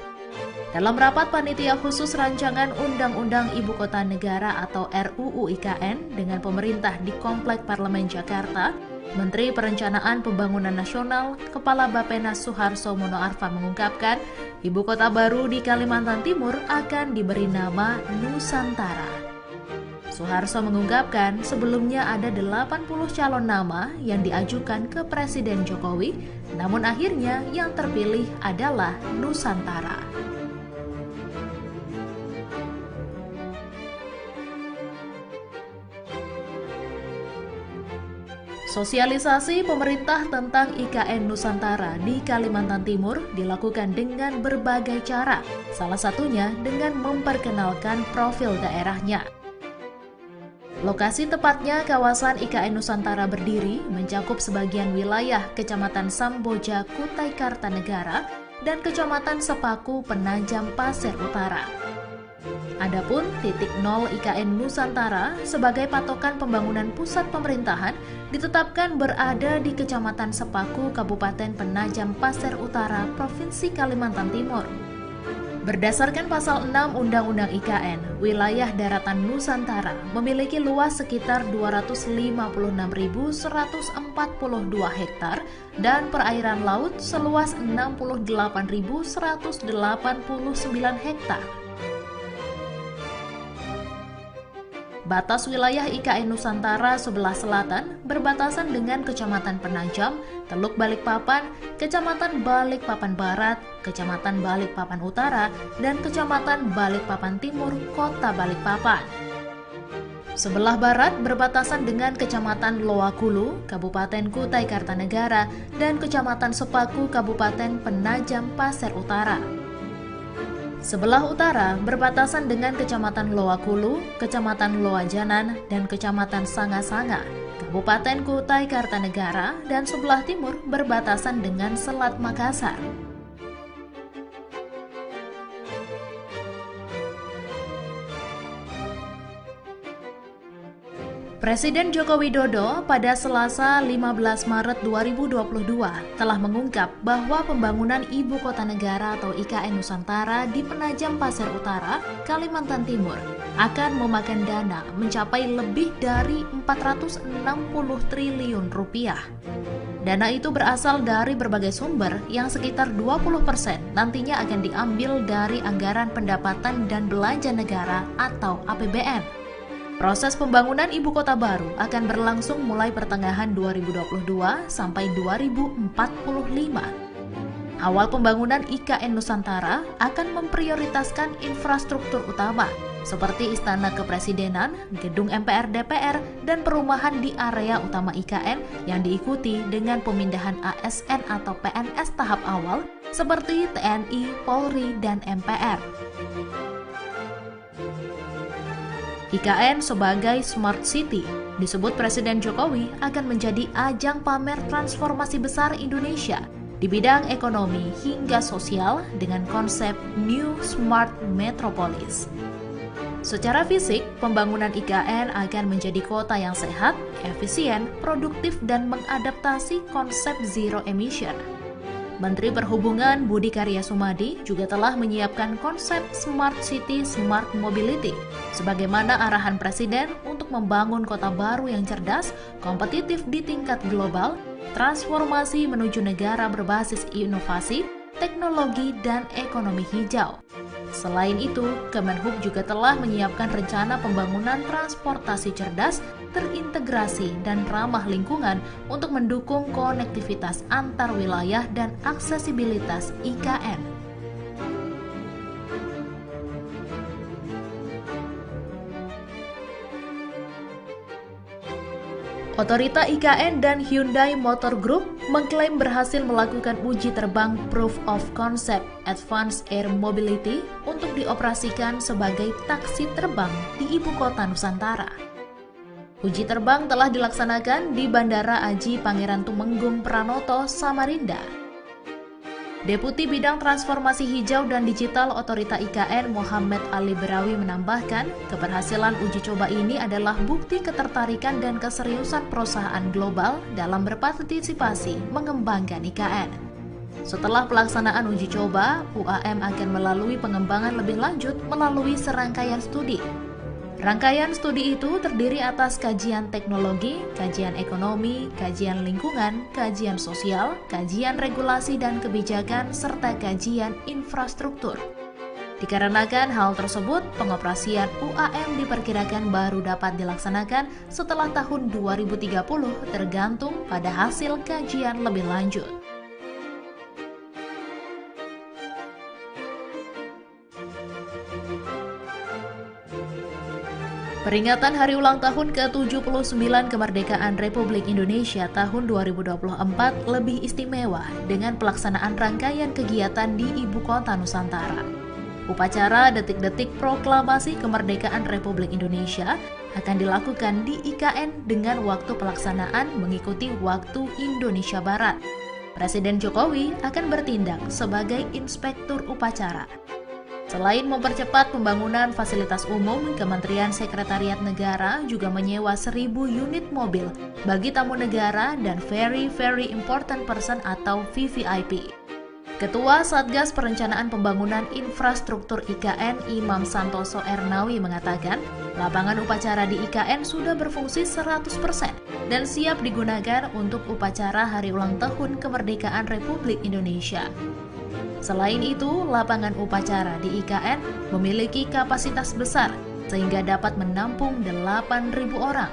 Dalam rapat panitia khusus rancangan Undang-Undang Ibu Kota Negara atau RUU IKN dengan pemerintah di Komplek Parlemen Jakarta, Menteri Perencanaan Pembangunan Nasional, Kepala Bappenas Suharso Monoarfa mengungkapkan, ibu kota baru di Kalimantan Timur akan diberi nama Nusantara. Suharso mengungkapkan sebelumnya ada 80 calon nama yang diajukan ke Presiden Jokowi, namun akhirnya yang terpilih adalah Nusantara. Sosialisasi pemerintah tentang IKN Nusantara di Kalimantan Timur dilakukan dengan berbagai cara, salah satunya dengan memperkenalkan profil daerahnya. Lokasi tepatnya kawasan IKN Nusantara berdiri mencakup sebagian wilayah Kecamatan Samboja, Kutai Kartanegara, dan Kecamatan Sepaku, Penajam Pasir Utara. Adapun titik nol IKN Nusantara sebagai patokan pembangunan pusat pemerintahan ditetapkan berada di Kecamatan Sepaku, Kabupaten Penajam Pasir Utara, Provinsi Kalimantan Timur. Berdasarkan pasal 6 Undang-Undang IKN, wilayah daratan Nusantara memiliki luas sekitar 256.142 hektar dan perairan laut seluas 68.189 hektar. Batas wilayah IKN Nusantara sebelah selatan berbatasan dengan Kecamatan Penajam, Teluk Balikpapan, Kecamatan Balikpapan Barat, Kecamatan Balikpapan Utara, dan Kecamatan Balikpapan Timur, Kota Balikpapan. Sebelah barat berbatasan dengan Kecamatan Loakulu, Kabupaten Kutai Kartanegara, dan Kecamatan Sepaku, Kabupaten Penajam Pasir Utara. Sebelah utara berbatasan dengan Kecamatan Loakulu, Kecamatan Loajanan, dan Kecamatan Sanga-Sanga, Kabupaten Kutai Kartanegara, dan sebelah timur berbatasan dengan Selat Makassar. Presiden Joko Widodo pada Selasa 15 Maret 2022 telah mengungkap bahwa pembangunan Ibu Kota Negara atau IKN Nusantara di Penajam Pasir Utara, Kalimantan Timur akan memakan dana mencapai lebih dari 460 triliun rupiah. Dana itu berasal dari berbagai sumber yang sekitar 20% nantinya akan diambil dari anggaran pendapatan dan belanja negara atau APBN. Proses pembangunan ibu kota baru akan berlangsung mulai pertengahan 2022 sampai 2045. Awal pembangunan IKN Nusantara akan memprioritaskan infrastruktur utama seperti Istana Kepresidenan, Gedung MPR DPR, dan perumahan di area utama IKN yang diikuti dengan pemindahan ASN atau PNS tahap awal seperti TNI, Polri, dan MPR. IKN sebagai Smart City disebut Presiden Jokowi akan menjadi ajang pamer transformasi besar Indonesia di bidang ekonomi hingga sosial dengan konsep New Smart Metropolis. Secara fisik, pembangunan IKN akan menjadi kota yang sehat, efisien, produktif, dan mengadaptasi konsep zero emission. Menteri Perhubungan Budi Karya Sumadi juga telah menyiapkan konsep Smart City Smart Mobility sebagaimana arahan Presiden untuk membangun kota baru yang cerdas, kompetitif di tingkat global, transformasi menuju negara berbasis inovasi, teknologi, dan ekonomi hijau. Selain itu, Kemenhub juga telah menyiapkan rencana pembangunan transportasi cerdas, terintegrasi, dan ramah lingkungan untuk mendukung konektivitas antar wilayah dan aksesibilitas IKN. Otorita IKN dan Hyundai Motor Group mengklaim berhasil melakukan uji terbang Proof of Concept Advanced Air Mobility untuk dioperasikan sebagai taksi terbang di Ibu Kota Nusantara. Uji terbang telah dilaksanakan di Bandara Aji Pangeran Tumenggung Pranoto, Samarinda. Deputi Bidang Transformasi Hijau dan Digital Otorita IKN Muhammad Ali Berawi menambahkan, keberhasilan uji coba ini adalah bukti ketertarikan dan keseriusan perusahaan global dalam berpartisipasi mengembangkan IKN. Setelah pelaksanaan uji coba, UAM akan melalui pengembangan lebih lanjut melalui serangkaian studi. Rangkaian studi itu terdiri atas kajian teknologi, kajian ekonomi, kajian lingkungan, kajian sosial, kajian regulasi dan kebijakan, serta kajian infrastruktur. Dikarenakan hal tersebut, pengoperasian UAM diperkirakan baru dapat dilaksanakan setelah tahun 2030 tergantung pada hasil kajian lebih lanjut. Peringatan Hari Ulang Tahun ke-79 Kemerdekaan Republik Indonesia tahun 2024 lebih istimewa dengan pelaksanaan rangkaian kegiatan di Ibu Kota Nusantara. Upacara detik-detik proklamasi kemerdekaan Republik Indonesia akan dilakukan di IKN dengan waktu pelaksanaan mengikuti waktu Indonesia Barat. Presiden Jokowi akan bertindak sebagai inspektur upacara. Selain mempercepat pembangunan fasilitas umum, Kementerian Sekretariat Negara juga menyewa 1.000 unit mobil bagi tamu negara dan Very Important Person atau VVIP. Ketua Satgas Perencanaan Pembangunan Infrastruktur IKN Imam Santoso Ernawi mengatakan, lapangan upacara di IKN sudah berfungsi 100% dan siap digunakan untuk upacara Hari Ulang Tahun Kemerdekaan Republik Indonesia. Selain itu, lapangan upacara di IKN memiliki kapasitas besar sehingga dapat menampung 8.000 orang.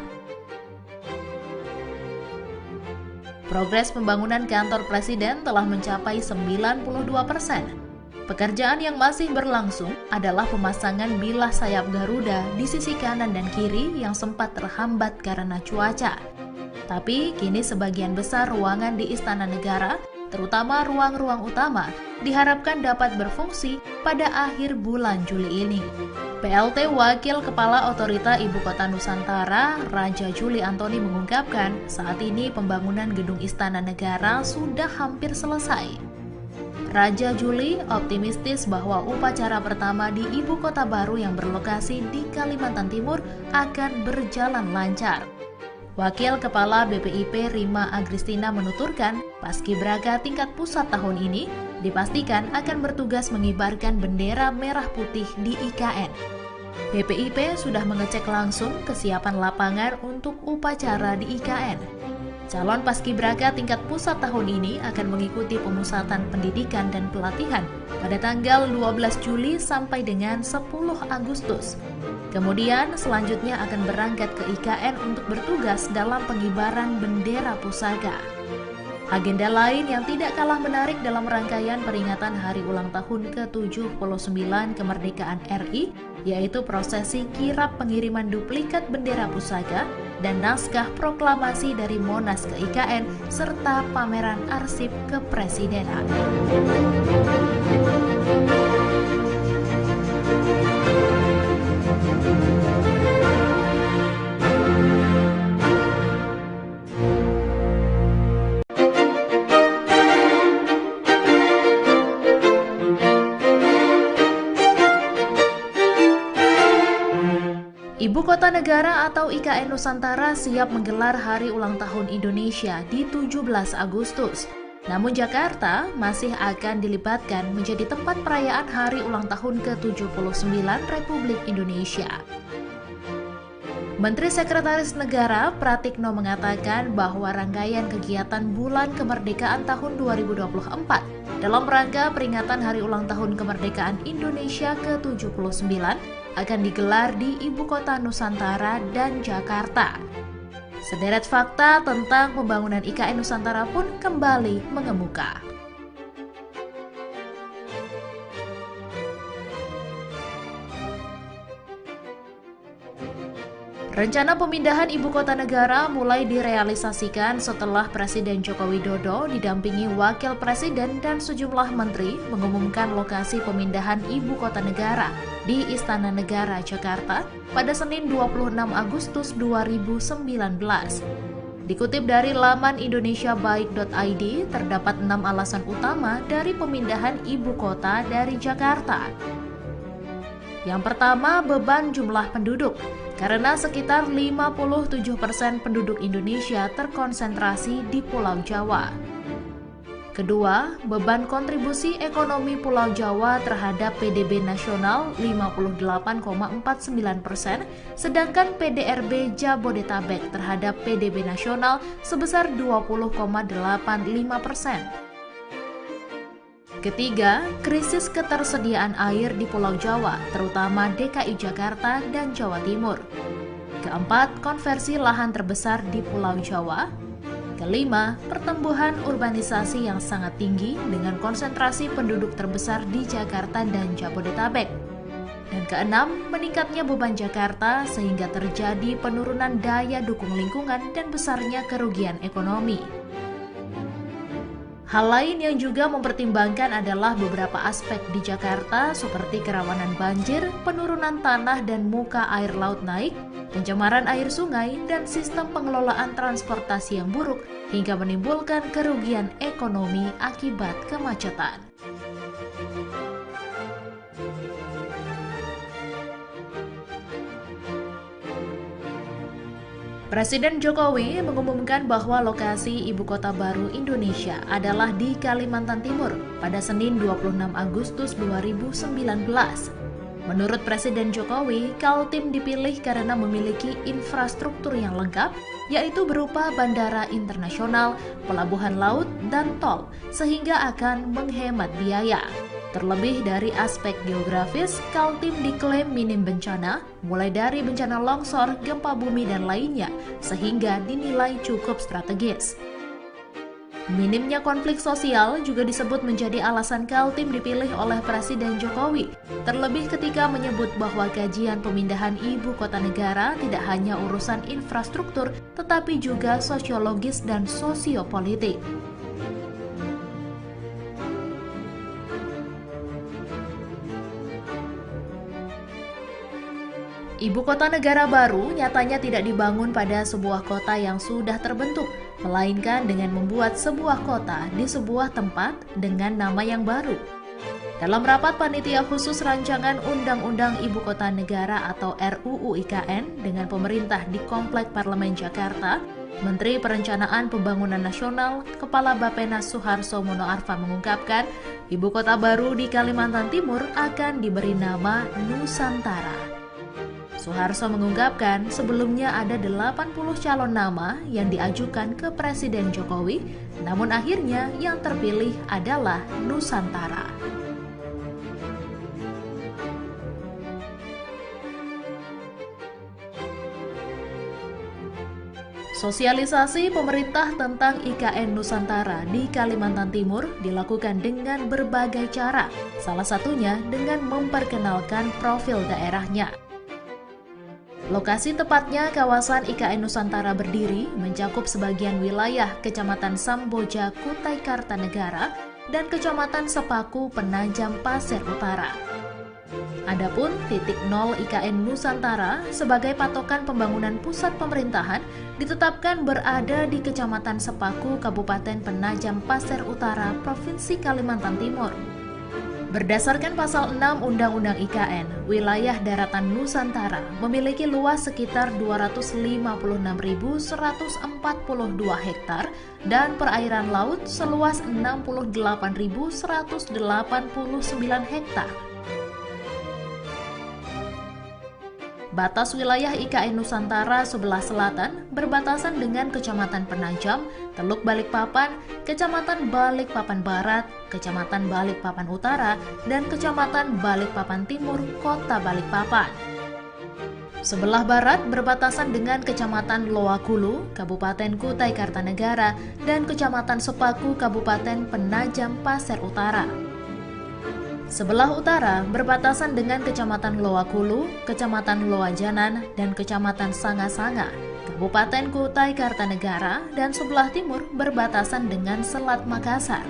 Progres pembangunan kantor presiden telah mencapai 92%. Pekerjaan yang masih berlangsung adalah pemasangan bilah sayap Garuda di sisi kanan dan kiri yang sempat terhambat karena cuaca. Tapi kini sebagian besar ruangan di Istana Negara, terutama ruang-ruang utama, diharapkan dapat berfungsi pada akhir bulan Juli ini. PLT Wakil Kepala Otorita Ibu Kota Nusantara, Raja Juli Antoni mengungkapkan, saat ini pembangunan gedung Istana Negara sudah hampir selesai. Raja Juli optimistis bahwa upacara pertama di ibu kota baru yang berlokasi di Kalimantan Timur akan berjalan lancar. Wakil Kepala BPIP Rima Agristina menuturkan, Paskibraka tingkat pusat tahun ini dipastikan akan bertugas mengibarkan bendera merah putih di IKN. BPIP sudah mengecek langsung kesiapan lapangan untuk upacara di IKN. Calon Paskibraka tingkat pusat tahun ini akan mengikuti pemusatan pendidikan dan pelatihan pada tanggal 12 Juli sampai dengan 10 Agustus. Kemudian selanjutnya akan berangkat ke IKN untuk bertugas dalam pengibaran bendera pusaka. Agenda lain yang tidak kalah menarik dalam rangkaian peringatan hari ulang tahun ke-79 kemerdekaan RI, yaitu prosesi kirap pengiriman duplikat bendera pusaka dan naskah proklamasi dari Monas ke IKN, serta pameran arsip kepresidenan. Ibu Kota Negara atau IKN Nusantara siap menggelar Hari Ulang Tahun Indonesia di 17 Agustus. Namun Jakarta masih akan dilibatkan menjadi tempat perayaan Hari Ulang Tahun ke-79 Republik Indonesia. Menteri Sekretaris Negara Pratikno mengatakan bahwa rangkaian kegiatan Bulan Kemerdekaan tahun 2024 dalam rangka peringatan Hari Ulang Tahun Kemerdekaan Indonesia ke-79 akan digelar di Ibu Kota Nusantara dan Jakarta. Sederet fakta tentang pembangunan IKN Nusantara pun kembali mengemuka. Rencana pemindahan ibu kota negara mulai direalisasikan setelah Presiden Joko Widodo didampingi Wakil Presiden dan sejumlah menteri mengumumkan lokasi pemindahan ibu kota negara di Istana Negara, Jakarta pada Senin 26 Agustus 2019. Dikutip dari laman indonesiabaik.id, terdapat 6 alasan utama dari pemindahan ibu kota dari Jakarta. Yang pertama, beban jumlah penduduk, karena sekitar 57% penduduk Indonesia terkonsentrasi di Pulau Jawa. Kedua, beban kontribusi ekonomi Pulau Jawa terhadap PDB nasional 58,49%, sedangkan PDRB Jabodetabek terhadap PDB nasional sebesar 20,85%. Ketiga, krisis ketersediaan air di Pulau Jawa, terutama DKI Jakarta dan Jawa Timur. Keempat, konversi lahan terbesar di Pulau Jawa. Kelima, pertumbuhan urbanisasi yang sangat tinggi dengan konsentrasi penduduk terbesar di Jakarta dan Jabodetabek. Dan keenam, meningkatnya beban Jakarta sehingga terjadi penurunan daya dukung lingkungan dan besarnya kerugian ekonomi. Hal lain yang juga mempertimbangkan adalah beberapa aspek di Jakarta seperti kerawanan banjir, penurunan tanah dan muka air laut naik, pencemaran air sungai, dan sistem pengelolaan transportasi yang buruk hingga menimbulkan kerugian ekonomi akibat kemacetan. Presiden Jokowi mengumumkan bahwa lokasi ibu kota baru Indonesia adalah di Kalimantan Timur pada Senin 26 Agustus 2019. Menurut Presiden Jokowi, Kaltim dipilih karena memiliki infrastruktur yang lengkap, yaitu berupa bandara internasional, pelabuhan laut, dan tol, sehingga akan menghemat biaya. Terlebih dari aspek geografis, Kaltim diklaim minim bencana, mulai dari bencana longsor, gempa bumi, dan lainnya, sehingga dinilai cukup strategis. Minimnya konflik sosial juga disebut menjadi alasan Kaltim dipilih oleh Presiden Jokowi, terlebih ketika menyebut bahwa kajian pemindahan ibu kota negara tidak hanya urusan infrastruktur, tetapi juga sosiologis dan sosiopolitik. Ibu kota negara baru nyatanya tidak dibangun pada sebuah kota yang sudah terbentuk, melainkan dengan membuat sebuah kota di sebuah tempat dengan nama yang baru. Dalam rapat panitia khusus rancangan Undang-Undang Ibu Kota Negara atau RUU IKN dengan pemerintah di Komplek Parlemen Jakarta, Menteri Perencanaan Pembangunan Nasional, Kepala Bappenas Suharso Monoarfa mengungkapkan, ibu kota baru di Kalimantan Timur akan diberi nama Nusantara. Suharso mengungkapkan sebelumnya ada 80 calon nama yang diajukan ke Presiden Jokowi, namun akhirnya yang terpilih adalah Nusantara. Sosialisasi pemerintah tentang IKN Nusantara di Kalimantan Timur dilakukan dengan berbagai cara, salah satunya dengan memperkenalkan profil daerahnya. Lokasi tepatnya kawasan IKN Nusantara berdiri mencakup sebagian wilayah Kecamatan Samboja, Kutai Kartanegara, dan Kecamatan Sepaku, Penajam Pasir Utara. Adapun titik nol IKN Nusantara sebagai patokan pembangunan pusat pemerintahan ditetapkan berada di Kecamatan Sepaku, Kabupaten Penajam Pasir Utara, Provinsi Kalimantan Timur. Berdasarkan pasal 6 Undang-Undang IKN, wilayah daratan Nusantara memiliki luas sekitar 256.142 hektar dan perairan laut seluas 68.189 hektar. Batas wilayah IKN Nusantara sebelah selatan berbatasan dengan Kecamatan Penajam, Teluk Balikpapan, Kecamatan Balikpapan Barat, Kecamatan Balikpapan Utara, dan Kecamatan Balikpapan Timur, Kota Balikpapan. Sebelah barat berbatasan dengan Kecamatan Loakulu, Kabupaten Kutai Kartanegara, dan Kecamatan Sepaku, Kabupaten Penajam Pasir Utara. Sebelah utara berbatasan dengan Kecamatan Loakulu, Kecamatan Loajanan, dan Kecamatan Sanga-Sanga, Kabupaten Kutai Kartanegara, dan sebelah timur berbatasan dengan Selat Makassar.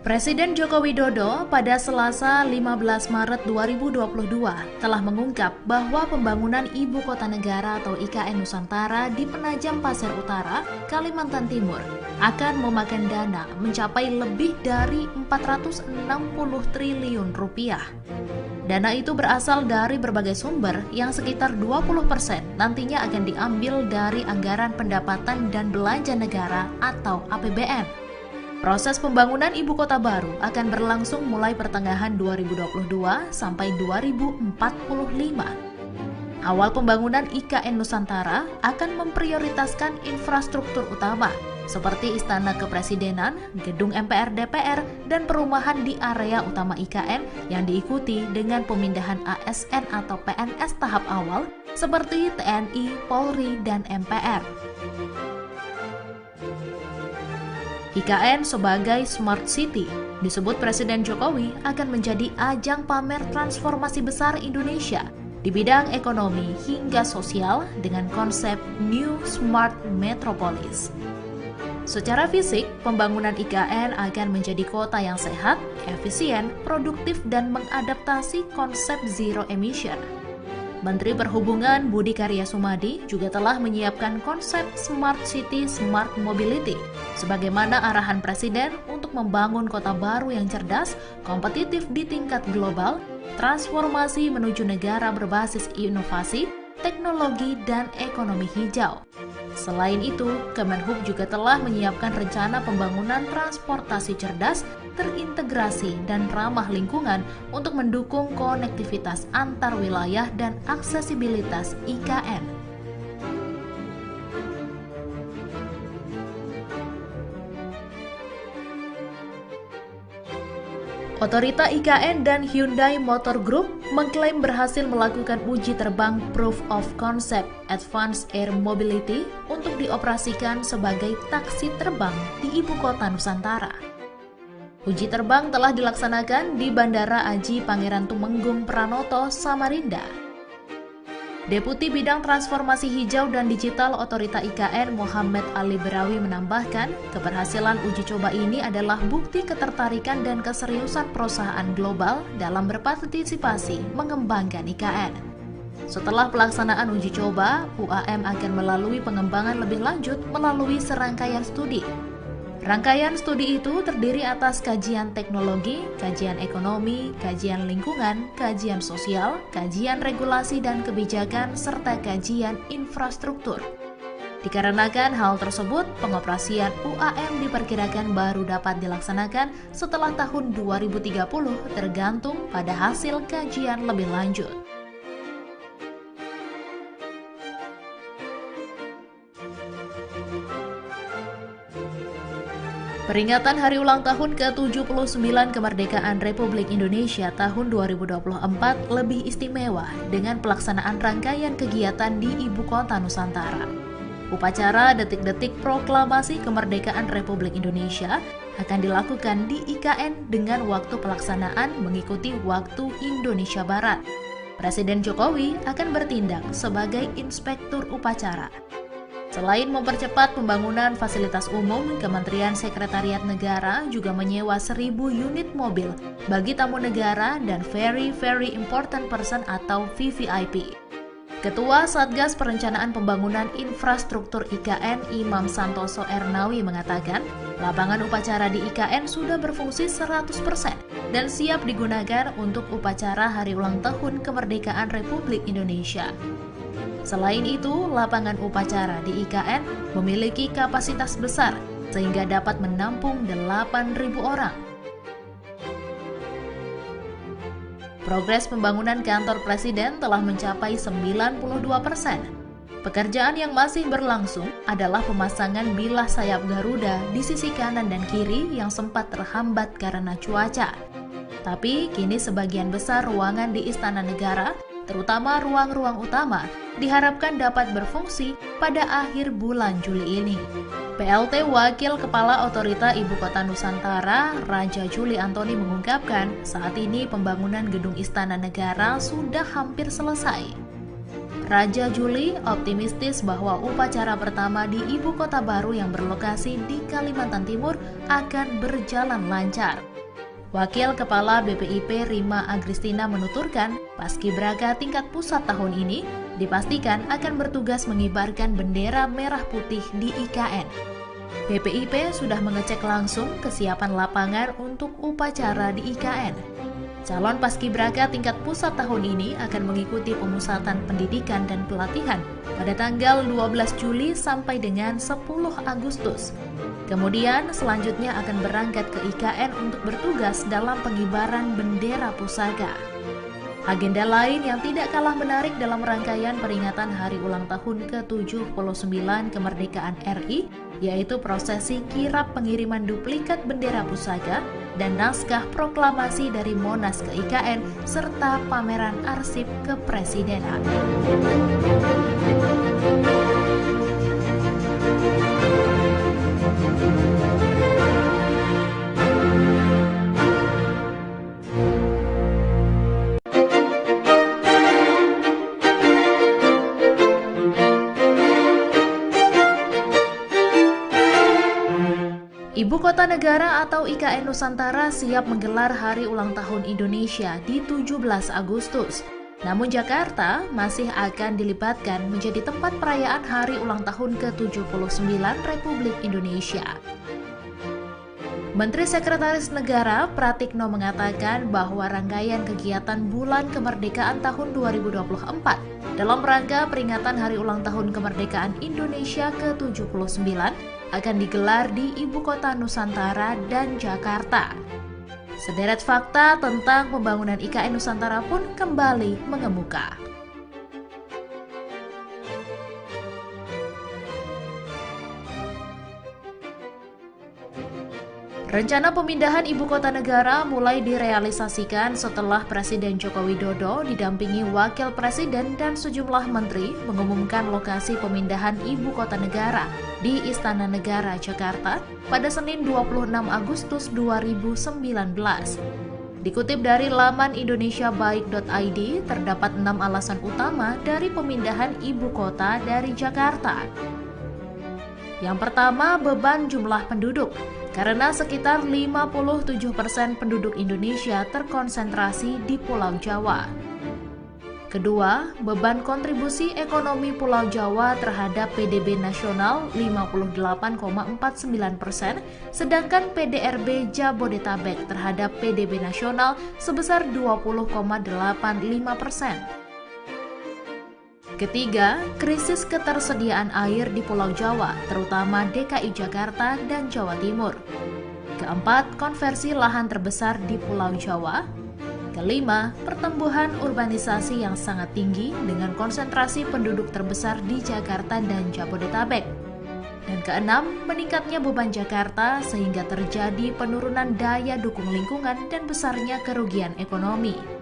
Presiden Joko Widodo pada Selasa 15 Maret 2022 telah mengungkap bahwa pembangunan Ibu Kota Negara atau IKN Nusantara di Penajam Pasir Utara, Kalimantan Timur akan memakan dana mencapai lebih dari 460 triliun rupiah. Dana itu berasal dari berbagai sumber yang sekitar 20% nantinya akan diambil dari anggaran pendapatan dan belanja negara atau APBN. Proses pembangunan ibu kota baru akan berlangsung mulai pertengahan 2022 sampai 2045. Awal pembangunan IKN Nusantara akan memprioritaskan infrastruktur utama seperti Istana Kepresidenan, Gedung MPR DPR, dan perumahan di area utama IKN yang diikuti dengan pemindahan ASN atau PNS tahap awal seperti TNI, Polri, dan MPR. IKN sebagai Smart City disebut Presiden Jokowi akan menjadi ajang pamer transformasi besar Indonesia di bidang ekonomi hingga sosial dengan konsep New Smart Metropolis. Secara fisik, pembangunan IKN akan menjadi kota yang sehat, efisien, produktif, dan mengadaptasi konsep zero emission. Menteri Perhubungan Budi Karya Sumadi juga telah menyiapkan konsep Smart City Smart Mobility sebagaimana arahan Presiden untuk membangun kota baru yang cerdas, kompetitif di tingkat global, transformasi menuju negara berbasis inovasi, teknologi, dan ekonomi hijau. Selain itu, Kemenhub juga telah menyiapkan rencana pembangunan transportasi cerdas, terintegrasi, dan ramah lingkungan untuk mendukung konektivitas antar wilayah dan aksesibilitas IKN. Otorita IKN dan Hyundai Motor Group mengklaim berhasil melakukan uji terbang Proof of Concept Advanced Air Mobility untuk dioperasikan sebagai taksi terbang di Ibu Kota Nusantara. Uji terbang telah dilaksanakan di Bandara Aji Pangeran Tumenggung Pranoto, Samarinda. Deputi Bidang Transformasi Hijau dan Digital Otorita IKN Muhammad Ali Berawi menambahkan, keberhasilan uji coba ini adalah bukti ketertarikan dan keseriusan perusahaan global dalam berpartisipasi mengembangkan IKN. Setelah pelaksanaan uji coba, UAM akan melalui pengembangan lebih lanjut melalui serangkaian studi. Rangkaian studi itu terdiri atas kajian teknologi, kajian ekonomi, kajian lingkungan, kajian sosial, kajian regulasi dan kebijakan, serta kajian infrastruktur. Dikarenakan hal tersebut, pengoperasian UAM diperkirakan baru dapat dilaksanakan setelah tahun 2030 tergantung pada hasil kajian lebih lanjut. Peringatan Hari Ulang Tahun ke-79 Kemerdekaan Republik Indonesia tahun 2024 lebih istimewa dengan pelaksanaan rangkaian kegiatan di Ibu Kota Nusantara. Upacara detik-detik proklamasi kemerdekaan Republik Indonesia akan dilakukan di IKN dengan waktu pelaksanaan mengikuti waktu Indonesia Barat. Presiden Jokowi akan bertindak sebagai inspektur upacara. Selain mempercepat pembangunan fasilitas umum, Kementerian Sekretariat Negara juga menyewa 1.000 unit mobil bagi tamu negara dan Very Important Person atau VVIP. Ketua Satgas Perencanaan Pembangunan Infrastruktur IKN Imam Santoso Ernawi mengatakan, lapangan upacara di IKN sudah berfungsi 100% dan siap digunakan untuk upacara Hari Ulang Tahun Kemerdekaan Republik Indonesia. Selain itu, lapangan upacara di IKN memiliki kapasitas besar sehingga dapat menampung 8.000 orang. Progres pembangunan kantor Presiden telah mencapai 92%. Pekerjaan yang masih berlangsung adalah pemasangan bilah sayap Garuda di sisi kanan dan kiri yang sempat terhambat karena cuaca. Tapi kini sebagian besar ruangan di Istana Negara, terutama ruang-ruang utama, diharapkan dapat berfungsi pada akhir bulan Juli ini. PLT Wakil Kepala Otorita Ibu Kota Nusantara, Raja Juli Antoni mengungkapkan, saat ini pembangunan gedung Istana Negara sudah hampir selesai. Raja Juli optimistis bahwa upacara pertama di Ibu Kota baru yang berlokasi di Kalimantan Timur akan berjalan lancar. Wakil Kepala BPIP Rima Agristina menuturkan, Paskibraka tingkat pusat tahun ini dipastikan akan bertugas mengibarkan bendera merah putih di IKN. BPIP sudah mengecek langsung kesiapan lapangan untuk upacara di IKN. Calon Paskibraka tingkat pusat tahun ini akan mengikuti pemusatan pendidikan dan pelatihan pada tanggal 12 Juli sampai dengan 10 Agustus. Kemudian selanjutnya akan berangkat ke IKN untuk bertugas dalam pengibaran bendera pusaka. Agenda lain yang tidak kalah menarik dalam rangkaian peringatan Hari Ulang Tahun ke-79 Kemerdekaan RI, yaitu prosesi kirap pengiriman duplikat bendera pusaka dan naskah proklamasi dari Monas ke IKN, serta pameran arsip kepresidenan. Ibu Kota Negara atau IKN Nusantara siap menggelar Hari Ulang Tahun Indonesia di 17 Agustus. Namun Jakarta masih akan dilibatkan menjadi tempat perayaan Hari Ulang Tahun ke-79 Republik Indonesia. Menteri Sekretaris Negara Pratikno mengatakan bahwa rangkaian kegiatan Bulan Kemerdekaan tahun 2024 dalam rangka peringatan Hari Ulang Tahun Kemerdekaan Indonesia ke-79 akan digelar di Ibu Kota Nusantara dan Jakarta. Sederet fakta tentang pembangunan IKN Nusantara pun kembali mengemuka. Rencana pemindahan ibu kota negara mulai direalisasikan setelah Presiden Joko Widodo didampingi Wakil Presiden dan sejumlah menteri mengumumkan lokasi pemindahan ibu kota negara di Istana Negara, Jakarta pada Senin 26 Agustus 2019. Dikutip dari laman indonesiabaik.id, terdapat 6 alasan utama dari pemindahan ibu kota dari Jakarta. Yang pertama, beban jumlah penduduk. Karena sekitar 57% penduduk Indonesia terkonsentrasi di Pulau Jawa. Kedua, beban kontribusi ekonomi Pulau Jawa terhadap PDB nasional 58,49%, sedangkan PDRB Jabodetabek terhadap PDB nasional sebesar 20,85%. Ketiga, krisis ketersediaan air di Pulau Jawa, terutama DKI Jakarta dan Jawa Timur. Keempat, konversi lahan terbesar di Pulau Jawa. Kelima, pertumbuhan urbanisasi yang sangat tinggi dengan konsentrasi penduduk terbesar di Jakarta dan Jabodetabek. Dan keenam, meningkatnya beban Jakarta sehingga terjadi penurunan daya dukung lingkungan dan besarnya kerugian ekonomi.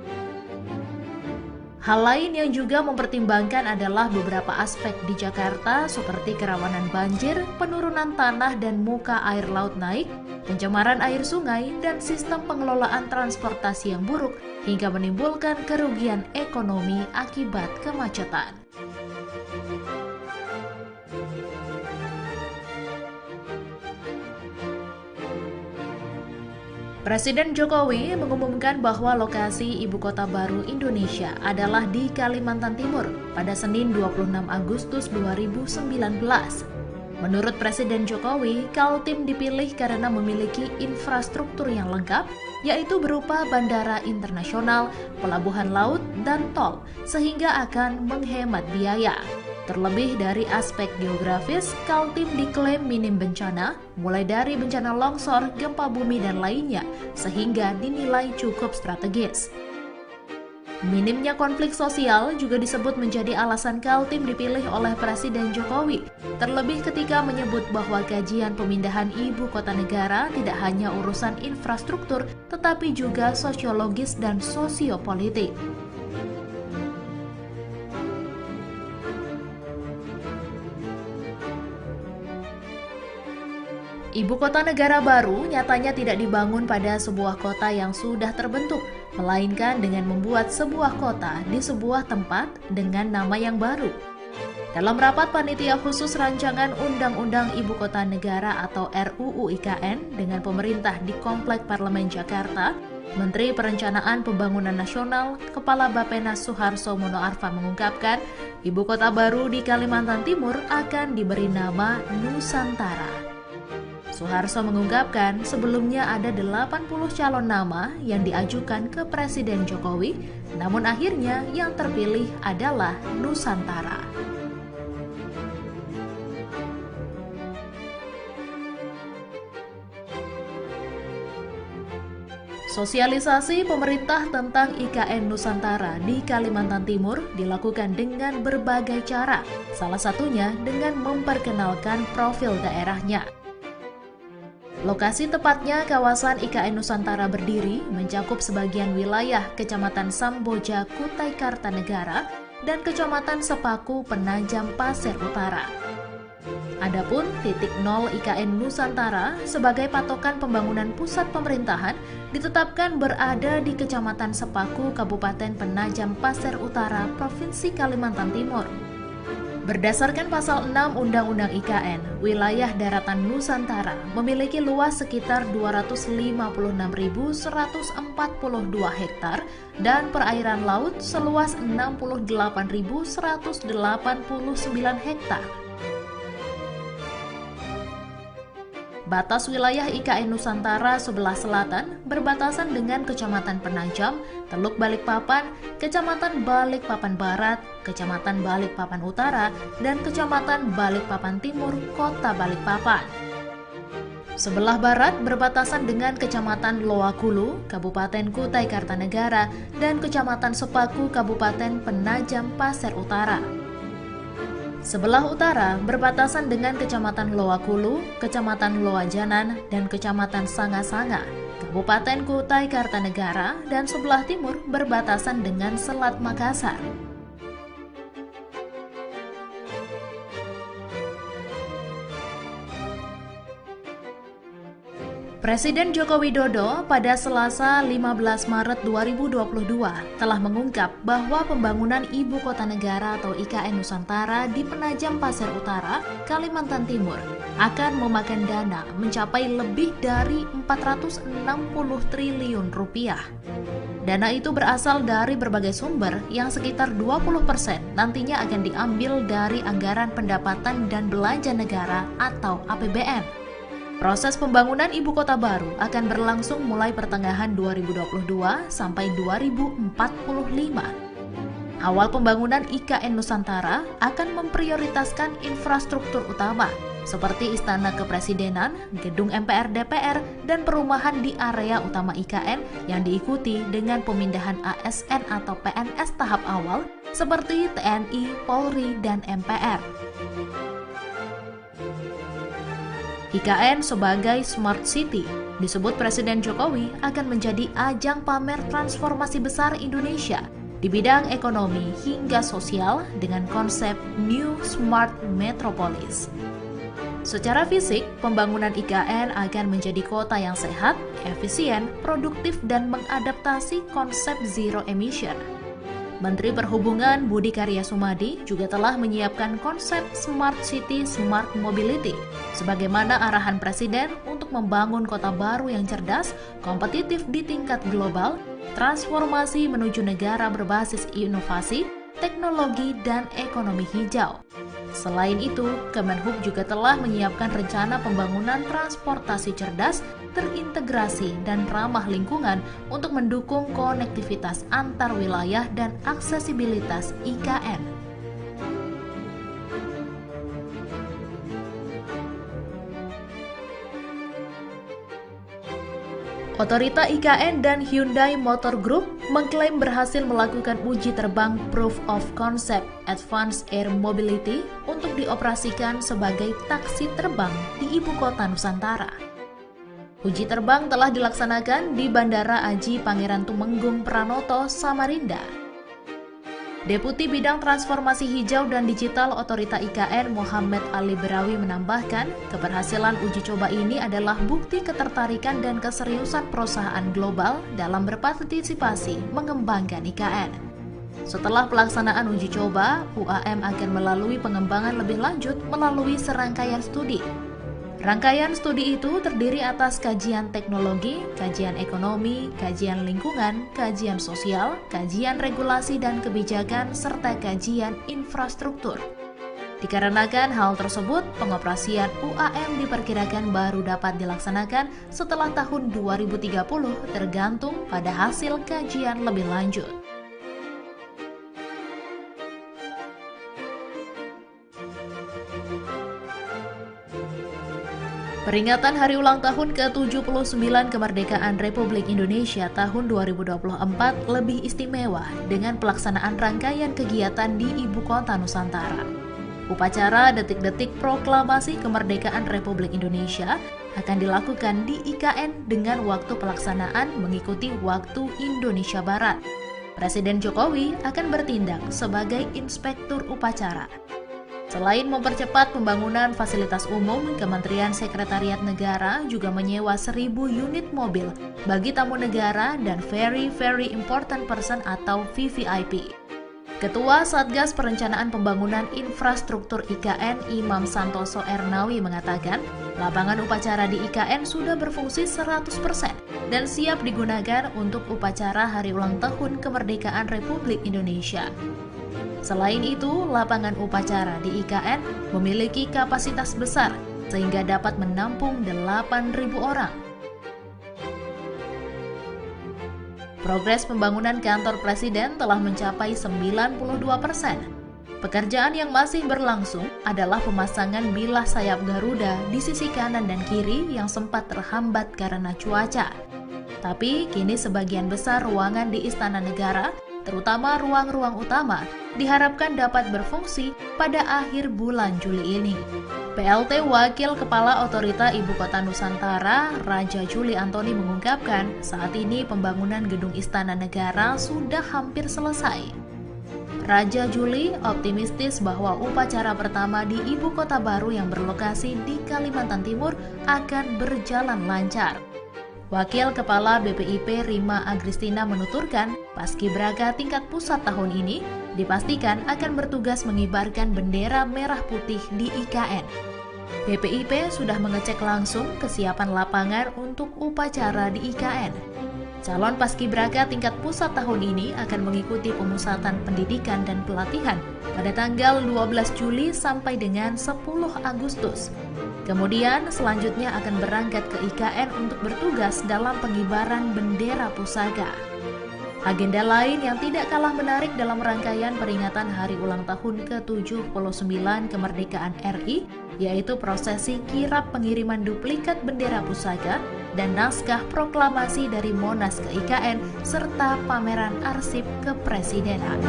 Hal lain yang juga mempertimbangkan adalah beberapa aspek di Jakarta seperti kerawanan banjir, penurunan tanah dan muka air laut naik, pencemaran air sungai, dan sistem pengelolaan transportasi yang buruk hingga menimbulkan kerugian ekonomi akibat kemacetan. Presiden Jokowi mengumumkan bahwa lokasi ibu kota baru Indonesia adalah di Kalimantan Timur pada Senin 26 Agustus 2019. Menurut Presiden Jokowi, Kaltim dipilih karena memiliki infrastruktur yang lengkap, yaitu berupa bandara internasional, pelabuhan laut, dan tol, sehingga akan menghemat biaya. Terlebih dari aspek geografis, Kaltim diklaim minim bencana, mulai dari bencana longsor, gempa bumi, dan lainnya, sehingga dinilai cukup strategis. Minimnya konflik sosial juga disebut menjadi alasan Kaltim dipilih oleh Presiden Jokowi, terlebih ketika menyebut bahwa kajian pemindahan ibu kota negara tidak hanya urusan infrastruktur, tetapi juga sosiologis dan sosiopolitik. Ibu kota negara baru nyatanya tidak dibangun pada sebuah kota yang sudah terbentuk, melainkan dengan membuat sebuah kota di sebuah tempat dengan nama yang baru. Dalam rapat panitia khusus rancangan Undang-Undang Ibu Kota Negara atau RUU IKN dengan pemerintah di Komplek Parlemen Jakarta, Menteri Perencanaan Pembangunan Nasional, Kepala Bappenas Suharso Monoarfa mengungkapkan, ibu kota baru di Kalimantan Timur akan diberi nama Nusantara. Suharso mengungkapkan sebelumnya ada 80 calon nama yang diajukan ke Presiden Jokowi, namun akhirnya yang terpilih adalah Nusantara. Sosialisasi pemerintah tentang IKN Nusantara di Kalimantan Timur dilakukan dengan berbagai cara, salah satunya dengan memperkenalkan profil daerahnya. Lokasi tepatnya kawasan IKN Nusantara berdiri mencakup sebagian wilayah Kecamatan Samboja, Kutai Kartanegara, dan Kecamatan Sepaku, Penajam Pasir Utara. Adapun titik nol IKN Nusantara sebagai patokan pembangunan pusat pemerintahan ditetapkan berada di Kecamatan Sepaku, Kabupaten Penajam Pasir Utara, Provinsi Kalimantan Timur. Berdasarkan pasal 6 Undang-Undang IKN, wilayah daratan Nusantara memiliki luas sekitar 256.142 hektar dan perairan laut seluas 68.189 hektar. Batas wilayah IKN Nusantara sebelah selatan berbatasan dengan Kecamatan Penajam, Teluk Balikpapan, Kecamatan Balikpapan Barat, Kecamatan Balikpapan Utara, dan Kecamatan Balikpapan Timur, Kota Balikpapan. Sebelah barat berbatasan dengan Kecamatan Loakulu, Kabupaten Kutai Kartanegara, dan Kecamatan Sepaku, Kabupaten Penajam Pasir Utara. Sebelah utara berbatasan dengan Kecamatan Loakulu, Kecamatan Loajanan, dan Kecamatan Sanga-Sanga, Kabupaten Kutai Kartanegara, dan sebelah timur berbatasan dengan Selat Makassar. Presiden Joko Widodo pada Selasa 15 Maret 2022 telah mengungkap bahwa pembangunan Ibu Kota Negara atau IKN Nusantara di Penajam Pasir Utara, Kalimantan Timur akan memakan dana mencapai lebih dari 460 triliun rupiah. Dana itu berasal dari berbagai sumber yang sekitar 20% nantinya akan diambil dari anggaran pendapatan dan belanja negara atau APBN. Proses pembangunan ibu kota baru akan berlangsung mulai pertengahan 2022 sampai 2045. Awal pembangunan IKN Nusantara akan memprioritaskan infrastruktur utama seperti Istana Kepresidenan, Gedung MPR DPR, dan perumahan di area utama IKN yang diikuti dengan pemindahan ASN atau PNS tahap awal seperti TNI, Polri, dan MPR. IKN sebagai Smart City disebut Presiden Jokowi akan menjadi ajang pamer transformasi besar Indonesia di bidang ekonomi hingga sosial dengan konsep New Smart Metropolis. Secara fisik, pembangunan IKN akan menjadi kota yang sehat, efisien, produktif, dan mengadaptasi konsep zero emission. Menteri Perhubungan Budi Karya Sumadi juga telah menyiapkan konsep Smart City Smart Mobility sebagaimana arahan Presiden untuk membangun kota baru yang cerdas, kompetitif di tingkat global, transformasi menuju negara berbasis inovasi, teknologi, dan ekonomi hijau. Selain itu, Kemenhub juga telah menyiapkan rencana pembangunan transportasi cerdas, terintegrasi, dan ramah lingkungan untuk mendukung konektivitas antar wilayah dan aksesibilitas IKN. Otorita IKN dan Hyundai Motor Group mengklaim berhasil melakukan uji terbang Proof of Concept Advanced Air Mobility untuk dioperasikan sebagai taksi terbang di Ibu Kota Nusantara. Uji terbang telah dilaksanakan di Bandara Aji Pangeran Tumenggung Pranoto, Samarinda. Deputi Bidang Transformasi Hijau dan Digital Otorita IKN Muhammad Ali Berawi menambahkan, keberhasilan uji coba ini adalah bukti ketertarikan dan keseriusan perusahaan global dalam berpartisipasi mengembangkan IKN. Setelah pelaksanaan uji coba, UAM akan melalui pengembangan lebih lanjut melalui serangkaian studi. Rangkaian studi itu terdiri atas kajian teknologi, kajian ekonomi, kajian lingkungan, kajian sosial, kajian regulasi dan kebijakan, serta kajian infrastruktur. Dikarenakan hal tersebut, pengoperasian UAM diperkirakan baru dapat dilaksanakan setelah tahun 2030 tergantung pada hasil kajian lebih lanjut. Peringatan Hari Ulang Tahun ke-79 Kemerdekaan Republik Indonesia tahun 2024 lebih istimewa dengan pelaksanaan rangkaian kegiatan di Ibu Kota Nusantara. Upacara detik-detik proklamasi kemerdekaan Republik Indonesia akan dilakukan di IKN dengan waktu pelaksanaan mengikuti waktu Indonesia Barat. Presiden Jokowi akan bertindak sebagai inspektur upacara. Selain mempercepat pembangunan fasilitas umum, Kementerian Sekretariat Negara juga menyewa 1.000 unit mobil bagi tamu negara dan Very Important Person atau VVIP. Ketua Satgas Perencanaan Pembangunan Infrastruktur IKN Imam Santoso Ernawi mengatakan, lapangan upacara di IKN sudah berfungsi 100% dan siap digunakan untuk upacara Hari Ulang Tahun Kemerdekaan Republik Indonesia. Selain itu, lapangan upacara di IKN memiliki kapasitas besar sehingga dapat menampung 8.000 orang. Progres pembangunan kantor presiden telah mencapai 92%. Pekerjaan yang masih berlangsung adalah pemasangan bilah sayap Garuda di sisi kanan dan kiri yang sempat terhambat karena cuaca. Tapi kini sebagian besar ruangan di Istana Negara, terutama ruang-ruang utama, diharapkan dapat berfungsi pada akhir bulan Juli ini. PLT Wakil Kepala Otorita Ibu Kota Nusantara, Raja Juli Antoni mengungkapkan, saat ini pembangunan gedung Istana Negara sudah hampir selesai. Raja Juli optimistis bahwa upacara pertama di ibu kota baru yang berlokasi di Kalimantan Timur akan berjalan lancar. Wakil Kepala BPIP Rima Agristina menuturkan, Paskibraka tingkat pusat tahun ini dipastikan akan bertugas mengibarkan bendera merah putih di IKN. BPIP sudah mengecek langsung kesiapan lapangan untuk upacara di IKN. Calon Paskibraka tingkat pusat tahun ini akan mengikuti pemusatan pendidikan dan pelatihan pada tanggal 12 Juli sampai dengan 10 Agustus. Kemudian selanjutnya akan berangkat ke IKN untuk bertugas dalam pengibaran bendera pusaka. Agenda lain yang tidak kalah menarik dalam rangkaian peringatan hari ulang tahun ke-79 kemerdekaan RI, yaitu prosesi kirap pengiriman duplikat bendera pusaka dan naskah proklamasi dari Monas ke IKN, serta pameran arsip kepresidenan.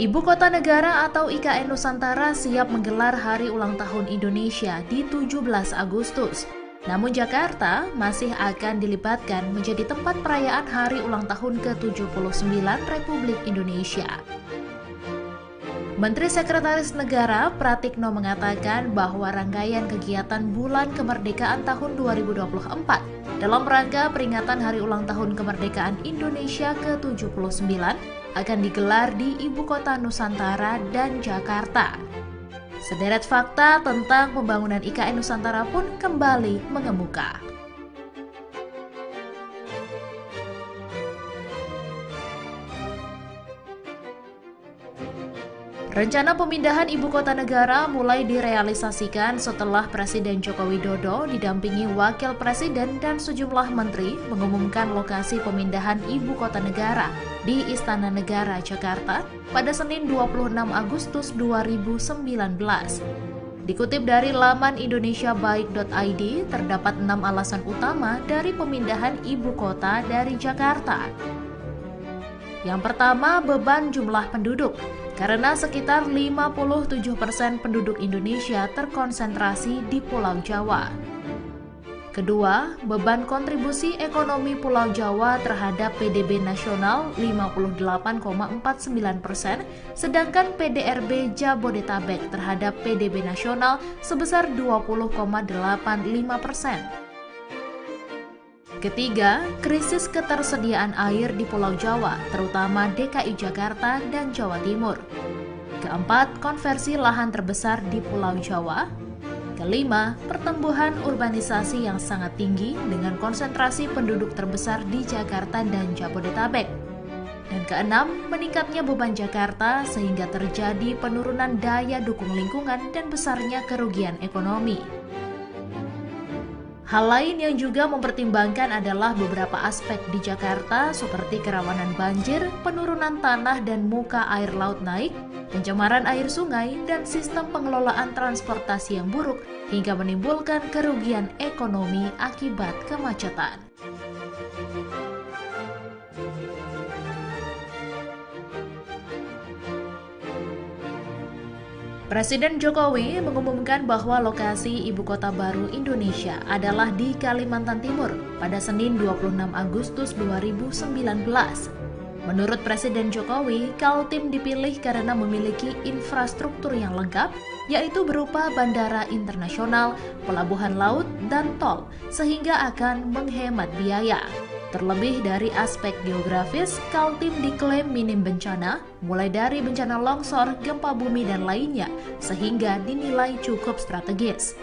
Ibu Kota Negara atau IKN Nusantara siap menggelar Hari Ulang Tahun Indonesia di 17 Agustus. Namun Jakarta masih akan dilibatkan menjadi tempat perayaan Hari Ulang Tahun ke-79 Republik Indonesia. Menteri Sekretaris Negara Pratikno mengatakan bahwa rangkaian kegiatan Bulan Kemerdekaan tahun 2024 dalam rangka peringatan Hari Ulang Tahun Kemerdekaan Indonesia ke-79 akan digelar di Ibu Kota Nusantara dan Jakarta. Sederet fakta tentang pembangunan IKN Nusantara pun kembali mengemuka. Rencana pemindahan ibu kota negara mulai direalisasikan setelah Presiden Joko Widodo didampingi Wakil Presiden dan sejumlah menteri mengumumkan lokasi pemindahan ibu kota negara di Istana Negara, Jakarta pada Senin 26 Agustus 2019. Dikutip dari laman indonesiabaik.id, terdapat 6 alasan utama dari pemindahan ibu kota dari Jakarta. Yang pertama, beban jumlah penduduk. Karena sekitar 57% penduduk Indonesia terkonsentrasi di Pulau Jawa. Kedua, beban kontribusi ekonomi Pulau Jawa terhadap PDB nasional 58,49%, sedangkan PDRB Jabodetabek terhadap PDB nasional sebesar 20,85%. Ketiga, krisis ketersediaan air di Pulau Jawa, terutama DKI Jakarta dan Jawa Timur. Keempat, konversi lahan terbesar di Pulau Jawa. Kelima, pertumbuhan urbanisasi yang sangat tinggi dengan konsentrasi penduduk terbesar di Jakarta dan Jabodetabek. Dan keenam, meningkatnya beban Jakarta sehingga terjadi penurunan daya dukung lingkungan dan besarnya kerugian ekonomi. Hal lain yang juga mempertimbangkan adalah beberapa aspek di Jakarta seperti kerawanan banjir, penurunan tanah dan muka air laut naik, pencemaran air sungai, dan sistem pengelolaan transportasi yang buruk hingga menimbulkan kerugian ekonomi akibat kemacetan. Presiden Jokowi mengumumkan bahwa lokasi ibu kota baru Indonesia adalah di Kalimantan Timur pada Senin 26 Agustus 2019. Menurut Presiden Jokowi, Kaltim dipilih karena memiliki infrastruktur yang lengkap, yaitu berupa bandara internasional, pelabuhan laut, dan tol, sehingga akan menghemat biaya. Terlebih dari aspek geografis, Kaltim diklaim minim bencana, mulai dari bencana longsor, gempa bumi, dan lainnya, sehingga dinilai cukup strategis.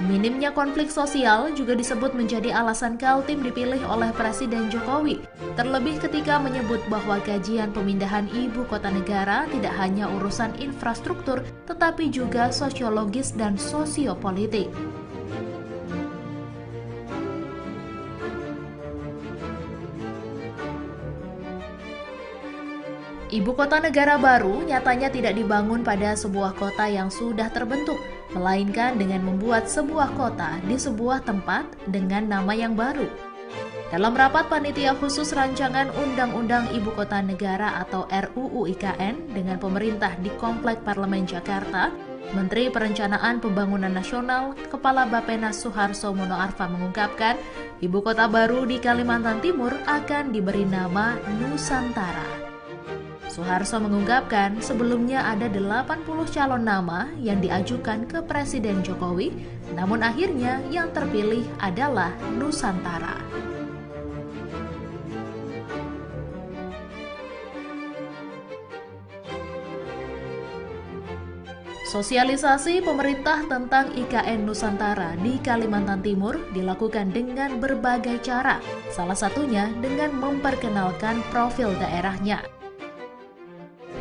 Minimnya konflik sosial juga disebut menjadi alasan Kaltim dipilih oleh Presiden Jokowi, terlebih ketika menyebut bahwa kajian pemindahan ibu kota negara tidak hanya urusan infrastruktur, tetapi juga sosiologis dan sosiopolitik. Ibu kota negara baru nyatanya tidak dibangun pada sebuah kota yang sudah terbentuk, melainkan dengan membuat sebuah kota di sebuah tempat dengan nama yang baru. Dalam rapat panitia khusus rancangan Undang-Undang Ibu Kota Negara atau RUU IKN dengan pemerintah di Komplek Parlemen Jakarta, Menteri Perencanaan Pembangunan Nasional, Kepala Bappenas Suharso Monoarfa mengungkapkan, ibu kota baru di Kalimantan Timur akan diberi nama Nusantara. Suharso mengungkapkan sebelumnya ada 80 calon nama yang diajukan ke Presiden Jokowi, namun akhirnya yang terpilih adalah Nusantara. Sosialisasi pemerintah tentang IKN Nusantara di Kalimantan Timur dilakukan dengan berbagai cara, salah satunya dengan memperkenalkan profil daerahnya.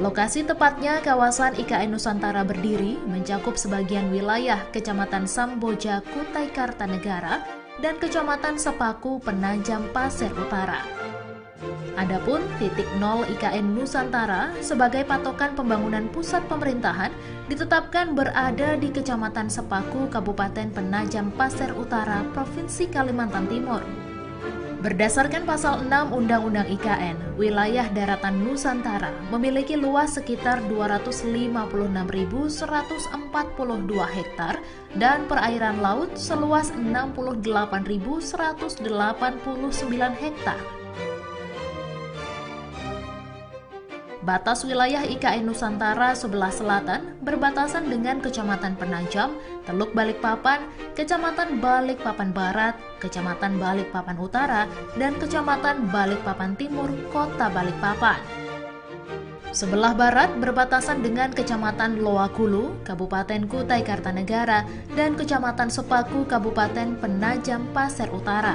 Lokasi tepatnya kawasan IKN Nusantara berdiri mencakup sebagian wilayah Kecamatan Samboja, Kutai Kartanegara, dan Kecamatan Sepaku, Penajam Pasir Utara. Adapun titik nol IKN Nusantara sebagai patokan pembangunan pusat pemerintahan ditetapkan berada di Kecamatan Sepaku, Kabupaten Penajam Pasir Utara, Provinsi Kalimantan Timur. Berdasarkan pasal 6 Undang-Undang IKN, wilayah daratan Nusantara memiliki luas sekitar 256.142 hektar dan perairan laut seluas 68.189 hektar. Batas wilayah IKN Nusantara sebelah selatan berbatasan dengan Kecamatan Penajam, Teluk Balikpapan, Kecamatan Balikpapan Barat, Kecamatan Balikpapan Utara, dan Kecamatan Balikpapan Timur, Kota Balikpapan. Sebelah barat berbatasan dengan Kecamatan Loakulu, Kabupaten Kutai Kartanegara, dan Kecamatan Sepaku, Kabupaten Penajam Pasir Utara.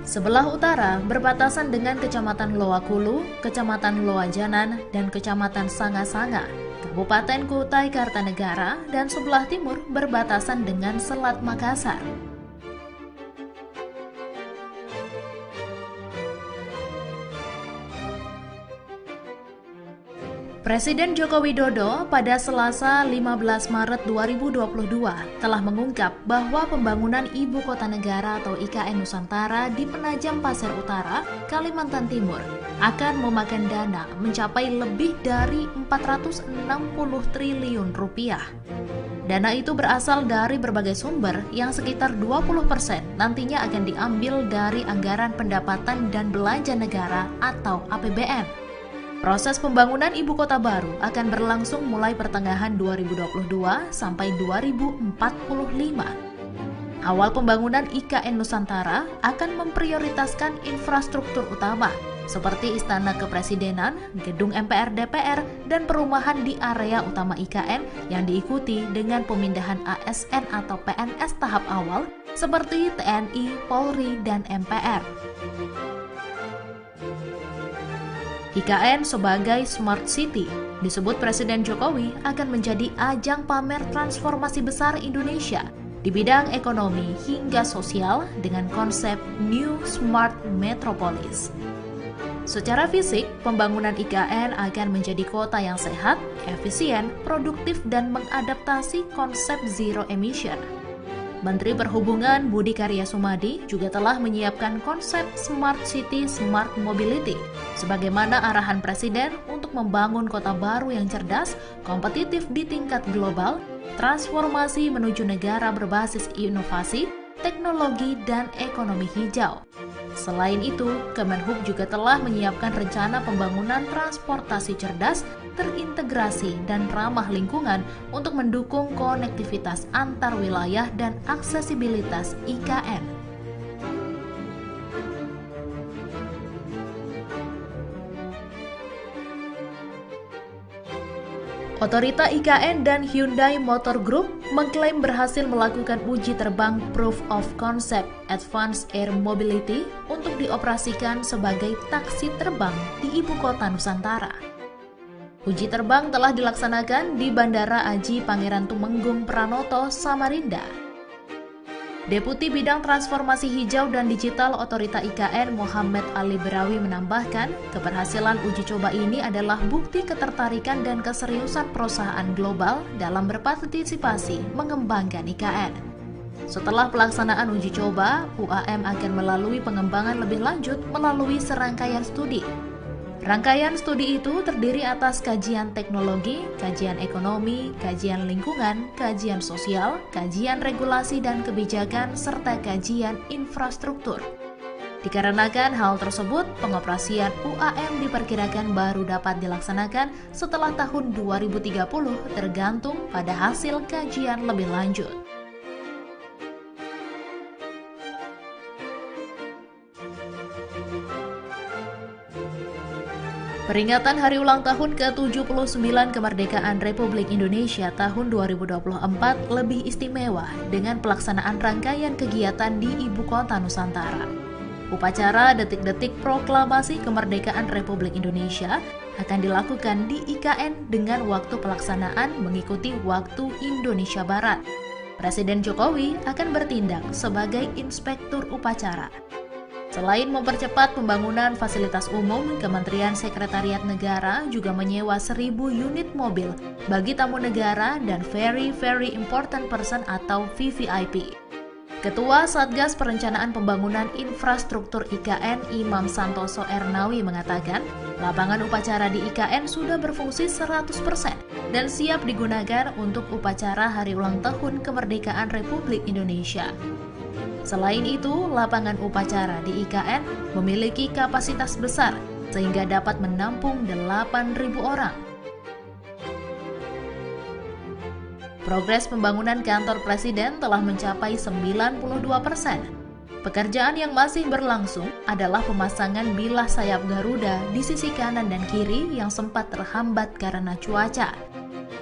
Sebelah utara berbatasan dengan Kecamatan Loakulu, Kecamatan Loajanan, dan Kecamatan Sanga-Sanga, Kabupaten Kutai Kartanegara, dan sebelah timur berbatasan dengan Selat Makassar. Presiden Joko Widodo pada Selasa 15 Maret 2022 telah mengungkap bahwa pembangunan Ibu Kota Negara atau IKN Nusantara di Penajam Pasir Utara, Kalimantan Timur akan memakan dana mencapai lebih dari 460 triliun rupiah. Dana itu berasal dari berbagai sumber yang sekitar 20% nantinya akan diambil dari anggaran pendapatan dan belanja negara atau APBN. Proses pembangunan ibu kota baru akan berlangsung mulai pertengahan 2022 sampai 2045. Awal pembangunan IKN Nusantara akan memprioritaskan infrastruktur utama seperti Istana Kepresidenan, Gedung MPR DPR, dan perumahan di area utama IKN yang diikuti dengan pemindahan ASN atau PNS tahap awal seperti TNI, Polri, dan MPR. IKN sebagai Smart City disebut Presiden Jokowi akan menjadi ajang pamer transformasi besar Indonesia di bidang ekonomi hingga sosial dengan konsep New Smart Metropolis. Secara fisik, pembangunan IKN akan menjadi kota yang sehat, efisien, produktif, dan mengadaptasi konsep zero emission. Menteri Perhubungan Budi Karya Sumadi juga telah menyiapkan konsep Smart City Smart Mobility sebagaimana arahan Presiden untuk membangun kota baru yang cerdas, kompetitif di tingkat global, transformasi menuju negara berbasis inovasi, teknologi, dan ekonomi hijau. Selain itu, Kemenhub juga telah menyiapkan rencana pembangunan transportasi cerdas, terintegrasi, dan ramah lingkungan untuk mendukung konektivitas antar wilayah dan aksesibilitas IKN. Otorita IKN dan Hyundai Motor Group mengklaim berhasil melakukan uji terbang Proof of Concept Advanced Air Mobility untuk dioperasikan sebagai taksi terbang di ibu kota Nusantara. Uji terbang telah dilaksanakan di Bandara Aji Pangeran Tumenggung Pranoto, Samarinda. Deputi Bidang Transformasi Hijau dan Digital Otorita IKN Muhammad Ali Berawi menambahkan, keberhasilan uji coba ini adalah bukti ketertarikan dan keseriusan perusahaan global dalam berpartisipasi mengembangkan IKN. Setelah pelaksanaan uji coba, UAM akan melalui pengembangan lebih lanjut melalui serangkaian studi. Rangkaian studi itu terdiri atas kajian teknologi, kajian ekonomi, kajian lingkungan, kajian sosial, kajian regulasi dan kebijakan, serta kajian infrastruktur. Dikarenakan hal tersebut, pengoperasian UAM diperkirakan baru dapat dilaksanakan setelah tahun 2030 tergantung pada hasil kajian lebih lanjut. Peringatan Hari Ulang Tahun ke-79 Kemerdekaan Republik Indonesia tahun 2024 lebih istimewa dengan pelaksanaan rangkaian kegiatan di Ibu Kota Nusantara. Upacara detik-detik proklamasi kemerdekaan Republik Indonesia akan dilakukan di IKN dengan waktu pelaksanaan mengikuti waktu Indonesia Barat. Presiden Jokowi akan bertindak sebagai inspektur upacara. Selain mempercepat pembangunan fasilitas umum, Kementerian Sekretariat Negara juga menyewa 1.000 unit mobil bagi tamu negara dan Very Important Person atau VVIP. Ketua Satgas Perencanaan Pembangunan Infrastruktur IKN Imam Santoso Ernawi mengatakan, lapangan upacara di IKN sudah berfungsi 100% dan siap digunakan untuk upacara Hari Ulang Tahun Kemerdekaan Republik Indonesia. Selain itu, lapangan upacara di IKN memiliki kapasitas besar sehingga dapat menampung 8.000 orang. Progres pembangunan kantor Presiden telah mencapai 92%. Pekerjaan yang masih berlangsung adalah pemasangan bilah sayap Garuda di sisi kanan dan kiri yang sempat terhambat karena cuaca.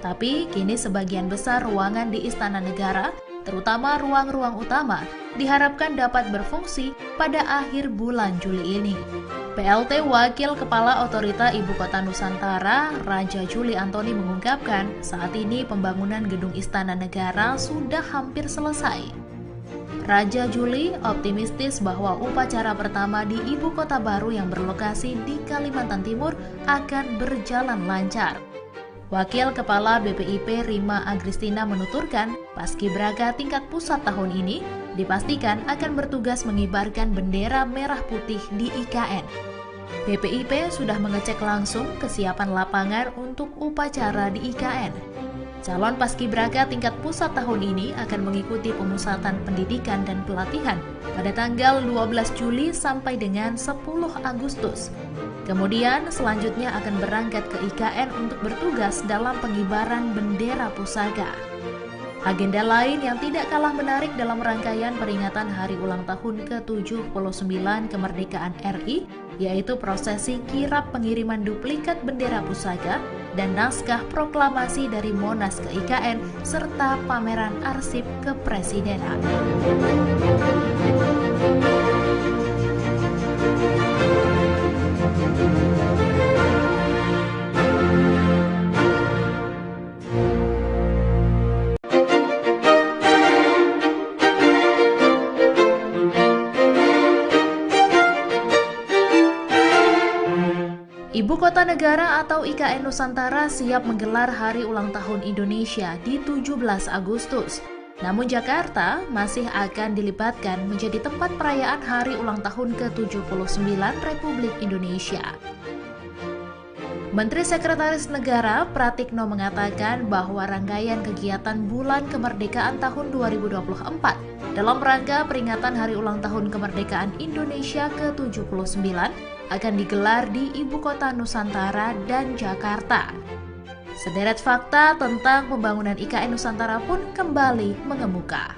Tapi kini sebagian besar ruangan di Istana Negara, terutama ruang-ruang utama, diharapkan dapat berfungsi pada akhir bulan Juli ini. PLT Wakil Kepala Otorita Ibu Kota Nusantara, Raja Juli Antoni mengungkapkan, saat ini pembangunan gedung Istana Negara sudah hampir selesai. Raja Juli optimistis bahwa upacara pertama di Ibu Kota baru yang berlokasi di Kalimantan Timur akan berjalan lancar. Wakil Kepala BPIP Rima Agristina menuturkan, Paskibraka tingkat pusat tahun ini dipastikan akan bertugas mengibarkan bendera merah putih di IKN. BPIP sudah mengecek langsung kesiapan lapangan untuk upacara di IKN. Calon Paskibraka tingkat pusat tahun ini akan mengikuti pemusatan pendidikan dan pelatihan pada tanggal 12 Juli sampai dengan 10 Agustus. Kemudian selanjutnya akan berangkat ke IKN untuk bertugas dalam pengibaran bendera pusaka. Agenda lain yang tidak kalah menarik dalam rangkaian peringatan Hari Ulang Tahun ke-79 Kemerdekaan RI, yaitu prosesi kirap pengiriman duplikat bendera pusaka dan naskah proklamasi dari Monas ke IKN, serta pameran arsip kepresidenan. Ibu Kota Negara atau IKN Nusantara siap menggelar Hari Ulang Tahun Indonesia di 17 Agustus. Namun Jakarta masih akan dilibatkan menjadi tempat perayaan Hari Ulang Tahun ke-79 Republik Indonesia. Menteri Sekretaris Negara Pratikno mengatakan bahwa rangkaian kegiatan Bulan Kemerdekaan tahun 2024 dalam rangka peringatan Hari Ulang Tahun Kemerdekaan Indonesia ke-79 akan digelar di Ibu Kota Nusantara dan Jakarta. Sederet fakta tentang pembangunan IKN Nusantara pun kembali mengemuka.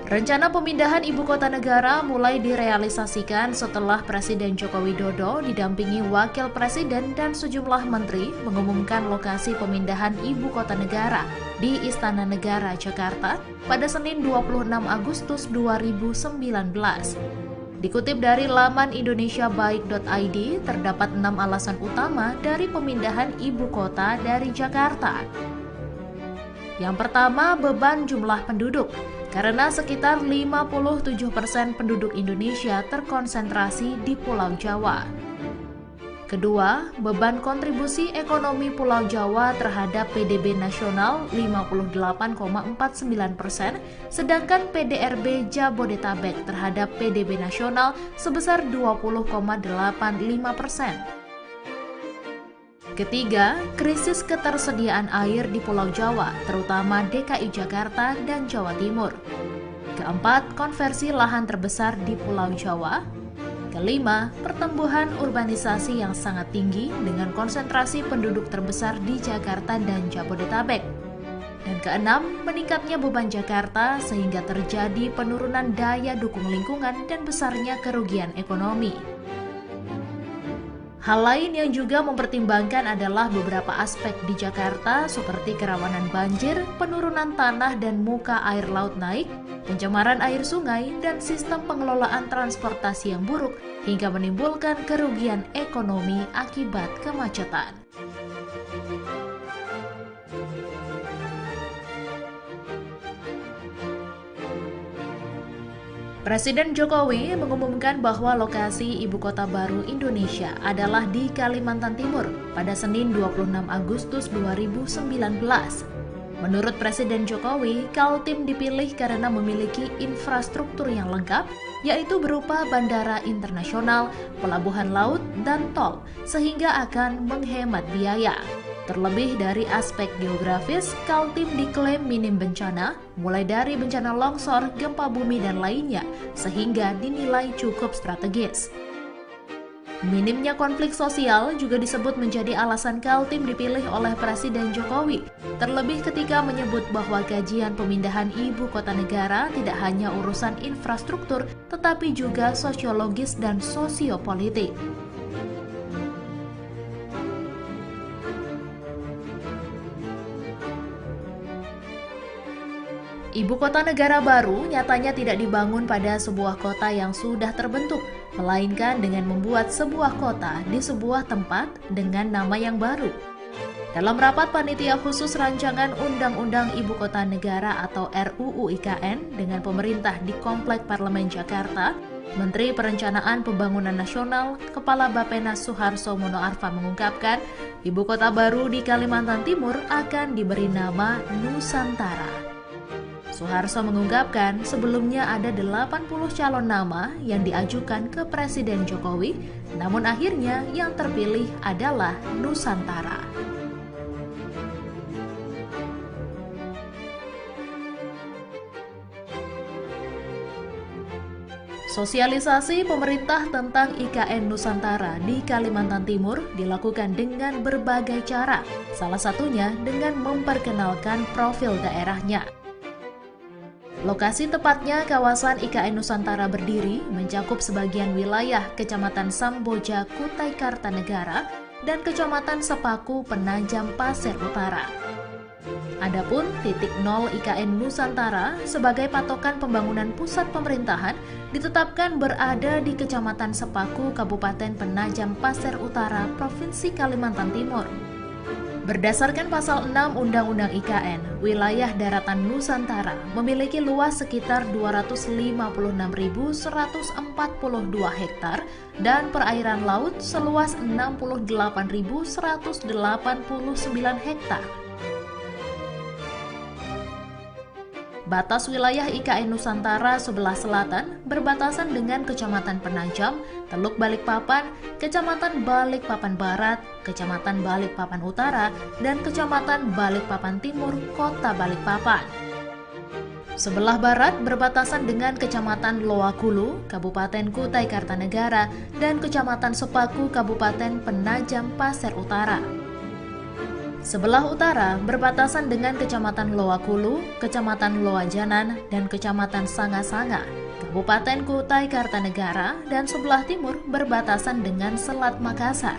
Rencana pemindahan ibu kota negara mulai direalisasikan setelah Presiden Joko Widodo didampingi Wakil Presiden dan sejumlah menteri mengumumkan lokasi pemindahan ibu kota negara di Istana Negara, Jakarta pada Senin 26 Agustus 2019. Dikutip dari laman indonesiabaik.id, terdapat 6 alasan utama dari pemindahan ibu kota dari Jakarta. Yang pertama, beban jumlah penduduk. Karena sekitar 57% penduduk Indonesia terkonsentrasi di Pulau Jawa. Kedua, beban kontribusi ekonomi Pulau Jawa terhadap PDB nasional 58,49%, sedangkan PDRB Jabodetabek terhadap PDB nasional sebesar 20,85%. Ketiga, krisis ketersediaan air di Pulau Jawa, terutama DKI Jakarta dan Jawa Timur. Keempat, konversi lahan terbesar di Pulau Jawa. Kelima, pertumbuhan urbanisasi yang sangat tinggi dengan konsentrasi penduduk terbesar di Jakarta dan Jabodetabek. Dan keenam, meningkatnya beban Jakarta sehingga terjadi penurunan daya dukung lingkungan dan besarnya kerugian ekonomi. Hal lain yang juga mempertimbangkan adalah beberapa aspek di Jakarta seperti kerawanan banjir, penurunan tanah dan muka air laut naik, pencemaran air sungai, dan sistem pengelolaan transportasi yang buruk hingga menimbulkan kerugian ekonomi akibat kemacetan. Presiden Jokowi mengumumkan bahwa lokasi ibu kota baru Indonesia adalah di Kalimantan Timur pada Senin 26 Agustus 2019. Menurut Presiden Jokowi, Kaltim dipilih karena memiliki infrastruktur yang lengkap, yaitu berupa bandara internasional, pelabuhan laut, dan tol, sehingga akan menghemat biaya. Terlebih dari aspek geografis, Kaltim diklaim minim bencana, mulai dari bencana longsor, gempa bumi, dan lainnya, sehingga dinilai cukup strategis. Minimnya konflik sosial juga disebut menjadi alasan Kaltim dipilih oleh Presiden Jokowi, terlebih ketika menyebut bahwa kajian pemindahan ibu kota negara tidak hanya urusan infrastruktur, tetapi juga sosiologis dan sosiopolitik. Ibu kota negara baru nyatanya tidak dibangun pada sebuah kota yang sudah terbentuk, melainkan dengan membuat sebuah kota di sebuah tempat dengan nama yang baru. Dalam rapat panitia khusus rancangan Undang-Undang Ibu Kota Negara atau RUU IKN dengan pemerintah di Komplek Parlemen Jakarta, Menteri Perencanaan Pembangunan Nasional, Kepala Bappenas Suharso Monoarfa mengungkapkan, ibu kota baru di Kalimantan Timur akan diberi nama Nusantara. Suharso mengungkapkan sebelumnya ada 80 calon nama yang diajukan ke Presiden Jokowi, namun akhirnya yang terpilih adalah Nusantara. Sosialisasi pemerintah tentang IKN Nusantara di Kalimantan Timur dilakukan dengan berbagai cara, salah satunya dengan memperkenalkan profil daerahnya. Lokasi tepatnya kawasan IKN Nusantara berdiri mencakup sebagian wilayah Kecamatan Samboja, Kutai Kartanegara, dan Kecamatan Sepaku, Penajam Pasir Utara. Adapun titik nol IKN Nusantara sebagai patokan pembangunan pusat pemerintahan ditetapkan berada di Kecamatan Sepaku, Kabupaten Penajam Pasir Utara, Provinsi Kalimantan Timur. Berdasarkan pasal 6 Undang-Undang IKN, wilayah daratan Nusantara memiliki luas sekitar 256.142 hektar dan perairan laut seluas 68.189 hektar. Batas wilayah IKN Nusantara sebelah selatan berbatasan dengan Kecamatan Penajam, Teluk Balikpapan, Kecamatan Balikpapan Barat, Kecamatan Balikpapan Utara, dan Kecamatan Balikpapan Timur, Kota Balikpapan. Sebelah barat berbatasan dengan Kecamatan Loakulu, Kabupaten Kutai Kartanegara, dan Kecamatan Sepaku, Kabupaten Penajam Pasir Utara. Sebelah utara berbatasan dengan Kecamatan Loakulu, Kecamatan Loajanan, dan Kecamatan Sanga-Sanga, Kabupaten Kutai Kartanegara, dan sebelah timur berbatasan dengan Selat Makassar.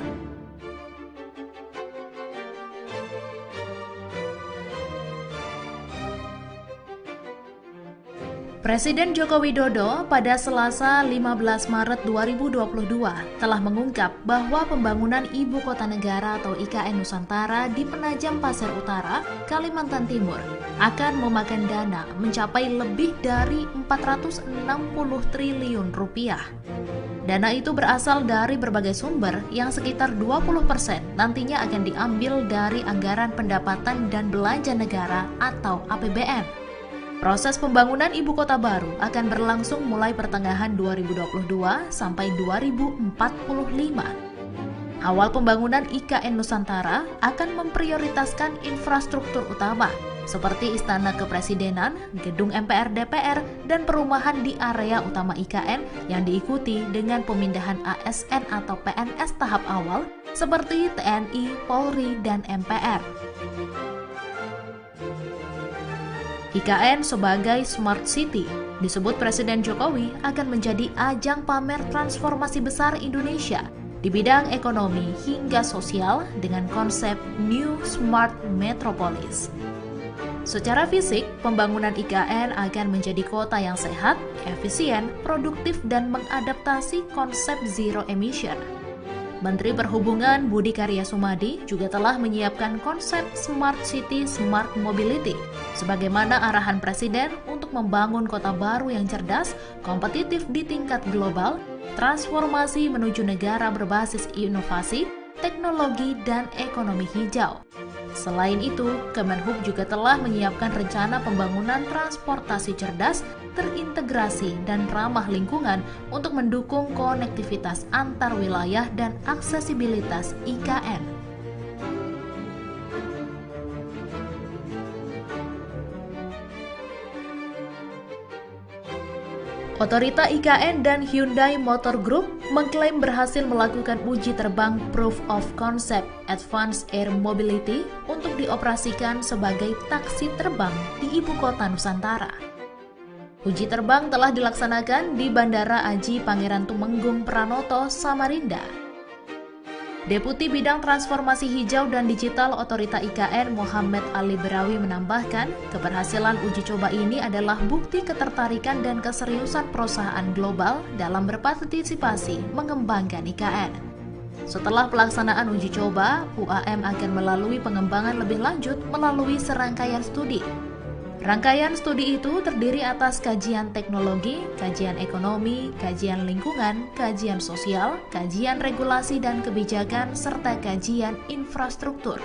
Presiden Joko Widodo pada Selasa 15 Maret 2022 telah mengungkap bahwa pembangunan Ibu Kota Negara atau IKN Nusantara di Penajam Pasir Utara, Kalimantan Timur akan memakan dana mencapai lebih dari 460 triliun rupiah. Dana itu berasal dari berbagai sumber yang sekitar 20% nantinya akan diambil dari anggaran pendapatan dan belanja negara atau APBN. Proses pembangunan ibu kota baru akan berlangsung mulai pertengahan 2022 sampai 2045. Awal pembangunan IKN Nusantara akan memprioritaskan infrastruktur utama seperti Istana Kepresidenan, Gedung MPR DPR, dan perumahan di area utama IKN yang diikuti dengan pemindahan ASN atau PNS tahap awal seperti TNI, Polri, dan MPR. IKN sebagai Smart City disebut Presiden Jokowi akan menjadi ajang pamer transformasi besar Indonesia di bidang ekonomi hingga sosial dengan konsep New Smart Metropolis. Secara fisik, pembangunan IKN akan menjadi kota yang sehat, efisien, produktif, dan mengadaptasi konsep zero emission. Menteri Perhubungan Budi Karya Sumadi juga telah menyiapkan konsep Smart City Smart Mobility sebagaimana arahan Presiden untuk membangun kota baru yang cerdas, kompetitif di tingkat global, transformasi menuju negara berbasis inovasi, teknologi, dan ekonomi hijau. Selain itu, Kemenhub juga telah menyiapkan rencana pembangunan transportasi cerdas, terintegrasi, dan ramah lingkungan untuk mendukung konektivitas antar wilayah dan aksesibilitas IKN. Otorita IKN dan Hyundai Motor Group mengklaim berhasil melakukan uji terbang Proof of Concept Advanced Air Mobility untuk dioperasikan sebagai taksi terbang di Ibu Kota Nusantara. Uji terbang telah dilaksanakan di Bandara Aji Pangeran Tumenggung Pranoto, Samarinda. Deputi Bidang Transformasi Hijau dan Digital Otorita IKN Muhammad Ali Berawi menambahkan, keberhasilan uji coba ini adalah bukti ketertarikan dan keseriusan perusahaan global dalam berpartisipasi mengembangkan IKN. Setelah pelaksanaan uji coba, UAM akan melalui pengembangan lebih lanjut melalui serangkaian studi. Rangkaian studi itu terdiri atas kajian teknologi, kajian ekonomi, kajian lingkungan, kajian sosial, kajian regulasi dan kebijakan, serta kajian infrastruktur.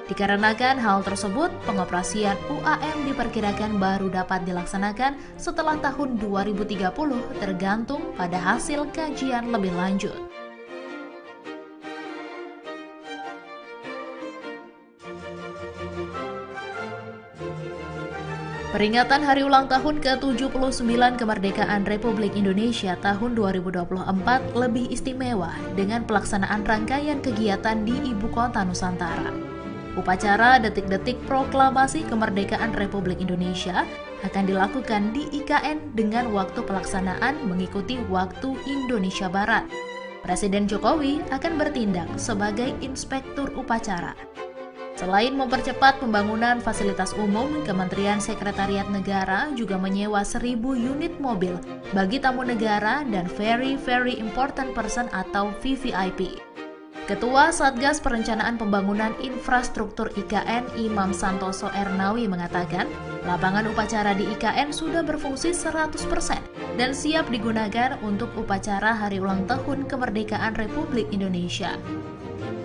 Dikarenakan hal tersebut, pengoperasian UAM diperkirakan baru dapat dilaksanakan setelah tahun 2030 tergantung pada hasil kajian lebih lanjut. Peringatan Hari Ulang Tahun ke-79 Kemerdekaan Republik Indonesia tahun 2024 lebih istimewa dengan pelaksanaan rangkaian kegiatan di Ibu Kota Nusantara. Upacara detik-detik proklamasi kemerdekaan Republik Indonesia akan dilakukan di IKN dengan waktu pelaksanaan mengikuti waktu Indonesia Barat. Presiden Jokowi akan bertindak sebagai inspektur upacara. Selain mempercepat pembangunan fasilitas umum, Kementerian Sekretariat Negara juga menyewa 1.000 unit mobil bagi tamu negara dan Very Important Person atau VVIP. Ketua Satgas Perencanaan Pembangunan Infrastruktur IKN Imam Santoso Ernawi mengatakan, lapangan upacara di IKN sudah berfungsi 100% dan siap digunakan untuk upacara Hari Ulang Tahun Kemerdekaan Republik Indonesia.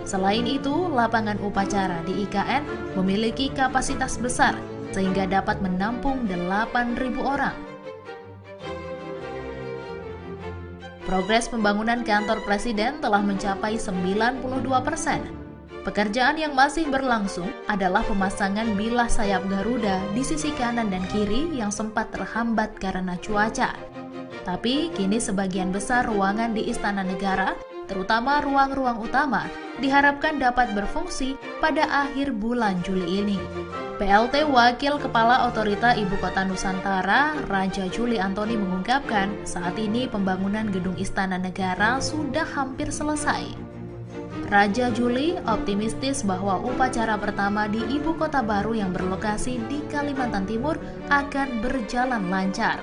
Selain itu, lapangan upacara di IKN memiliki kapasitas besar sehingga dapat menampung 8.000 orang. Progres pembangunan kantor Presiden telah mencapai 92%. Pekerjaan yang masih berlangsung adalah pemasangan bilah sayap Garuda di sisi kanan dan kiri yang sempat terhambat karena cuaca. Tapi kini sebagian besar ruangan di Istana Negara terutama ruang-ruang utama, diharapkan dapat berfungsi pada akhir bulan Juli ini. PLT Wakil Kepala Otorita Ibu Kota Nusantara, Raja Juli Antoni mengungkapkan, saat ini pembangunan Gedung Istana Negara sudah hampir selesai. Raja Juli optimistis bahwa upacara pertama di ibu kota baru yang berlokasi di Kalimantan Timur akan berjalan lancar.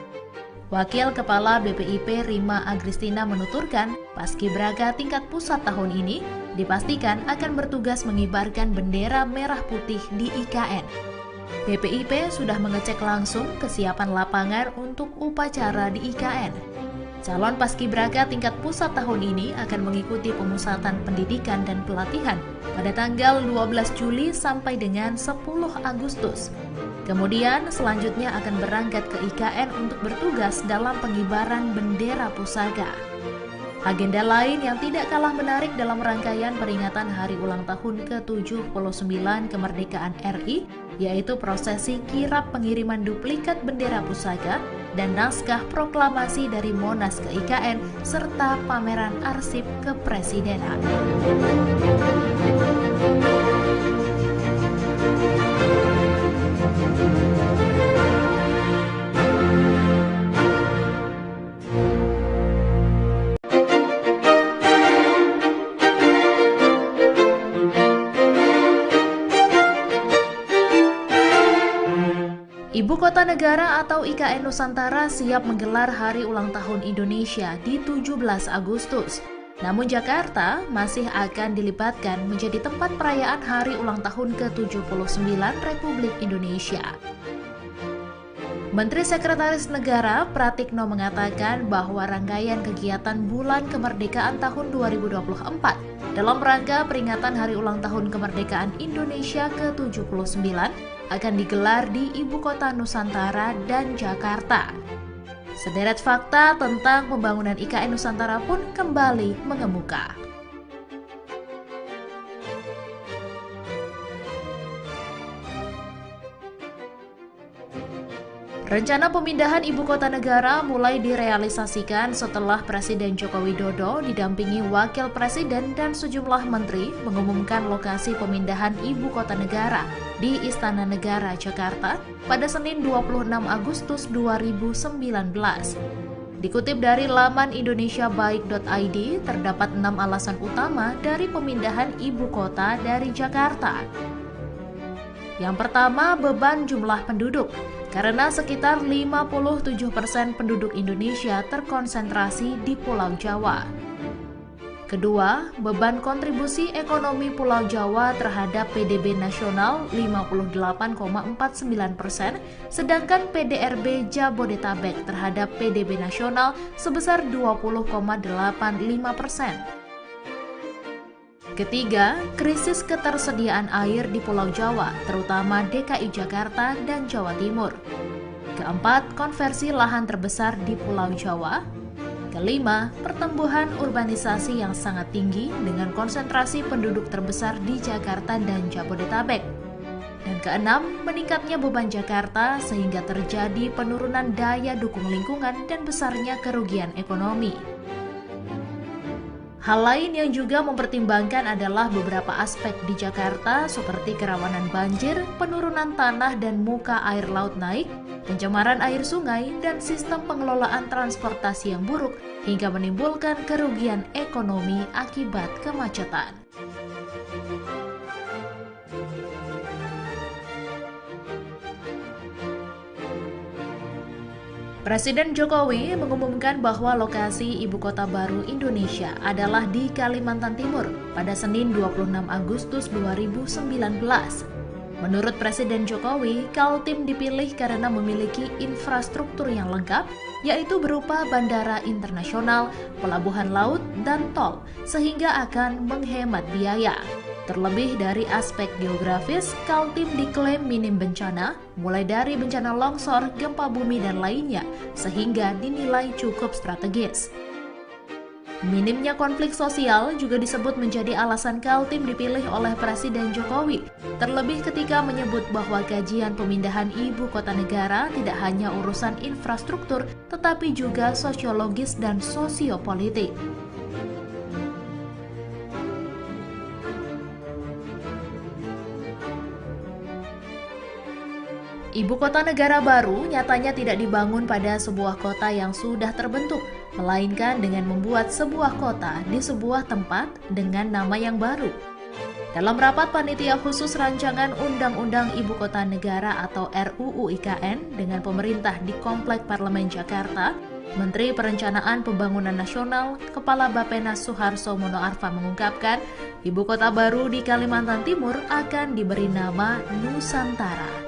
Wakil Kepala BPIP Rima Agristina menuturkan, Paskibraka tingkat pusat tahun ini dipastikan akan bertugas mengibarkan bendera merah putih di IKN. BPIP sudah mengecek langsung kesiapan lapangan untuk upacara di IKN. Calon Paskibraka tingkat pusat tahun ini akan mengikuti pemusatan pendidikan dan pelatihan pada tanggal 12 Juli sampai dengan 10 Agustus. Kemudian selanjutnya akan berangkat ke IKN untuk bertugas dalam pengibaran bendera pusaka. Agenda lain yang tidak kalah menarik dalam rangkaian peringatan hari ulang tahun ke-79 kemerdekaan RI, yaitu prosesi kirap pengiriman duplikat bendera pusaka dan naskah proklamasi dari Monas ke IKN, serta pameran arsip kepresidenan. Ibu Kota Negara atau IKN Nusantara siap menggelar Hari Ulang Tahun Indonesia di 17 Agustus. Namun Jakarta masih akan dilibatkan menjadi tempat perayaan Hari Ulang Tahun ke-79 Republik Indonesia. Menteri Sekretaris Negara Pratikno mengatakan bahwa rangkaian kegiatan Bulan Kemerdekaan tahun 2024 dalam rangka peringatan Hari Ulang Tahun Kemerdekaan Indonesia ke-79 akan digelar di Ibu Kota Nusantara dan Jakarta. Sederet fakta tentang pembangunan IKN Nusantara pun kembali mengemuka. Rencana pemindahan ibu kota negara mulai direalisasikan setelah Presiden Joko Widodo didampingi Wakil Presiden dan sejumlah menteri mengumumkan lokasi pemindahan ibu kota negara di Istana Negara, Jakarta pada Senin 26 Agustus 2019. Dikutip dari laman indonesiabaik.id, terdapat 6 alasan utama dari pemindahan ibu kota dari Jakarta. Yang pertama, beban jumlah penduduk. Karena sekitar 57% penduduk Indonesia terkonsentrasi di Pulau Jawa. Kedua, beban kontribusi ekonomi Pulau Jawa terhadap PDB nasional 58,49%, sedangkan PDRB Jabodetabek terhadap PDB nasional sebesar 20,85%. Ketiga, krisis ketersediaan air di Pulau Jawa, terutama DKI Jakarta dan Jawa Timur. Keempat, konversi lahan terbesar di Pulau Jawa. Kelima, pertumbuhan urbanisasi yang sangat tinggi dengan konsentrasi penduduk terbesar di Jakarta dan Jabodetabek. Dan keenam, meningkatnya beban Jakarta sehingga terjadi penurunan daya dukung lingkungan dan besarnya kerugian ekonomi. Hal lain yang juga mempertimbangkan adalah beberapa aspek di Jakarta seperti kerawanan banjir, penurunan tanah dan muka air laut naik, pencemaran air sungai, dan sistem pengelolaan transportasi yang buruk hingga menimbulkan kerugian ekonomi akibat kemacetan. Presiden Jokowi mengumumkan bahwa lokasi ibu kota baru Indonesia adalah di Kalimantan Timur pada Senin 26 Agustus 2019. Menurut Presiden Jokowi, Kaltim dipilih karena memiliki infrastruktur yang lengkap, yaitu berupa bandara internasional, pelabuhan laut, dan tol, sehingga akan menghemat biaya. Terlebih dari aspek geografis, Kaltim diklaim minim bencana, mulai dari bencana longsor, gempa bumi, dan lainnya, sehingga dinilai cukup strategis. Minimnya konflik sosial juga disebut menjadi alasan Kaltim dipilih oleh Presiden Jokowi, terlebih ketika menyebut bahwa kajian pemindahan ibu kota negara tidak hanya urusan infrastruktur, tetapi juga sosiologis dan sosiopolitik. Ibu kota negara baru nyatanya tidak dibangun pada sebuah kota yang sudah terbentuk, melainkan dengan membuat sebuah kota di sebuah tempat dengan nama yang baru. Dalam rapat panitia khusus rancangan Undang-Undang Ibu Kota Negara atau RUU IKN dengan pemerintah di Komplek Parlemen Jakarta, Menteri Perencanaan Pembangunan Nasional, Kepala Bappenas Suharso Monoarfa mengungkapkan, ibu kota baru di Kalimantan Timur akan diberi nama Nusantara.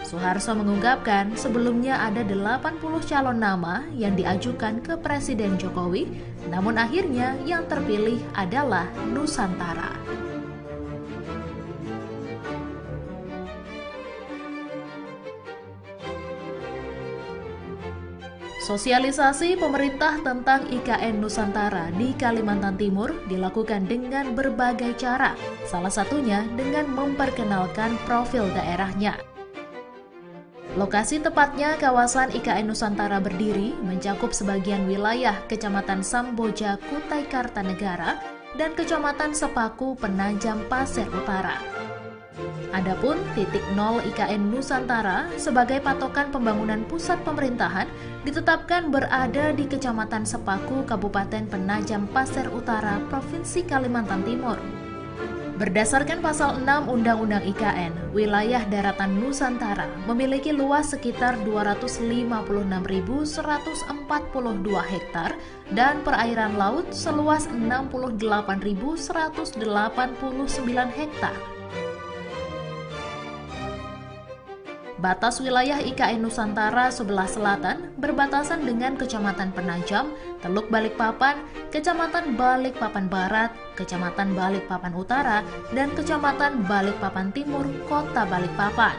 Suharso mengungkapkan sebelumnya ada 80 calon nama yang diajukan ke Presiden Jokowi, namun akhirnya yang terpilih adalah Nusantara. Sosialisasi pemerintah tentang IKN Nusantara di Kalimantan Timur dilakukan dengan berbagai cara, salah satunya dengan memperkenalkan profil daerahnya. Lokasi tepatnya kawasan IKN Nusantara berdiri mencakup sebagian wilayah Kecamatan Samboja, Kutai Kartanegara, dan Kecamatan Sepaku, Penajam Pasir Utara. Adapun titik nol IKN Nusantara sebagai patokan pembangunan pusat pemerintahan ditetapkan berada di Kecamatan Sepaku, Kabupaten Penajam Pasir Utara, Provinsi Kalimantan Timur. Berdasarkan pasal 6 Undang-Undang IKN, wilayah daratan Nusantara memiliki luas sekitar 256.142 hektar dan perairan laut seluas 68.189 hektar. Batas wilayah IKN Nusantara sebelah selatan berbatasan dengan Kecamatan Penajam, Teluk Balikpapan, Kecamatan Balikpapan Barat, Kecamatan Balikpapan Utara, dan Kecamatan Balikpapan Timur, Kota Balikpapan.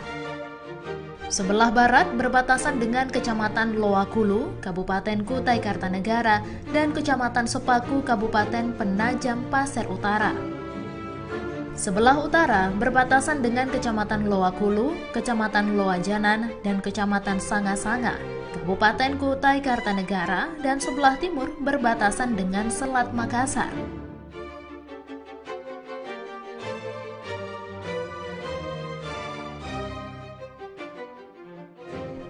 Sebelah barat berbatasan dengan Kecamatan Loakulu, Kabupaten Kutai Kartanegara, dan Kecamatan Sepaku, Kabupaten Penajam Pasir Utara. Sebelah utara berbatasan dengan Kecamatan Loakulu, Kecamatan Loajanan, dan Kecamatan Sanga-Sanga, Kabupaten Kutai Kartanegara, dan sebelah timur berbatasan dengan Selat Makassar.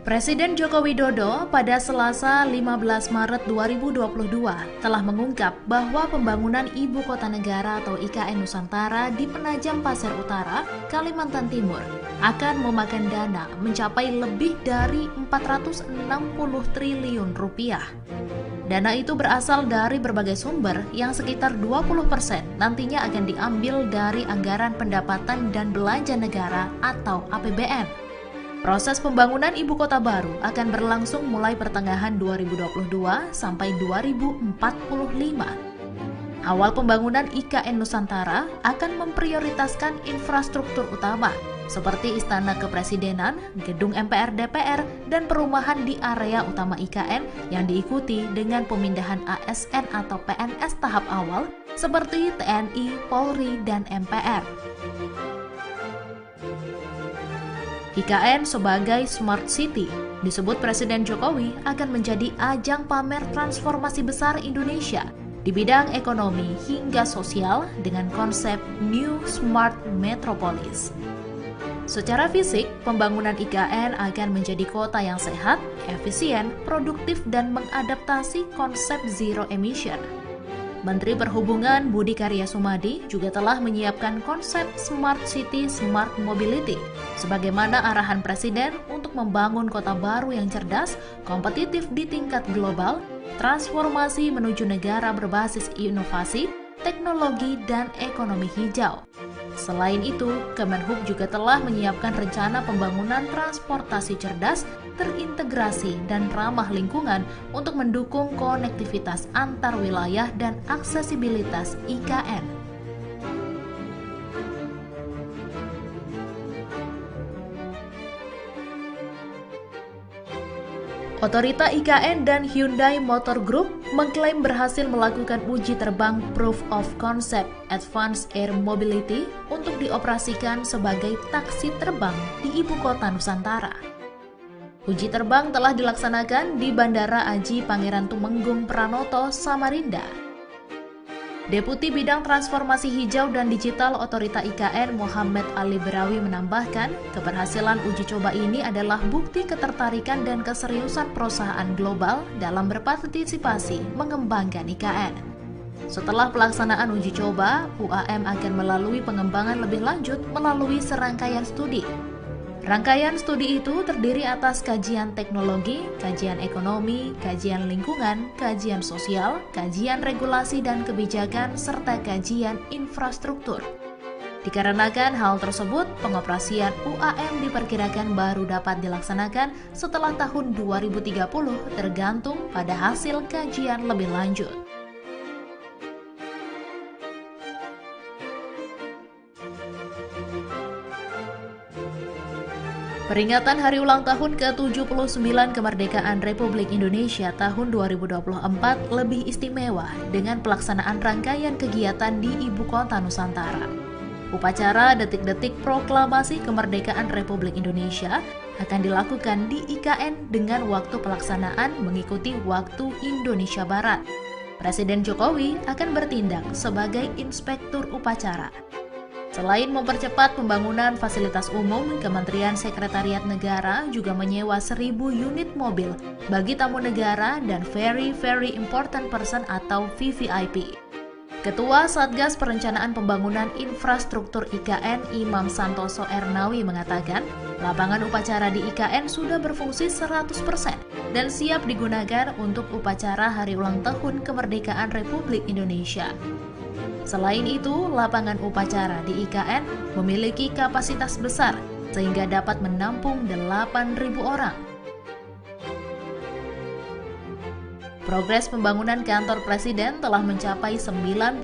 Presiden Joko Widodo pada Selasa 15 Maret 2022 telah mengungkap bahwa pembangunan Ibu Kota Negara atau IKN Nusantara di Penajam Pasir Utara, Kalimantan Timur akan memakan dana mencapai lebih dari 460 triliun rupiah. Dana itu berasal dari berbagai sumber yang sekitar 20% nantinya akan diambil dari anggaran pendapatan dan belanja negara atau APBN. Proses pembangunan ibu kota baru akan berlangsung mulai pertengahan 2022 sampai 2045. Awal pembangunan IKN Nusantara akan memprioritaskan infrastruktur utama seperti Istana Kepresidenan, Gedung MPR DPR, dan perumahan di area utama IKN yang diikuti dengan pemindahan ASN atau PNS tahap awal seperti TNI, Polri, dan MPR. IKN sebagai Smart City disebut Presiden Jokowi akan menjadi ajang pamer transformasi besar Indonesia di bidang ekonomi hingga sosial dengan konsep New Smart Metropolis. Secara fisik, pembangunan IKN akan menjadi kota yang sehat, efisien, produktif, dan mengadaptasi konsep zero emission. Menteri Perhubungan Budi Karya Sumadi juga telah menyiapkan konsep Smart City Smart Mobility sebagaimana arahan Presiden untuk membangun kota baru yang cerdas, kompetitif di tingkat global, transformasi menuju negara berbasis inovasi, teknologi, dan ekonomi hijau. Selain itu, Kemenhub juga telah menyiapkan rencana pembangunan transportasi cerdas, terintegrasi, dan ramah lingkungan untuk mendukung konektivitas antar wilayah dan aksesibilitas IKN. Otorita IKN dan Hyundai Motor Group mengklaim berhasil melakukan uji terbang Proof of Concept Advanced Air Mobility untuk dioperasikan sebagai taksi terbang di Ibu Kota Nusantara. Uji terbang telah dilaksanakan di Bandara Aji Pangeran Tumenggung Pranoto, Samarinda. Deputi Bidang Transformasi Hijau dan Digital Otorita IKN Muhammad Ali Berawi menambahkan, keberhasilan uji coba ini adalah bukti ketertarikan dan keseriusan perusahaan global dalam berpartisipasi mengembangkan IKN. Setelah pelaksanaan uji coba, UAM akan melalui pengembangan lebih lanjut melalui serangkaian studi. Rangkaian studi itu terdiri atas kajian teknologi, kajian ekonomi, kajian lingkungan, kajian sosial, kajian regulasi dan kebijakan, serta kajian infrastruktur. Dikarenakan hal tersebut, pengoperasian UAM diperkirakan baru dapat dilaksanakan setelah tahun 2030 tergantung pada hasil kajian lebih lanjut. Peringatan Hari Ulang Tahun ke-79 Kemerdekaan Republik Indonesia tahun 2024 lebih istimewa dengan pelaksanaan rangkaian kegiatan di Ibu Kota Nusantara. Upacara detik-detik proklamasi kemerdekaan Republik Indonesia akan dilakukan di IKN dengan waktu pelaksanaan mengikuti waktu Indonesia Barat. Presiden Jokowi akan bertindak sebagai inspektur upacara. Selain mempercepat pembangunan fasilitas umum, Kementerian Sekretariat Negara juga menyewa 1.000 unit mobil bagi tamu negara dan Very Important Person atau VVIP. Ketua Satgas Perencanaan Pembangunan Infrastruktur IKN Imam Santoso Ernawi mengatakan, lapangan upacara di IKN sudah berfungsi 100% dan siap digunakan untuk upacara Hari Ulang Tahun Kemerdekaan Republik Indonesia. Selain itu, lapangan upacara di IKN memiliki kapasitas besar sehingga dapat menampung 8.000 orang. Progres pembangunan kantor Presiden telah mencapai 92%.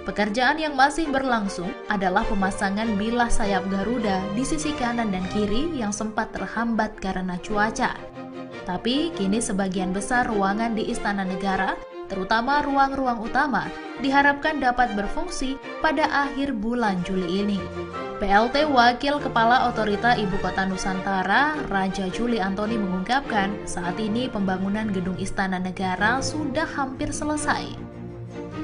Pekerjaan yang masih berlangsung adalah pemasangan bilah sayap Garuda di sisi kanan dan kiri yang sempat terhambat karena cuaca. Tapi kini sebagian besar ruangan di Istana Negara, terutama ruang-ruang utama, diharapkan dapat berfungsi pada akhir bulan Juli ini. PLT Wakil Kepala Otorita Ibu Kota Nusantara, Raja Juli Antoni mengungkapkan, saat ini pembangunan gedung Istana Negara sudah hampir selesai.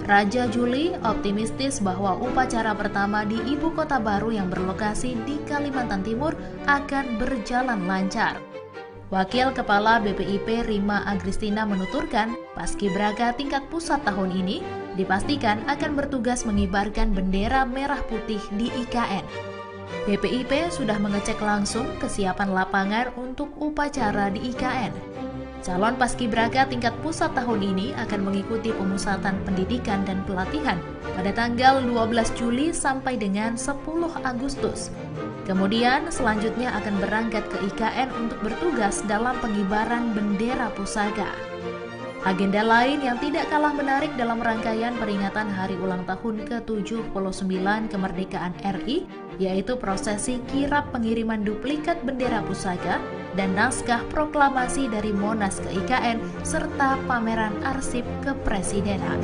Raja Juli optimistis bahwa upacara pertama di Ibu Kota baru yang berlokasi di Kalimantan Timur akan berjalan lancar. Wakil Kepala BPIP Rima Agristina menuturkan, Paskibraka tingkat pusat tahun ini dipastikan akan bertugas mengibarkan bendera merah putih di IKN. BPIP sudah mengecek langsung kesiapan lapangan untuk upacara di IKN. Calon Paskibraka tingkat pusat tahun ini akan mengikuti pemusatan pendidikan dan pelatihan pada tanggal 12 Juli sampai dengan 10 Agustus. Kemudian selanjutnya akan berangkat ke IKN untuk bertugas dalam pengibaran bendera pusaka. Agenda lain yang tidak kalah menarik dalam rangkaian peringatan Hari Ulang Tahun ke-79 Kemerdekaan RI, yaitu prosesi kirap pengiriman duplikat bendera pusaka dan naskah proklamasi dari Monas ke IKN, serta pameran arsip kepresidenan.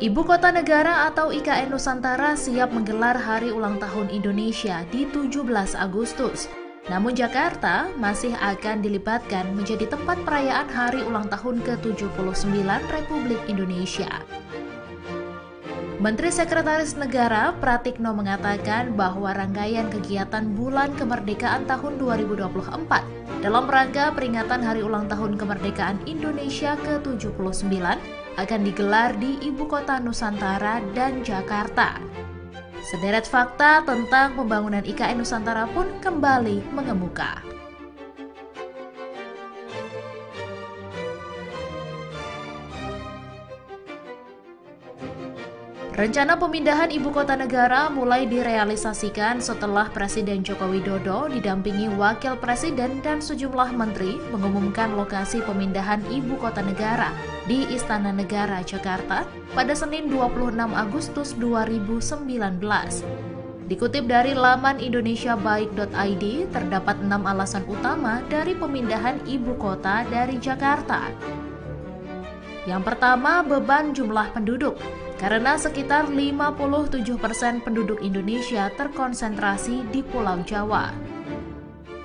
Ibu Kota Negara atau IKN Nusantara siap menggelar Hari Ulang Tahun Indonesia di 17 Agustus. Namun Jakarta masih akan dilibatkan menjadi tempat perayaan Hari Ulang Tahun ke-79 Republik Indonesia. Menteri Sekretaris Negara Pratikno mengatakan bahwa rangkaian kegiatan Bulan Kemerdekaan tahun 2024 dalam rangka peringatan Hari Ulang Tahun Kemerdekaan Indonesia ke-79 akan digelar di Ibu Kota Nusantara dan Jakarta. Sederet fakta tentang pembangunan IKN Nusantara pun kembali mengemuka. Rencana pemindahan ibu kota negara mulai direalisasikan setelah Presiden Joko Widodo didampingi Wakil Presiden dan sejumlah menteri mengumumkan lokasi pemindahan ibu kota negara di Istana Negara, Jakarta pada Senin 26 Agustus 2019. Dikutip dari laman indonesiabaik.id, terdapat 6 alasan utama dari pemindahan ibu kota dari Jakarta. Yang pertama, beban jumlah penduduk. Karena sekitar 57% penduduk Indonesia terkonsentrasi di Pulau Jawa.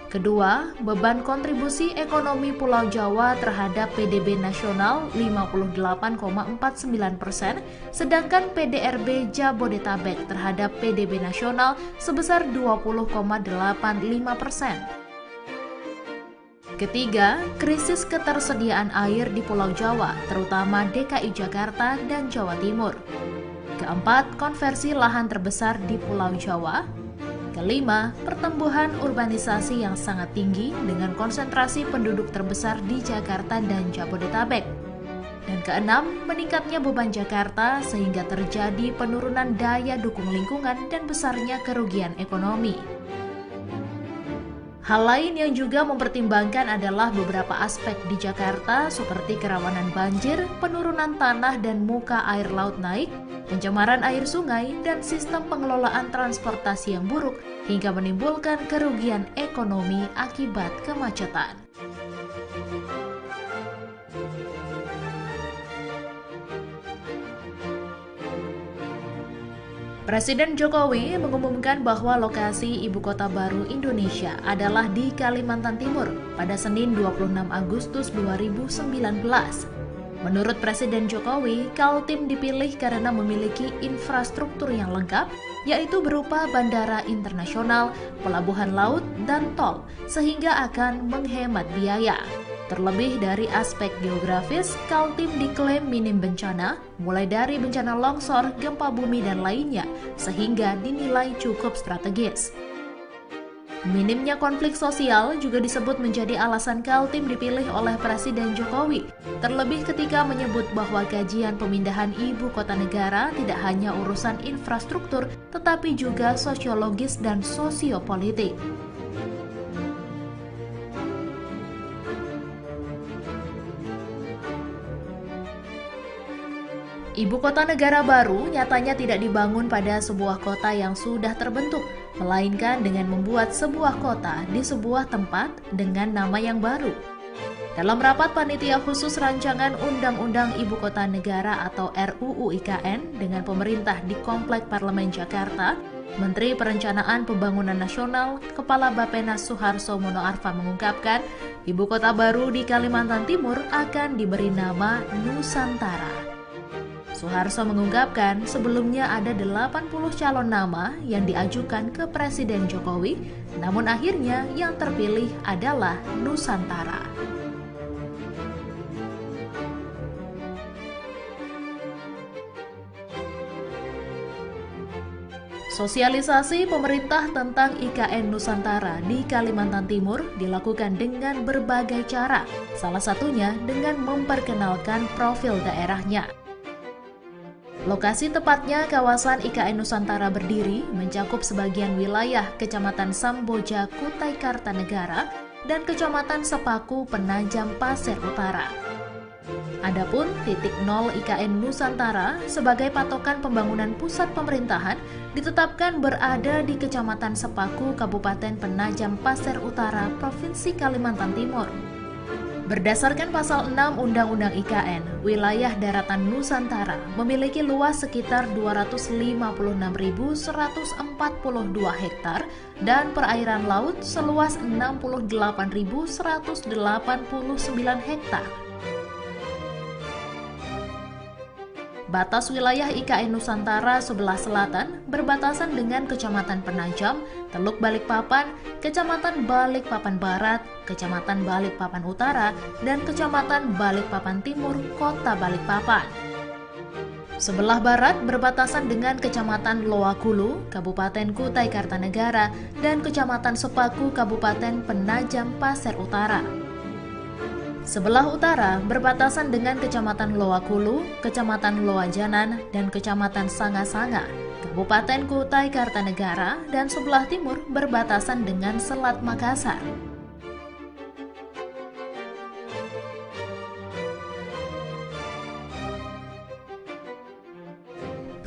Kedua, beban kontribusi ekonomi Pulau Jawa terhadap PDB nasional 58,49%, sedangkan PDRB Jabodetabek terhadap PDB nasional sebesar 20,85%. Ketiga, krisis ketersediaan air di Pulau Jawa, terutama DKI Jakarta dan Jawa Timur. Keempat, konversi lahan terbesar di Pulau Jawa. Kelima, pertumbuhan urbanisasi yang sangat tinggi dengan konsentrasi penduduk terbesar di Jakarta dan Jabodetabek. Dan keenam, meningkatnya beban Jakarta sehingga terjadi penurunan daya dukung lingkungan dan besarnya kerugian ekonomi. Hal lain yang juga mempertimbangkan adalah beberapa aspek di Jakarta seperti kerawanan banjir, penurunan tanah dan muka air laut naik, pencemaran air sungai, dan sistem pengelolaan transportasi yang buruk hingga menimbulkan kerugian ekonomi akibat kemacetan. Presiden Jokowi mengumumkan bahwa lokasi ibu kota baru Indonesia adalah di Kalimantan Timur pada Senin 26 Agustus 2019. Menurut Presiden Jokowi, Kaltim dipilih karena memiliki infrastruktur yang lengkap, yaitu berupa bandara internasional, pelabuhan laut, dan tol, sehingga akan menghemat biaya. Terlebih dari aspek geografis, Kaltim diklaim minim bencana, mulai dari bencana longsor, gempa bumi, dan lainnya, sehingga dinilai cukup strategis. Minimnya konflik sosial juga disebut menjadi alasan Kaltim dipilih oleh Presiden Jokowi, terlebih ketika menyebut bahwa kajian pemindahan ibu kota negara tidak hanya urusan infrastruktur, tetapi juga sosiologis dan sosiopolitik. Ibu kota negara baru nyatanya tidak dibangun pada sebuah kota yang sudah terbentuk, melainkan dengan membuat sebuah kota di sebuah tempat dengan nama yang baru. Dalam rapat panitia khusus rancangan Undang-Undang Ibu Kota Negara atau RUU IKN dengan pemerintah di Komplek Parlemen Jakarta, Menteri Perencanaan Pembangunan Nasional, Kepala Bappenas Suharso Monoarfa mengungkapkan, ibu kota baru di Kalimantan Timur akan diberi nama Nusantara. Suharso mengungkapkan sebelumnya ada 80 calon nama yang diajukan ke Presiden Jokowi, namun akhirnya yang terpilih adalah Nusantara. Sosialisasi pemerintah tentang IKN Nusantara di Kalimantan Timur dilakukan dengan berbagai cara, salah satunya dengan memperkenalkan profil daerahnya. Lokasi tepatnya kawasan IKN Nusantara berdiri mencakup sebagian wilayah Kecamatan Samboja, Kutai Kartanegara, dan Kecamatan Sepaku, Penajam Pasir Utara. Adapun titik nol IKN Nusantara sebagai patokan pembangunan pusat pemerintahan ditetapkan berada di Kecamatan Sepaku, Kabupaten Penajam Pasir Utara, Provinsi Kalimantan Timur. Berdasarkan pasal 6 Undang-Undang IKN, wilayah daratan Nusantara memiliki luas sekitar 256.142 hektar dan perairan laut seluas 68.189 hektar. Batas wilayah IKN Nusantara sebelah selatan berbatasan dengan Kecamatan Penajam, Teluk Balikpapan, Kecamatan Balikpapan Barat, Kecamatan Balikpapan Utara, dan Kecamatan Balikpapan Timur, Kota Balikpapan. Sebelah barat berbatasan dengan Kecamatan Loakulu, Kabupaten Kutai Kartanegara, dan Kecamatan Sepaku, Kabupaten Penajam Pasir Utara. Sebelah utara berbatasan dengan Kecamatan Loakulu, Kecamatan Loajanan, dan Kecamatan Sanga-Sanga, Kabupaten Kutai Kartanegara, dan sebelah timur berbatasan dengan Selat Makassar.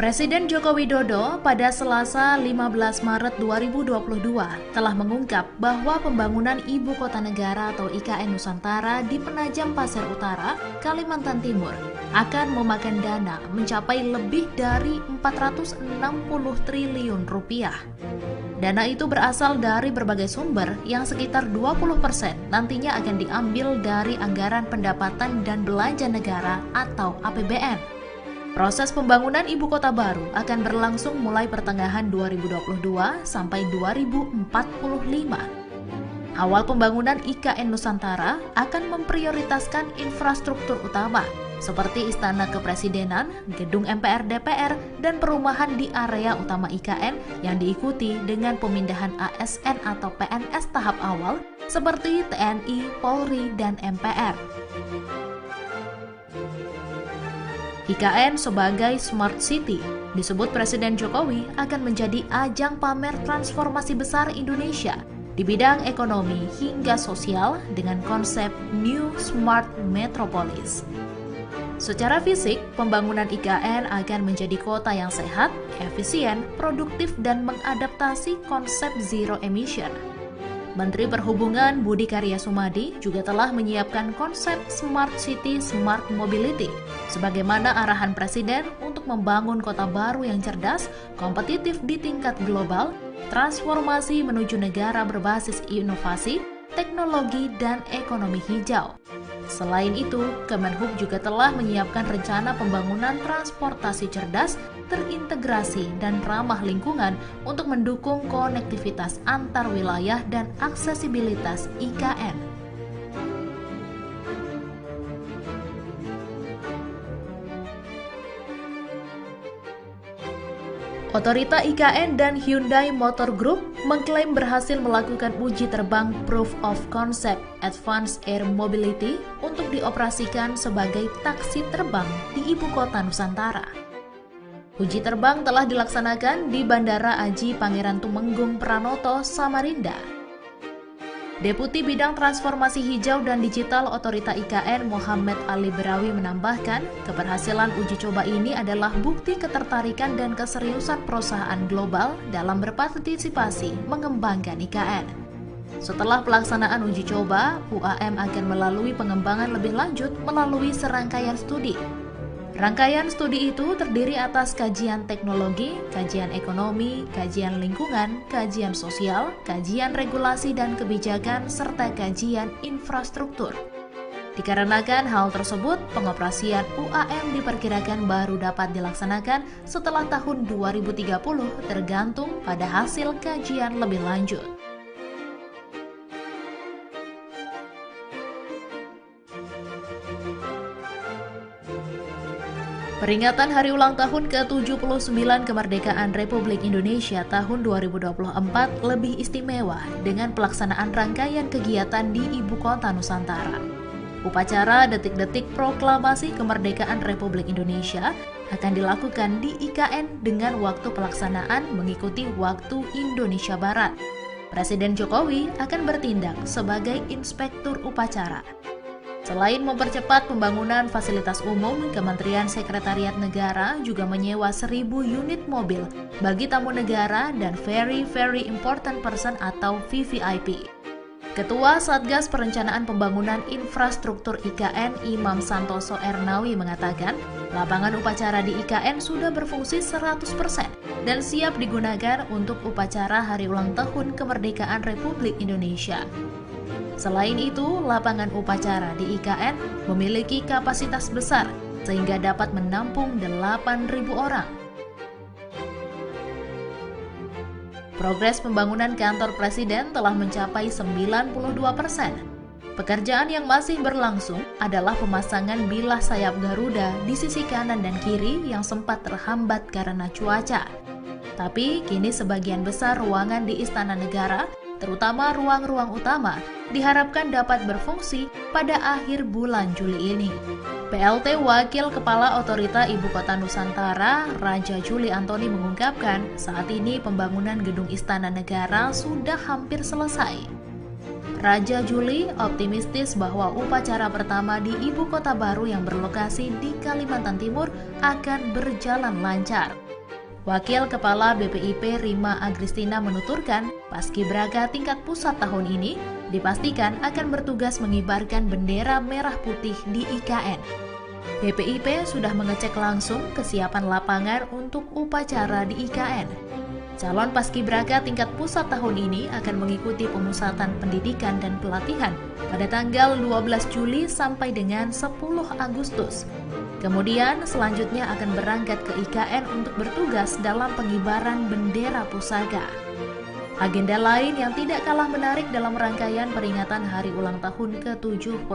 Presiden Joko Widodo pada Selasa 15 Maret 2022 telah mengungkap bahwa pembangunan Ibu Kota Negara atau IKN Nusantara di Penajam Pasir Utara, Kalimantan Timur akan memakan dana mencapai lebih dari 460 triliun rupiah. Dana itu berasal dari berbagai sumber yang sekitar 20% nantinya akan diambil dari anggaran pendapatan dan belanja negara atau APBN. Proses pembangunan ibu kota baru akan berlangsung mulai pertengahan 2022 sampai 2045. Awal pembangunan IKN Nusantara akan memprioritaskan infrastruktur utama seperti Istana Kepresidenan, Gedung MPR DPR, dan perumahan di area utama IKN yang diikuti dengan pemindahan ASN atau PNS tahap awal seperti TNI, Polri, dan MPR. IKN sebagai Smart City disebut Presiden Jokowi akan menjadi ajang pamer transformasi besar Indonesia di bidang ekonomi hingga sosial dengan konsep New Smart Metropolis. Secara fisik, pembangunan IKN akan menjadi kota yang sehat, efisien, produktif, dan mengadaptasi konsep zero emission. Menteri Perhubungan Budi Karya Sumadi juga telah menyiapkan konsep Smart City Smart Mobility sebagaimana arahan Presiden untuk membangun kota baru yang cerdas, kompetitif di tingkat global, transformasi menuju negara berbasis inovasi, teknologi, dan ekonomi hijau. Selain itu, Kemenhub juga telah menyiapkan rencana pembangunan transportasi cerdas, terintegrasi, dan ramah lingkungan untuk mendukung konektivitas antar wilayah dan aksesibilitas IKN. Otorita IKN dan Hyundai Motor Group mengklaim berhasil melakukan uji terbang Proof of Concept Advanced Air Mobility untuk dioperasikan sebagai taksi terbang di Ibu Kota Nusantara. Uji terbang telah dilaksanakan di Bandara Aji Pangeran Tumenggung Pranoto, Samarinda. Deputi Bidang Transformasi Hijau dan Digital Otorita IKN Muhammad Ali Berawi menambahkan, keberhasilan uji coba ini adalah bukti ketertarikan dan keseriusan perusahaan global dalam berpartisipasi mengembangkan IKN. Setelah pelaksanaan uji coba, UAM akan melalui pengembangan lebih lanjut melalui serangkaian studi. Rangkaian studi itu terdiri atas kajian teknologi, kajian ekonomi, kajian lingkungan, kajian sosial, kajian regulasi dan kebijakan, serta kajian infrastruktur. Dikarenakan hal tersebut, pengoperasian UAM diperkirakan baru dapat dilaksanakan setelah tahun 2030 tergantung pada hasil kajian lebih lanjut. Peringatan Hari Ulang Tahun ke-79 Kemerdekaan Republik Indonesia tahun 2024 lebih istimewa dengan pelaksanaan rangkaian kegiatan di Ibu Kota Nusantara. Upacara detik-detik proklamasi kemerdekaan Republik Indonesia akan dilakukan di IKN dengan waktu pelaksanaan mengikuti waktu Indonesia Barat. Presiden Jokowi akan bertindak sebagai inspektur upacara. Selain mempercepat pembangunan fasilitas umum, Kementerian Sekretariat Negara juga menyewa 1.000 unit mobil bagi tamu negara dan Very Important Person atau VVIP. Ketua Satgas Perencanaan Pembangunan Infrastruktur IKN Imam Santoso Ernawi mengatakan, lapangan upacara di IKN sudah berfungsi 100% dan siap digunakan untuk upacara Hari Ulang Tahun Kemerdekaan Republik Indonesia. Selain itu, lapangan upacara di IKN memiliki kapasitas besar sehingga dapat menampung 8.000 orang. Progres pembangunan kantor Presiden telah mencapai 92%. Pekerjaan yang masih berlangsung adalah pemasangan bilah sayap Garuda di sisi kanan dan kiri yang sempat terhambat karena cuaca. Tapi kini sebagian besar ruangan di Istana Negara, terutama ruang-ruang utama, diharapkan dapat berfungsi pada akhir bulan Juli ini. PLT Wakil Kepala Otorita Ibu Kota Nusantara, Raja Juli Antoni mengungkapkan, saat ini pembangunan Gedung Istana Negara sudah hampir selesai. Raja Juli optimistis bahwa upacara pertama di Ibu Kota baru yang berlokasi di Kalimantan Timur akan berjalan lancar. Wakil Kepala BPIP Rima Agristina menuturkan, Paskibraka tingkat pusat tahun ini dipastikan akan bertugas mengibarkan bendera merah putih di IKN. BPIP sudah mengecek langsung kesiapan lapangan untuk upacara di IKN. Calon Paskibraka tingkat pusat tahun ini akan mengikuti pemusatan pendidikan dan pelatihan pada tanggal 12 Juli sampai dengan 10 Agustus. Kemudian selanjutnya akan berangkat ke IKN untuk bertugas dalam pengibaran bendera pusaka. Agenda lain yang tidak kalah menarik dalam rangkaian peringatan hari ulang tahun ke-79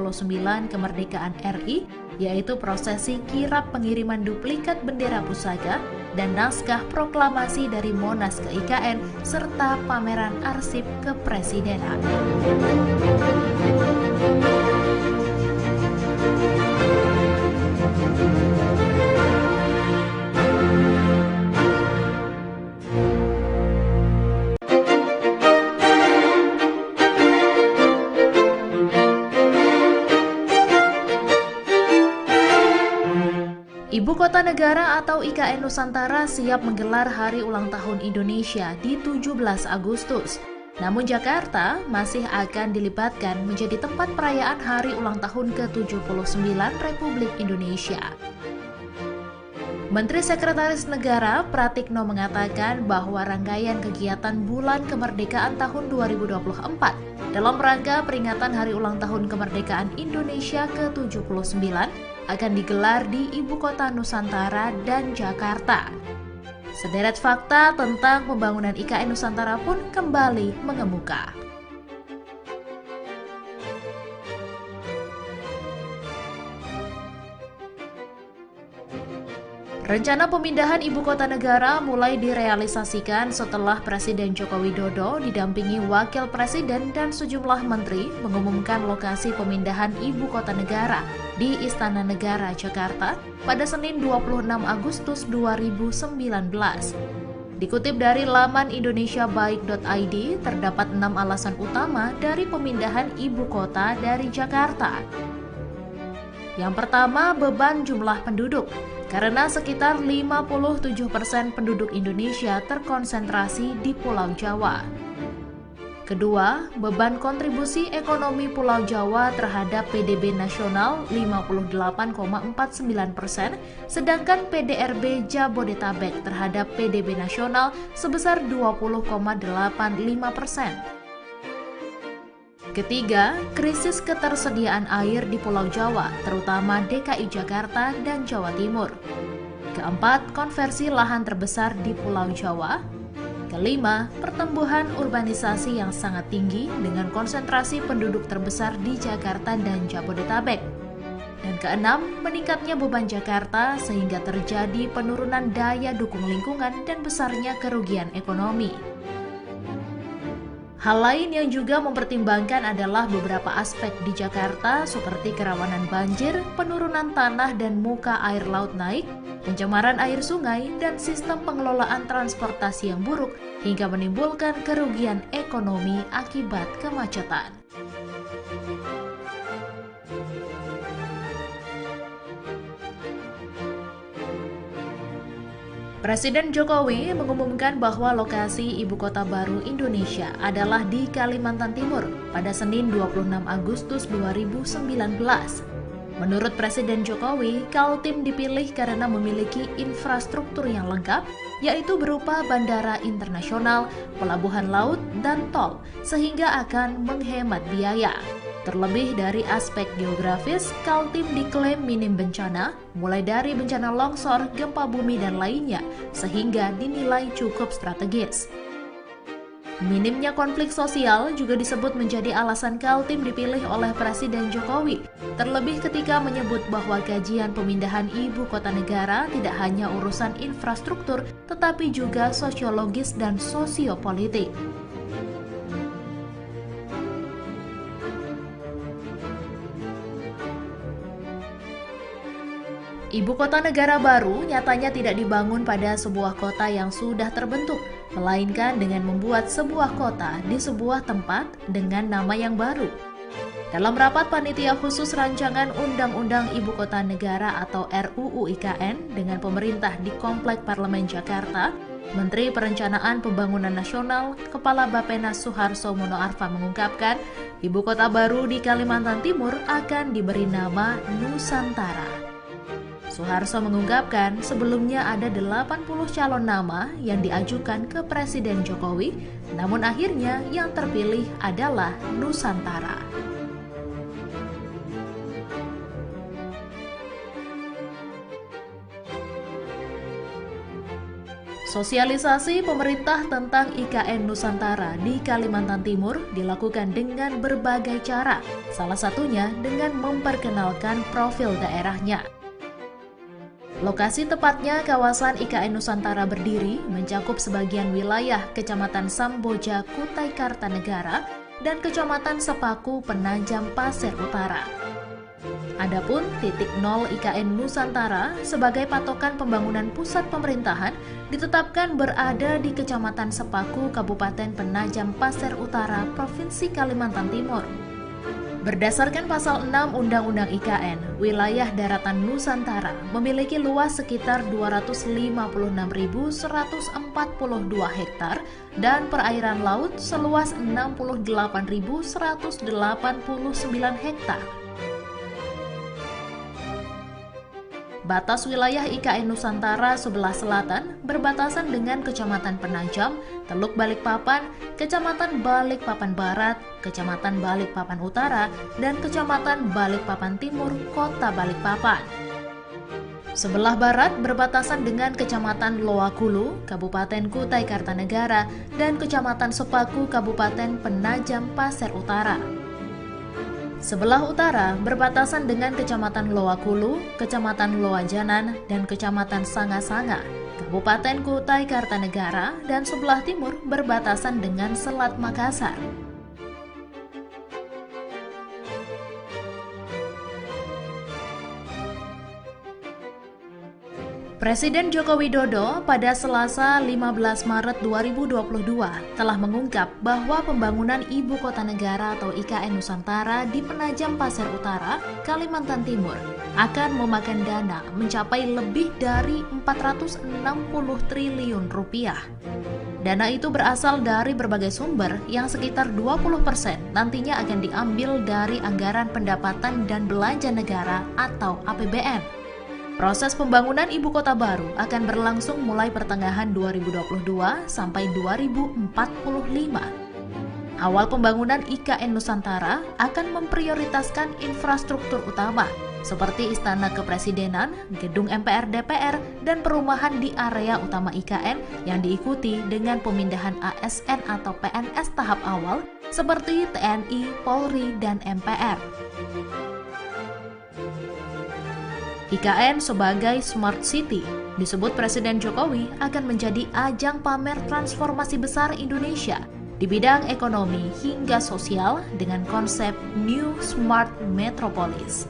kemerdekaan RI, yaitu prosesi kirap pengiriman duplikat bendera pusaka dan naskah proklamasi dari Monas ke IKN, serta pameran arsip kepresidenan. Ibu Kota Negara atau IKN Nusantara siap menggelar Hari Ulang Tahun Indonesia di 17 Agustus. Namun Jakarta masih akan dilibatkan menjadi tempat perayaan Hari Ulang Tahun ke-79 Republik Indonesia. Menteri Sekretaris Negara Pratikno mengatakan bahwa rangkaian kegiatan Bulan Kemerdekaan tahun 2024 dalam rangka peringatan Hari Ulang Tahun Kemerdekaan Indonesia ke-79 akan digelar di Ibu Kota Nusantara dan Jakarta. Sederet fakta tentang pembangunan IKN Nusantara pun kembali mengemuka. Rencana pemindahan ibu kota negara mulai direalisasikan setelah Presiden Joko Widodo didampingi Wakil Presiden dan sejumlah menteri mengumumkan lokasi pemindahan ibu kota negara di Istana Negara, Jakarta pada Senin 26 Agustus 2019. Dikutip dari laman indonesiabaik.id, terdapat 6 alasan utama dari pemindahan ibu kota dari Jakarta. Yang pertama, beban jumlah penduduk. Karena sekitar 57% penduduk Indonesia terkonsentrasi di Pulau Jawa. Kedua, beban kontribusi ekonomi Pulau Jawa terhadap PDB nasional 58,49%, sedangkan PDRB Jabodetabek terhadap PDB nasional sebesar 20,85%. Ketiga, krisis ketersediaan air di Pulau Jawa, terutama DKI Jakarta dan Jawa Timur. Keempat, konversi lahan terbesar di Pulau Jawa. Kelima, pertumbuhan urbanisasi yang sangat tinggi dengan konsentrasi penduduk terbesar di Jakarta dan Jabodetabek. Dan keenam, meningkatnya beban Jakarta sehingga terjadi penurunan daya dukung lingkungan dan besarnya kerugian ekonomi. Hal lain yang juga mempertimbangkan adalah beberapa aspek di Jakarta seperti kerawanan banjir, penurunan tanah dan muka air laut naik, pencemaran air sungai, dan sistem pengelolaan transportasi yang buruk hingga menimbulkan kerugian ekonomi akibat kemacetan. Presiden Jokowi mengumumkan bahwa lokasi ibu kota baru Indonesia adalah di Kalimantan Timur pada Senin 26 Agustus 2019. Menurut Presiden Jokowi, Kaltim dipilih karena memiliki infrastruktur yang lengkap, yaitu berupa bandara internasional, pelabuhan laut, dan tol, sehingga akan menghemat biaya. Terlebih dari aspek geografis, Kaltim diklaim minim bencana, mulai dari bencana longsor, gempa bumi, dan lainnya, sehingga dinilai cukup strategis. Minimnya konflik sosial juga disebut menjadi alasan Kaltim dipilih oleh Presiden Jokowi, terlebih ketika menyebut bahwa kajian pemindahan ibu kota negara tidak hanya urusan infrastruktur, tetapi juga sosiologis dan sosiopolitik. Ibu kota negara baru nyatanya tidak dibangun pada sebuah kota yang sudah terbentuk, melainkan dengan membuat sebuah kota di sebuah tempat dengan nama yang baru. Dalam rapat Panitia Khusus Rancangan Undang-Undang Ibu Kota Negara atau RUU IKN dengan pemerintah di Komplek Parlemen Jakarta, Menteri Perencanaan Pembangunan Nasional, Kepala Bappenas Suharso Monoarfa mengungkapkan, ibu kota baru di Kalimantan Timur akan diberi nama Nusantara. Suharso mengungkapkan sebelumnya ada 80 calon nama yang diajukan ke Presiden Jokowi, namun akhirnya yang terpilih adalah Nusantara. Sosialisasi pemerintah tentang IKN Nusantara di Kalimantan Timur dilakukan dengan berbagai cara, salah satunya dengan memperkenalkan profil daerahnya. Lokasi tepatnya kawasan IKN Nusantara berdiri mencakup sebagian wilayah Kecamatan Samboja, Kutai Kartanegara, dan Kecamatan Sepaku, Penajam Pasir Utara. Adapun titik nol IKN Nusantara sebagai patokan pembangunan pusat pemerintahan ditetapkan berada di Kecamatan Sepaku, Kabupaten Penajam Pasir Utara, Provinsi Kalimantan Timur. Berdasarkan pasal 6 Undang-Undang IKN, wilayah daratan Nusantara memiliki luas sekitar 256.142 hektar dan perairan laut seluas 68.189 hektar. Batas wilayah IKN Nusantara sebelah selatan berbatasan dengan Kecamatan Penajam, Teluk Balikpapan, Kecamatan Balikpapan Barat, Kecamatan Balikpapan Utara, dan Kecamatan Balikpapan Timur, Kota Balikpapan. Sebelah barat berbatasan dengan Kecamatan Loakulu, Kabupaten Kutai Kartanegara, dan Kecamatan Sepaku, Kabupaten Penajam Pasir Utara. Sebelah utara berbatasan dengan Kecamatan Loakulu, Kecamatan Loajanan, dan Kecamatan Sanga-Sanga, Kabupaten Kutai Kartanegara, dan sebelah timur berbatasan dengan Selat Makassar. Presiden Joko Widodo pada Selasa 15 Maret 2022 telah mengungkap bahwa pembangunan Ibu Kota Negara atau IKN Nusantara di Penajam Pasir Utara, Kalimantan Timur akan memakan dana mencapai lebih dari 460 triliun rupiah. Dana itu berasal dari berbagai sumber yang sekitar 20% nantinya akan diambil dari anggaran pendapatan dan belanja negara atau APBN. Proses pembangunan ibu kota baru akan berlangsung mulai pertengahan 2022 sampai 2045. Awal pembangunan IKN Nusantara akan memprioritaskan infrastruktur utama seperti Istana Kepresidenan, Gedung MPR DPR, dan perumahan di area utama IKN yang diikuti dengan pemindahan ASN atau PNS tahap awal seperti TNI, Polri, dan MPR. IKN sebagai Smart City disebut Presiden Jokowi akan menjadi ajang pamer transformasi besar Indonesia di bidang ekonomi hingga sosial dengan konsep New Smart Metropolis.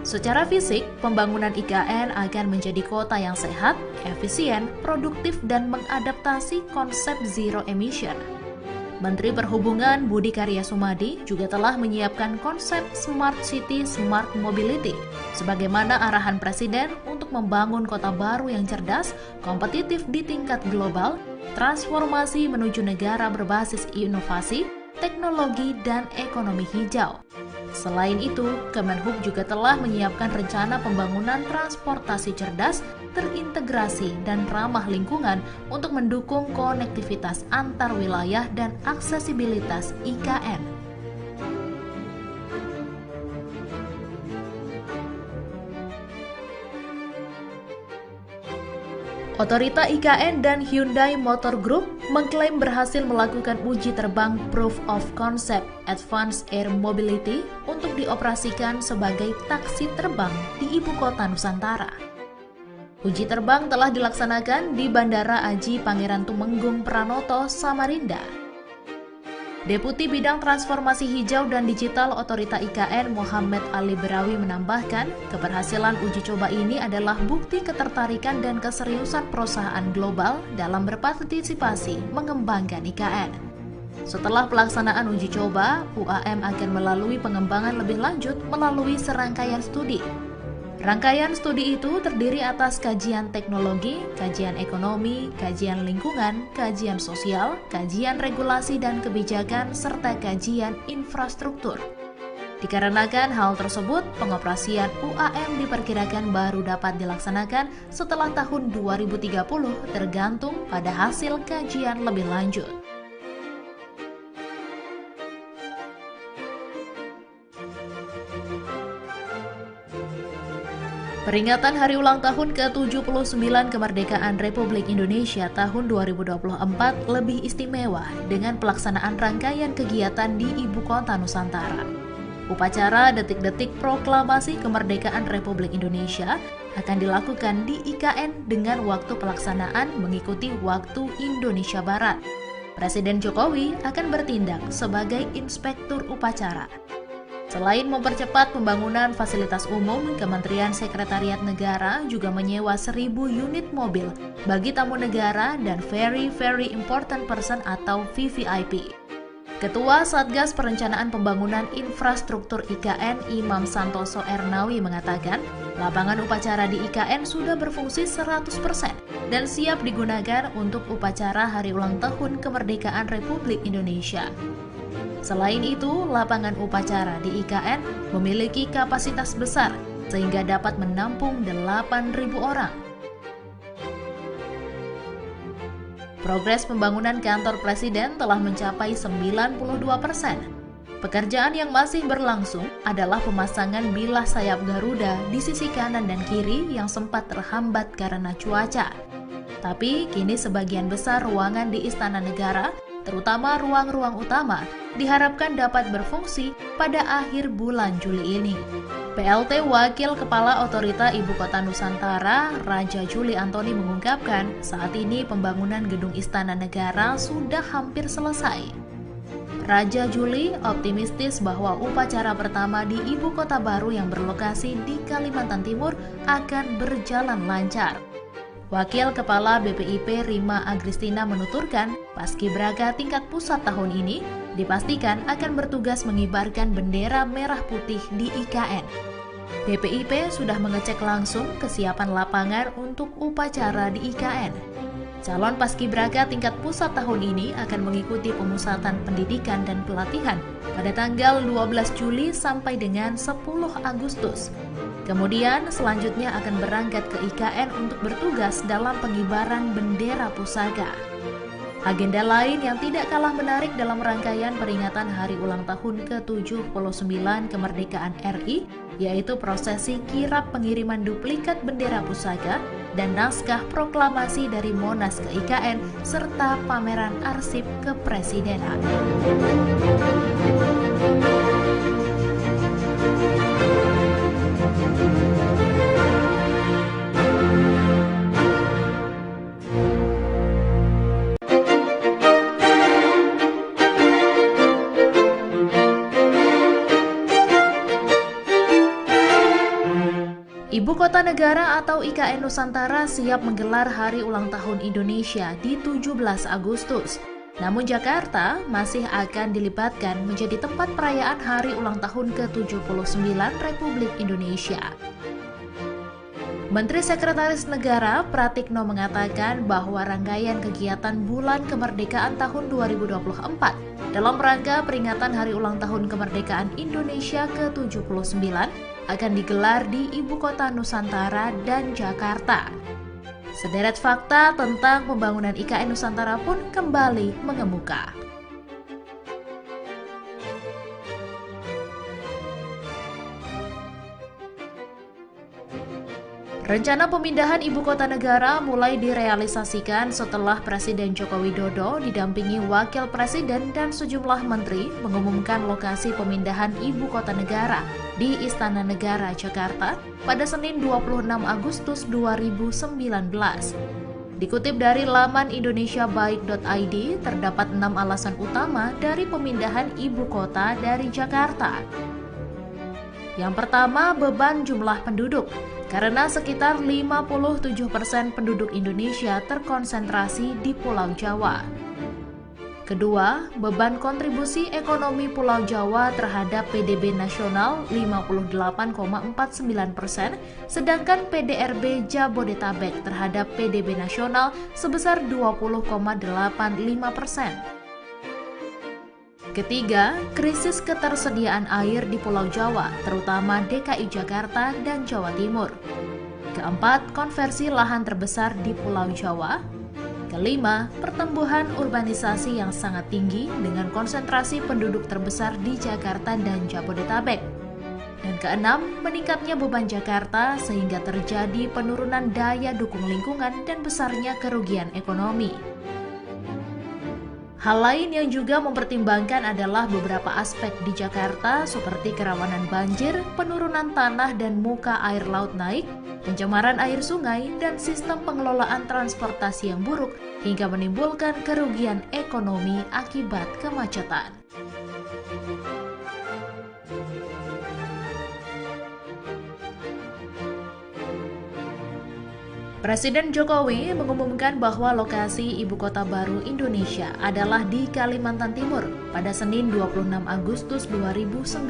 Secara fisik, pembangunan IKN akan menjadi kota yang sehat, efisien, produktif, dan mengadaptasi konsep zero emission. Menteri Perhubungan Budi Karya Sumadi juga telah menyiapkan konsep Smart City Smart Mobility sebagaimana arahan Presiden untuk membangun kota baru yang cerdas, kompetitif di tingkat global, transformasi menuju negara berbasis inovasi, teknologi, dan ekonomi hijau. Selain itu, Kemenhub juga telah menyiapkan rencana pembangunan transportasi cerdas, terintegrasi, dan ramah lingkungan untuk mendukung konektivitas antar wilayah dan aksesibilitas IKN. Otorita IKN dan Hyundai Motor Group mengklaim berhasil melakukan uji terbang Proof of Concept Advanced Air Mobility untuk dioperasikan sebagai taksi terbang di Ibu Kota Nusantara. Uji terbang telah dilaksanakan di Bandara Aji Pangeran Tumenggung Pranoto, Samarinda. Deputi Bidang Transformasi Hijau dan Digital Otorita IKN Muhammad Ali Berawi menambahkan, keberhasilan uji coba ini adalah bukti ketertarikan dan keseriusan perusahaan global dalam berpartisipasi mengembangkan IKN. Setelah pelaksanaan uji coba, UAM akan melalui pengembangan lebih lanjut melalui serangkaian studi. Rangkaian studi itu terdiri atas kajian teknologi, kajian ekonomi, kajian lingkungan, kajian sosial, kajian regulasi dan kebijakan, serta kajian infrastruktur. Dikarenakan hal tersebut, pengoperasian UAM diperkirakan baru dapat dilaksanakan setelah tahun 2030 tergantung pada hasil kajian lebih lanjut. Peringatan Hari Ulang Tahun ke-79 Kemerdekaan Republik Indonesia tahun 2024 lebih istimewa dengan pelaksanaan rangkaian kegiatan di Ibu Kota Nusantara. Upacara detik-detik proklamasi kemerdekaan Republik Indonesia akan dilakukan di IKN dengan waktu pelaksanaan mengikuti waktu Indonesia Barat. Presiden Jokowi akan bertindak sebagai inspektur upacara. Selain mempercepat pembangunan fasilitas umum, Kementerian Sekretariat Negara juga menyewa 1.000 unit mobil bagi tamu negara dan Very Important Person atau VVIP. Ketua Satgas Perencanaan Pembangunan Infrastruktur IKN Imam Santoso Ernawi mengatakan, lapangan upacara di IKN sudah berfungsi 100% dan siap digunakan untuk upacara Hari Ulang Tahun Kemerdekaan Republik Indonesia. Selain itu, lapangan upacara di IKN memiliki kapasitas besar sehingga dapat menampung 8.000 orang. Progres pembangunan kantor presiden telah mencapai 92%. Pekerjaan yang masih berlangsung adalah pemasangan bilah sayap Garuda di sisi kanan dan kiri yang sempat terhambat karena cuaca. Tapi kini sebagian besar ruangan di Istana Negara, terutama ruang-ruang utama, diharapkan dapat berfungsi pada akhir bulan Juli ini. PLT Wakil Kepala Otorita Ibu Kota Nusantara, Raja Juli Antoni mengungkapkan, saat ini pembangunan gedung Istana Negara sudah hampir selesai. Raja Juli optimistis bahwa upacara pertama di Ibu Kota baru yang berlokasi di Kalimantan Timur akan berjalan lancar. Wakil Kepala BPIP Rima Agristina menuturkan, Paskibraka tingkat pusat tahun ini dipastikan akan bertugas mengibarkan bendera merah putih di IKN. BPIP sudah mengecek langsung kesiapan lapangan untuk upacara di IKN. Calon Paskibraka tingkat pusat tahun ini akan mengikuti pemusatan pendidikan dan pelatihan pada tanggal 12 Juli sampai dengan 10 Agustus. Kemudian selanjutnya akan berangkat ke IKN untuk bertugas dalam pengibaran bendera pusaka. Agenda lain yang tidak kalah menarik dalam rangkaian peringatan Hari Ulang Tahun ke-79 Kemerdekaan RI, yaitu prosesi kirap pengiriman duplikat bendera pusaka dan naskah proklamasi dari Monas ke IKN, serta pameran arsip kepresidenan. Ibu Kota Negara atau IKN Nusantara siap menggelar Hari Ulang Tahun Indonesia di 17 Agustus. Namun Jakarta masih akan dilibatkan menjadi tempat perayaan Hari Ulang Tahun ke-79 Republik Indonesia. Menteri Sekretaris Negara Pratikno mengatakan bahwa rangkaian kegiatan Bulan Kemerdekaan tahun 2024 dalam rangka peringatan Hari Ulang Tahun Kemerdekaan Indonesia ke-79 akan digelar di Ibu Kota Nusantara dan Jakarta. Sederet fakta tentang pembangunan IKN Nusantara pun kembali mengemuka. Rencana pemindahan ibu kota negara mulai direalisasikan setelah Presiden Joko Widodo didampingi Wakil Presiden dan sejumlah menteri mengumumkan lokasi pemindahan ibu kota negara di Istana Negara, Jakarta pada Senin 26 Agustus 2019. Dikutip dari laman indonesiabaik.id, terdapat 6 alasan utama dari pemindahan ibu kota dari Jakarta. Yang pertama, beban jumlah penduduk. Karena sekitar 57% penduduk Indonesia terkonsentrasi di Pulau Jawa. Kedua, beban kontribusi ekonomi Pulau Jawa terhadap PDB nasional 58,49%, sedangkan PDRB Jabodetabek terhadap PDB nasional sebesar 20,85%. Ketiga, krisis ketersediaan air di Pulau Jawa, terutama DKI Jakarta dan Jawa Timur. Keempat, konversi lahan terbesar di Pulau Jawa. Kelima, pertumbuhan urbanisasi yang sangat tinggi dengan konsentrasi penduduk terbesar di Jakarta dan Jabodetabek. Dan keenam, meningkatnya beban Jakarta sehingga terjadi penurunan daya dukung lingkungan dan besarnya kerugian ekonomi. Hal lain yang juga mempertimbangkan adalah beberapa aspek di Jakarta seperti kerawanan banjir, penurunan tanah dan muka air laut naik, pencemaran air sungai, dan sistem pengelolaan transportasi yang buruk hingga menimbulkan kerugian ekonomi akibat kemacetan. Presiden Jokowi mengumumkan bahwa lokasi ibu kota baru Indonesia adalah di Kalimantan Timur pada Senin 26 Agustus 2019.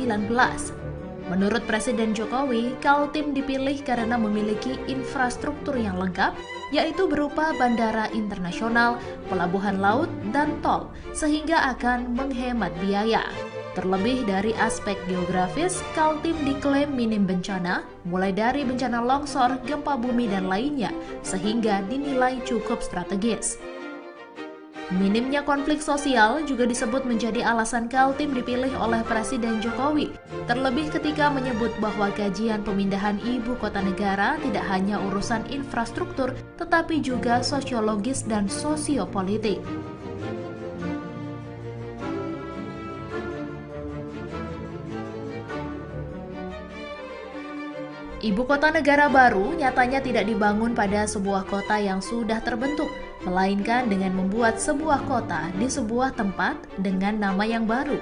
Menurut Presiden Jokowi, Kaltim dipilih karena memiliki infrastruktur yang lengkap, yaitu berupa bandara internasional, pelabuhan laut, dan tol, sehingga akan menghemat biaya. Terlebih dari aspek geografis, Kaltim diklaim minim bencana, mulai dari bencana longsor, gempa bumi, dan lainnya, sehingga dinilai cukup strategis. Minimnya konflik sosial juga disebut menjadi alasan Kaltim dipilih oleh Presiden Jokowi, terlebih ketika menyebut bahwa kajian pemindahan ibu kota negara tidak hanya urusan infrastruktur, tetapi juga sosiologis dan sosiopolitik. Ibu kota negara baru nyatanya tidak dibangun pada sebuah kota yang sudah terbentuk, melainkan dengan membuat sebuah kota di sebuah tempat dengan nama yang baru.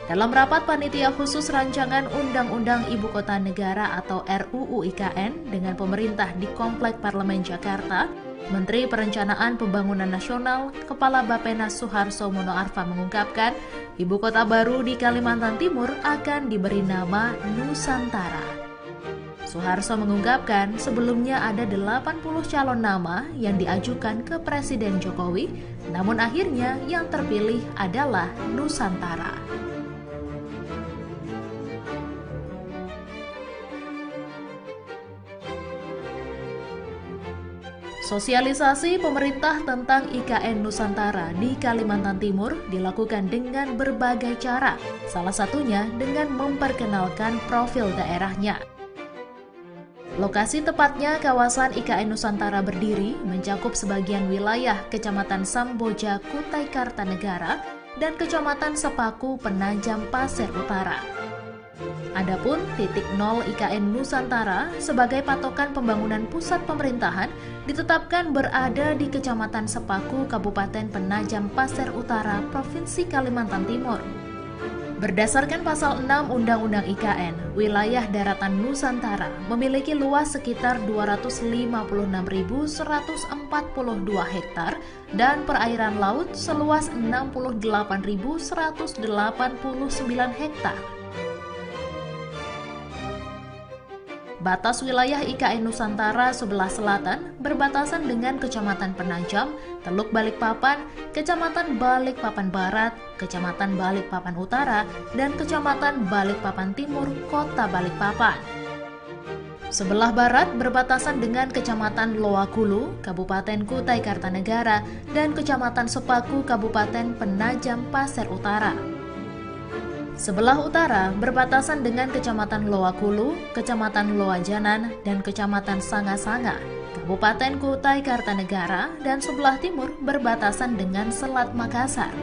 Dalam rapat panitia khusus rancangan Undang-Undang Ibu Kota Negara atau RUU IKN dengan pemerintah di Komplek Parlemen Jakarta, Menteri Perencanaan Pembangunan Nasional, Kepala Bappenas Suharso Monoarfa mengungkapkan, ibu kota baru di Kalimantan Timur akan diberi nama Nusantara. Suharso mengungkapkan sebelumnya ada 80 calon nama yang diajukan ke Presiden Jokowi, namun akhirnya yang terpilih adalah Nusantara. Sosialisasi pemerintah tentang IKN Nusantara di Kalimantan Timur dilakukan dengan berbagai cara, salah satunya dengan memperkenalkan profil daerahnya. Lokasi tepatnya kawasan IKN Nusantara berdiri mencakup sebagian wilayah Kecamatan Samboja, Kutai Kartanegara, dan Kecamatan Sepaku, Penajam Pasir Utara. Adapun titik nol IKN Nusantara sebagai patokan pembangunan pusat pemerintahan ditetapkan berada di Kecamatan Sepaku, Kabupaten Penajam Pasir Utara, Provinsi Kalimantan Timur. Berdasarkan pasal 6 Undang-Undang IKN, wilayah daratan Nusantara memiliki luas sekitar 256.142 hektar dan perairan laut seluas 68.189 hektar. Batas wilayah IKN Nusantara sebelah selatan berbatasan dengan Kecamatan Penajam, Teluk Balikpapan, Kecamatan Balikpapan Barat, Kecamatan Balikpapan Utara, dan Kecamatan Balikpapan Timur, Kota Balikpapan. Sebelah barat berbatasan dengan Kecamatan Loakulu, Kabupaten Kutai Kartanegara, dan Kecamatan Sepaku, Kabupaten Penajam Pasir Utara. Sebelah utara berbatasan dengan Kecamatan Loakulu, Kecamatan Loajanan, dan Kecamatan Sanga-Sanga, Kabupaten Kutai Kartanegara, dan sebelah timur berbatasan dengan Selat Makassar.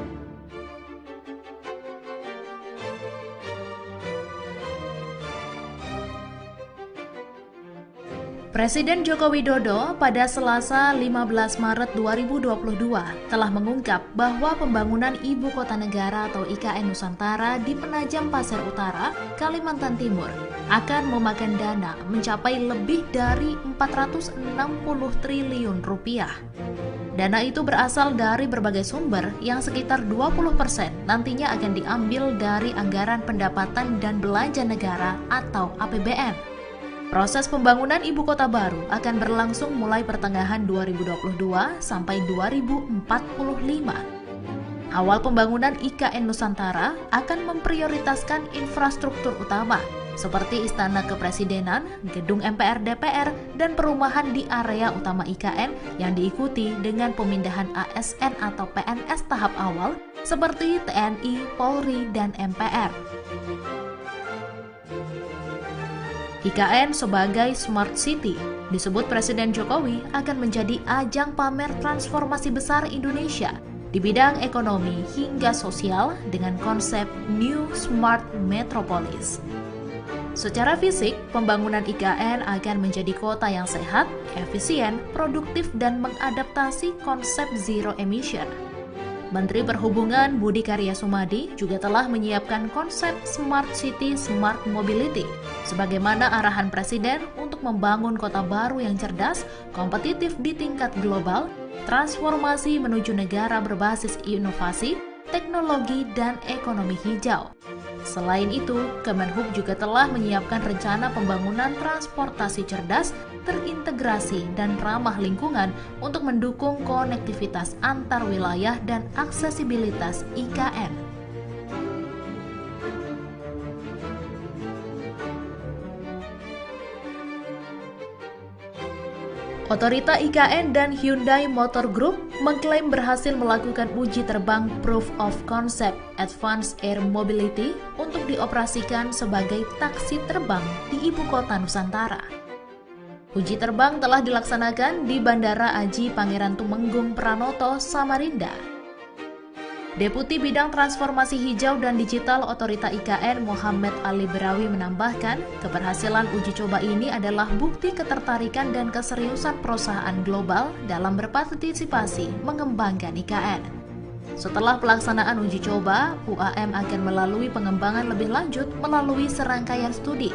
Presiden Joko Widodo pada Selasa 15 Maret 2022 telah mengungkap bahwa pembangunan Ibu Kota Negara atau IKN Nusantara di Penajam Pasir Utara, Kalimantan Timur akan memakan dana mencapai lebih dari 460 triliun rupiah. Dana itu berasal dari berbagai sumber yang sekitar 20% nantinya akan diambil dari anggaran pendapatan dan belanja negara atau APBN. Proses pembangunan ibu kota baru akan berlangsung mulai pertengahan 2022 sampai 2045. Awal pembangunan IKN Nusantara akan memprioritaskan infrastruktur utama seperti Istana Kepresidenan, Gedung MPR DPR, dan perumahan di area utama IKN yang diikuti dengan pemindahan ASN atau PNS tahap awal seperti TNI, Polri, dan MPR. IKN sebagai Smart City disebut Presiden Jokowi akan menjadi ajang pamer transformasi besar Indonesia di bidang ekonomi hingga sosial dengan konsep New Smart Metropolis. Secara fisik, pembangunan IKN akan menjadi kota yang sehat, efisien, produktif, dan mengadaptasi konsep zero emission. Menteri Perhubungan Budi Karya Sumadi juga telah menyiapkan konsep Smart City Smart Mobility sebagaimana arahan Presiden untuk membangun kota baru yang cerdas, kompetitif di tingkat global, transformasi menuju negara berbasis inovasi, teknologi, dan ekonomi hijau. Selain itu, Kemenhub juga telah menyiapkan rencana pembangunan transportasi cerdas, terintegrasi, dan ramah lingkungan untuk mendukung konektivitas antar wilayah dan aksesibilitas IKN. Otorita IKN dan Hyundai Motor Group mengklaim berhasil melakukan uji terbang Proof of Concept Advanced Air Mobility untuk dioperasikan sebagai taksi terbang di Ibu Kota Nusantara. Uji terbang telah dilaksanakan di Bandara Aji Pangeran Tumenggung Pranoto, Samarinda. Deputi Bidang Transformasi Hijau dan Digital Otorita IKN Muhammad Ali Berawi menambahkan, keberhasilan uji coba ini adalah bukti ketertarikan dan keseriusan perusahaan global dalam berpartisipasi mengembangkan IKN. Setelah pelaksanaan uji coba, UAM akan melalui pengembangan lebih lanjut melalui serangkaian studi.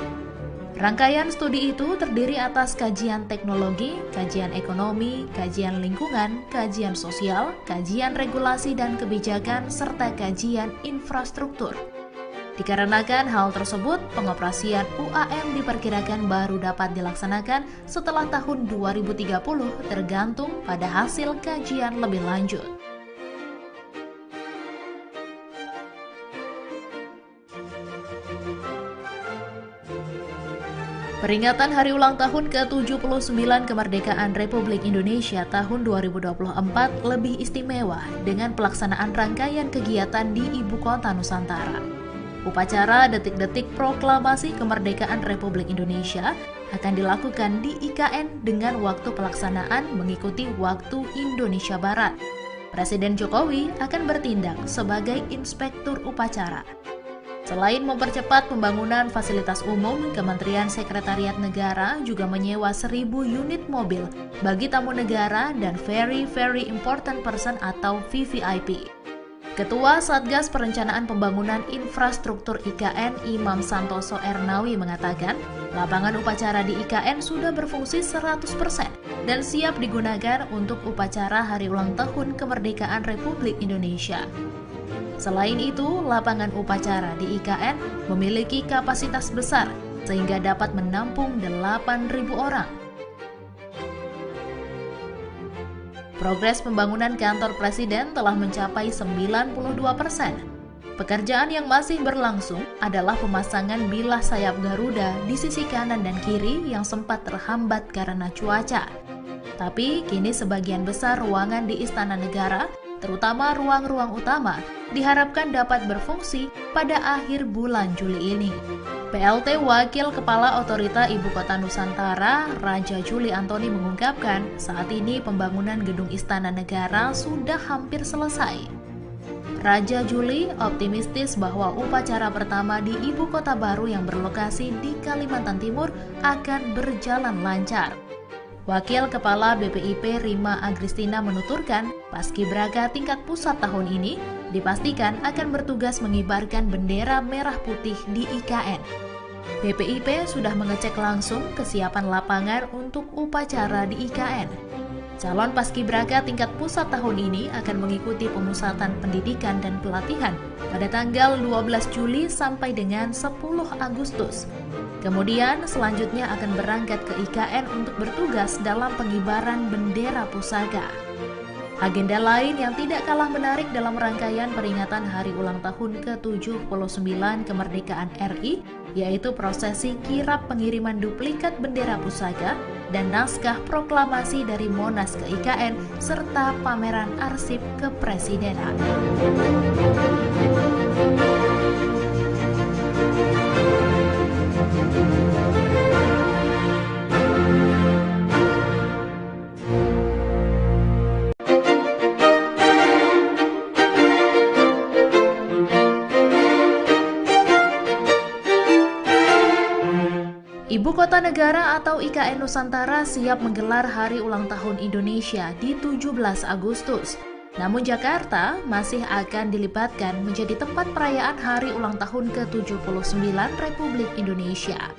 Rangkaian studi itu terdiri atas kajian teknologi, kajian ekonomi, kajian lingkungan, kajian sosial, kajian regulasi dan kebijakan, serta kajian infrastruktur. Dikarenakan hal tersebut, pengoperasian UAM diperkirakan baru dapat dilaksanakan setelah tahun 2030 tergantung pada hasil kajian lebih lanjut. Peringatan Hari Ulang Tahun ke-79 Kemerdekaan Republik Indonesia tahun 2024 lebih istimewa dengan pelaksanaan rangkaian kegiatan di Ibu Kota Nusantara. Upacara detik-detik proklamasi kemerdekaan Republik Indonesia akan dilakukan di IKN dengan waktu pelaksanaan mengikuti waktu Indonesia Barat. Presiden Jokowi akan bertindak sebagai inspektur upacara. Selain mempercepat pembangunan fasilitas umum, Kementerian Sekretariat Negara juga menyewa 1.000 unit mobil bagi tamu negara dan Very Important Person atau VVIP. Ketua Satgas Perencanaan Pembangunan Infrastruktur IKN Imam Santoso Ernawi mengatakan, lapangan upacara di IKN sudah berfungsi 100% dan siap digunakan untuk upacara Hari Ulang Tahun Kemerdekaan Republik Indonesia. Selain itu, lapangan upacara di IKN memiliki kapasitas besar sehingga dapat menampung 8.000 orang. Progres pembangunan kantor Presiden telah mencapai 92%. Pekerjaan yang masih berlangsung adalah pemasangan bilah sayap Garuda di sisi kanan dan kiri yang sempat terhambat karena cuaca. Tapi kini sebagian besar ruangan di Istana Negara, terutama ruang-ruang utama, diharapkan dapat berfungsi pada akhir bulan Juli ini. PLT Wakil Kepala Otorita Ibu Kota Nusantara, Raja Juli Antoni mengungkapkan, saat ini pembangunan Gedung Istana Negara sudah hampir selesai. Raja Juli optimistis bahwa upacara pertama di Ibu Kota baru yang berlokasi di Kalimantan Timur akan berjalan lancar. Wakil Kepala BPIP Rima Agristina menuturkan, Paskibraka tingkat pusat tahun ini dipastikan akan bertugas mengibarkan bendera merah putih di IKN. BPIP sudah mengecek langsung kesiapan lapangan untuk upacara di IKN. Calon paskibraka tingkat pusat tahun ini akan mengikuti pemusatan pendidikan dan pelatihan pada tanggal 12 Juli sampai dengan 10 Agustus. Kemudian selanjutnya akan berangkat ke IKN untuk bertugas dalam pengibaran bendera pusaka. Agenda lain yang tidak kalah menarik dalam rangkaian peringatan hari ulang tahun ke-79 kemerdekaan RI, yaitu prosesi kirap pengiriman duplikat bendera pusaka dan naskah proklamasi dari Monas ke IKN, serta pameran arsip kepresidenan. Ibu Kota Negara atau IKN Nusantara siap menggelar Hari Ulang Tahun Indonesia di 17 Agustus. Namun Jakarta masih akan dilibatkan menjadi tempat perayaan Hari Ulang Tahun ke-79 Republik Indonesia.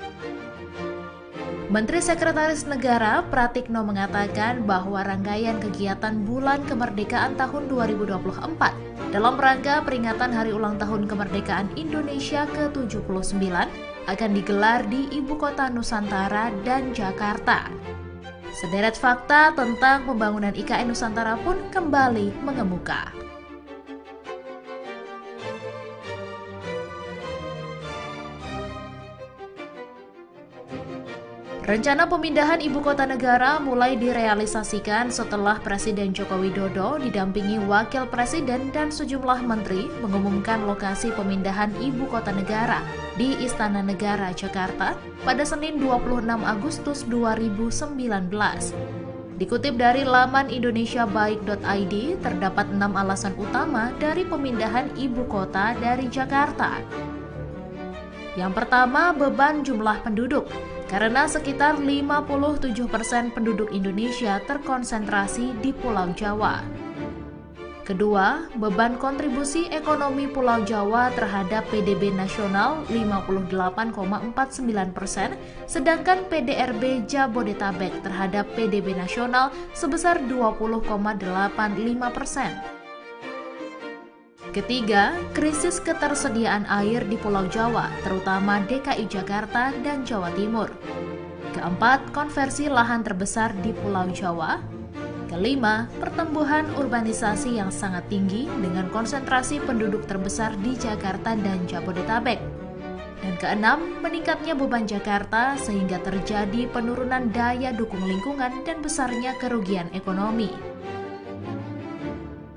Menteri Sekretaris Negara Pratikno mengatakan bahwa rangkaian kegiatan Bulan Kemerdekaan tahun 2024 dalam rangka peringatan Hari Ulang Tahun Kemerdekaan Indonesia ke-79 akan digelar di Ibu Kota Nusantara dan Jakarta. Sederet fakta tentang pembangunan IKN Nusantara pun kembali mengemuka. Rencana pemindahan ibu kota negara mulai direalisasikan setelah Presiden Joko Widodo didampingi Wakil Presiden dan sejumlah menteri mengumumkan lokasi pemindahan ibu kota negara di Istana Negara, Jakarta pada Senin 26 Agustus 2019. Dikutip dari laman indonesiabaik.id, terdapat 6 alasan utama dari pemindahan ibu kota dari Jakarta. Yang pertama, beban jumlah penduduk. Karena sekitar 57% penduduk Indonesia terkonsentrasi di Pulau Jawa. Kedua, beban kontribusi ekonomi Pulau Jawa terhadap PDB nasional 58,49%, sedangkan PDRB Jabodetabek terhadap PDB nasional sebesar 20,85%. Ketiga, krisis ketersediaan air di Pulau Jawa, terutama DKI Jakarta dan Jawa Timur. Keempat, konversi lahan terbesar di Pulau Jawa. Kelima, pertumbuhan urbanisasi yang sangat tinggi dengan konsentrasi penduduk terbesar di Jakarta dan Jabodetabek. Dan keenam, meningkatnya beban Jakarta sehingga terjadi penurunan daya dukung lingkungan dan besarnya kerugian ekonomi.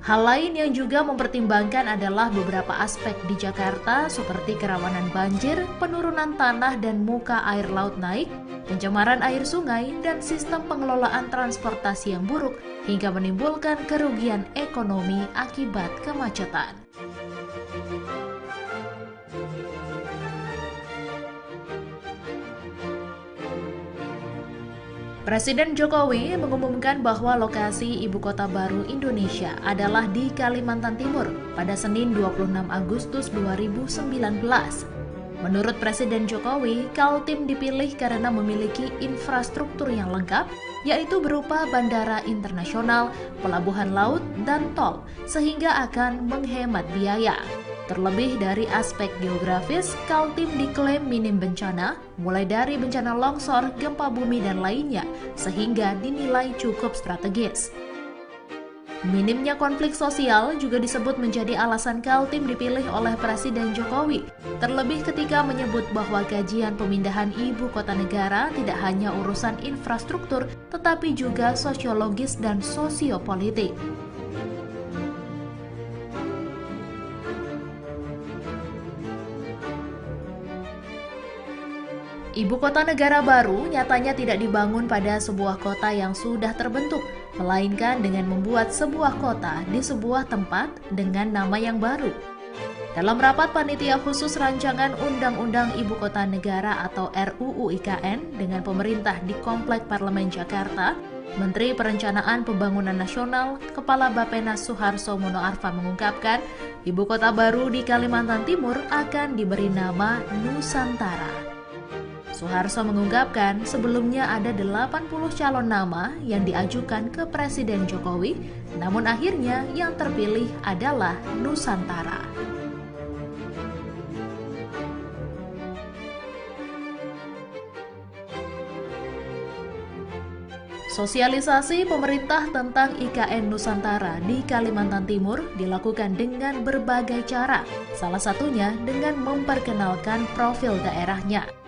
Hal lain yang juga mempertimbangkan adalah beberapa aspek di Jakarta seperti kerawanan banjir, penurunan tanah dan muka air laut naik, pencemaran air sungai, dan sistem pengelolaan transportasi yang buruk hingga menimbulkan kerugian ekonomi akibat kemacetan. Presiden Jokowi mengumumkan bahwa lokasi ibu kota baru Indonesia adalah di Kalimantan Timur pada Senin 26 Agustus 2019. Menurut Presiden Jokowi, Kaltim dipilih karena memiliki infrastruktur yang lengkap, yaitu berupa bandara internasional, pelabuhan laut, dan tol, sehingga akan menghemat biaya. Terlebih dari aspek geografis, Kaltim diklaim minim bencana, mulai dari bencana longsor, gempa bumi, dan lainnya, sehingga dinilai cukup strategis. Minimnya konflik sosial juga disebut menjadi alasan Kaltim dipilih oleh Presiden Jokowi, terlebih ketika menyebut bahwa kajian pemindahan ibu kota negara tidak hanya urusan infrastruktur, tetapi juga sosiologis dan sosiopolitik. Ibu kota negara baru nyatanya tidak dibangun pada sebuah kota yang sudah terbentuk, melainkan dengan membuat sebuah kota di sebuah tempat dengan nama yang baru. Dalam rapat panitia khusus rancangan Undang-Undang Ibu Kota Negara atau RUU IKN dengan pemerintah di Komplek Parlemen Jakarta, Menteri Perencanaan Pembangunan Nasional, Kepala Bappenas Suharso Monoarfa mengungkapkan, ibu kota baru di Kalimantan Timur akan diberi nama Nusantara. Soeharto mengungkapkan sebelumnya ada 80 calon nama yang diajukan ke Presiden Jokowi, namun akhirnya yang terpilih adalah Nusantara. Sosialisasi pemerintah tentang IKN Nusantara di Kalimantan Timur dilakukan dengan berbagai cara, salah satunya dengan memperkenalkan profil daerahnya.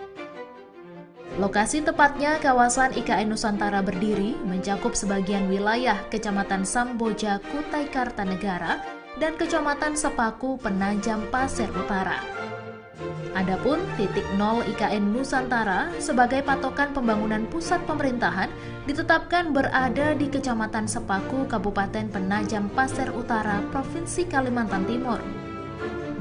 Lokasi tepatnya kawasan IKN Nusantara berdiri mencakup sebagian wilayah Kecamatan Samboja, Kutai Kartanegara, dan Kecamatan Sepaku, Penajam Pasir Utara. Adapun titik nol IKN Nusantara sebagai patokan pembangunan pusat pemerintahan ditetapkan berada di Kecamatan Sepaku, Kabupaten Penajam Pasir Utara, Provinsi Kalimantan Timur.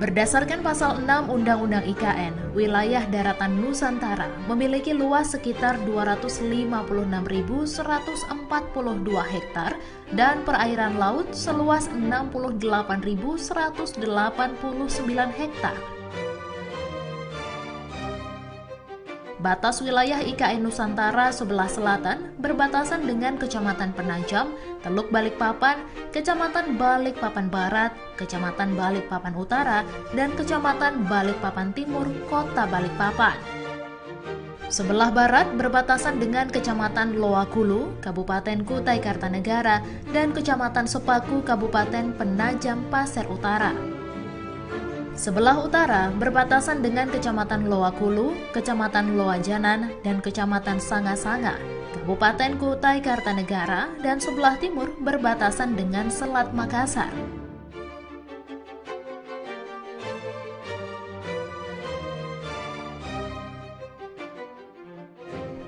Berdasarkan pasal 6 Undang-Undang IKN, wilayah daratan Nusantara memiliki luas sekitar 256.142 hektar dan perairan laut seluas 68.189 hektar. Batas wilayah IKN Nusantara sebelah selatan berbatasan dengan Kecamatan Penajam, Teluk Balikpapan, Kecamatan Balikpapan Barat, Kecamatan Balikpapan Utara, dan Kecamatan Balikpapan Timur, Kota Balikpapan. Sebelah barat berbatasan dengan Kecamatan Loakulu, Kabupaten Kutai Kartanegara, dan Kecamatan Sepaku, Kabupaten Penajam Pasir Utara. Sebelah utara berbatasan dengan Kecamatan Loakulu, Kecamatan Loajanan, dan Kecamatan Sanga-Sanga, Kabupaten Kutai Kartanegara, dan sebelah timur berbatasan dengan Selat Makassar.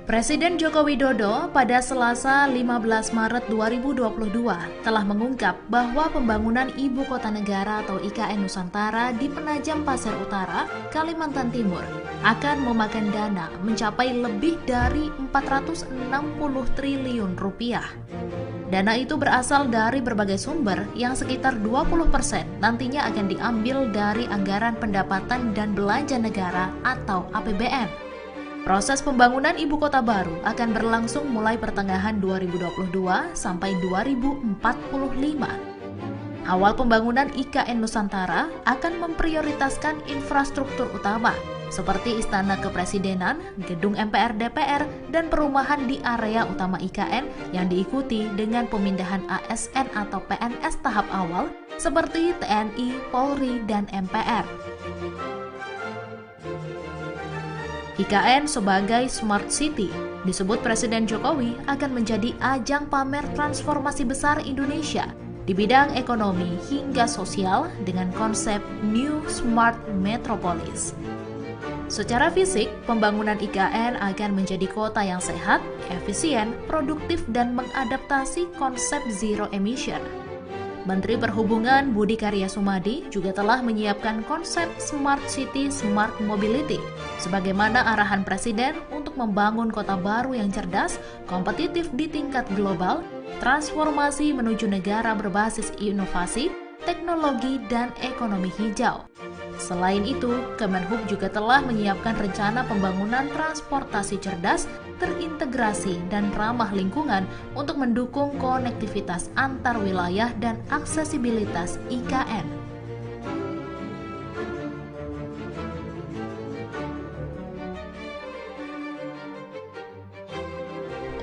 Presiden Joko Widodo pada Selasa 15 Maret 2022 telah mengungkap bahwa pembangunan Ibu Kota Negara atau IKN Nusantara di Penajam Pasir Utara, Kalimantan Timur akan memakan dana mencapai lebih dari 460 triliun rupiah. Dana itu berasal dari berbagai sumber yang sekitar 20% nantinya akan diambil dari anggaran pendapatan dan belanja negara atau APBN. Proses pembangunan ibu kota baru akan berlangsung mulai pertengahan 2022 sampai 2045. Awal pembangunan IKN Nusantara akan memprioritaskan infrastruktur utama seperti Istana Kepresidenan, Gedung MPR DPR, dan perumahan di area utama IKN yang diikuti dengan pemindahan ASN atau PNS tahap awal seperti TNI, Polri, dan MPR. IKN sebagai Smart City disebut Presiden Jokowi akan menjadi ajang pamer transformasi besar Indonesia di bidang ekonomi hingga sosial dengan konsep New Smart Metropolis. Secara fisik, pembangunan IKN akan menjadi kota yang sehat, efisien, produktif, dan mengadaptasi konsep zero emission. Menteri Perhubungan Budi Karya Sumadi juga telah menyiapkan konsep Smart City Smart Mobility sebagaimana arahan Presiden untuk membangun kota baru yang cerdas, kompetitif di tingkat global, transformasi menuju negara berbasis inovasi, teknologi, dan ekonomi hijau. Selain itu, Kemenhub juga telah menyiapkan rencana pembangunan transportasi cerdas, terintegrasi, dan ramah lingkungan untuk mendukung konektivitas antar wilayah dan aksesibilitas IKN.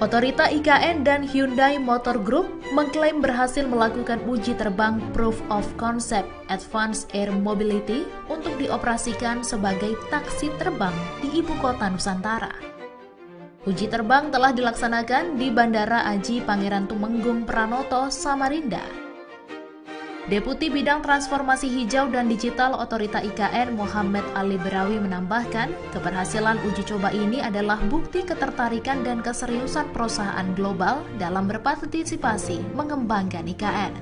Otorita IKN dan Hyundai Motor Group mengklaim berhasil melakukan uji terbang Proof of Concept Advanced Air Mobility untuk dioperasikan sebagai taksi terbang di Ibu Kota Nusantara. Uji terbang telah dilaksanakan di Bandara Aji Pangeran Tumenggung Pranoto, Samarinda. Deputi Bidang Transformasi Hijau dan Digital Otorita IKN Muhammad Ali Berawi menambahkan, keberhasilan uji coba ini adalah bukti ketertarikan dan keseriusan perusahaan global dalam berpartisipasi mengembangkan IKN.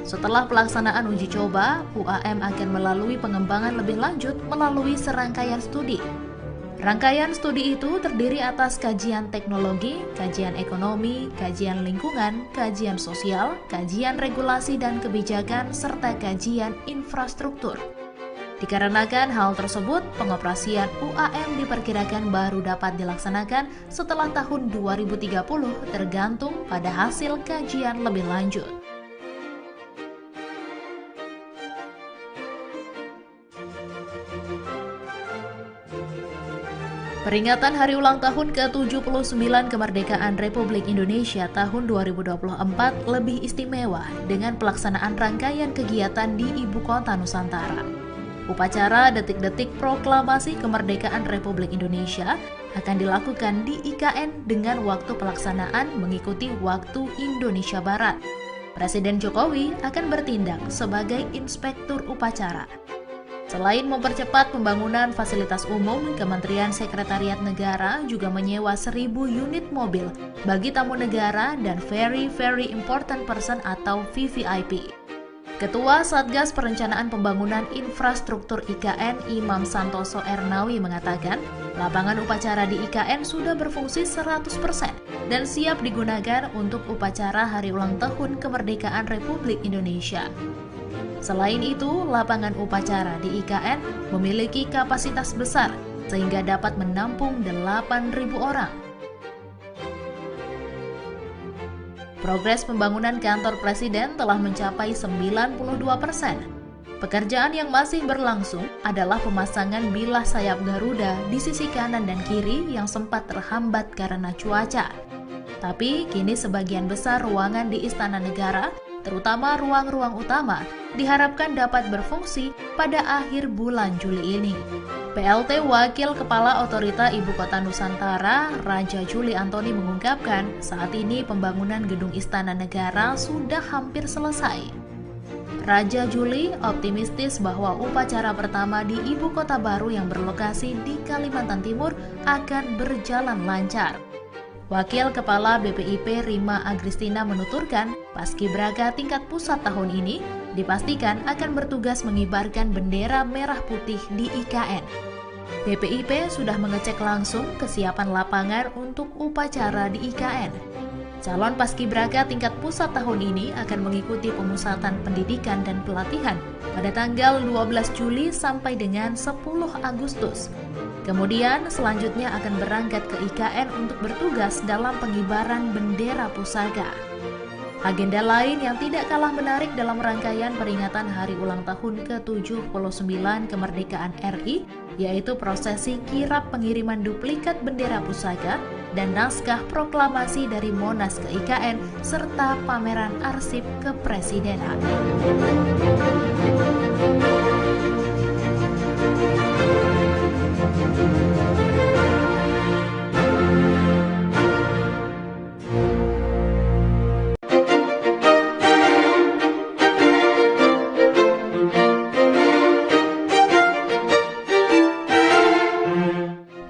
Setelah pelaksanaan uji coba, UAM akan melalui pengembangan lebih lanjut melalui serangkaian studi. Rangkaian studi itu terdiri atas kajian teknologi, kajian ekonomi, kajian lingkungan, kajian sosial, kajian regulasi dan kebijakan, serta kajian infrastruktur. Dikarenakan hal tersebut, pengoperasian UAM diperkirakan baru dapat dilaksanakan setelah tahun 2030 tergantung pada hasil kajian lebih lanjut. Peringatan Hari Ulang Tahun ke-79 Kemerdekaan Republik Indonesia tahun 2024 lebih istimewa dengan pelaksanaan rangkaian kegiatan di Ibu Kota Nusantara. Upacara detik-detik proklamasi kemerdekaan Republik Indonesia akan dilakukan di IKN dengan waktu pelaksanaan mengikuti waktu Indonesia Barat. Presiden Jokowi akan bertindak sebagai inspektur upacara. Selain mempercepat pembangunan fasilitas umum, Kementerian Sekretariat Negara juga menyewa 1.000 unit mobil bagi tamu negara dan Very Important Person atau VVIP. Ketua Satgas Perencanaan Pembangunan Infrastruktur IKN Imam Santoso Ernawi mengatakan, lapangan upacara di IKN sudah berfungsi 100% dan siap digunakan untuk upacara Hari Ulang Tahun Kemerdekaan Republik Indonesia. Selain itu, lapangan upacara di IKN memiliki kapasitas besar sehingga dapat menampung 8.000 orang. Progres pembangunan kantor presiden telah mencapai 92%. Pekerjaan yang masih berlangsung adalah pemasangan bilah sayap Garuda di sisi kanan dan kiri yang sempat terhambat karena cuaca. Tapi kini sebagian besar ruangan di Istana Negara, terutama ruang-ruang utama, diharapkan dapat berfungsi pada akhir bulan Juli ini. PLT Wakil Kepala Otorita Ibu Kota Nusantara, Raja Juli Antoni mengungkapkan, saat ini pembangunan gedung Istana Negara sudah hampir selesai. Raja Juli optimistis bahwa upacara pertama di Ibu Kota baru yang berlokasi di Kalimantan Timur akan berjalan lancar. Wakil Kepala BPIP Rima Agristina menuturkan, Paskibraka tingkat pusat tahun ini dipastikan akan bertugas mengibarkan bendera merah putih di IKN. BPIP sudah mengecek langsung kesiapan lapangan untuk upacara di IKN. Calon Paskibraka tingkat pusat tahun ini akan mengikuti pemusatan pendidikan dan pelatihan pada tanggal 12 Juli sampai dengan 10 Agustus. Kemudian selanjutnya akan berangkat ke IKN untuk bertugas dalam pengibaran bendera pusaka. Agenda lain yang tidak kalah menarik dalam rangkaian peringatan Hari Ulang Tahun ke-79 Kemerdekaan RI, yaitu prosesi kirap pengiriman duplikat bendera pusaka dan naskah proklamasi dari Monas ke IKN, serta pameran arsip kepresidenan.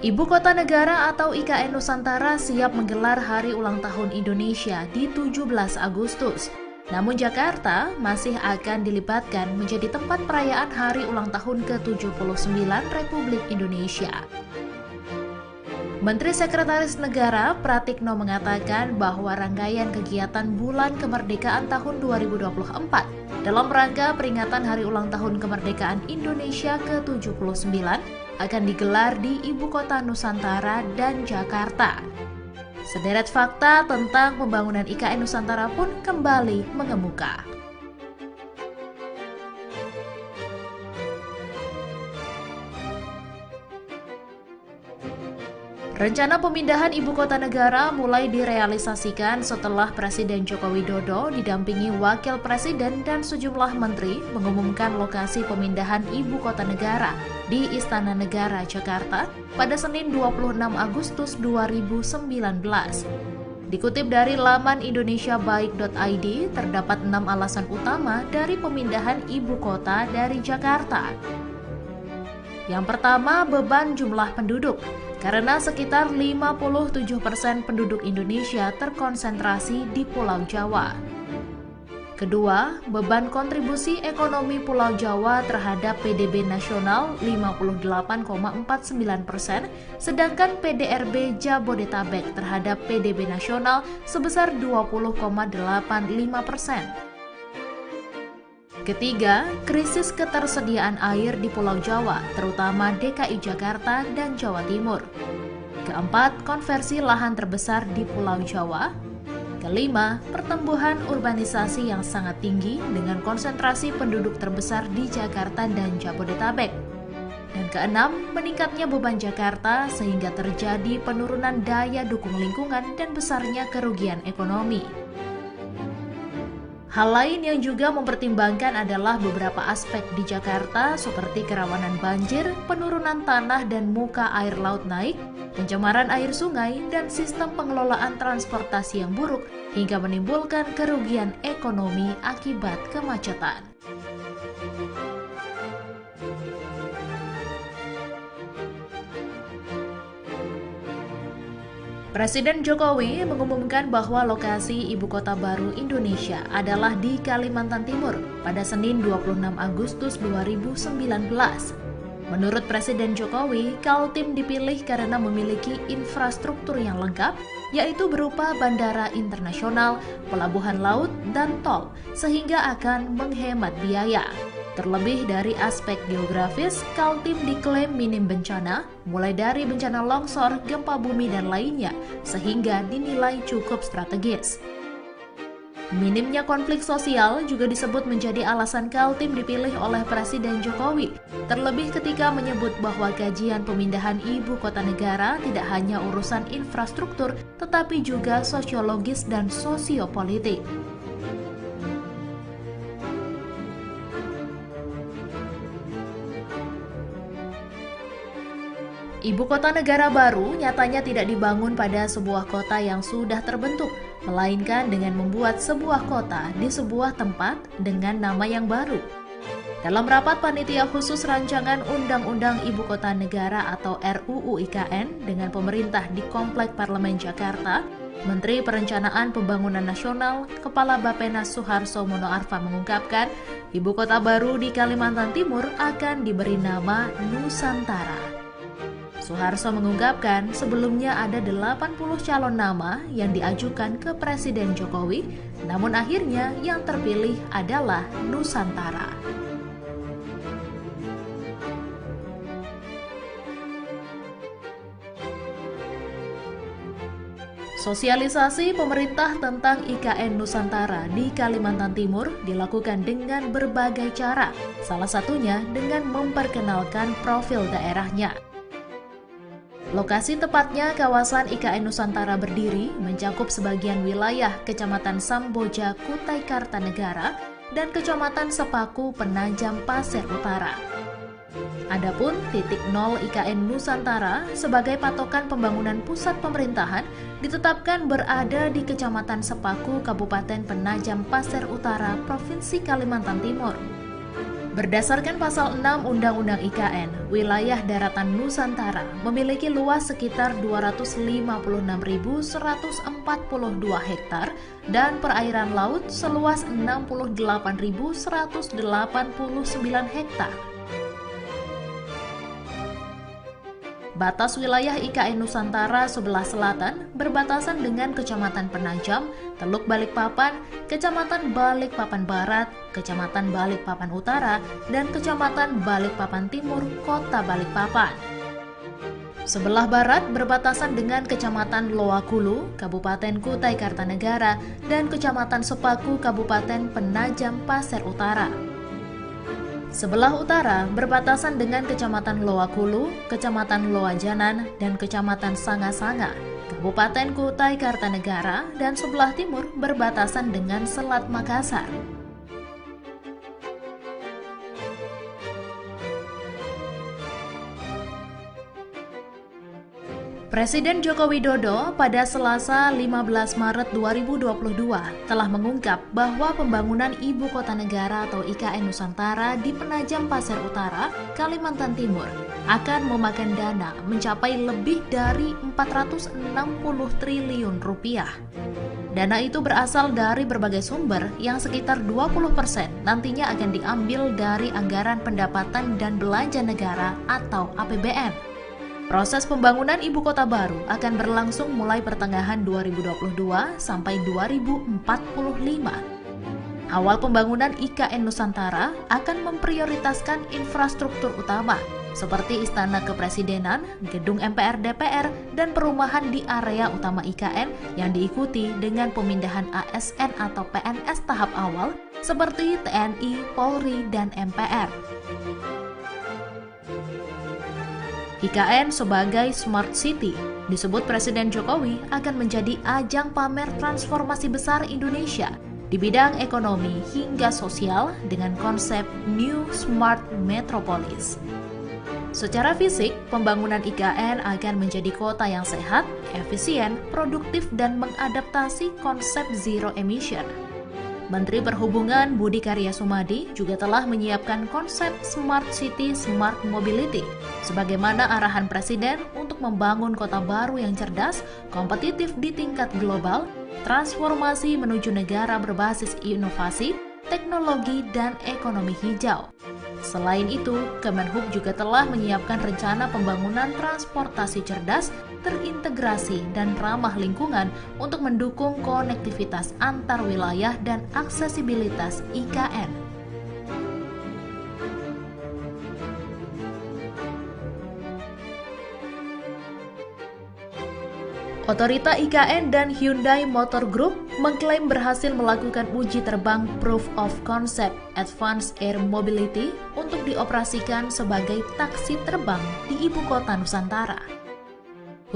Ibu Kota Negara atau IKN Nusantara siap menggelar Hari Ulang Tahun Indonesia di 17 Agustus. Namun Jakarta masih akan dilibatkan menjadi tempat perayaan Hari Ulang Tahun ke-79 Republik Indonesia. Menteri Sekretaris Negara Pratikno mengatakan bahwa rangkaian kegiatan Bulan Kemerdekaan tahun 2024 dalam rangka peringatan Hari Ulang Tahun Kemerdekaan Indonesia ke-79 akan digelar di Ibu Kota Nusantara dan Jakarta. Sederet fakta tentang pembangunan IKN Nusantara pun kembali mengemuka. Rencana pemindahan ibu kota negara mulai direalisasikan setelah Presiden Joko Widodo didampingi Wakil Presiden dan sejumlah menteri mengumumkan lokasi pemindahan ibu kota negara di Istana Negara, Jakarta pada Senin 26 Agustus 2019. Dikutip dari laman indonesiabaik.id, terdapat 6 alasan utama dari pemindahan ibu kota dari Jakarta. Yang pertama, beban jumlah penduduk. Karena sekitar 57% penduduk Indonesia terkonsentrasi di Pulau Jawa. Kedua, beban kontribusi ekonomi Pulau Jawa terhadap PDB nasional 58,49%, sedangkan PDRB Jabodetabek terhadap PDB nasional sebesar 20,85%. Ketiga, krisis ketersediaan air di Pulau Jawa, terutama DKI Jakarta dan Jawa Timur. Keempat, konversi lahan terbesar di Pulau Jawa. Kelima, pertumbuhan urbanisasi yang sangat tinggi dengan konsentrasi penduduk terbesar di Jakarta dan Jabodetabek. Dan keenam, meningkatnya beban Jakarta sehingga terjadi penurunan daya dukung lingkungan dan besarnya kerugian ekonomi. Hal lain yang juga mempertimbangkan adalah beberapa aspek di Jakarta seperti kerawanan banjir, penurunan tanah dan muka air laut naik, pencemaran air sungai, dan sistem pengelolaan transportasi yang buruk hingga menimbulkan kerugian ekonomi akibat kemacetan. Presiden Jokowi mengumumkan bahwa lokasi ibu kota baru Indonesia adalah di Kalimantan Timur pada Senin 26 Agustus 2019. Menurut Presiden Jokowi, Kaltim dipilih karena memiliki infrastruktur yang lengkap, yaitu berupa bandara internasional, pelabuhan laut, dan tol, sehingga akan menghemat biaya. Terlebih dari aspek geografis, Kaltim diklaim minim bencana, mulai dari bencana longsor, gempa bumi, dan lainnya, sehingga dinilai cukup strategis. Minimnya konflik sosial juga disebut menjadi alasan Kaltim dipilih oleh Presiden Jokowi, terlebih ketika menyebut bahwa kajian pemindahan ibu kota negara tidak hanya urusan infrastruktur, tetapi juga sosiologis dan sosiopolitik. Ibu kota negara baru nyatanya tidak dibangun pada sebuah kota yang sudah terbentuk, melainkan dengan membuat sebuah kota di sebuah tempat dengan nama yang baru. Dalam rapat panitia khusus rancangan Undang-Undang Ibu Kota Negara atau RUU IKN dengan pemerintah di Komplek Parlemen Jakarta, Menteri Perencanaan Pembangunan Nasional, Kepala Bappenas Suharso Monoarfa mengungkapkan, ibu kota baru di Kalimantan Timur akan diberi nama Nusantara. Suharso mengungkapkan sebelumnya ada 80 calon nama yang diajukan ke Presiden Jokowi, namun akhirnya yang terpilih adalah Nusantara. Sosialisasi pemerintah tentang IKN Nusantara di Kalimantan Timur dilakukan dengan berbagai cara, salah satunya dengan memperkenalkan profil daerahnya. Lokasi tepatnya kawasan IKN Nusantara berdiri mencakup sebagian wilayah Kecamatan Samboja, Kutai Kartanegara, dan Kecamatan Sepaku, Penajam Pasir Utara. Adapun titik nol IKN Nusantara sebagai patokan pembangunan pusat pemerintahan ditetapkan berada di Kecamatan Sepaku, Kabupaten Penajam Pasir Utara, Provinsi Kalimantan Timur. Berdasarkan pasal 6 Undang-Undang IKN, wilayah daratan Nusantara memiliki luas sekitar 256.142 hektar dan perairan laut seluas 68.189 hektar. Batas wilayah IKN Nusantara sebelah selatan berbatasan dengan Kecamatan Penajam, Teluk Balikpapan, Kecamatan Balikpapan Barat, Kecamatan Balikpapan Utara, dan Kecamatan Balikpapan Timur, Kota Balikpapan. Sebelah barat berbatasan dengan Kecamatan Loakulu, Kabupaten Kutai Kartanegara, dan Kecamatan Sepaku, Kabupaten Penajam Pasir Utara. Sebelah utara berbatasan dengan Kecamatan Loakulu, Kecamatan Loajanan, dan Kecamatan Sanga-Sanga, Kabupaten Kutai Kartanegara, dan sebelah timur berbatasan dengan Selat Makassar. Presiden Joko Widodo pada Selasa 15 Maret 2022 telah mengungkap bahwa pembangunan Ibu Kota Negara atau IKN Nusantara di Penajam Pasir Utara, Kalimantan Timur akan memakan dana mencapai lebih dari 460 triliun rupiah. Dana itu berasal dari berbagai sumber yang sekitar 20% nantinya akan diambil dari anggaran pendapatan dan belanja negara atau APBN. Proses pembangunan ibu kota baru akan berlangsung mulai pertengahan 2022 sampai 2045. Awal pembangunan IKN Nusantara akan memprioritaskan infrastruktur utama seperti Istana Kepresidenan, Gedung MPR DPR, dan perumahan di area utama IKN yang diikuti dengan pemindahan ASN atau PNS tahap awal seperti TNI, Polri, dan MPR. IKN sebagai Smart City disebut Presiden Jokowi akan menjadi ajang pamer transformasi besar Indonesia di bidang ekonomi hingga sosial dengan konsep New Smart Metropolis. Secara fisik, pembangunan IKN akan menjadi kota yang sehat, efisien, produktif, dan mengadaptasi konsep zero emission. Menteri Perhubungan Budi Karya Sumadi juga telah menyiapkan konsep Smart City Smart Mobility sebagaimana arahan Presiden untuk membangun kota baru yang cerdas, kompetitif di tingkat global, transformasi menuju negara berbasis inovasi, teknologi, dan ekonomi hijau. Selain itu, Kemenhub juga telah menyiapkan rencana pembangunan transportasi cerdas, terintegrasi, dan ramah lingkungan untuk mendukung konektivitas antar wilayah dan aksesibilitas IKN. Otorita IKN dan Hyundai Motor Group mengklaim berhasil melakukan uji terbang Proof of Concept Advanced Air Mobility untuk dioperasikan sebagai taksi terbang di Ibu Kota Nusantara.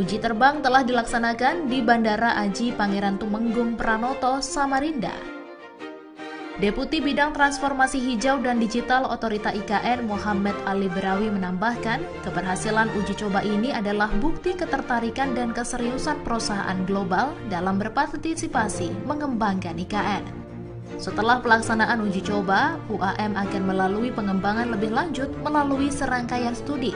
Uji terbang telah dilaksanakan di Bandara Aji Pangeran Tumenggung Pranoto, Samarinda. Deputi Bidang Transformasi Hijau dan Digital Otorita IKN Muhammad Ali Berawi menambahkan, keberhasilan uji coba ini adalah bukti ketertarikan dan keseriusan perusahaan global dalam berpartisipasi mengembangkan IKN. Setelah pelaksanaan uji coba, UAM akan melalui pengembangan lebih lanjut melalui serangkaian studi.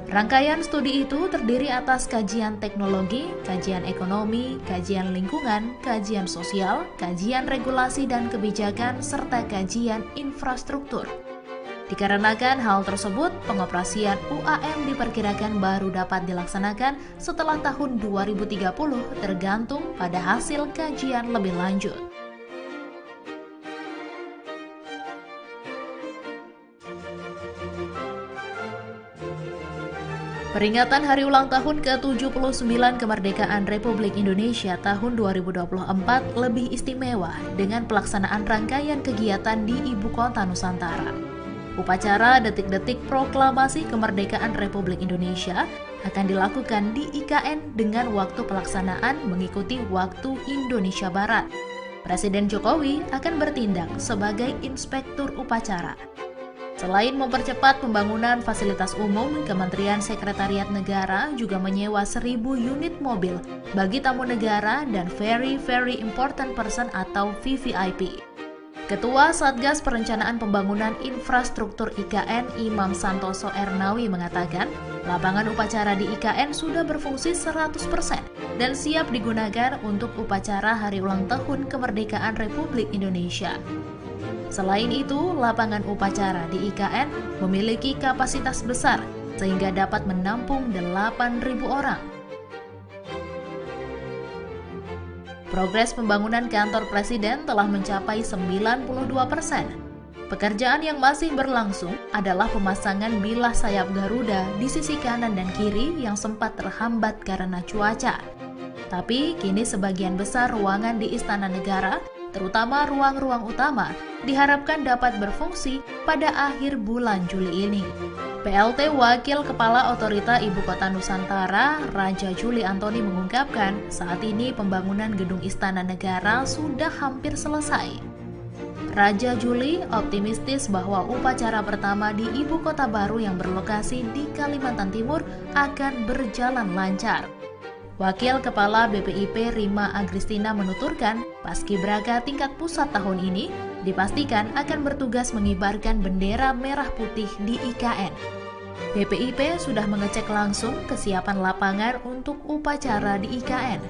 Rangkaian studi itu terdiri atas kajian teknologi, kajian ekonomi, kajian lingkungan, kajian sosial, kajian regulasi dan kebijakan, serta kajian infrastruktur. Dikarenakan hal tersebut, pengoperasian UAM diperkirakan baru dapat dilaksanakan setelah tahun 2030 tergantung pada hasil kajian lebih lanjut. Peringatan Hari Ulang Tahun ke-79 Kemerdekaan Republik Indonesia tahun 2024 lebih istimewa dengan pelaksanaan rangkaian kegiatan di Ibu Kota Nusantara. Upacara detik-detik proklamasi kemerdekaan Republik Indonesia akan dilakukan di IKN dengan waktu pelaksanaan mengikuti waktu Indonesia Barat. Presiden Jokowi akan bertindak sebagai inspektur upacara. Selain mempercepat pembangunan fasilitas umum, Kementerian Sekretariat Negara juga menyewa 1.000 unit mobil bagi tamu negara dan Very Important Person atau VVIP. Ketua Satgas Perencanaan Pembangunan Infrastruktur IKN Imam Santoso Ernawi mengatakan, lapangan upacara di IKN sudah berfungsi 100% dan siap digunakan untuk upacara Hari Ulang Tahun Kemerdekaan Republik Indonesia. Selain itu, lapangan upacara di IKN memiliki kapasitas besar sehingga dapat menampung 8.000 orang. Progres pembangunan kantor Presiden telah mencapai 92%. Pekerjaan yang masih berlangsung adalah pemasangan bilah sayap Garuda di sisi kanan dan kiri yang sempat terhambat karena cuaca. Tapi kini sebagian besar ruangan di Istana Negara, terutama ruang-ruang utama, diharapkan dapat berfungsi pada akhir bulan Juli ini. PLT Wakil Kepala Otorita Ibu Kota Nusantara, Raja Juli Antoni mengungkapkan, saat ini pembangunan Gedung Istana Negara sudah hampir selesai. Raja Juli optimistis bahwa upacara pertama di Ibu Kota baru yang berlokasi di Kalimantan Timur akan berjalan lancar. Wakil Kepala BPIP Rima Agristina menuturkan, Paskibraka tingkat pusat tahun ini dipastikan akan bertugas mengibarkan bendera merah putih di IKN. BPIP sudah mengecek langsung kesiapan lapangan untuk upacara di IKN.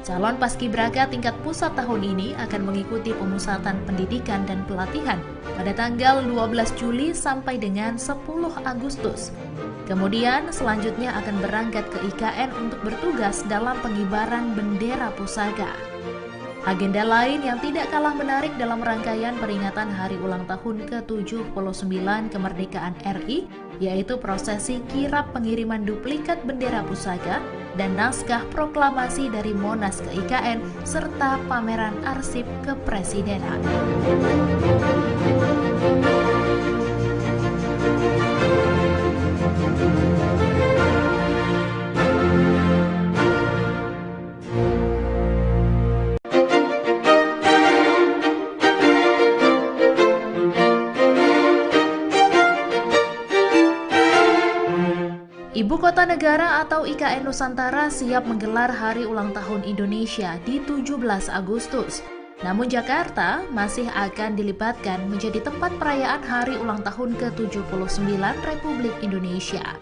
Calon Paskibraka tingkat pusat tahun ini akan mengikuti pemusatan pendidikan dan pelatihan pada tanggal 12 Juli sampai dengan 10 Agustus. Kemudian selanjutnya akan berangkat ke IKN untuk bertugas dalam pengibaran bendera pusaka. Agenda lain yang tidak kalah menarik dalam rangkaian peringatan hari ulang tahun ke-79 kemerdekaan RI, yaitu prosesi kirap pengiriman duplikat bendera pusaka dan naskah proklamasi dari Monas ke IKN, serta pameran arsip kepresidenan. Ibu Kota Negara atau IKN Nusantara siap menggelar Hari Ulang Tahun Indonesia di 17 Agustus. Namun Jakarta masih akan dilibatkan menjadi tempat perayaan Hari Ulang Tahun ke-79 Republik Indonesia.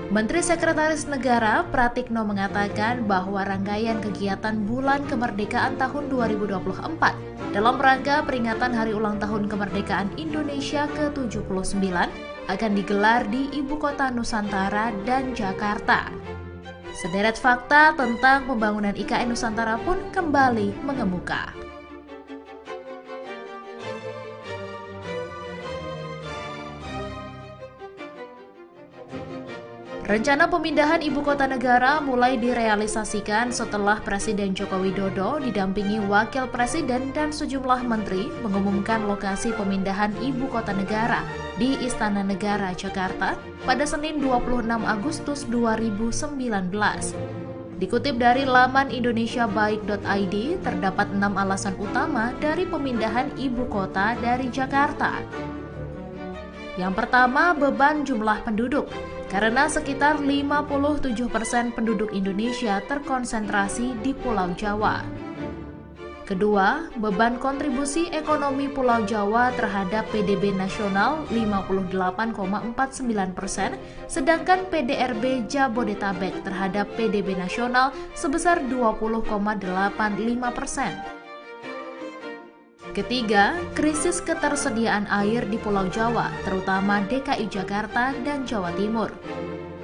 Menteri Sekretaris Negara Pratikno mengatakan bahwa rangkaian kegiatan Bulan Kemerdekaan tahun 2024 dalam rangka peringatan Hari Ulang Tahun Kemerdekaan Indonesia ke-79 akan digelar di Ibu Kota Nusantara dan Jakarta. Sederet fakta tentang pembangunan IKN Nusantara pun kembali mengemuka. Rencana pemindahan ibu kota negara mulai direalisasikan setelah Presiden Joko Widodo didampingi Wakil Presiden dan sejumlah menteri mengumumkan lokasi pemindahan ibu kota negara di Istana Negara, Jakarta pada Senin 26 Agustus 2019. Dikutip dari laman indonesiabaik.id, terdapat 6 alasan utama dari pemindahan ibu kota dari Jakarta. Yang pertama, beban jumlah penduduk. Karena sekitar 57% penduduk Indonesia terkonsentrasi di Pulau Jawa. Kedua, beban kontribusi ekonomi Pulau Jawa terhadap PDB nasional 58,49%, sedangkan PDRB Jabodetabek terhadap PDB nasional sebesar 20,85%. Ketiga, krisis ketersediaan air di Pulau Jawa, terutama DKI Jakarta dan Jawa Timur.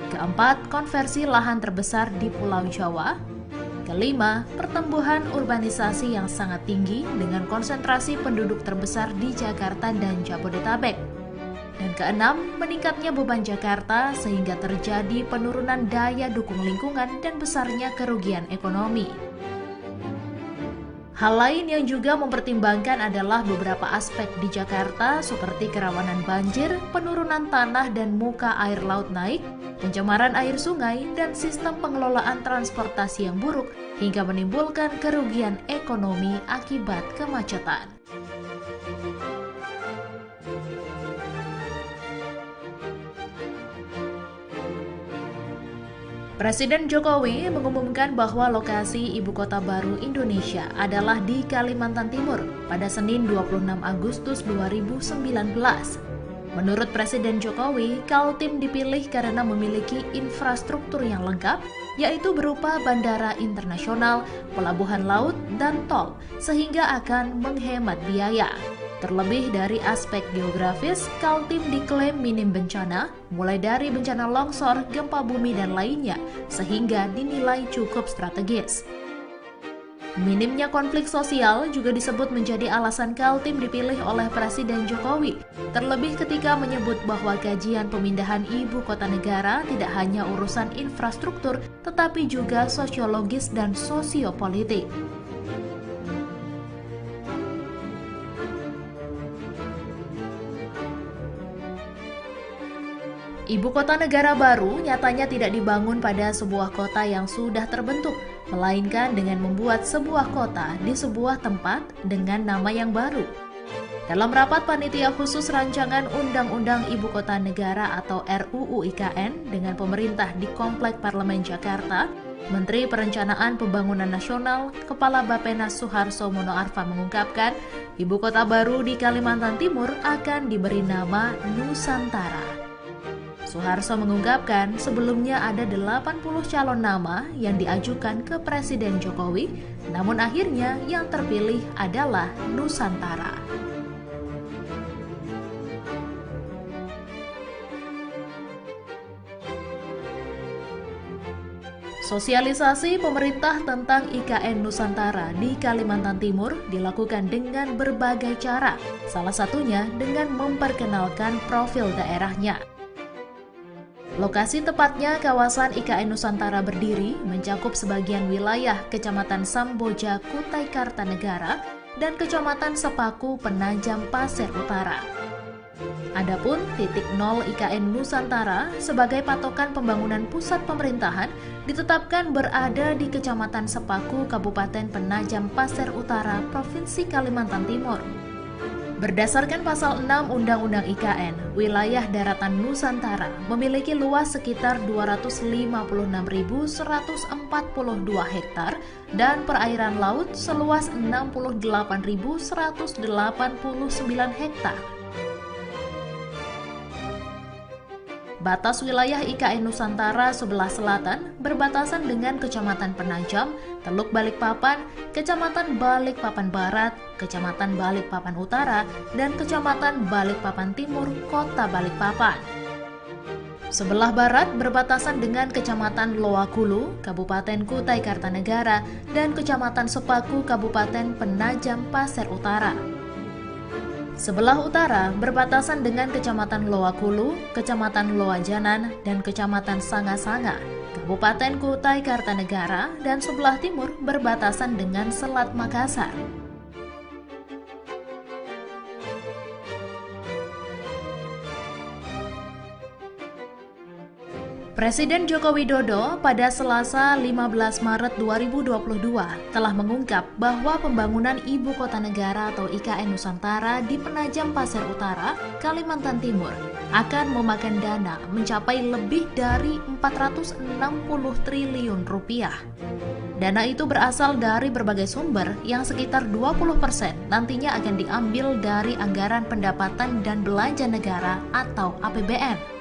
Keempat, konversi lahan terbesar di Pulau Jawa. Kelima, pertumbuhan urbanisasi yang sangat tinggi dengan konsentrasi penduduk terbesar di Jakarta dan Jabodetabek. Dan keenam, meningkatnya beban Jakarta sehingga terjadi penurunan daya dukung lingkungan dan besarnya kerugian ekonomi. Hal lain yang juga mempertimbangkan adalah beberapa aspek di Jakarta seperti kerawanan banjir, penurunan tanah dan muka air laut naik, pencemaran air sungai, dan sistem pengelolaan transportasi yang buruk hingga menimbulkan kerugian ekonomi akibat kemacetan. Presiden Jokowi mengumumkan bahwa lokasi ibu kota baru Indonesia adalah di Kalimantan Timur pada Senin 26 Agustus 2019. Menurut Presiden Jokowi, Kaltim dipilih karena memiliki infrastruktur yang lengkap, yaitu berupa bandara internasional, pelabuhan laut, dan tol, sehingga akan menghemat biaya. Terlebih dari aspek geografis, Kaltim diklaim minim bencana, mulai dari bencana longsor, gempa bumi, dan lainnya, sehingga dinilai cukup strategis. Minimnya konflik sosial juga disebut menjadi alasan Kaltim dipilih oleh Presiden Jokowi, terlebih ketika menyebut bahwa kajian pemindahan ibu kota negara tidak hanya urusan infrastruktur, tetapi juga sosiologis dan sosiopolitik. Ibu kota negara baru nyatanya tidak dibangun pada sebuah kota yang sudah terbentuk, melainkan dengan membuat sebuah kota di sebuah tempat dengan nama yang baru. Dalam rapat panitia khusus rancangan Undang-Undang Ibu Kota Negara atau RUU IKN dengan pemerintah di Komplek Parlemen Jakarta, Menteri Perencanaan Pembangunan Nasional, Kepala Bappenas Suharso Monoarfa mengungkapkan, ibu kota baru di Kalimantan Timur akan diberi nama Nusantara. Suharso mengungkapkan sebelumnya ada 80 calon nama yang diajukan ke Presiden Jokowi, namun akhirnya yang terpilih adalah Nusantara. Sosialisasi pemerintah tentang IKN Nusantara di Kalimantan Timur dilakukan dengan berbagai cara, salah satunya dengan memperkenalkan profil daerahnya. Lokasi tepatnya kawasan IKN Nusantara berdiri mencakup sebagian wilayah Kecamatan Samboja, Kutai Kartanegara, dan Kecamatan Sepaku, Penajam Pasir Utara. Adapun titik nol IKN Nusantara sebagai patokan pembangunan pusat pemerintahan ditetapkan berada di Kecamatan Sepaku, Kabupaten Penajam Pasir Utara, Provinsi Kalimantan Timur. Berdasarkan pasal 6 Undang-Undang IKN, wilayah daratan Nusantara memiliki luas sekitar 256.142 hektar dan perairan laut seluas 68.189 hektar. Batas wilayah IKN Nusantara sebelah selatan berbatasan dengan Kecamatan Penajam, Teluk Balikpapan, Kecamatan Balikpapan Barat, Kecamatan Balikpapan Utara, dan Kecamatan Balikpapan Timur, Kota Balikpapan. Sebelah barat berbatasan dengan Kecamatan Loakulu, Kabupaten Kutai Kartanegara, dan Kecamatan Sepaku, Kabupaten Penajam Pasir Utara. Sebelah utara berbatasan dengan Kecamatan Loakulu, Kecamatan Loajanan, dan Kecamatan Sanga-Sanga, Kabupaten Kutai Kartanegara, dan sebelah timur berbatasan dengan Selat Makassar. Presiden Joko Widodo pada Selasa 15 Maret 2022 telah mengungkap bahwa pembangunan Ibu Kota Negara atau IKN Nusantara di Penajam Pasir Utara, Kalimantan Timur akan memakan dana mencapai lebih dari 460 triliun rupiah. Dana itu berasal dari berbagai sumber yang sekitar 20% nantinya akan diambil dari anggaran pendapatan dan belanja negara atau APBN.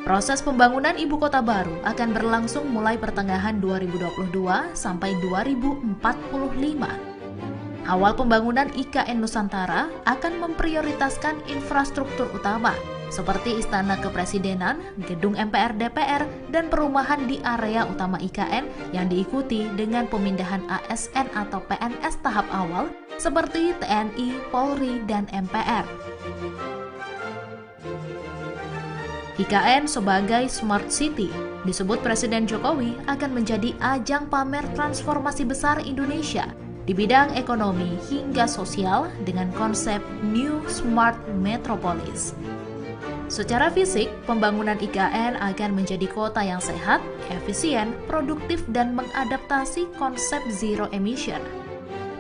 Proses pembangunan ibu kota baru akan berlangsung mulai pertengahan 2022 sampai 2045. Awal pembangunan IKN Nusantara akan memprioritaskan infrastruktur utama seperti Istana Kepresidenan, Gedung MPR DPR, dan perumahan di area utama IKN yang diikuti dengan pemindahan ASN atau PNS tahap awal seperti TNI, Polri, dan MPR. IKN sebagai Smart City disebut Presiden Jokowi akan menjadi ajang pamer transformasi besar Indonesia di bidang ekonomi hingga sosial dengan konsep New Smart Metropolis. Secara fisik, pembangunan IKN akan menjadi kota yang sehat, efisien, produktif, dan mengadaptasi konsep zero emission.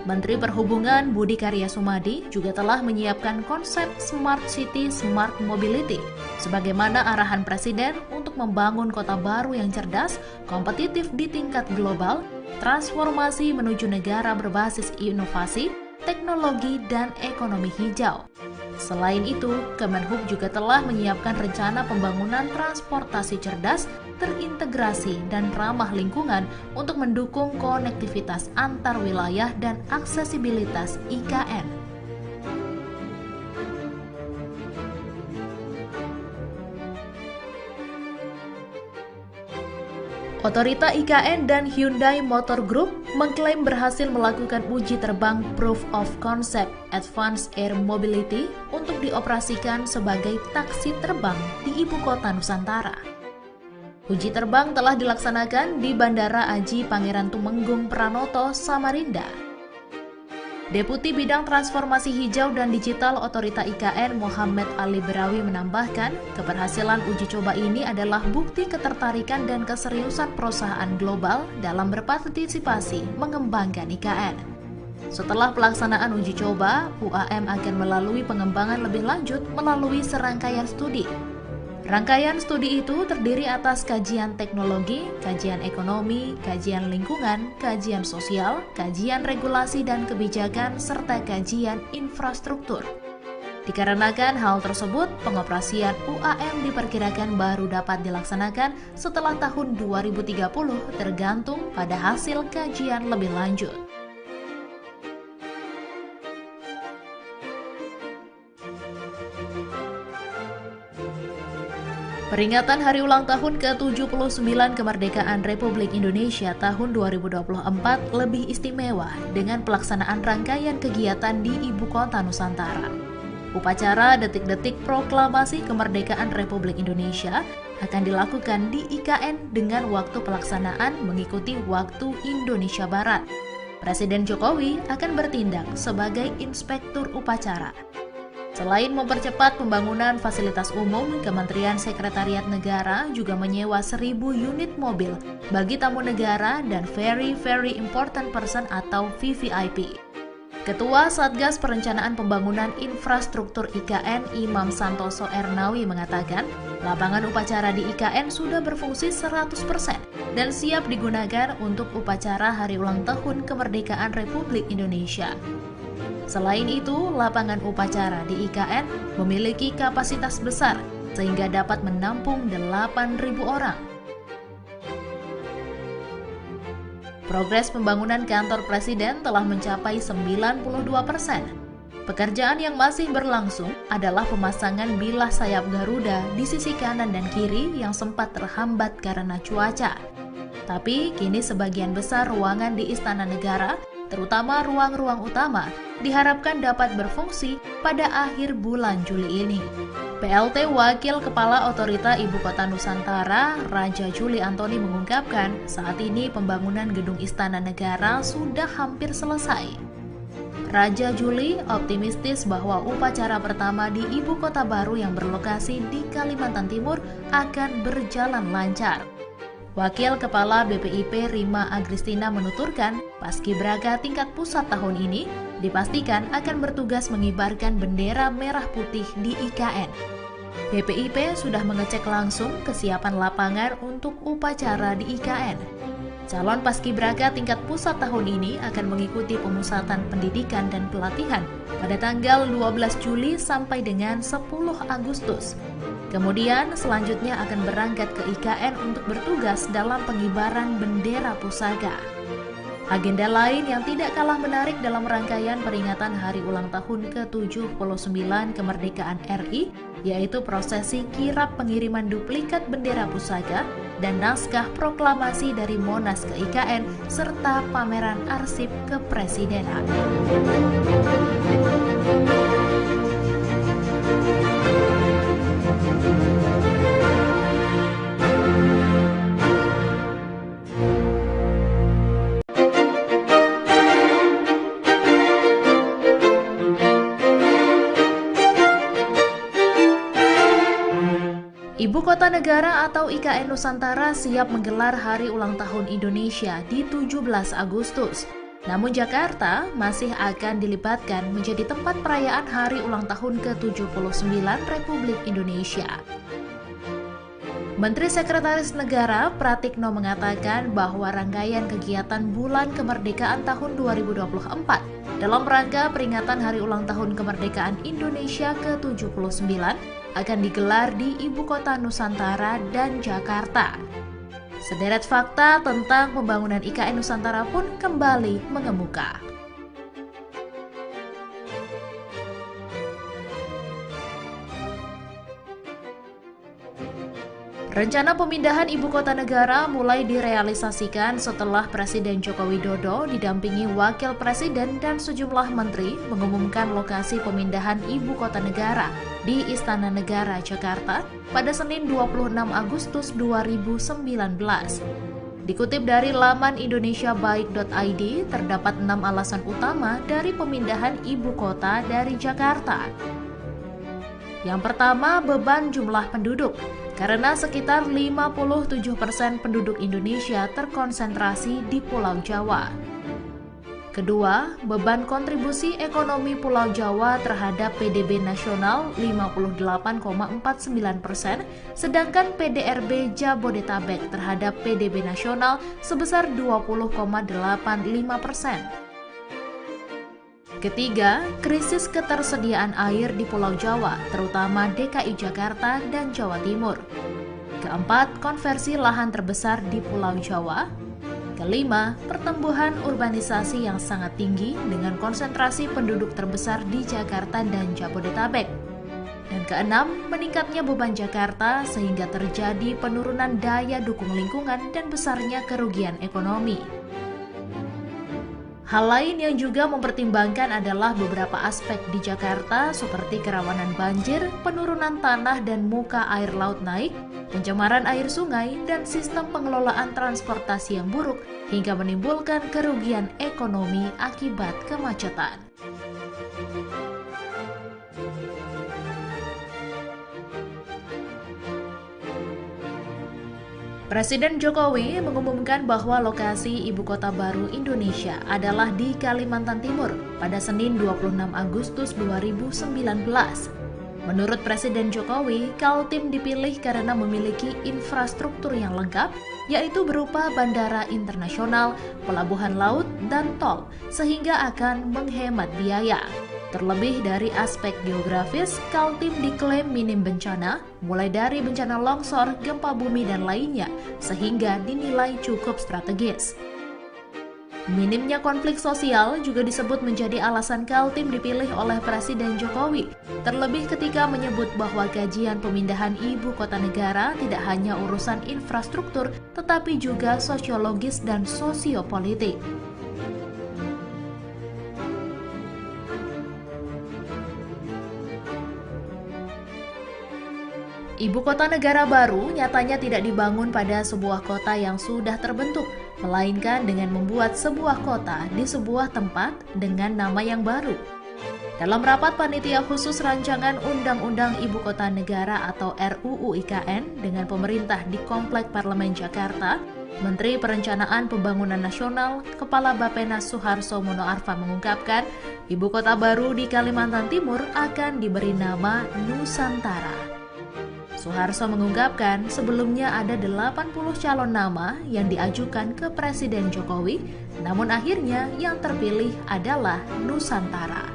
Menteri Perhubungan Budi Karya Sumadi juga telah menyiapkan konsep Smart City Smart Mobility sebagaimana arahan Presiden untuk membangun kota baru yang cerdas, kompetitif di tingkat global, transformasi menuju negara berbasis inovasi, teknologi, dan ekonomi hijau. Selain itu, Kemenhub juga telah menyiapkan rencana pembangunan transportasi cerdas, terintegrasi, dan ramah lingkungan untuk mendukung konektivitas antar wilayah dan aksesibilitas IKN. Otorita IKN dan Hyundai Motor Group mengklaim berhasil melakukan uji terbang Proof of Concept Advanced Air Mobility untuk dioperasikan sebagai taksi terbang di Ibu Kota Nusantara. Uji terbang telah dilaksanakan di Bandara Aji Pangeran Tumenggung Pranoto, Samarinda. Deputi Bidang Transformasi Hijau dan Digital Otorita IKN Muhammad Ali Berawi menambahkan, keberhasilan uji coba ini adalah bukti ketertarikan dan keseriusan perusahaan global dalam berpartisipasi mengembangkan IKN. Setelah pelaksanaan uji coba, UAM akan melalui pengembangan lebih lanjut melalui serangkaian studi. Rangkaian studi itu terdiri atas kajian teknologi, kajian ekonomi, kajian lingkungan, kajian sosial, kajian regulasi dan kebijakan, serta kajian infrastruktur. Dikarenakan hal tersebut, pengoperasian UAM diperkirakan baru dapat dilaksanakan setelah tahun 2030 tergantung pada hasil kajian lebih lanjut. Peringatan hari ulang tahun ke-79 kemerdekaan Republik Indonesia tahun 2024 lebih istimewa dengan pelaksanaan rangkaian kegiatan di Ibu Kota Nusantara. Upacara detik-detik proklamasi kemerdekaan Republik Indonesia akan dilakukan di IKN dengan waktu pelaksanaan mengikuti waktu Indonesia Barat. Presiden Jokowi akan bertindak sebagai inspektur upacara. Selain mempercepat pembangunan fasilitas umum, Kementerian Sekretariat Negara juga menyewa 1.000 unit mobil bagi tamu negara dan Very Important Person atau VVIP. Ketua Satgas Perencanaan Pembangunan Infrastruktur IKN Imam Santoso Ernawi mengatakan, lapangan upacara di IKN sudah berfungsi 100% dan siap digunakan untuk upacara hari ulang tahun kemerdekaan Republik Indonesia. Selain itu, lapangan upacara di IKN memiliki kapasitas besar sehingga dapat menampung 8.000 orang. Progres pembangunan kantor presiden telah mencapai 92%. Pekerjaan yang masih berlangsung adalah pemasangan bilah sayap Garuda di sisi kanan dan kiri yang sempat terhambat karena cuaca. Tapi kini sebagian besar ruangan di Istana Negara, terutama ruang-ruang utama, diharapkan dapat berfungsi pada akhir bulan Juli ini. PLT Wakil Kepala Otorita Ibu Kota Nusantara, Raja Juli Antoni mengungkapkan, saat ini pembangunan gedung Istana Negara sudah hampir selesai. Raja Juli optimistis bahwa upacara pertama di Ibu Kota baru yang berlokasi di Kalimantan Timur akan berjalan lancar. Wakil Kepala BPIP Rima Agristina menuturkan, Paskibraka tingkat pusat tahun ini dipastikan akan bertugas mengibarkan bendera merah putih di IKN. BPIP sudah mengecek langsung kesiapan lapangan untuk upacara di IKN. Calon Paskibraka tingkat pusat tahun ini akan mengikuti pemusatan pendidikan dan pelatihan pada tanggal 12 Juli sampai dengan 10 Agustus. Kemudian selanjutnya akan berangkat ke IKN untuk bertugas dalam pengibaran bendera pusaka. Agenda lain yang tidak kalah menarik dalam rangkaian peringatan hari ulang tahun ke-79 kemerdekaan RI, yaitu prosesi kirap pengiriman duplikat bendera pusaka dan naskah proklamasi dari Monas ke IKN, serta pameran arsip kepresidenan. Ibu Kota Negara atau IKN Nusantara siap menggelar Hari Ulang Tahun Indonesia di 17 Agustus. Namun Jakarta masih akan dilibatkan menjadi tempat perayaan Hari Ulang Tahun ke-79 Republik Indonesia. Menteri Sekretaris Negara Pratikno mengatakan bahwa rangkaian kegiatan Bulan Kemerdekaan tahun 2024 dalam rangka peringatan Hari Ulang Tahun Kemerdekaan Indonesia ke-79 akan digelar di Ibu Kota Nusantara dan Jakarta. Sederet fakta tentang pembangunan IKN Nusantara pun kembali mengemuka. Rencana pemindahan ibu kota negara mulai direalisasikan setelah Presiden Joko Widodo didampingi Wakil Presiden dan sejumlah menteri mengumumkan lokasi pemindahan ibu kota negara di Istana Negara, Jakarta pada Senin 26 Agustus 2019. Dikutip dari laman indonesiabaik.id, terdapat 6 alasan utama dari pemindahan ibu kota dari Jakarta. Yang pertama, beban jumlah penduduk. Karena sekitar 57% penduduk Indonesia terkonsentrasi di Pulau Jawa. Kedua, beban kontribusi ekonomi Pulau Jawa terhadap PDB nasional 58,49%, sedangkan PDRB Jabodetabek terhadap PDB nasional sebesar 20,85%. Ketiga, krisis ketersediaan air di Pulau Jawa, terutama DKI Jakarta dan Jawa Timur. Keempat, konversi lahan terbesar di Pulau Jawa. Kelima, pertumbuhan urbanisasi yang sangat tinggi dengan konsentrasi penduduk terbesar di Jakarta dan Jabodetabek. Dan Dan keenam, meningkatnya beban Jakarta sehingga terjadi penurunan daya dukung lingkungan dan besarnya kerugian ekonomi. Hal lain yang juga mempertimbangkan adalah beberapa aspek di Jakarta seperti kerawanan banjir, penurunan tanah dan muka air laut naik, pencemaran air sungai, dan sistem pengelolaan transportasi yang buruk hingga menimbulkan kerugian ekonomi akibat kemacetan. Presiden Jokowi mengumumkan bahwa lokasi ibu kota baru Indonesia adalah di Kalimantan Timur pada Senin 26 Agustus 2019. Menurut Presiden Jokowi, Kaltim dipilih karena memiliki infrastruktur yang lengkap, yaitu berupa bandara internasional, pelabuhan laut, dan tol, sehingga akan menghemat biaya. Terlebih dari aspek geografis, Kaltim diklaim minim bencana, mulai dari bencana longsor, gempa bumi, dan lainnya, sehingga dinilai cukup strategis. Minimnya konflik sosial juga disebut menjadi alasan Kaltim dipilih oleh Presiden Jokowi, terlebih ketika menyebut bahwa kajian pemindahan ibu kota negara tidak hanya urusan infrastruktur, tetapi juga sosiologis dan sosiopolitik. Ibu kota negara baru nyatanya tidak dibangun pada sebuah kota yang sudah terbentuk, melainkan dengan membuat sebuah kota di sebuah tempat dengan nama yang baru. Dalam rapat panitia khusus rancangan Undang-Undang Ibu Kota Negara atau RUU IKN dengan pemerintah di Komplek Parlemen Jakarta, Menteri Perencanaan Pembangunan Nasional, Kepala Bappenas Suharso Monoarfa mengungkapkan, ibu kota baru di Kalimantan Timur akan diberi nama Nusantara. Suharso mengungkapkan sebelumnya ada 80 calon nama yang diajukan ke Presiden Jokowi, namun akhirnya yang terpilih adalah Nusantara.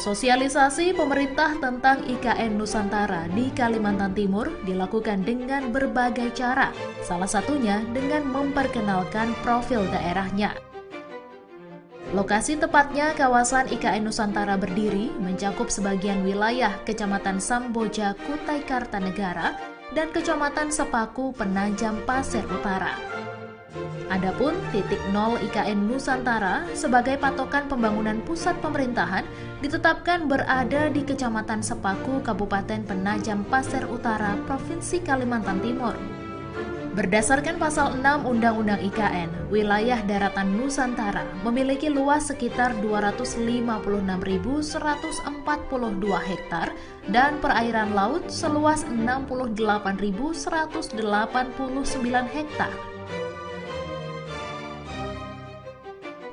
Sosialisasi pemerintah tentang IKN Nusantara di Kalimantan Timur dilakukan dengan berbagai cara, salah satunya dengan memperkenalkan profil daerahnya. Lokasi tepatnya kawasan IKN Nusantara berdiri mencakup sebagian wilayah Kecamatan Samboja, Kutai Kartanegara, dan Kecamatan Sepaku, Penajam Pasir Utara. Adapun titik nol IKN Nusantara sebagai patokan pembangunan pusat pemerintahan ditetapkan berada di Kecamatan Sepaku, Kabupaten Penajam Pasir Utara, Provinsi Kalimantan Timur. Berdasarkan pasal 6 Undang-Undang IKN, wilayah daratan Nusantara memiliki luas sekitar 256.142 hektar dan perairan laut seluas 68.189 hektar.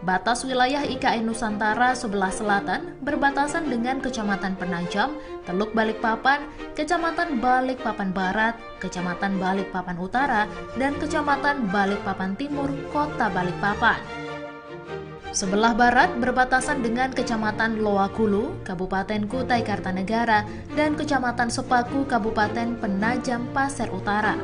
Batas wilayah IKN Nusantara sebelah selatan berbatasan dengan Kecamatan Penajam, Teluk Balikpapan, Kecamatan Balikpapan Barat, Kecamatan Balikpapan Utara, dan Kecamatan Balikpapan Timur, Kota Balikpapan. Sebelah barat berbatasan dengan Kecamatan Loakulu, Kabupaten Kutai Kartanegara, dan Kecamatan Sepaku, Kabupaten Penajam Pasir Utara.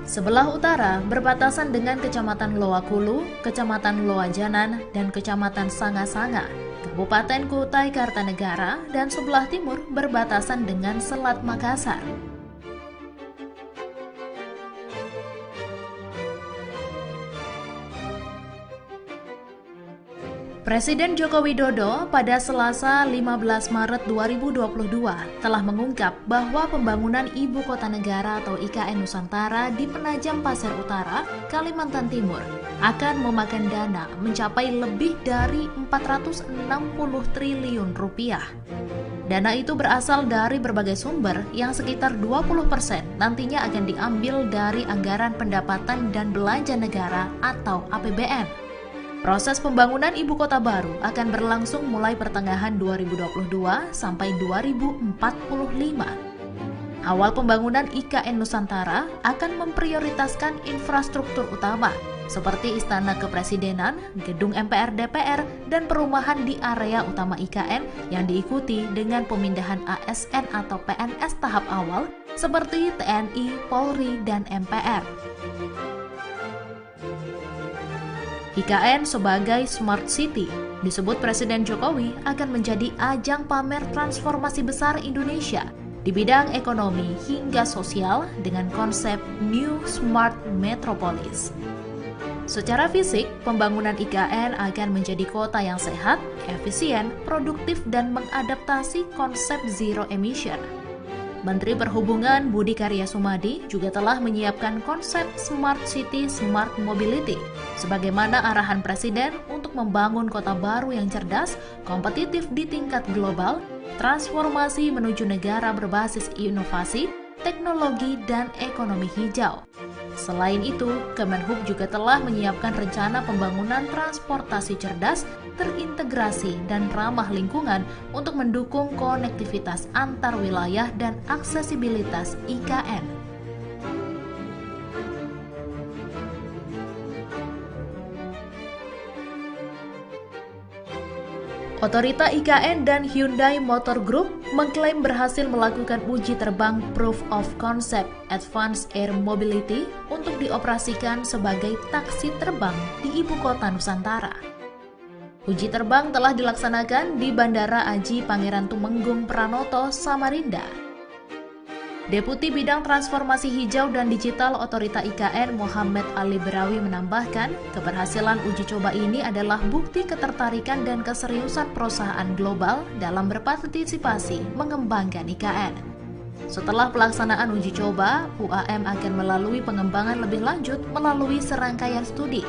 Sebelah utara berbatasan dengan Kecamatan Loakulu, Kecamatan Loajanan, dan Kecamatan Sanga-Sanga, Kabupaten Kutai Kartanegara, dan sebelah timur berbatasan dengan Selat Makassar. Presiden Joko Widodo pada Selasa 15 Maret 2022 telah mengungkap bahwa pembangunan Ibu Kota Negara atau IKN Nusantara di Penajam Pasir Utara, Kalimantan Timur akan memakan dana mencapai lebih dari 460 triliun rupiah. Dana itu berasal dari berbagai sumber yang sekitar 20% nantinya akan diambil dari anggaran pendapatan dan belanja negara atau APBN. Proses pembangunan ibu kota baru akan berlangsung mulai pertengahan 2022 sampai 2045. Awal pembangunan IKN Nusantara akan memprioritaskan infrastruktur utama seperti Istana Kepresidenan, Gedung MPR DPR, dan perumahan di area utama IKN yang diikuti dengan pemindahan ASN atau PNS tahap awal seperti TNI, Polri, dan MPR. IKN sebagai Smart City disebut Presiden Jokowi akan menjadi ajang pamer transformasi besar Indonesia di bidang ekonomi hingga sosial dengan konsep New Smart Metropolis. Secara fisik, pembangunan IKN akan menjadi kota yang sehat, efisien, produktif, dan mengadaptasi konsep zero emission. Menteri Perhubungan Budi Karya Sumadi juga telah menyiapkan konsep Smart City Smart Mobility sebagaimana arahan Presiden untuk membangun kota baru yang cerdas, kompetitif di tingkat global, transformasi menuju negara berbasis inovasi, teknologi, dan ekonomi hijau. Selain itu, Kemenhub juga telah menyiapkan rencana pembangunan transportasi cerdas, terintegrasi, dan ramah lingkungan untuk mendukung konektivitas antar wilayah dan aksesibilitas IKN. Otorita IKN dan Hyundai Motor Group mengklaim berhasil melakukan uji terbang Proof of Concept Advanced Air Mobility untuk dioperasikan sebagai taksi terbang di Ibu Kota Nusantara. Uji terbang telah dilaksanakan di Bandara Aji Pangeran Tumenggung Pranoto, Samarinda. Deputi Bidang Transformasi Hijau dan Digital Otorita IKN Muhammad Ali Berawi menambahkan, keberhasilan uji coba ini adalah bukti ketertarikan dan keseriusan perusahaan global dalam berpartisipasi mengembangkan IKN. Setelah pelaksanaan uji coba, UAM akan melalui pengembangan lebih lanjut melalui serangkaian studi.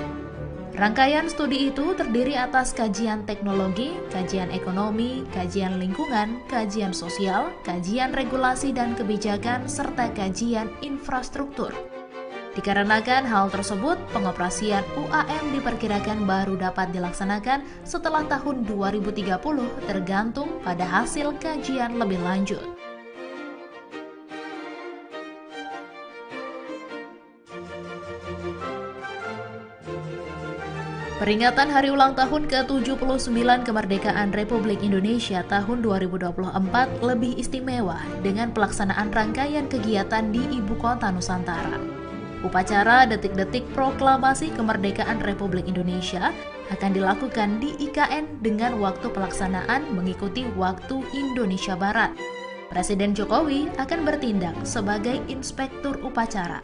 Rangkaian studi itu terdiri atas kajian teknologi, kajian ekonomi, kajian lingkungan, kajian sosial, kajian regulasi dan kebijakan, serta kajian infrastruktur. Dikarenakan hal tersebut, pengoperasian UAM diperkirakan baru dapat dilaksanakan setelah tahun 2030 tergantung pada hasil kajian lebih lanjut. Peringatan Hari Ulang Tahun ke-79 Kemerdekaan Republik Indonesia tahun 2024 lebih istimewa dengan pelaksanaan rangkaian kegiatan di Ibu Kota Nusantara. Upacara detik-detik proklamasi kemerdekaan Republik Indonesia akan dilakukan di IKN dengan waktu pelaksanaan mengikuti waktu Indonesia Barat. Presiden Jokowi akan bertindak sebagai inspektur upacara.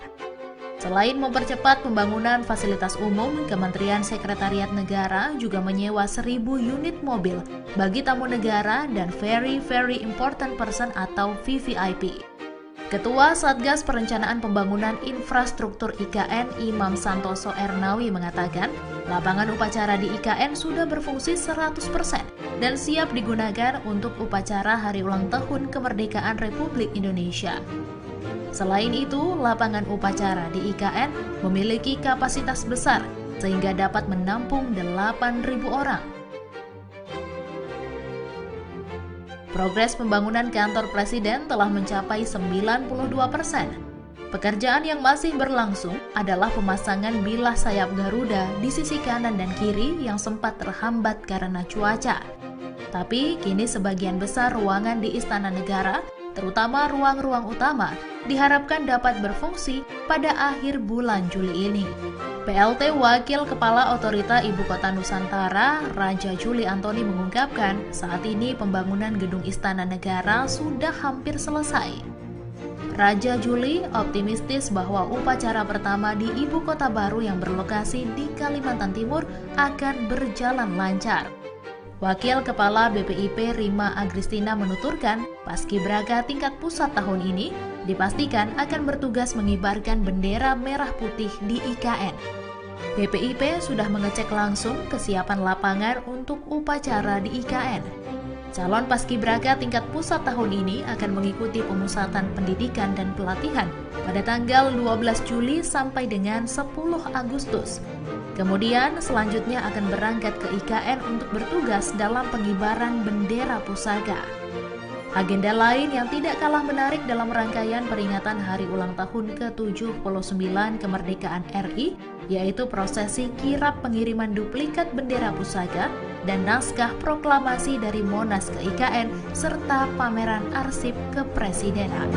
Selain mempercepat pembangunan fasilitas umum, Kementerian Sekretariat Negara juga menyewa 1.000 unit mobil bagi tamu negara dan Very Important Person atau VVIP. Ketua Satgas Perencanaan Pembangunan Infrastruktur IKN Imam Santoso Ernawi mengatakan, lapangan upacara di IKN sudah berfungsi 100% dan siap digunakan untuk upacara Hari Ulang Tahun Kemerdekaan Republik Indonesia. Selain itu, lapangan upacara di IKN memiliki kapasitas besar sehingga dapat menampung 8.000 orang. Progres pembangunan kantor Presiden telah mencapai 92%. Pekerjaan yang masih berlangsung adalah pemasangan bilah sayap Garuda di sisi kanan dan kiri yang sempat terhambat karena cuaca. Tapi kini sebagian besar ruangan di Istana Negara, terutama ruang-ruang utama, diharapkan dapat berfungsi pada akhir bulan Juli ini. PLT Wakil Kepala Otorita Ibu Kota Nusantara, Raja Juli Antoni mengungkapkan, saat ini pembangunan gedung Istana Negara sudah hampir selesai. Raja Juli optimistis bahwa upacara pertama di Ibu Kota baru yang berlokasi di Kalimantan Timur akan berjalan lancar. Wakil Kepala BPIP Rima Agristina menuturkan, Paskibraka tingkat pusat tahun ini dipastikan akan bertugas mengibarkan bendera merah putih di IKN. BPIP sudah mengecek langsung kesiapan lapangan untuk upacara di IKN. Calon Paskibraka tingkat pusat tahun ini akan mengikuti pemusatan pendidikan dan pelatihan pada tanggal 12 Juli sampai dengan 10 Agustus. Kemudian selanjutnya akan berangkat ke IKN untuk bertugas dalam pengibaran bendera pusaka. Agenda lain yang tidak kalah menarik dalam rangkaian peringatan Hari Ulang Tahun ke-79 Kemerdekaan RI, yaitu prosesi kirap pengiriman duplikat bendera pusaka dan naskah proklamasi dari Monas ke IKN, serta pameran arsip kepresidenan.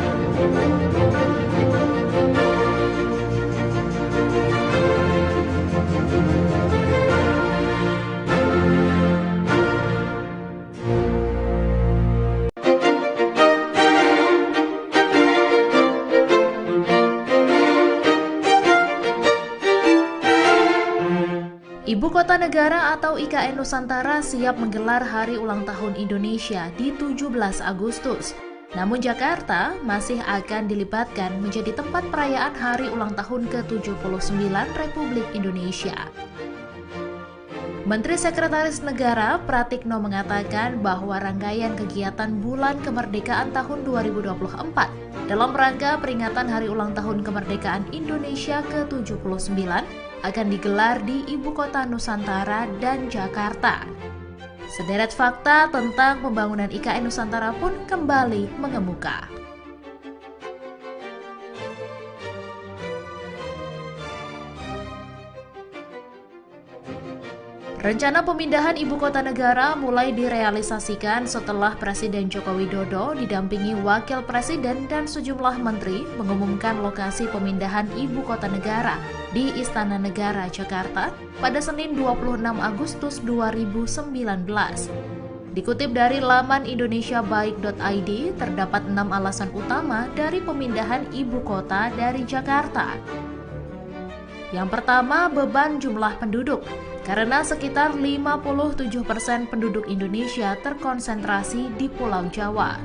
Ibu Kota Negara atau IKN Nusantara siap menggelar Hari Ulang Tahun Indonesia di 17 Agustus. Namun Jakarta masih akan dilibatkan menjadi tempat perayaan Hari Ulang Tahun ke-79 Republik Indonesia. Menteri Sekretaris Negara Pratikno mengatakan bahwa rangkaian kegiatan Bulan Kemerdekaan tahun 2024 dalam rangka peringatan Hari Ulang Tahun Kemerdekaan Indonesia ke-79 akan digelar di Ibu Kota Nusantara dan Jakarta. Sederet fakta tentang pembangunan IKN Nusantara pun kembali mengemuka. Rencana pemindahan ibu kota negara mulai direalisasikan setelah Presiden Joko Widodo didampingi Wakil Presiden dan sejumlah menteri mengumumkan lokasi pemindahan ibu kota negara di Istana Negara, Jakarta pada Senin 26 Agustus 2019. Dikutip dari laman indonesiabaik.id, terdapat 6 alasan utama dari pemindahan ibu kota dari Jakarta. Yang pertama, beban jumlah penduduk. Karena sekitar 57% penduduk Indonesia terkonsentrasi di Pulau Jawa.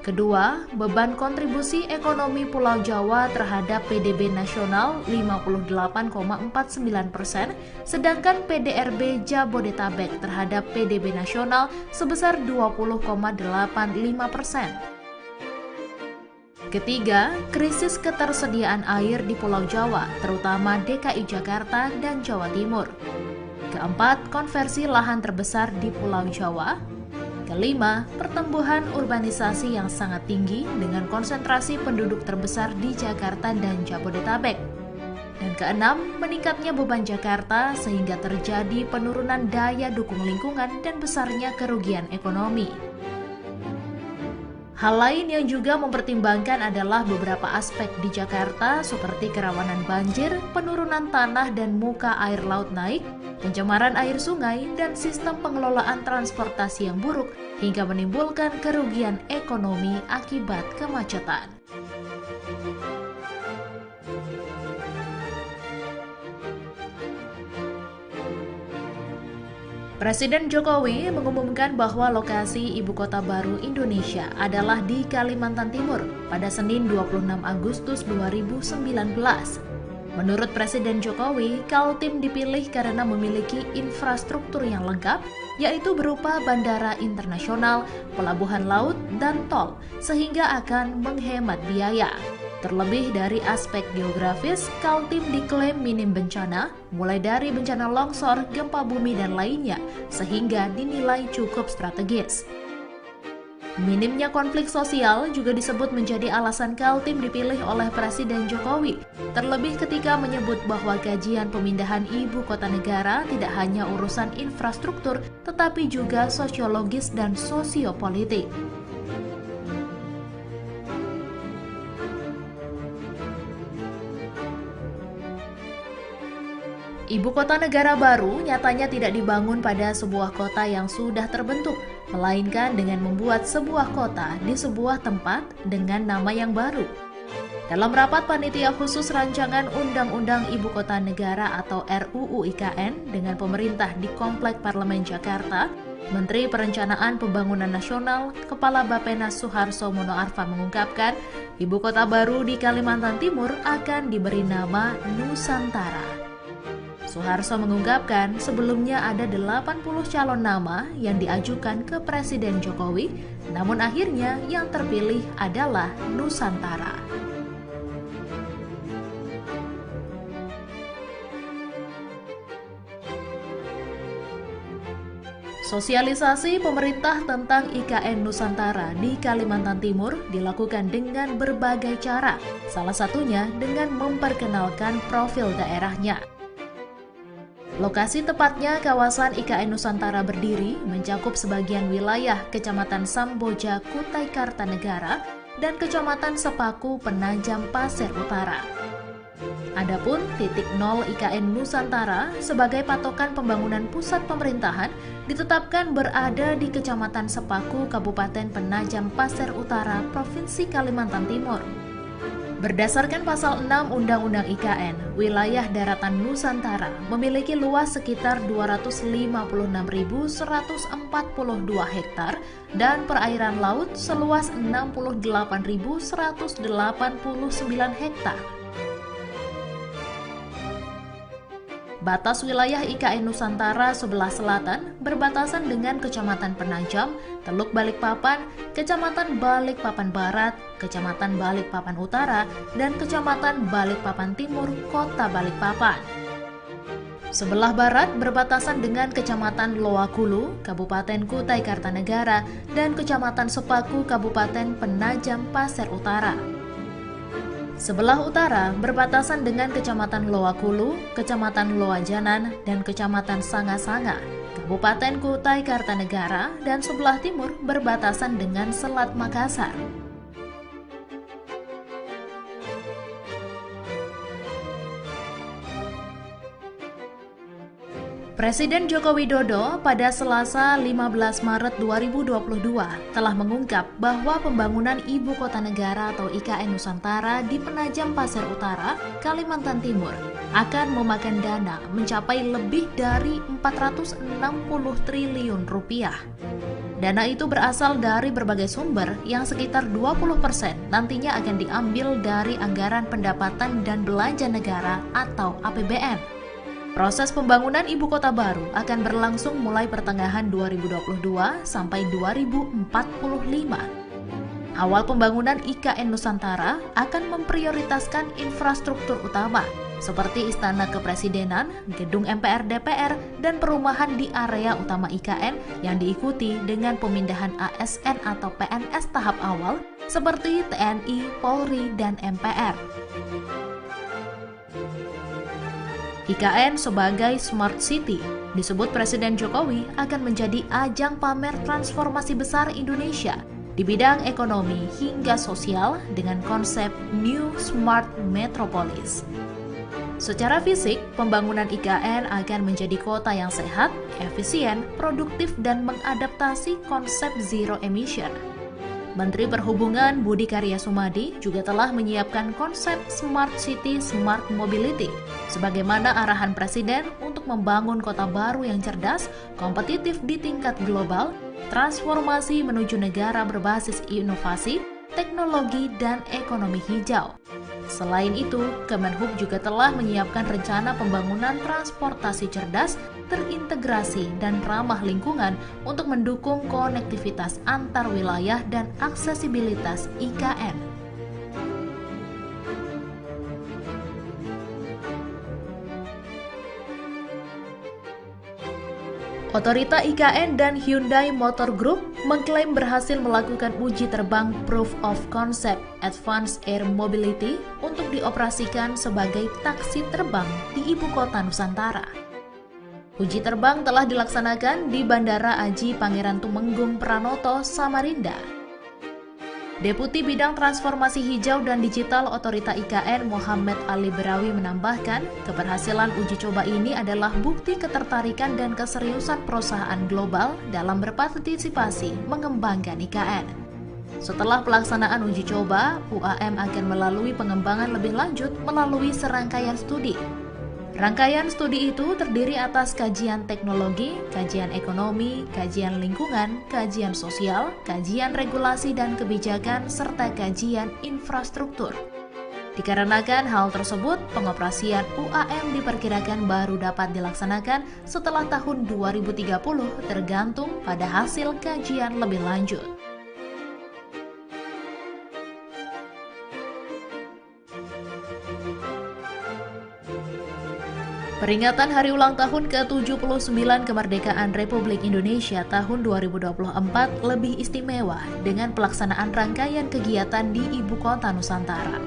Kedua, beban kontribusi ekonomi Pulau Jawa terhadap PDB nasional 58,49%, sedangkan PDRB Jabodetabek terhadap PDB nasional sebesar 20,85%. Ketiga, krisis ketersediaan air di Pulau Jawa, terutama DKI Jakarta dan Jawa Timur. Keempat, konversi lahan terbesar di Pulau Jawa. Kelima, pertumbuhan urbanisasi yang sangat tinggi dengan konsentrasi penduduk terbesar di Jakarta dan Jabodetabek. Dan keenam, meningkatnya beban Jakarta sehingga terjadi penurunan daya dukung lingkungan dan besarnya kerugian ekonomi. Hal lain yang juga mempertimbangkan adalah beberapa aspek di Jakarta seperti kerawanan banjir, penurunan tanah dan muka air laut naik, pencemaran air sungai, dan sistem pengelolaan transportasi yang buruk hingga menimbulkan kerugian ekonomi akibat kemacetan. Presiden Jokowi mengumumkan bahwa lokasi ibu kota baru Indonesia adalah di Kalimantan Timur pada Senin 26 Agustus 2019. Menurut Presiden Jokowi, Kaltim dipilih karena memiliki infrastruktur yang lengkap, yaitu berupa bandara internasional, pelabuhan laut, dan tol, sehingga akan menghemat biaya. Terlebih dari aspek geografis, Kaltim diklaim minim bencana, mulai dari bencana longsor, gempa bumi, dan lainnya, sehingga dinilai cukup strategis. Minimnya konflik sosial juga disebut menjadi alasan Kaltim dipilih oleh Presiden Jokowi, terlebih ketika menyebut bahwa kajian pemindahan ibu kota negara tidak hanya urusan infrastruktur, tetapi juga sosiologis dan sosiopolitik. Ibu kota negara baru nyatanya tidak dibangun pada sebuah kota yang sudah terbentuk, melainkan dengan membuat sebuah kota di sebuah tempat dengan nama yang baru. Dalam rapat panitia khusus rancangan Undang-Undang Ibu Kota Negara atau RUU IKN dengan pemerintah di Komplek Parlemen Jakarta, Menteri Perencanaan Pembangunan Nasional, Kepala Bappenas Suharso Monoarfa mengungkapkan, ibu kota baru di Kalimantan Timur akan diberi nama Nusantara. Suharso mengungkapkan sebelumnya ada 80 calon nama yang diajukan ke Presiden Jokowi, namun akhirnya yang terpilih adalah Nusantara. Sosialisasi pemerintah tentang IKN Nusantara di Kalimantan Timur dilakukan dengan berbagai cara, salah satunya dengan memperkenalkan profil daerahnya. Lokasi tepatnya kawasan IKN Nusantara berdiri mencakup sebagian wilayah Kecamatan Samboja, Kutai Kartanegara, dan Kecamatan Sepaku, Penajam Pasir Utara. Adapun titik nol IKN Nusantara sebagai patokan pembangunan pusat pemerintahan ditetapkan berada di Kecamatan Sepaku, Kabupaten Penajam Pasir Utara, Provinsi Kalimantan Timur. Berdasarkan pasal 6 Undang-Undang IKN, wilayah daratan Nusantara memiliki luas sekitar 256.142 hektar dan perairan laut seluas 68.189 hektar. Batas wilayah IKN Nusantara sebelah selatan berbatasan dengan Kecamatan Penajam, Teluk Balikpapan, Kecamatan Balikpapan Barat, Kecamatan Balikpapan Utara, dan Kecamatan Balikpapan Timur, Kota Balikpapan. Sebelah barat berbatasan dengan Kecamatan Loakulu, Kabupaten Kutai Kartanegara, dan Kecamatan Sepaku, Kabupaten Penajam Pasir Utara. Sebelah utara berbatasan dengan Kecamatan Loakulu, Kecamatan Loajanan, dan Kecamatan Sanga-Sanga, Kabupaten Kutai Kartanegara, dan sebelah timur berbatasan dengan Selat Makassar. Presiden Joko Widodo pada Selasa 15 Maret 2022 telah mengungkap bahwa pembangunan Ibu Kota Negara atau IKN Nusantara di Penajam Pasir Utara, Kalimantan Timur akan memakan dana mencapai lebih dari 460 triliun rupiah. Dana itu berasal dari berbagai sumber yang sekitar 20% nantinya akan diambil dari anggaran pendapatan dan belanja negara atau APBN. Proses pembangunan ibu kota baru akan berlangsung mulai pertengahan 2022 sampai 2045. Awal pembangunan IKN Nusantara akan memprioritaskan infrastruktur utama seperti Istana Kepresidenan, Gedung MPR DPR, dan perumahan di area utama IKN yang diikuti dengan pemindahan ASN atau PNS tahap awal seperti TNI, Polri, dan MPR. IKN sebagai Smart City disebut Presiden Jokowi akan menjadi ajang pamer transformasi besar Indonesia di bidang ekonomi hingga sosial dengan konsep New Smart Metropolis. Secara fisik, pembangunan IKN akan menjadi kota yang sehat, efisien, produktif, dan mengadaptasi konsep zero emission. Menteri Perhubungan Budi Karya Sumadi juga telah menyiapkan konsep Smart City Smart Mobility sebagaimana arahan Presiden untuk membangun kota baru yang cerdas, kompetitif di tingkat global, transformasi menuju negara berbasis inovasi, teknologi, dan ekonomi hijau. Selain itu, Kemenhub juga telah menyiapkan rencana pembangunan transportasi cerdas, terintegrasi, dan ramah lingkungan untuk mendukung konektivitas antar wilayah dan aksesibilitas IKN. Otorita IKN dan Hyundai Motor Group mengklaim berhasil melakukan uji terbang Proof of Concept Advanced Air Mobility untuk dioperasikan sebagai taksi terbang di Ibu Kota Nusantara. Uji terbang telah dilaksanakan di Bandara Aji Pangeran Tumenggung Pranoto, Samarinda. Deputi Bidang Transformasi Hijau dan Digital Otorita IKN Muhammad Ali Berawi menambahkan, keberhasilan uji coba ini adalah bukti ketertarikan dan keseriusan perusahaan global dalam berpartisipasi mengembangkan IKN. Setelah pelaksanaan uji coba, UAM akan melalui pengembangan lebih lanjut melalui serangkaian studi. Rangkaian studi itu terdiri atas kajian teknologi, kajian ekonomi, kajian lingkungan, kajian sosial, kajian regulasi dan kebijakan, serta kajian infrastruktur. Dikarenakan hal tersebut, pengoperasian UAM diperkirakan baru dapat dilaksanakan setelah tahun 2030 tergantung pada hasil kajian lebih lanjut. Peringatan Hari Ulang Tahun ke-79 Kemerdekaan Republik Indonesia tahun 2024 lebih istimewa dengan pelaksanaan rangkaian kegiatan di Ibu Kota Nusantara.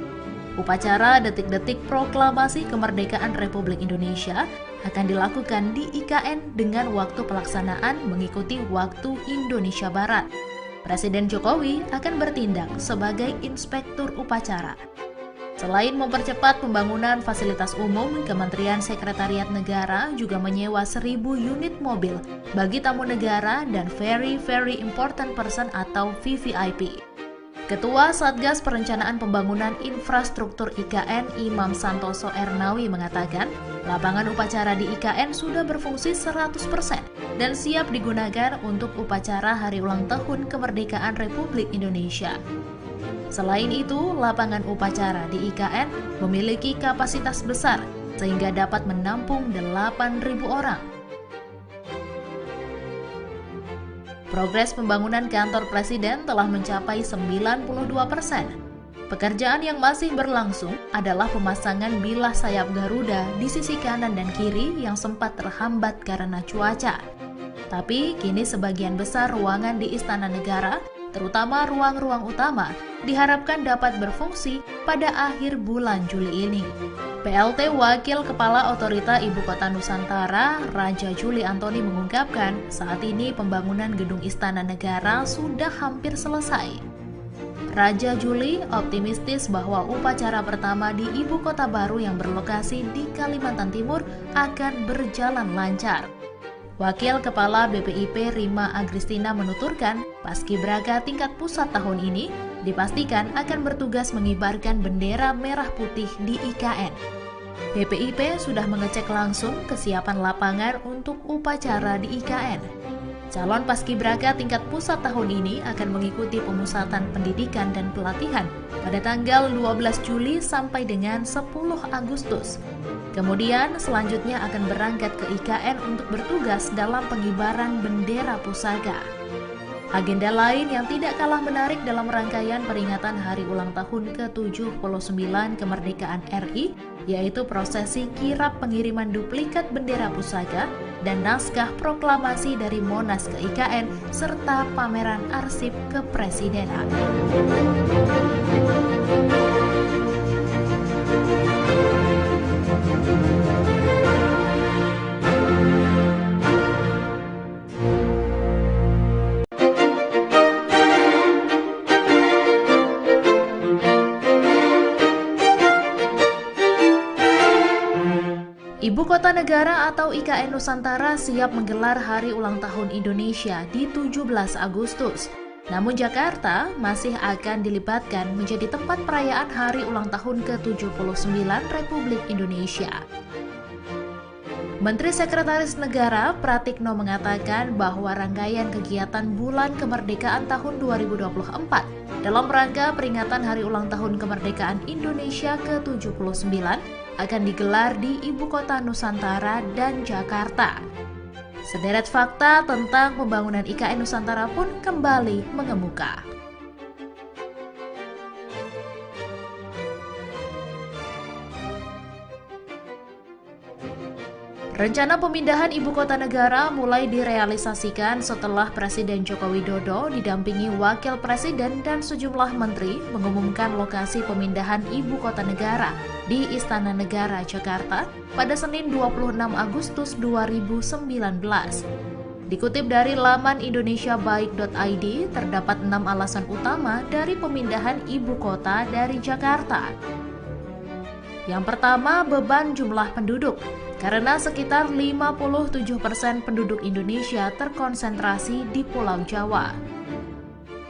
Upacara detik-detik proklamasi kemerdekaan Republik Indonesia akan dilakukan di IKN dengan waktu pelaksanaan mengikuti waktu Indonesia Barat. Presiden Jokowi akan bertindak sebagai inspektur upacara. Selain mempercepat pembangunan fasilitas umum, Kementerian Sekretariat Negara juga menyewa 1.000 unit mobil bagi tamu negara dan Very Important Person atau VVIP. Ketua Satgas Perencanaan Pembangunan Infrastruktur IKN Imam Santoso Ernawi mengatakan, lapangan upacara di IKN sudah berfungsi 100% dan siap digunakan untuk upacara Hari Ulang Tahun Kemerdekaan Republik Indonesia. Selain itu, lapangan upacara di IKN memiliki kapasitas besar sehingga dapat menampung 8.000 orang. Progres pembangunan kantor Presiden telah mencapai 92%. Pekerjaan yang masih berlangsung adalah pemasangan bilah sayap Garuda di sisi kanan dan kiri yang sempat terhambat karena cuaca. Tapi kini sebagian besar ruangan di Istana Negara, terutama ruang-ruang utama, diharapkan dapat berfungsi pada akhir bulan Juli ini. PLT Wakil Kepala Otorita Ibu Kota Nusantara, Raja Juli Antoni mengungkapkan, saat ini pembangunan Gedung Istana Negara sudah hampir selesai. Raja Juli optimistis bahwa upacara pertama di Ibu Kota baru yang berlokasi di Kalimantan Timur akan berjalan lancar. Wakil Kepala BPIP Rima Agristina menuturkan, Paskibraka tingkat pusat tahun ini dipastikan akan bertugas mengibarkan bendera merah putih di IKN. BPIP sudah mengecek langsung kesiapan lapangan untuk upacara di IKN. Calon Paskibraka tingkat pusat tahun ini akan mengikuti pemusatan pendidikan dan pelatihan pada tanggal 12 Juli sampai dengan 10 Agustus. Kemudian selanjutnya akan berangkat ke IKN untuk bertugas dalam pengibaran bendera pusaka. Agenda lain yang tidak kalah menarik dalam rangkaian peringatan Hari Ulang Tahun ke-79 Kemerdekaan RI, yaitu prosesi kirap pengiriman duplikat bendera pusaka dan naskah proklamasi dari Monas ke IKN, serta pameran arsip kepresidenan. Ibu Kota Negara atau IKN Nusantara siap menggelar Hari Ulang Tahun Indonesia di 17 Agustus. Namun Jakarta masih akan dilibatkan menjadi tempat perayaan Hari Ulang Tahun ke-79 Republik Indonesia. Menteri Sekretaris Negara Pratikno mengatakan bahwa rangkaian kegiatan Bulan Kemerdekaan tahun 2024 dalam rangka peringatan Hari Ulang Tahun Kemerdekaan Indonesia ke-79 akan digelar di Ibu Kota Nusantara dan Jakarta. Sederet fakta tentang pembangunan IKN Nusantara pun kembali mengemuka. Rencana pemindahan ibu kota negara mulai direalisasikan setelah Presiden Joko Widodo didampingi Wakil Presiden dan sejumlah menteri mengumumkan lokasi pemindahan ibu kota negara di Istana Negara, Jakarta pada Senin 26 Agustus 2019. Dikutip dari laman indonesiabaik.id, terdapat 6 alasan utama dari pemindahan ibu kota dari Jakarta. Yang pertama, beban jumlah penduduk. Karena sekitar 57% penduduk Indonesia terkonsentrasi di Pulau Jawa.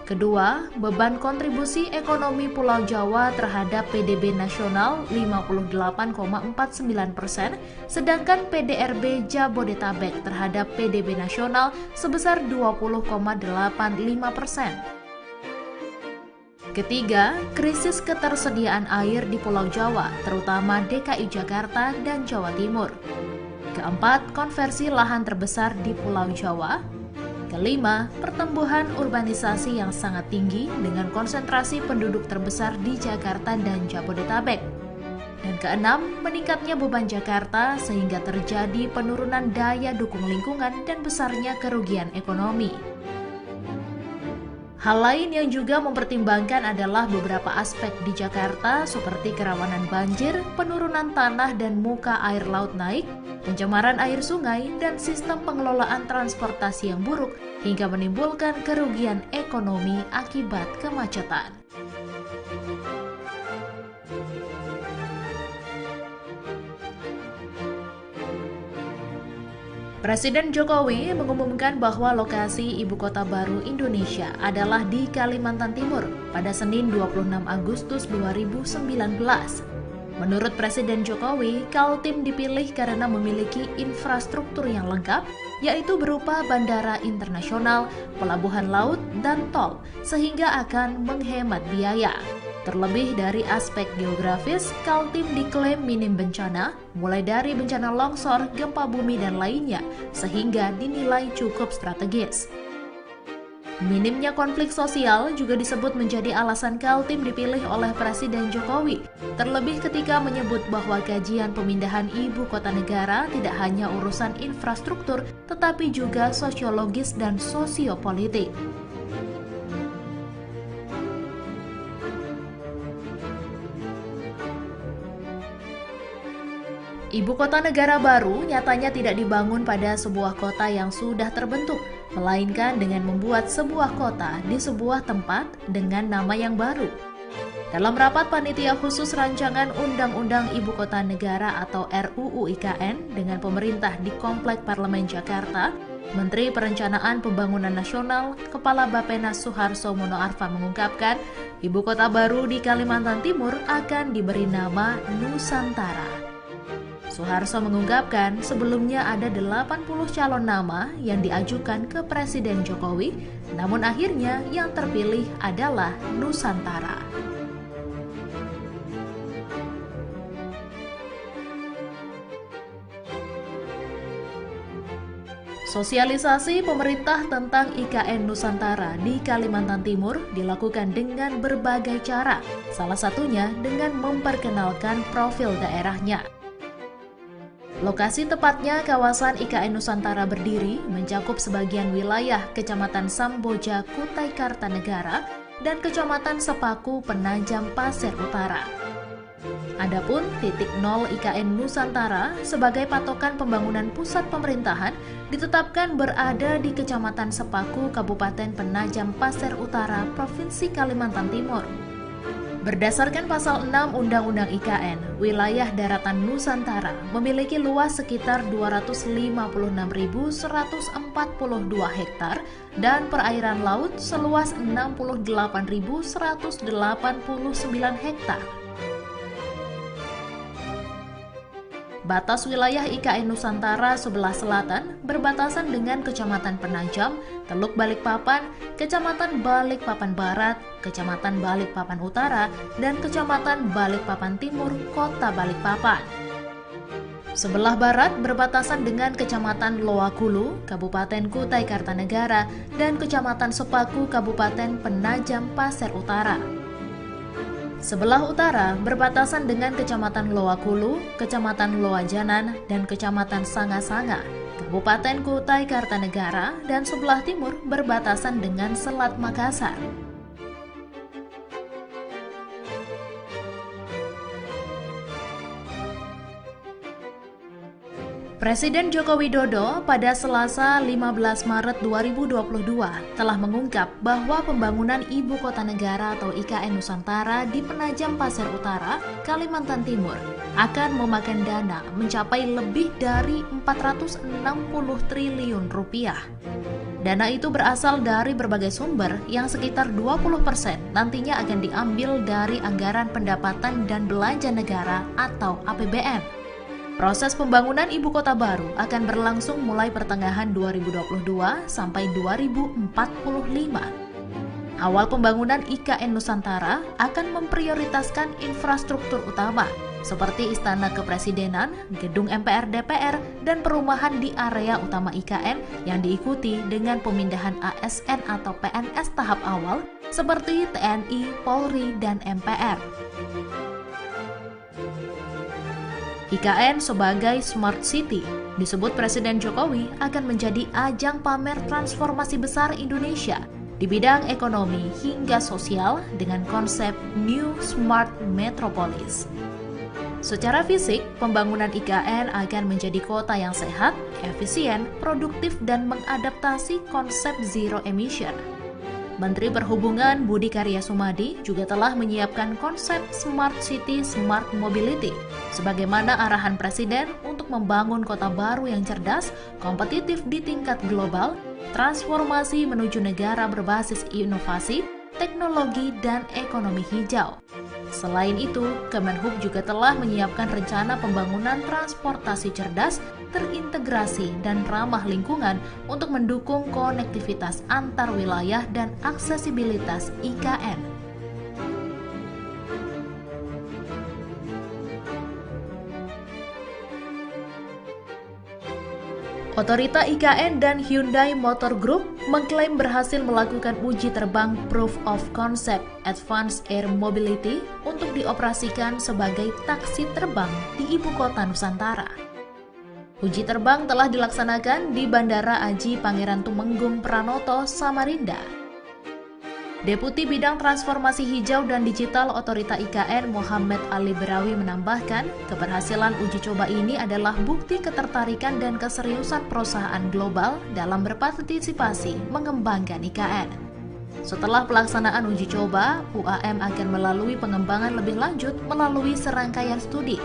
Kedua, beban kontribusi ekonomi Pulau Jawa terhadap PDB nasional 58,49%, sedangkan PDRB Jabodetabek terhadap PDB nasional sebesar 20,85%. Ketiga, krisis ketersediaan air di Pulau Jawa, terutama DKI Jakarta dan Jawa Timur. Keempat, konversi lahan terbesar di Pulau Jawa. Kelima, pertumbuhan urbanisasi yang sangat tinggi dengan konsentrasi penduduk terbesar di Jakarta dan Jabodetabek. Dan keenam, meningkatnya beban Jakarta sehingga terjadi penurunan daya dukung lingkungan dan besarnya kerugian ekonomi. Hal lain yang juga mempertimbangkan adalah beberapa aspek di Jakarta seperti kerawanan banjir, penurunan tanah dan muka air laut naik, pencemaran air sungai, dan sistem pengelolaan transportasi yang buruk hingga menimbulkan kerugian ekonomi akibat kemacetan. Presiden Jokowi mengumumkan bahwa lokasi ibu kota baru Indonesia adalah di Kalimantan Timur pada Senin 26 Agustus 2019. Menurut Presiden Jokowi, Kaltim dipilih karena memiliki infrastruktur yang lengkap, yaitu berupa bandara internasional, pelabuhan laut, dan tol, sehingga akan menghemat biaya. Terlebih dari aspek geografis, Kaltim diklaim minim bencana, mulai dari bencana longsor, gempa bumi, dan lainnya, sehingga dinilai cukup strategis. Minimnya konflik sosial juga disebut menjadi alasan Kaltim dipilih oleh Presiden Jokowi, terlebih ketika menyebut bahwa kajian pemindahan ibu kota negara tidak hanya urusan infrastruktur, tetapi juga sosiologis dan sosiopolitik. Ibu kota negara baru nyatanya tidak dibangun pada sebuah kota yang sudah terbentuk, melainkan dengan membuat sebuah kota di sebuah tempat dengan nama yang baru. Dalam rapat panitia khusus rancangan Undang-Undang Ibu Kota Negara atau RUU IKN dengan pemerintah di Komplek Parlemen Jakarta, Menteri Perencanaan Pembangunan Nasional, Kepala Bappenas Suharso Monoarfa mengungkapkan, ibu kota baru di Kalimantan Timur akan diberi nama Nusantara. Suharso mengungkapkan sebelumnya ada 80 calon nama yang diajukan ke Presiden Jokowi, namun akhirnya yang terpilih adalah Nusantara. Sosialisasi pemerintah tentang IKN Nusantara di Kalimantan Timur dilakukan dengan berbagai cara, salah satunya dengan memperkenalkan profil daerahnya. Lokasi tepatnya kawasan IKN Nusantara berdiri mencakup sebagian wilayah Kecamatan Samboja, Kutai Kartanegara, dan Kecamatan Sepaku, Penajam Pasir Utara. Adapun titik nol IKN Nusantara sebagai patokan pembangunan pusat pemerintahan ditetapkan berada di Kecamatan Sepaku, Kabupaten Penajam Pasir Utara, Provinsi Kalimantan Timur. Berdasarkan pasal 6 Undang-Undang IKN, wilayah daratan Nusantara memiliki luas sekitar 256.142 hektar dan perairan laut seluas 68.189 hektar. Batas wilayah IKN Nusantara sebelah selatan berbatasan dengan Kecamatan Penajam, Teluk Balikpapan, Kecamatan Balikpapan Barat, Kecamatan Balikpapan Utara, dan Kecamatan Balikpapan Timur, Kota Balikpapan. Sebelah barat berbatasan dengan Kecamatan Loakulu, Kabupaten Kutai Kartanegara, dan Kecamatan Sepaku, Kabupaten Penajam Pasir Utara. Sebelah utara berbatasan dengan Kecamatan Loakulu, Kecamatan Loajanan, dan Kecamatan Sanga-Sanga, Kabupaten Kutai Kartanegara, dan sebelah timur berbatasan dengan Selat Makassar. Presiden Joko Widodo pada Selasa 15 Maret 2022 telah mengungkap bahwa pembangunan Ibu Kota Negara atau IKN Nusantara di Penajam Pasir Utara, Kalimantan Timur akan memakan dana mencapai lebih dari 460 triliun rupiah. Dana itu berasal dari berbagai sumber yang sekitar 20% nantinya akan diambil dari anggaran pendapatan dan belanja negara atau APBN. Proses pembangunan ibu kota baru akan berlangsung mulai pertengahan 2022 sampai 2045. Awal pembangunan IKN Nusantara akan memprioritaskan infrastruktur utama seperti Istana Kepresidenan, Gedung MPR DPR, dan perumahan di area utama IKN yang diikuti dengan pemindahan ASN atau PNS tahap awal seperti TNI, Polri, dan MPR. IKN sebagai Smart City disebut Presiden Jokowi akan menjadi ajang pamer transformasi besar Indonesia di bidang ekonomi hingga sosial dengan konsep New Smart Metropolis. Secara fisik, pembangunan IKN akan menjadi kota yang sehat, efisien, produktif, dan mengadaptasi konsep zero emission. Menteri Perhubungan Budi Karya Sumadi juga telah menyiapkan konsep Smart City Smart Mobility sebagaimana arahan Presiden untuk membangun kota baru yang cerdas, kompetitif di tingkat global, transformasi menuju negara berbasis inovasi, teknologi, dan ekonomi hijau. Selain itu, Kemenhub juga telah menyiapkan rencana pembangunan transportasi cerdas, terintegrasi, dan ramah lingkungan untuk mendukung konektivitas antar wilayah dan aksesibilitas IKN. Otorita IKN dan Hyundai Motor Group mengklaim berhasil melakukan uji terbang Proof of Concept Advanced Air Mobility untuk dioperasikan sebagai taksi terbang di Ibu Kota Nusantara. Uji terbang telah dilaksanakan di Bandara Aji Pangeran Tumenggung Pranoto, Samarinda. Deputi Bidang Transformasi Hijau dan Digital Otorita IKN Muhammad Ali Berawi menambahkan, keberhasilan uji coba ini adalah bukti ketertarikan dan keseriusan perusahaan global dalam berpartisipasi mengembangkan IKN. Setelah pelaksanaan uji coba, UAM akan melalui pengembangan lebih lanjut melalui serangkaian studi.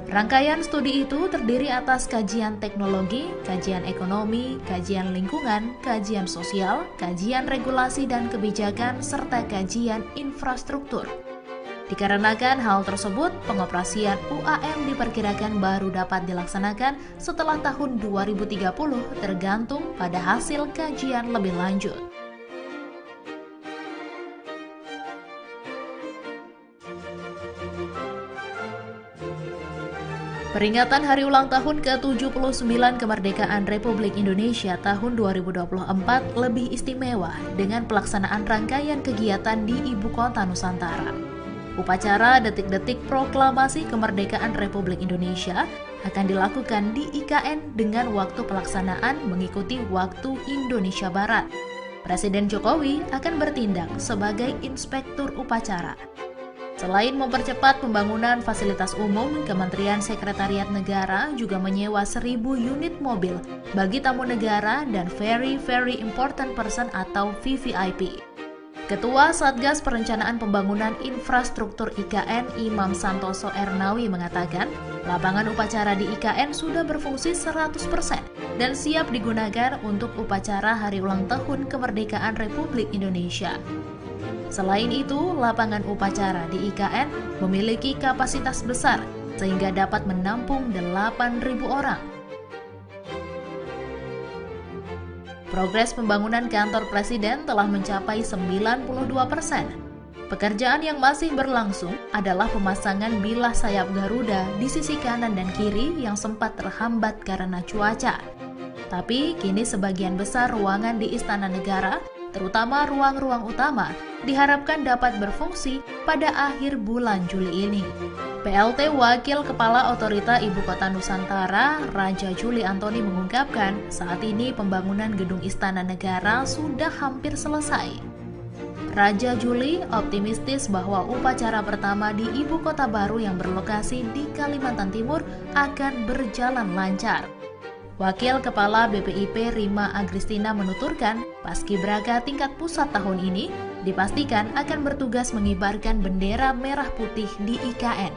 Rangkaian studi itu terdiri atas kajian teknologi, kajian ekonomi, kajian lingkungan, kajian sosial, kajian regulasi dan kebijakan, serta kajian infrastruktur. Dikarenakan hal tersebut, pengoperasian UAM diperkirakan baru dapat dilaksanakan setelah tahun 2030 tergantung pada hasil kajian lebih lanjut. Peringatan Hari Ulang Tahun ke-79 Kemerdekaan Republik Indonesia tahun 2024 lebih istimewa dengan pelaksanaan rangkaian kegiatan di Ibu Kota Nusantara. Upacara detik-detik proklamasi kemerdekaan Republik Indonesia akan dilakukan di IKN dengan waktu pelaksanaan mengikuti waktu Indonesia Barat. Presiden Jokowi akan bertindak sebagai inspektur upacara. Selain mempercepat pembangunan fasilitas umum, Kementerian Sekretariat Negara juga menyewa 1.000 unit mobil bagi tamu negara dan Very Important Person atau VVIP. Ketua Satgas Perencanaan Pembangunan Infrastruktur IKN Imam Santoso Ernawi mengatakan, lapangan upacara di IKN sudah berfungsi 100% dan siap digunakan untuk upacara Hari Ulang Tahun Kemerdekaan Republik Indonesia. Selain itu, lapangan upacara di IKN memiliki kapasitas besar sehingga dapat menampung 8.000 orang. Progres pembangunan kantor Presiden telah mencapai 92%. Pekerjaan yang masih berlangsung adalah pemasangan bilah sayap Garuda di sisi kanan dan kiri yang sempat terhambat karena cuaca. Tapi kini sebagian besar ruangan di Istana Negara, terutama ruang-ruang utama, diharapkan dapat berfungsi pada akhir bulan Juli ini. PLT Wakil Kepala Otorita Ibu Kota Nusantara, Raja Juli Antoni mengungkapkan, saat ini pembangunan gedung Istana Negara sudah hampir selesai. Raja Juli optimistis bahwa upacara pertama di Ibu Kota baru yang berlokasi di Kalimantan Timur akan berjalan lancar. Wakil Kepala BPIP Rima Agristina menuturkan, Paskibraka tingkat pusat tahun ini dipastikan akan bertugas mengibarkan bendera merah putih di IKN.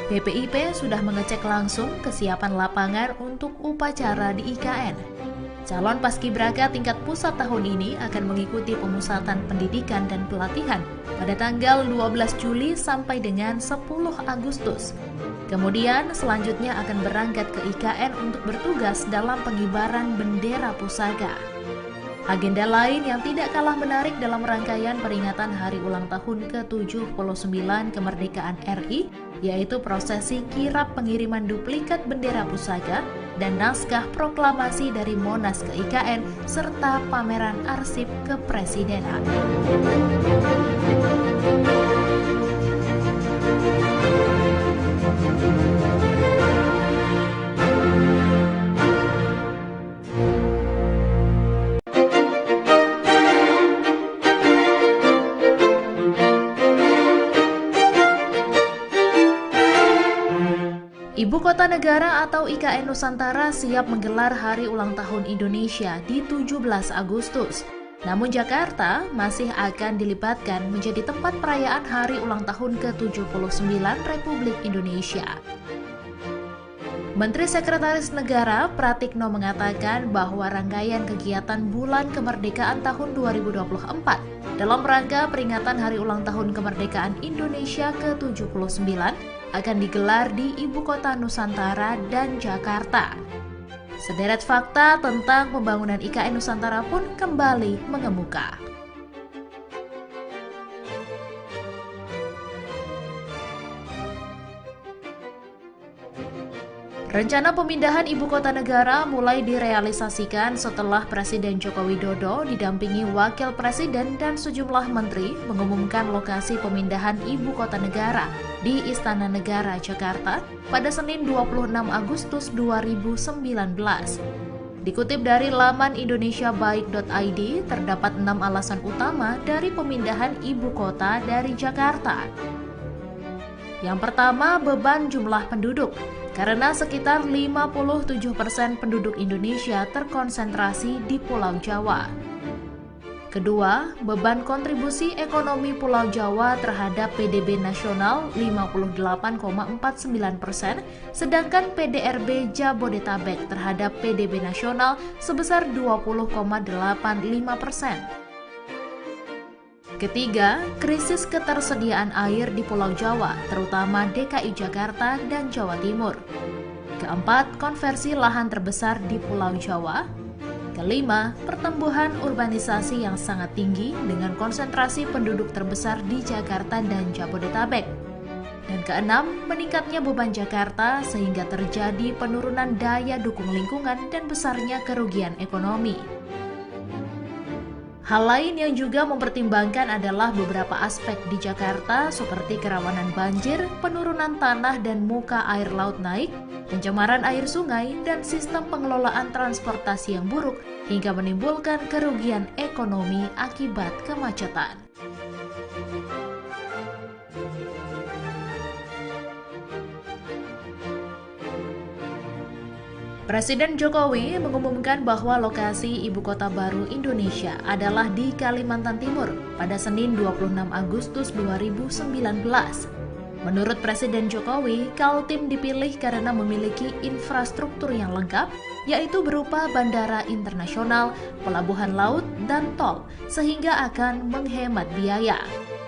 BPIP sudah mengecek langsung kesiapan lapangan untuk upacara di IKN. Calon Paskibraka tingkat pusat tahun ini akan mengikuti pemusatan pendidikan dan pelatihan pada tanggal 12 Juli sampai dengan 10 Agustus. Kemudian selanjutnya akan berangkat ke IKN untuk bertugas dalam pengibaran bendera pusaka. Agenda lain yang tidak kalah menarik dalam rangkaian peringatan Hari Ulang Tahun ke-79 Kemerdekaan RI, yaitu prosesi kirap pengiriman duplikat bendera pusaka dan naskah proklamasi dari Monas ke IKN, serta pameran arsip kepresidenan. Ibu Kota Negara atau IKN Nusantara siap menggelar Hari Ulang Tahun Indonesia di 17 Agustus. Namun Jakarta masih akan dilibatkan menjadi tempat perayaan hari ulang tahun ke-79 Republik Indonesia. Menteri Sekretaris Negara Pratikno mengatakan bahwa rangkaian kegiatan Bulan Kemerdekaan tahun 2024 dalam rangka peringatan Hari Ulang Tahun Kemerdekaan Indonesia ke-79 akan digelar di Ibu Kota Nusantara dan Jakarta. Sederet fakta tentang pembangunan IKN Nusantara pun kembali mengemuka. Rencana pemindahan ibu kota negara mulai direalisasikan setelah Presiden Joko Widodo didampingi Wakil Presiden dan sejumlah menteri mengumumkan lokasi pemindahan ibu kota negara di Istana Negara, Jakarta pada Senin 26 Agustus 2019. Dikutip dari laman indonesiabaik.id, terdapat 6 alasan utama dari pemindahan ibu kota dari Jakarta. Yang pertama, beban jumlah penduduk. Karena sekitar 57% penduduk Indonesia terkonsentrasi di Pulau Jawa. Kedua, beban kontribusi ekonomi Pulau Jawa terhadap PDB nasional 58,49%, sedangkan PDRB Jabodetabek terhadap PDB nasional sebesar 20,85%. Ketiga, krisis ketersediaan air di Pulau Jawa, terutama DKI Jakarta dan Jawa Timur. Keempat, konversi lahan terbesar di Pulau Jawa. Kelima, pertumbuhan urbanisasi yang sangat tinggi dengan konsentrasi penduduk terbesar di Jakarta dan Jabodetabek. Dan keenam, meningkatnya beban Jakarta sehingga terjadi penurunan daya dukung lingkungan dan besarnya kerugian ekonomi. Hal lain yang juga mempertimbangkan adalah beberapa aspek di Jakarta seperti kerawanan banjir, penurunan tanah dan muka air laut naik, pencemaran air sungai, dan sistem pengelolaan transportasi yang buruk hingga menimbulkan kerugian ekonomi akibat kemacetan. Presiden Jokowi mengumumkan bahwa lokasi ibu kota baru Indonesia adalah di Kalimantan Timur pada Senin 26 Agustus 2019. Menurut Presiden Jokowi, Kaltim dipilih karena memiliki infrastruktur yang lengkap, yaitu berupa bandara internasional, pelabuhan laut, dan tol, sehingga akan menghemat biaya.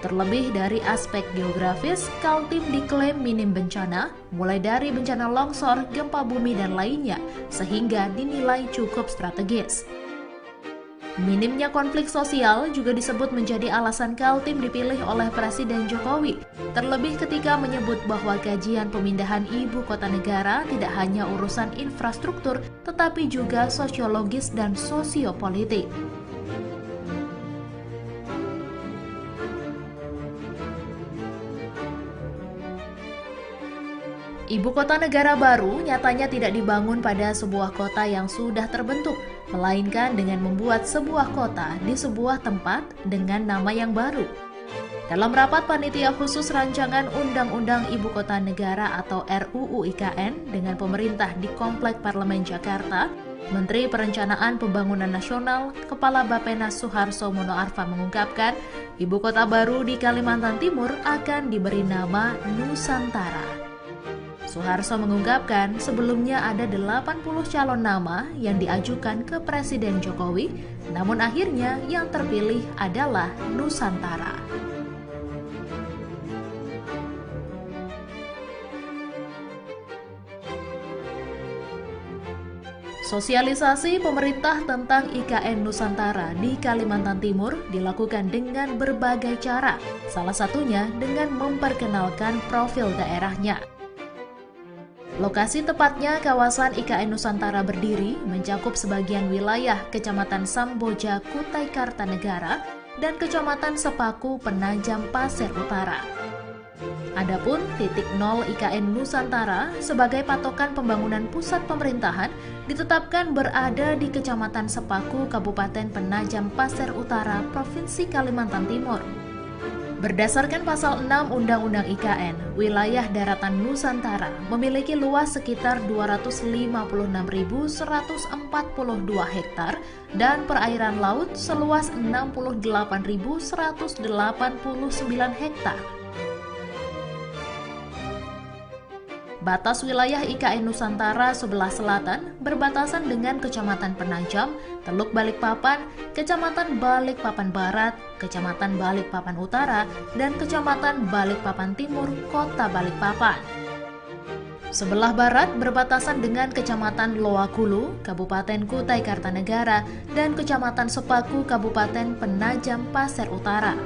Terlebih dari aspek geografis, Kaltim diklaim minim bencana, mulai dari bencana longsor, gempa bumi, dan lainnya, sehingga dinilai cukup strategis. Minimnya konflik sosial juga disebut menjadi alasan Kaltim dipilih oleh Presiden Jokowi, terlebih ketika menyebut bahwa kajian pemindahan ibu kota negara tidak hanya urusan infrastruktur, tetapi juga sosiologis dan sosiopolitik. Ibu kota negara baru nyatanya tidak dibangun pada sebuah kota yang sudah terbentuk, melainkan dengan membuat sebuah kota di sebuah tempat dengan nama yang baru. Dalam rapat panitia khusus rancangan Undang-Undang Ibu Kota Negara atau RUU IKN dengan pemerintah di Komplek Parlemen Jakarta, Menteri Perencanaan Pembangunan Nasional, Kepala Bappenas Suharso Monoarfa mengungkapkan, ibu kota baru di Kalimantan Timur akan diberi nama Nusantara. Suharso mengungkapkan sebelumnya ada 80 calon nama yang diajukan ke Presiden Jokowi, namun akhirnya yang terpilih adalah Nusantara. Sosialisasi pemerintah tentang IKN Nusantara di Kalimantan Timur dilakukan dengan berbagai cara, salah satunya dengan memperkenalkan profil daerahnya. Lokasi tepatnya kawasan IKN Nusantara berdiri mencakup sebagian wilayah Kecamatan Samboja, Kutai Kartanegara, dan Kecamatan Sepaku, Penajam Pasir Utara. Adapun titik nol IKN Nusantara sebagai patokan pembangunan pusat pemerintahan ditetapkan berada di Kecamatan Sepaku, Kabupaten Penajam Pasir Utara, Provinsi Kalimantan Timur. Berdasarkan pasal 6 Undang-Undang IKN, wilayah daratan Nusantara memiliki luas sekitar 256.142 hektar dan perairan laut seluas 68.189 hektar. Batas wilayah IKN Nusantara sebelah selatan berbatasan dengan Kecamatan Penajam, Teluk Balikpapan, Kecamatan Balikpapan Barat, Kecamatan Balikpapan Utara, dan Kecamatan Balikpapan Timur, Kota Balikpapan. Sebelah barat berbatasan dengan Kecamatan Loakulu, Kabupaten Kutai Kartanegara, dan Kecamatan Sepaku, Kabupaten Penajam Pasir Utara.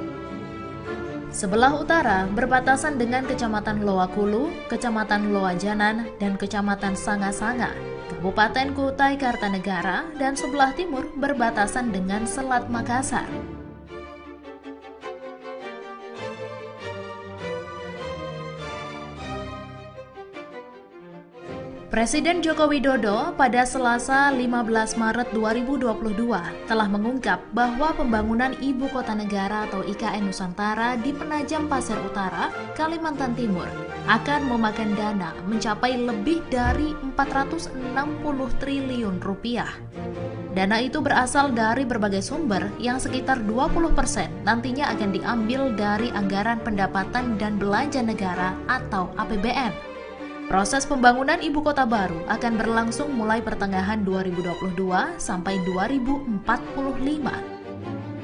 Sebelah utara berbatasan dengan Kecamatan Loakulu, Kecamatan Loajanan, dan Kecamatan Sanga-Sanga, Kabupaten Kutai Kartanegara, dan sebelah timur berbatasan dengan Selat Makassar. Presiden Joko Widodo pada Selasa 15 Maret 2022 telah mengungkap bahwa pembangunan Ibu Kota Negara atau IKN Nusantara di Penajam Pasir Utara, Kalimantan Timur akan memakan dana mencapai lebih dari 460 triliun rupiah. Dana itu berasal dari berbagai sumber yang sekitar 20% nantinya akan diambil dari anggaran pendapatan dan belanja negara atau APBN. Proses pembangunan ibu kota baru akan berlangsung mulai pertengahan 2022 sampai 2045.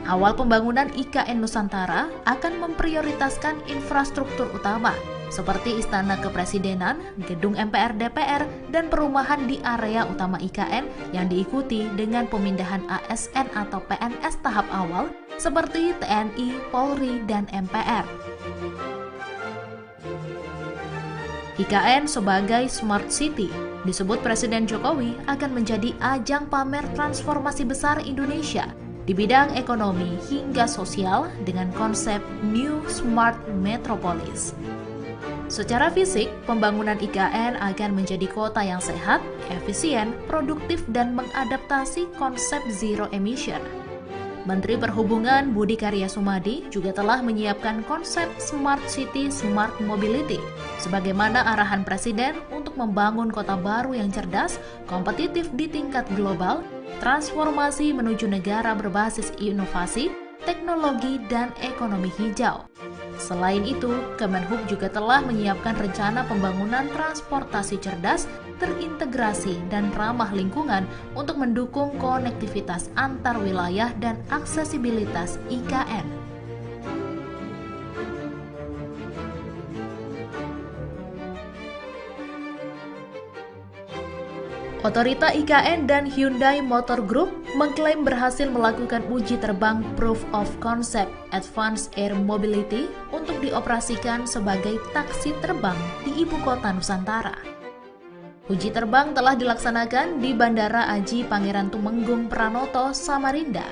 Awal pembangunan IKN Nusantara akan memprioritaskan infrastruktur utama seperti Istana Kepresidenan, Gedung MPR DPR, dan perumahan di area utama IKN yang diikuti dengan pemindahan ASN atau PNS tahap awal seperti TNI, Polri, dan MPR. IKN sebagai Smart City disebut Presiden Jokowi akan menjadi ajang pamer transformasi besar Indonesia di bidang ekonomi hingga sosial dengan konsep New Smart Metropolis. Secara fisik, pembangunan IKN akan menjadi kota yang sehat, efisien, produktif, dan mengadaptasi konsep zero emission. Menteri Perhubungan Budi Karya Sumadi juga telah menyiapkan konsep Smart City Smart Mobility sebagaimana arahan Presiden untuk membangun kota baru yang cerdas, kompetitif di tingkat global, transformasi menuju negara berbasis inovasi, teknologi, dan ekonomi hijau. Selain itu, Kemenhub juga telah menyiapkan rencana pembangunan transportasi cerdas, terintegrasi, dan ramah lingkungan untuk mendukung konektivitas antar wilayah dan aksesibilitas IKN. Otorita IKN dan Hyundai Motor Group mengklaim berhasil melakukan uji terbang Proof of Concept Advanced Air Mobility untuk dioperasikan sebagai taksi terbang di Ibu Kota Nusantara. Uji terbang telah dilaksanakan di Bandara Aji Pangeran Tumenggung Pranoto, Samarinda.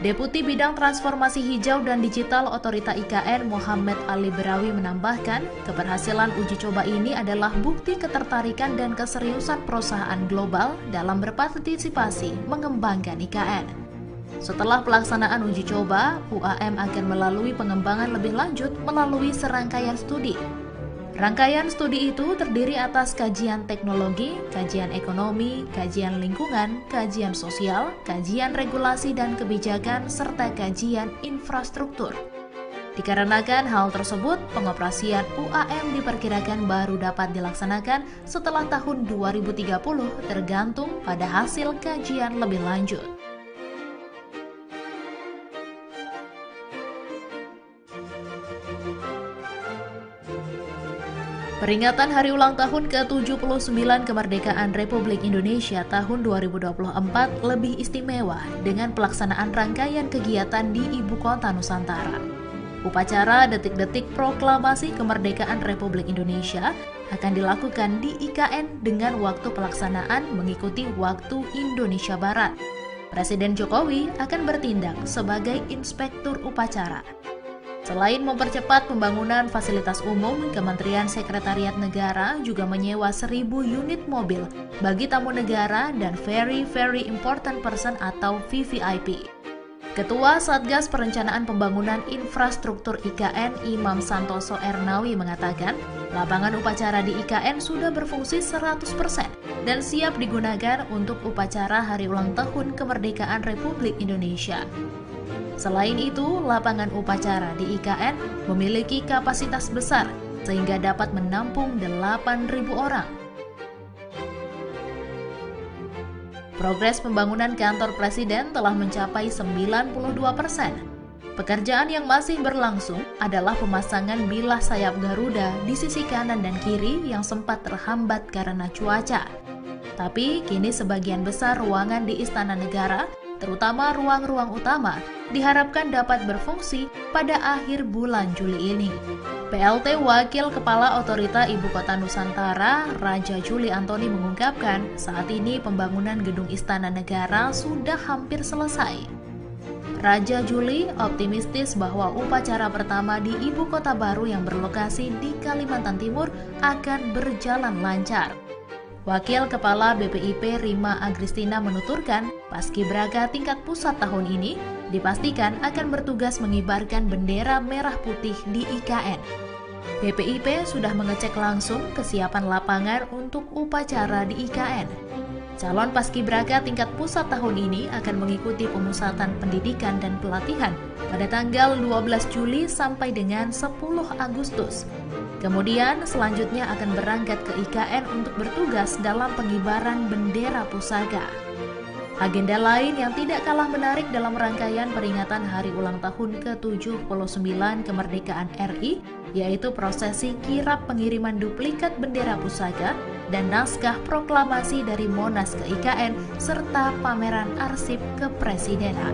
Deputi Bidang Transformasi Hijau dan Digital Otorita IKN Muhammad Ali Berawi menambahkan, keberhasilan uji coba ini adalah bukti ketertarikan dan keseriusan perusahaan global dalam berpartisipasi mengembangkan IKN. Setelah pelaksanaan uji coba, UAM akan melalui pengembangan lebih lanjut melalui serangkaian studi. Rangkaian studi itu terdiri atas kajian teknologi, kajian ekonomi, kajian lingkungan, kajian sosial, kajian regulasi dan kebijakan, serta kajian infrastruktur. Dikarenakan hal tersebut, pengoperasian UAM diperkirakan baru dapat dilaksanakan setelah tahun 2030 tergantung pada hasil kajian lebih lanjut. Peringatan Hari Ulang Tahun ke-79 Kemerdekaan Republik Indonesia tahun 2024 lebih istimewa dengan pelaksanaan rangkaian kegiatan di Ibu Kota Nusantara. Upacara detik-detik proklamasi kemerdekaan Republik Indonesia akan dilakukan di IKN dengan waktu pelaksanaan mengikuti waktu Indonesia Barat. Presiden Jokowi akan bertindak sebagai inspektur upacara. Selain mempercepat pembangunan fasilitas umum, Kementerian Sekretariat Negara juga menyewa 1.000 unit mobil bagi tamu negara dan Very Important Person atau VVIP. Ketua Satgas Perencanaan Pembangunan Infrastruktur IKN Imam Santoso Ernawi mengatakan, lapangan upacara di IKN sudah berfungsi 100% dan siap digunakan untuk upacara Hari Ulang Tahun Kemerdekaan Republik Indonesia. Selain itu, lapangan upacara di IKN memiliki kapasitas besar sehingga dapat menampung 8.000 orang. Progres pembangunan kantor Presiden telah mencapai 92%. Pekerjaan yang masih berlangsung adalah pemasangan bilah sayap Garuda di sisi kanan dan kiri yang sempat terhambat karena cuaca. Tapi kini sebagian besar ruangan di Istana Negara, terutama ruang-ruang utama, diharapkan dapat berfungsi pada akhir bulan Juli ini. PLT Wakil Kepala Otorita Ibu Kota Nusantara, Raja Juli Antoni mengungkapkan, saat ini pembangunan gedung Istana Negara sudah hampir selesai. Raja Juli optimistis bahwa upacara pertama di Ibu Kota baru yang berlokasi di Kalimantan Timur akan berjalan lancar. Wakil Kepala BPIP Rima Agristina menuturkan, Paskibraka tingkat pusat tahun ini dipastikan akan bertugas mengibarkan bendera merah putih di IKN. BPIP sudah mengecek langsung kesiapan lapangan untuk upacara di IKN. Calon Paskibraka tingkat pusat tahun ini akan mengikuti pemusatan pendidikan dan pelatihan pada tanggal 12 Juli sampai dengan 10 Agustus. Kemudian selanjutnya akan berangkat ke IKN untuk bertugas dalam pengibaran bendera pusaka. Agenda lain yang tidak kalah menarik dalam rangkaian peringatan Hari Ulang Tahun ke-79 Kemerdekaan RI, yaitu prosesi kirap pengiriman duplikat bendera pusaka dan naskah proklamasi dari Monas ke IKN, serta pameran arsip kepresidenan.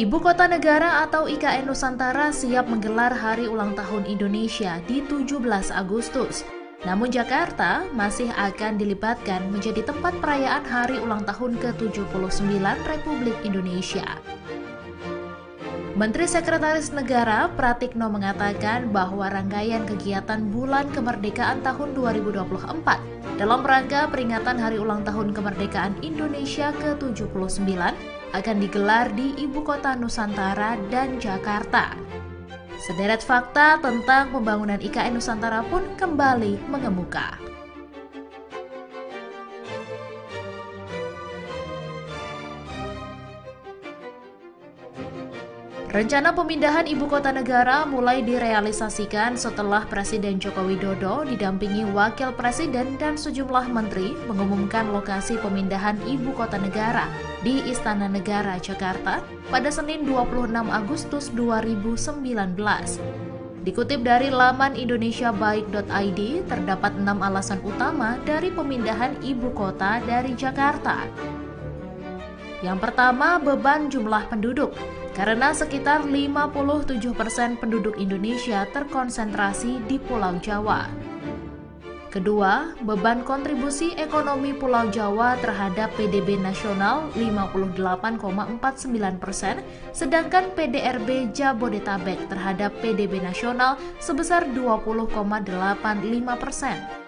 Ibu Kota Negara atau IKN Nusantara siap menggelar Hari Ulang Tahun Indonesia di 17 Agustus. Namun Jakarta masih akan dilibatkan menjadi tempat perayaan Hari Ulang Tahun ke-79 Republik Indonesia. Menteri Sekretaris Negara Pratikno mengatakan bahwa rangkaian kegiatan Bulan Kemerdekaan tahun 2024 dalam rangka peringatan Hari Ulang Tahun Kemerdekaan Indonesia ke-79 akan digelar di Ibu Kota Nusantara dan Jakarta. Sederet fakta tentang pembangunan IKN Nusantara pun kembali mengemuka. Rencana pemindahan ibu kota negara mulai direalisasikan setelah Presiden Joko Widodo didampingi Wakil Presiden dan sejumlah menteri mengumumkan lokasi pemindahan ibu kota negara di Istana Negara, Jakarta pada Senin 26 Agustus 2019. Dikutip dari laman indonesiabaik.id, terdapat 6 alasan utama dari pemindahan ibu kota dari Jakarta. Yang pertama, beban jumlah penduduk. Karena sekitar 57% penduduk Indonesia terkonsentrasi di Pulau Jawa. Kedua, beban kontribusi ekonomi Pulau Jawa terhadap PDB nasional 58,49%, sedangkan PDRB Jabodetabek terhadap PDB nasional sebesar 20,85%.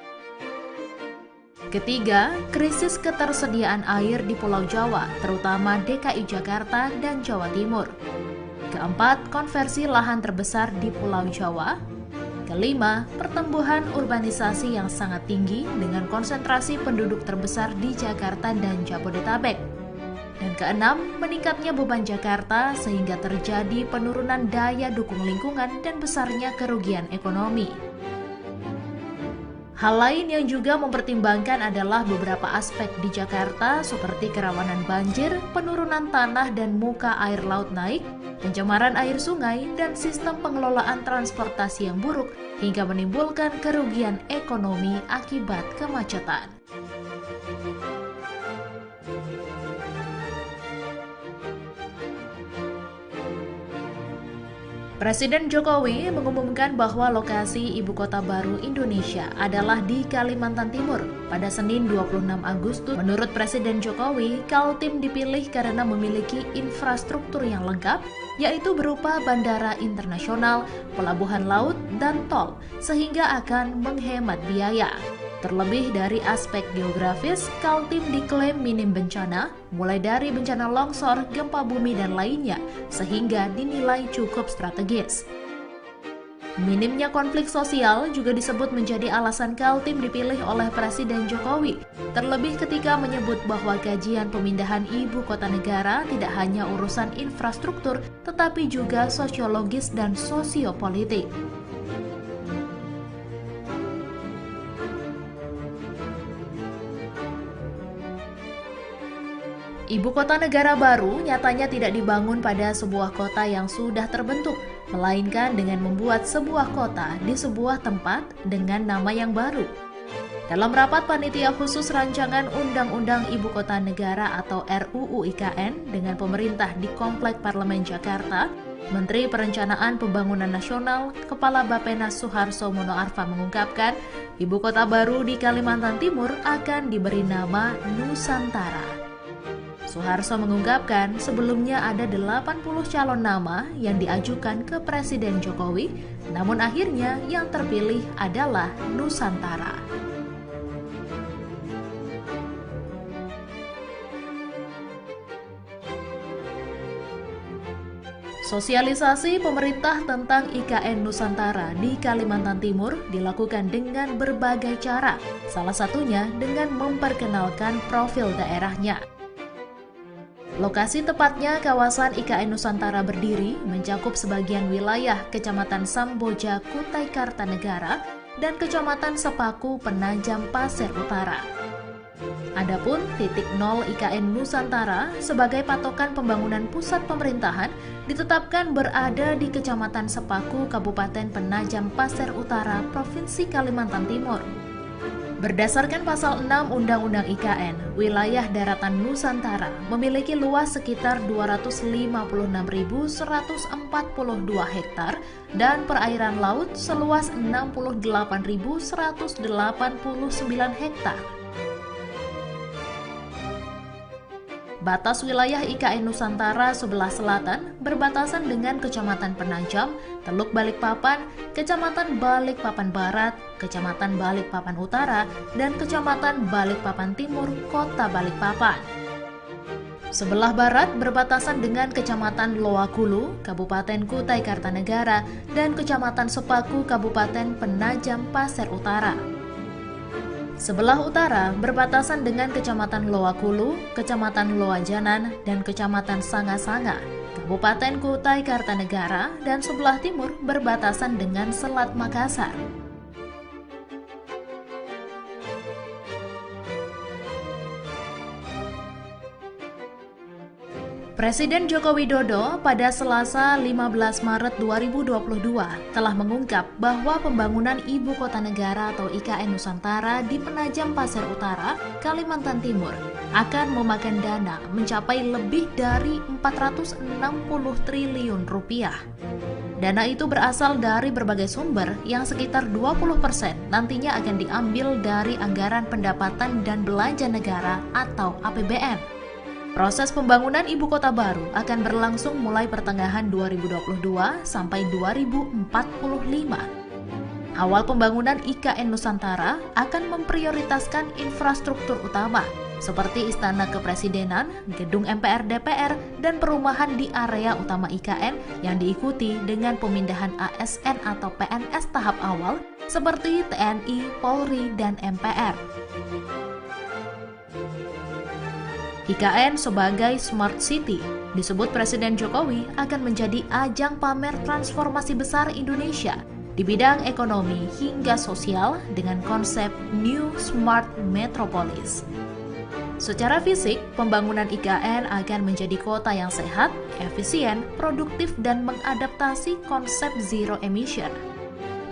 Ketiga, krisis ketersediaan air di Pulau Jawa, terutama DKI Jakarta dan Jawa Timur. Keempat, konversi lahan terbesar di Pulau Jawa. Kelima, pertumbuhan urbanisasi yang sangat tinggi dengan konsentrasi penduduk terbesar di Jakarta dan Jabodetabek. Dan keenam, meningkatnya beban Jakarta sehingga terjadi penurunan daya dukung lingkungan dan besarnya kerugian ekonomi. Hal lain yang juga mempertimbangkan adalah beberapa aspek di Jakarta seperti kerawanan banjir, penurunan tanah dan muka air laut naik, pencemaran air sungai, dan sistem pengelolaan transportasi yang buruk hingga menimbulkan kerugian ekonomi akibat kemacetan. Presiden Jokowi mengumumkan bahwa lokasi ibu kota baru Indonesia adalah di Kalimantan Timur pada Senin 26 Agustus. Menurut Presiden Jokowi, Kaltim dipilih karena memiliki infrastruktur yang lengkap, yaitu berupa bandara internasional, pelabuhan laut, dan tol, sehingga akan menghemat biaya. Terlebih dari aspek geografis, Kaltim diklaim minim bencana, mulai dari bencana longsor, gempa bumi, dan lainnya, sehingga dinilai cukup strategis. Minimnya konflik sosial juga disebut menjadi alasan Kaltim dipilih oleh Presiden Jokowi, terlebih ketika menyebut bahwa kajian pemindahan ibu kota negara tidak hanya urusan infrastruktur, tetapi juga sosiologis dan sosiopolitik. Ibu kota negara baru nyatanya tidak dibangun pada sebuah kota yang sudah terbentuk, melainkan dengan membuat sebuah kota di sebuah tempat dengan nama yang baru. Dalam rapat panitia khusus rancangan Undang-Undang Ibu Kota Negara atau RUU IKN dengan pemerintah di Komplek Parlemen Jakarta, Menteri Perencanaan Pembangunan Nasional, Kepala Bappenas Suharso Monoarfa mengungkapkan, ibu kota baru di Kalimantan Timur akan diberi nama Nusantara. Suharso mengungkapkan sebelumnya ada 80 calon nama yang diajukan ke Presiden Jokowi, namun akhirnya yang terpilih adalah Nusantara. Sosialisasi pemerintah tentang IKN Nusantara di Kalimantan Timur dilakukan dengan berbagai cara, salah satunya dengan memperkenalkan profil daerahnya. Lokasi tepatnya kawasan IKN Nusantara berdiri mencakup sebagian wilayah Kecamatan Samboja, Kutai Kartanegara, dan Kecamatan Sepaku, Penajam Pasir Utara. Adapun titik nol IKN Nusantara sebagai patokan pembangunan pusat pemerintahan ditetapkan berada di Kecamatan Sepaku, Kabupaten Penajam Pasir Utara, Provinsi Kalimantan Timur. Berdasarkan pasal 6 Undang-Undang IKN, wilayah daratan Nusantara memiliki luas sekitar 256.142 hektar dan perairan laut seluas 68.189 hektar. Batas wilayah IKN Nusantara sebelah selatan berbatasan dengan Kecamatan Penajam, Teluk Balikpapan, Kecamatan Balikpapan Barat, Kecamatan Balikpapan Utara, dan Kecamatan Balikpapan Timur, Kota Balikpapan. Sebelah barat berbatasan dengan Kecamatan Loakulu, Kabupaten Kutai Kartanegara, dan Kecamatan Sepaku, Kabupaten Penajam Pasir Utara. Sebelah utara berbatasan dengan Kecamatan Loakulu, Kecamatan Loajanan, dan Kecamatan Sanga-Sanga, Kabupaten Kutai Kartanegara, dan sebelah timur berbatasan dengan Selat Makassar. Presiden Joko Widodo pada Selasa 15 Maret 2022 telah mengungkap bahwa pembangunan Ibu Kota Negara atau IKN Nusantara di Penajam Pasir Utara, Kalimantan Timur akan memakan dana mencapai lebih dari 460 triliun rupiah. Dana itu berasal dari berbagai sumber yang sekitar 20% nantinya akan diambil dari anggaran pendapatan dan belanja negara atau APBN. Proses pembangunan ibu kota baru akan berlangsung mulai pertengahan 2022 sampai 2045. Awal pembangunan IKN Nusantara akan memprioritaskan infrastruktur utama seperti Istana Kepresidenan, Gedung MPR DPR, dan perumahan di area utama IKN yang diikuti dengan pemindahan ASN atau PNS tahap awal seperti TNI, Polri, dan MPR. IKN sebagai Smart City disebut Presiden Jokowi akan menjadi ajang pamer transformasi besar Indonesia di bidang ekonomi hingga sosial dengan konsep New Smart Metropolis. Secara fisik, pembangunan IKN akan menjadi kota yang sehat, efisien, produktif, dan mengadaptasi konsep zero emission.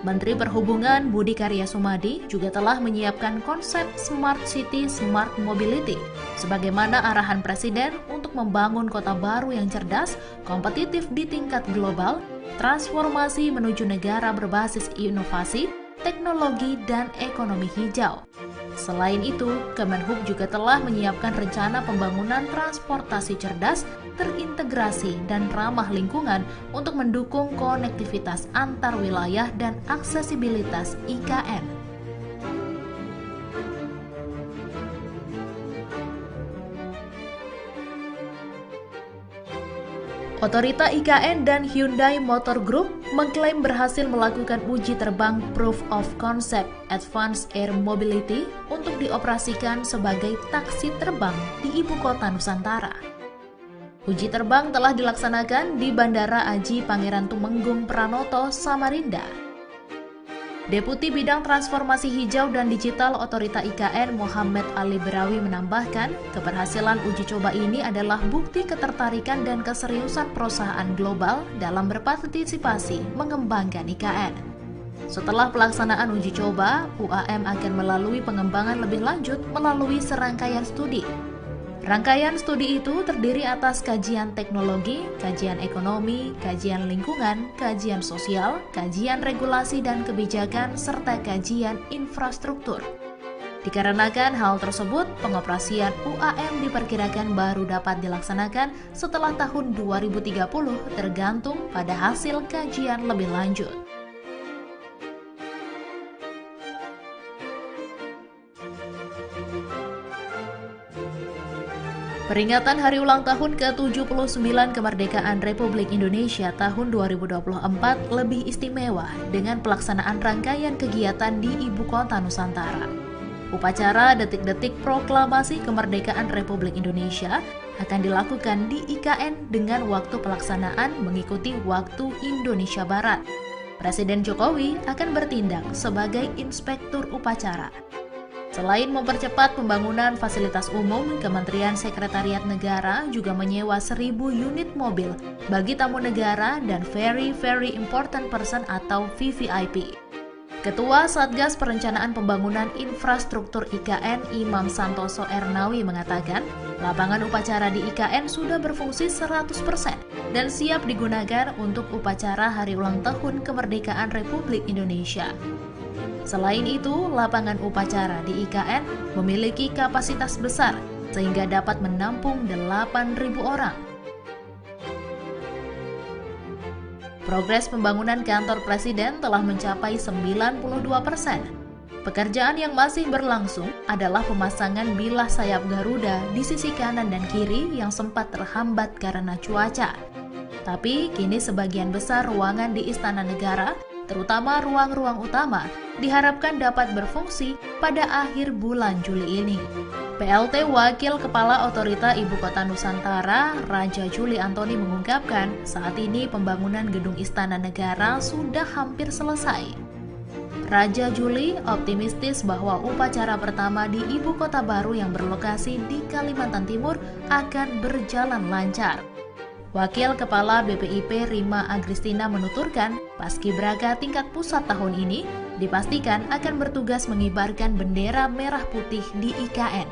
Menteri Perhubungan Budi Karya Sumadi juga telah menyiapkan konsep Smart City Smart Mobility sebagaimana arahan Presiden untuk untuk membangun kota baru yang cerdas, kompetitif di tingkat global, transformasi menuju negara berbasis inovasi, teknologi, dan ekonomi hijau. Selain itu, Kemenhub juga telah menyiapkan rencana pembangunan transportasi cerdas, terintegrasi, dan ramah lingkungan untuk mendukung konektivitas antar wilayah dan aksesibilitas IKN. Otorita IKN dan Hyundai Motor Group mengklaim berhasil melakukan uji terbang Proof of Concept Advanced Air Mobility untuk dioperasikan sebagai taksi terbang di Ibu Kota Nusantara. Uji terbang telah dilaksanakan di Bandara Aji Pangeran Tumenggung Pranoto, Samarinda. Deputi Bidang Transformasi Hijau dan Digital Otorita IKN Muhammad Ali Berawi menambahkan, keberhasilan uji coba ini adalah bukti ketertarikan dan keseriusan perusahaan global dalam berpartisipasi mengembangkan IKN. Setelah pelaksanaan uji coba, UAM akan melalui pengembangan lebih lanjut melalui serangkaian studi. Rangkaian studi itu terdiri atas kajian teknologi, kajian ekonomi, kajian lingkungan, kajian sosial, kajian regulasi dan kebijakan, serta kajian infrastruktur. Dikarenakan hal tersebut, pengoperasian UAM diperkirakan baru dapat dilaksanakan setelah tahun 2030 tergantung pada hasil kajian lebih lanjut. Peringatan Hari Ulang Tahun ke-79 Kemerdekaan Republik Indonesia tahun 2024 lebih istimewa dengan pelaksanaan rangkaian kegiatan di Ibu Kota Nusantara. Upacara detik-detik proklamasi kemerdekaan Republik Indonesia akan dilakukan di IKN dengan waktu pelaksanaan mengikuti waktu Indonesia Barat. Presiden Jokowi akan bertindak sebagai inspektur upacara. Selain mempercepat pembangunan fasilitas umum, Kementerian Sekretariat Negara juga menyewa 1.000 unit mobil bagi tamu negara dan Very Important Person atau VVIP. Ketua Satgas Perencanaan Pembangunan Infrastruktur IKN Imam Santoso Ernawi mengatakan, lapangan upacara di IKN sudah berfungsi 100% dan siap digunakan untuk upacara Hari Ulang Tahun Kemerdekaan Republik Indonesia. Selain itu, lapangan upacara di IKN memiliki kapasitas besar sehingga dapat menampung 8.000 orang. Progres pembangunan kantor presiden telah mencapai 92%. Pekerjaan yang masih berlangsung adalah pemasangan bilah sayap Garuda di sisi kanan dan kiri yang sempat terhambat karena cuaca. Tapi kini sebagian besar ruangan di Istana Negara, terutama ruang-ruang utama, diharapkan dapat berfungsi pada akhir bulan Juli ini. PLT Wakil Kepala Otorita Ibu Kota Nusantara, Raja Juli Antoni mengungkapkan, saat ini pembangunan gedung Istana Negara sudah hampir selesai. Raja Juli optimistis bahwa upacara pertama di Ibu Kota baru yang berlokasi di Kalimantan Timur akan berjalan lancar. Wakil Kepala BPIP Rima Agristina menuturkan, Paskibraka tingkat pusat tahun ini dipastikan akan bertugas mengibarkan bendera merah putih di IKN.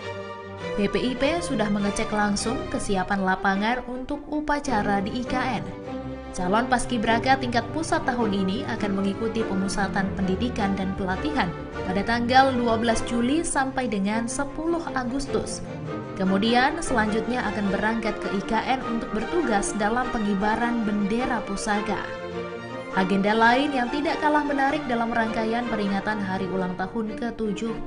BPIP sudah mengecek langsung kesiapan lapangan untuk upacara di IKN. Calon Paskibraka tingkat pusat tahun ini akan mengikuti pemusatan pendidikan dan pelatihan pada tanggal 12 Juli sampai dengan 10 Agustus. Kemudian selanjutnya akan berangkat ke IKN untuk bertugas dalam pengibaran bendera pusaka. Agenda lain yang tidak kalah menarik dalam rangkaian peringatan Hari Ulang Tahun ke-79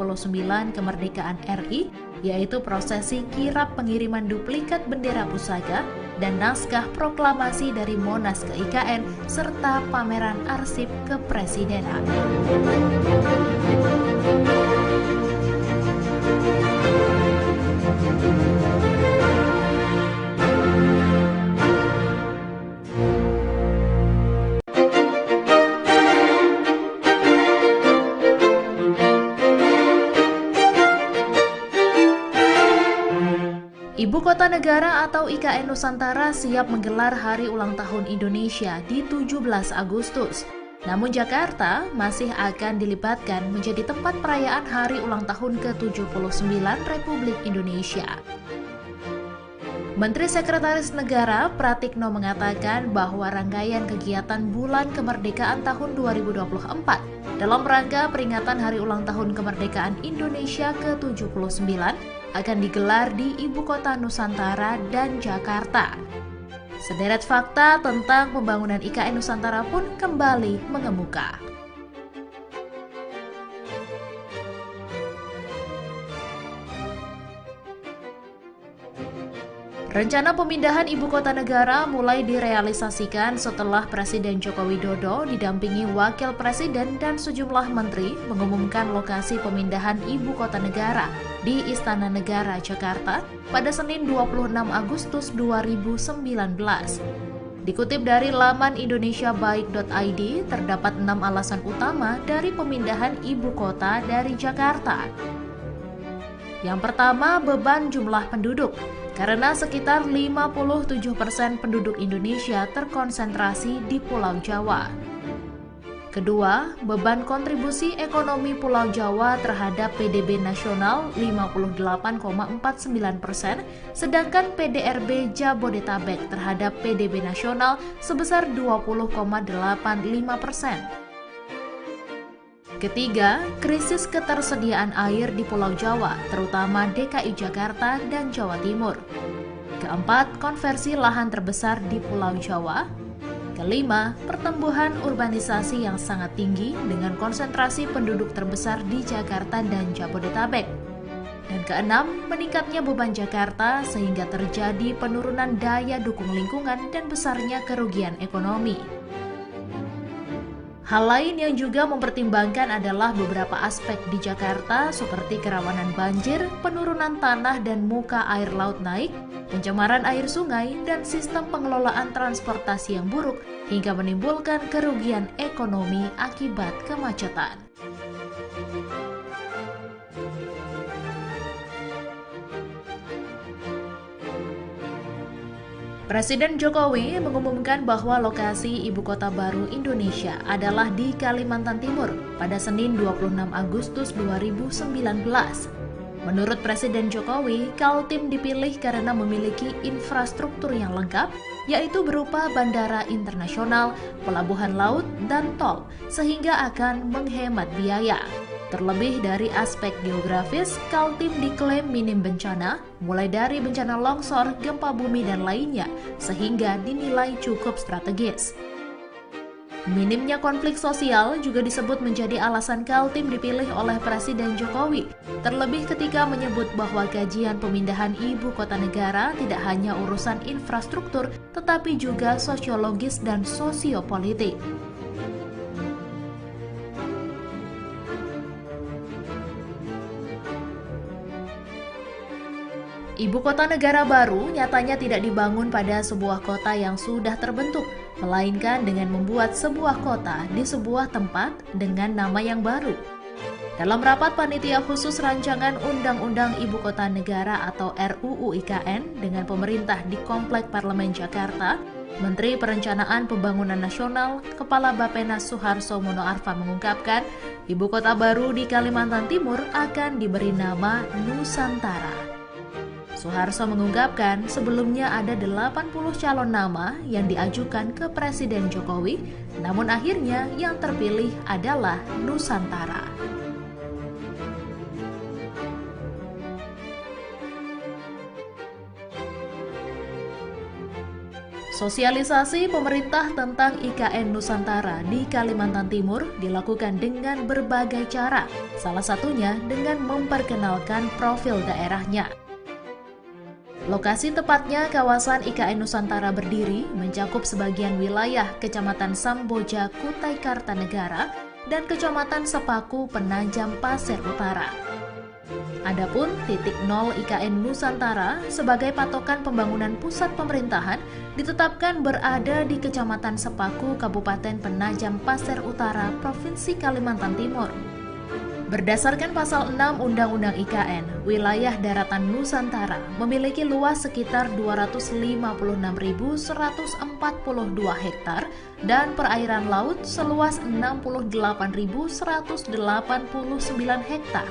Kemerdekaan RI, yaitu prosesi kirap pengiriman duplikat bendera pusaka dan naskah proklamasi dari Monas ke IKN, serta pameran arsip kepresidenan. Ibu Kota Negara atau IKN Nusantara siap menggelar Hari Ulang Tahun Indonesia di 17 Agustus. Namun Jakarta masih akan dilibatkan menjadi tempat perayaan Hari Ulang Tahun ke-79 Republik Indonesia. Menteri Sekretaris Negara Pratikno mengatakan bahwa rangkaian kegiatan Bulan Kemerdekaan tahun 2024 dalam rangka peringatan Hari Ulang Tahun Kemerdekaan Indonesia ke-79 akan digelar di Ibu Kota Nusantara dan Jakarta. Sederet fakta tentang pembangunan IKN Nusantara pun kembali mengemuka. Rencana pemindahan ibu kota negara mulai direalisasikan setelah Presiden Joko Widodo didampingi Wakil Presiden dan sejumlah menteri mengumumkan lokasi pemindahan ibu kota negara di Istana Negara, Jakarta pada Senin 26 Agustus 2019. Dikutip dari laman indonesiabaik.id, terdapat 6 alasan utama dari pemindahan ibu kota dari Jakarta. Yang pertama, beban jumlah penduduk. Karena sekitar 57% penduduk Indonesia terkonsentrasi di Pulau Jawa. Kedua, beban kontribusi ekonomi Pulau Jawa terhadap PDB nasional 58,49%, sedangkan PDRB Jabodetabek terhadap PDB nasional sebesar 20,85%. Ketiga, krisis ketersediaan air di Pulau Jawa, terutama DKI Jakarta dan Jawa Timur. Keempat, konversi lahan terbesar di Pulau Jawa. Kelima, pertumbuhan urbanisasi yang sangat tinggi dengan konsentrasi penduduk terbesar di Jakarta dan Jabodetabek. Dan keenam, meningkatnya beban Jakarta sehingga terjadi penurunan daya dukung lingkungan dan besarnya kerugian ekonomi. Hal lain yang juga mempertimbangkan adalah beberapa aspek di Jakarta seperti kerawanan banjir, penurunan tanah dan muka air laut naik, pencemaran air sungai, dan sistem pengelolaan transportasi yang buruk hingga menimbulkan kerugian ekonomi akibat kemacetan. Presiden Jokowi mengumumkan bahwa lokasi ibu kota baru Indonesia adalah di Kalimantan Timur pada Senin 26 Agustus 2019. Menurut Presiden Jokowi, Kaltim dipilih karena memiliki infrastruktur yang lengkap, yaitu berupa bandara internasional, pelabuhan laut, dan tol, sehingga akan menghemat biaya. Terlebih dari aspek geografis, Kaltim diklaim minim bencana, mulai dari bencana longsor, gempa bumi, dan lainnya, sehingga dinilai cukup strategis. Minimnya konflik sosial juga disebut menjadi alasan Kaltim dipilih oleh Presiden Jokowi, terlebih ketika menyebut bahwa kajian pemindahan ibu kota negara tidak hanya urusan infrastruktur, tetapi juga sosiologis dan sosiopolitik. Ibu kota negara baru nyatanya tidak dibangun pada sebuah kota yang sudah terbentuk, melainkan dengan membuat sebuah kota di sebuah tempat dengan nama yang baru. Dalam rapat panitia khusus rancangan Undang-Undang Ibu Kota Negara atau RUU IKN dengan pemerintah di Komplek Parlemen Jakarta, Menteri Perencanaan Pembangunan Nasional, Kepala Bappenas Suharso Monoarfa mengungkapkan, ibu kota baru di Kalimantan Timur akan diberi nama Nusantara. Suharso mengungkapkan sebelumnya ada 80 calon nama yang diajukan ke Presiden Jokowi, namun akhirnya yang terpilih adalah Nusantara. Sosialisasi pemerintah tentang IKN Nusantara di Kalimantan Timur dilakukan dengan berbagai cara, salah satunya dengan memperkenalkan profil daerahnya. Lokasi tepatnya kawasan IKN Nusantara berdiri mencakup sebagian wilayah Kecamatan Samboja, Kutai Kartanegara, dan Kecamatan Sepaku, Penajam Pasir Utara. Adapun titik nol IKN Nusantara sebagai patokan pembangunan pusat pemerintahan ditetapkan berada di Kecamatan Sepaku, Kabupaten Penajam Pasir Utara, Provinsi Kalimantan Timur. Berdasarkan pasal 6 Undang-Undang IKN, wilayah daratan Nusantara memiliki luas sekitar 256.142 hektar dan perairan laut seluas 68.189 hektar.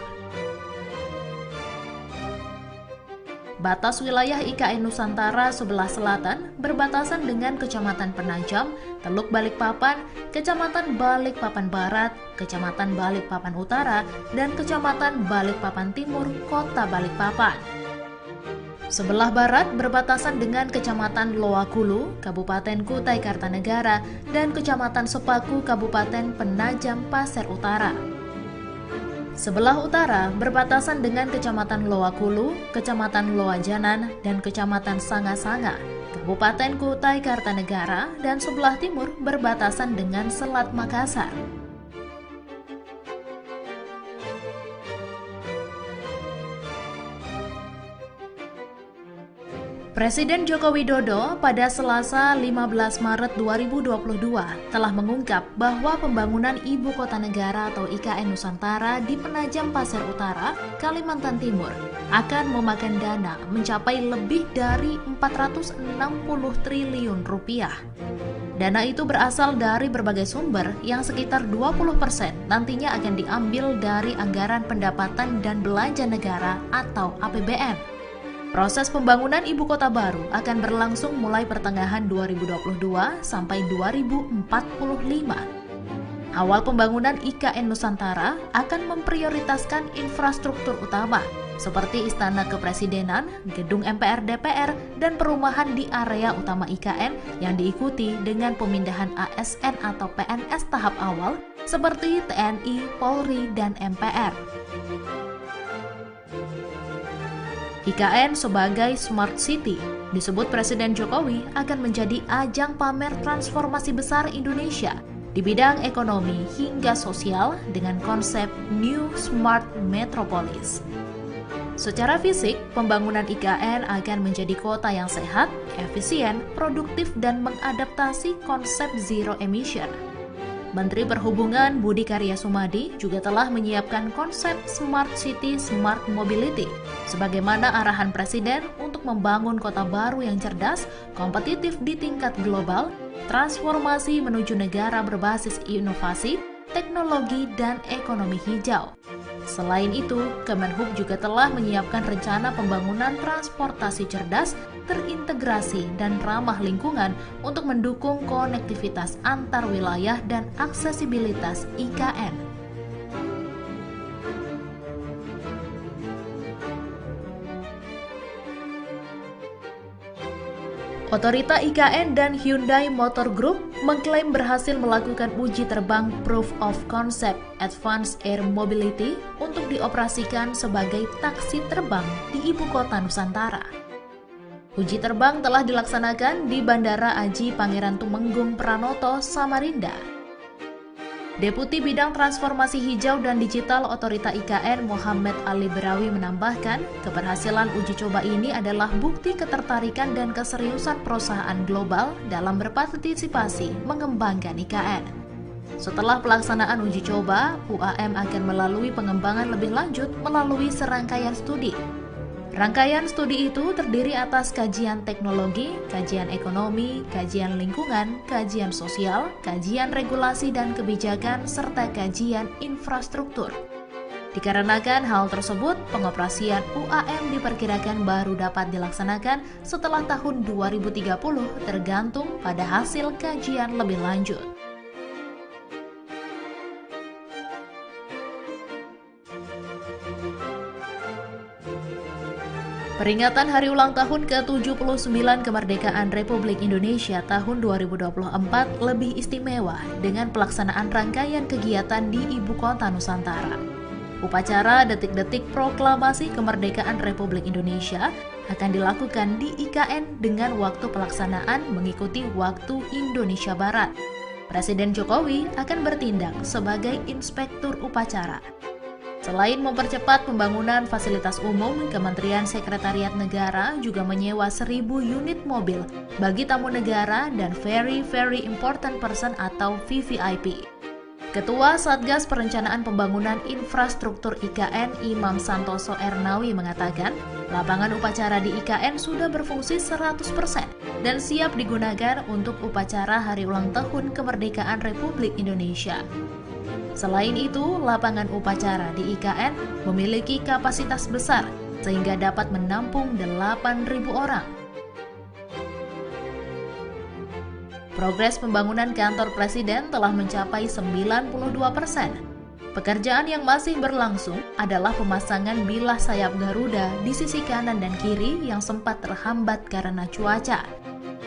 Batas wilayah IKN Nusantara sebelah selatan berbatasan dengan Kecamatan Penajam, Teluk Balikpapan, Kecamatan Balikpapan Barat, Kecamatan Balikpapan Utara, dan Kecamatan Balikpapan Timur, Kota Balikpapan. Sebelah barat berbatasan dengan Kecamatan Loakulu, Kabupaten Kutai Kartanegara, dan Kecamatan Sepaku, Kabupaten Penajam Pasir Utara. Sebelah utara berbatasan dengan Kecamatan Loakulu, Kecamatan Loajanan, dan Kecamatan Sanga-Sanga, Kabupaten Kutai Kartanegara, dan sebelah timur berbatasan dengan Selat Makassar. Presiden Joko Widodo pada Selasa 15 Maret 2022 telah mengungkap bahwa pembangunan Ibu Kota Negara atau IKN Nusantara di Penajam Pasir Utara, Kalimantan Timur akan memakan dana mencapai lebih dari 460 triliun rupiah. Dana itu berasal dari berbagai sumber yang sekitar 20% nantinya akan diambil dari anggaran pendapatan dan belanja negara atau APBN. Proses pembangunan ibu kota baru akan berlangsung mulai pertengahan 2022 sampai 2045. Awal pembangunan IKN Nusantara akan memprioritaskan infrastruktur utama seperti Istana Kepresidenan, Gedung MPR DPR, dan perumahan di area utama IKN yang diikuti dengan pemindahan ASN atau PNS tahap awal seperti TNI, Polri, dan MPR. IKN sebagai Smart City disebut Presiden Jokowi akan menjadi ajang pamer transformasi besar Indonesia di bidang ekonomi hingga sosial dengan konsep New Smart Metropolis. Secara fisik, pembangunan IKN akan menjadi kota yang sehat, efisien, produktif, dan mengadaptasi konsep zero emission. Menteri Perhubungan Budi Karya Sumadi juga telah menyiapkan konsep Smart City Smart Mobility sebagaimana arahan Presiden untuk membangun kota baru yang cerdas, kompetitif di tingkat global, transformasi menuju negara berbasis inovasi, teknologi, dan ekonomi hijau. Selain itu, Kemenhub juga telah menyiapkan rencana pembangunan transportasi cerdas, terintegrasi, dan ramah lingkungan untuk mendukung konektivitas antar wilayah dan aksesibilitas IKN. Otorita IKN dan Hyundai Motor Group mengklaim berhasil melakukan uji terbang Proof of Concept Advanced Air Mobility untuk dioperasikan sebagai taksi terbang di Ibu Kota Nusantara. Uji terbang telah dilaksanakan di Bandara Aji Pangeran Tumenggung Pranoto, Samarinda. Deputi Bidang Transformasi Hijau dan Digital Otorita IKN Muhammad Ali Berawi menambahkan, keberhasilan uji coba ini adalah bukti ketertarikan dan keseriusan perusahaan global dalam berpartisipasi mengembangkan IKN. Setelah pelaksanaan uji coba, UAM akan melalui pengembangan lebih lanjut melalui serangkaian studi. Rangkaian studi itu terdiri atas kajian teknologi, kajian ekonomi, kajian lingkungan, kajian sosial, kajian regulasi dan kebijakan, serta kajian infrastruktur. Dikarenakan hal tersebut, pengoperasian UAM diperkirakan baru dapat dilaksanakan setelah tahun 2030 tergantung pada hasil kajian lebih lanjut. Peringatan Hari Ulang Tahun ke-79 Kemerdekaan Republik Indonesia tahun 2024 lebih istimewa dengan pelaksanaan rangkaian kegiatan di Ibu Kota Nusantara. Upacara detik-detik proklamasi kemerdekaan Republik Indonesia akan dilakukan di IKN dengan waktu pelaksanaan mengikuti waktu Indonesia Barat. Presiden Jokowi akan bertindak sebagai inspektur upacara. Selain mempercepat pembangunan fasilitas umum, Kementerian Sekretariat Negara juga menyewa 1.000 unit mobil bagi tamu negara dan Very Important Person atau VVIP. Ketua Satgas Perencanaan Pembangunan Infrastruktur IKN Imam Santoso Ernawi mengatakan, lapangan upacara di IKN sudah berfungsi 100% dan siap digunakan untuk upacara Hari Ulang Tahun Kemerdekaan Republik Indonesia. Selain itu, lapangan upacara di IKN memiliki kapasitas besar sehingga dapat menampung 8.000 orang. Progres pembangunan kantor presiden telah mencapai 92%. Pekerjaan yang masih berlangsung adalah pemasangan bilah sayap Garuda di sisi kanan dan kiri yang sempat terhambat karena cuaca.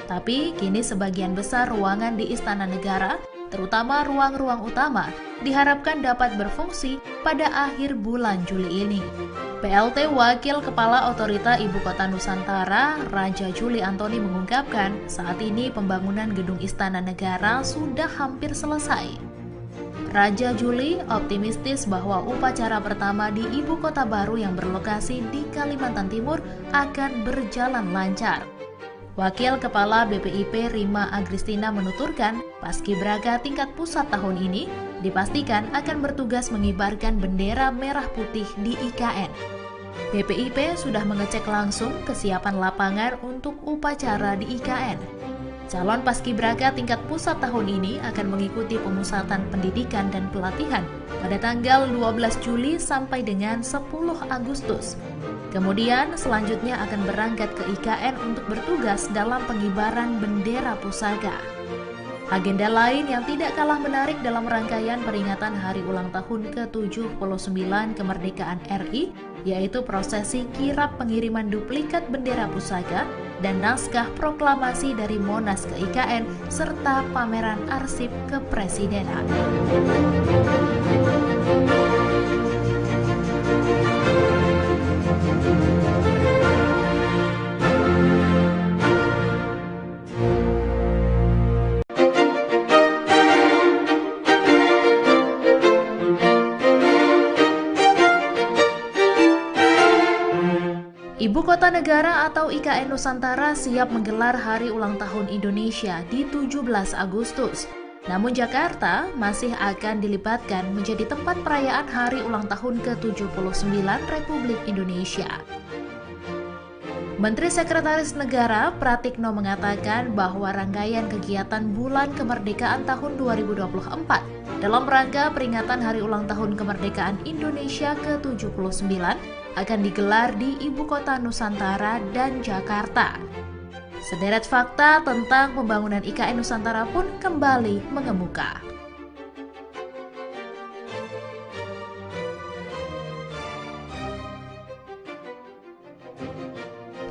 Tapi kini sebagian besar ruangan di Istana Negara, terutama ruang-ruang utama, diharapkan dapat berfungsi pada akhir bulan Juli ini. PLT Wakil Kepala Otorita Ibu Kota Nusantara, Raja Juli Antoni mengungkapkan, saat ini pembangunan gedung Istana Negara sudah hampir selesai. Raja Juli optimistis bahwa upacara pertama di Ibu Kota Baru yang berlokasi di Kalimantan Timur akan berjalan lancar. Wakil Kepala BPIP Rima Agristina menuturkan, Paskibraka tingkat pusat tahun ini dipastikan akan bertugas mengibarkan bendera merah putih di IKN. BPIP sudah mengecek langsung kesiapan lapangan untuk upacara di IKN. Calon Paskibraka tingkat pusat tahun ini akan mengikuti pemusatan pendidikan dan pelatihan pada tanggal 12 Juli sampai dengan 10 Agustus. Kemudian selanjutnya akan berangkat ke IKN untuk bertugas dalam pengibaran bendera pusaka. Agenda lain yang tidak kalah menarik dalam rangkaian peringatan hari ulang tahun ke-79 kemerdekaan RI, yaitu prosesi kirap pengiriman duplikat bendera pusaka dan naskah proklamasi dari Monas ke IKN, serta pameran arsip kepresidenan. Ibu Kota Negara atau IKN Nusantara siap menggelar Hari Ulang Tahun Indonesia di 17 Agustus. Namun Jakarta masih akan dilibatkan menjadi tempat perayaan Hari Ulang Tahun ke-79 Republik Indonesia. Menteri Sekretaris Negara Pratikno mengatakan bahwa rangkaian kegiatan Bulan Kemerdekaan tahun 2024 dalam rangka peringatan Hari Ulang Tahun Kemerdekaan Indonesia ke-79 akan digelar di Ibu Kota Nusantara dan Jakarta. Sederet fakta tentang pembangunan IKN Nusantara pun kembali mengemuka.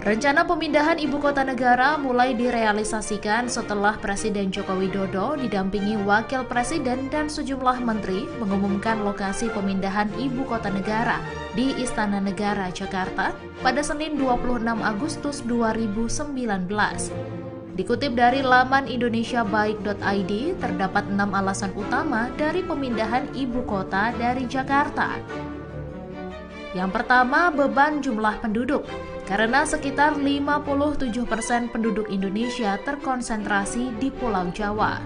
Rencana pemindahan ibu kota negara mulai direalisasikan setelah Presiden Joko Widodo didampingi Wakil Presiden dan sejumlah menteri mengumumkan lokasi pemindahan ibu kota negara di Istana Negara, Jakarta pada Senin 26 Agustus 2019. Dikutip dari laman indonesiabaik.id, terdapat 6 alasan utama dari pemindahan ibu kota dari Jakarta. Yang pertama, beban jumlah penduduk. Karena sekitar 57% penduduk Indonesia terkonsentrasi di Pulau Jawa.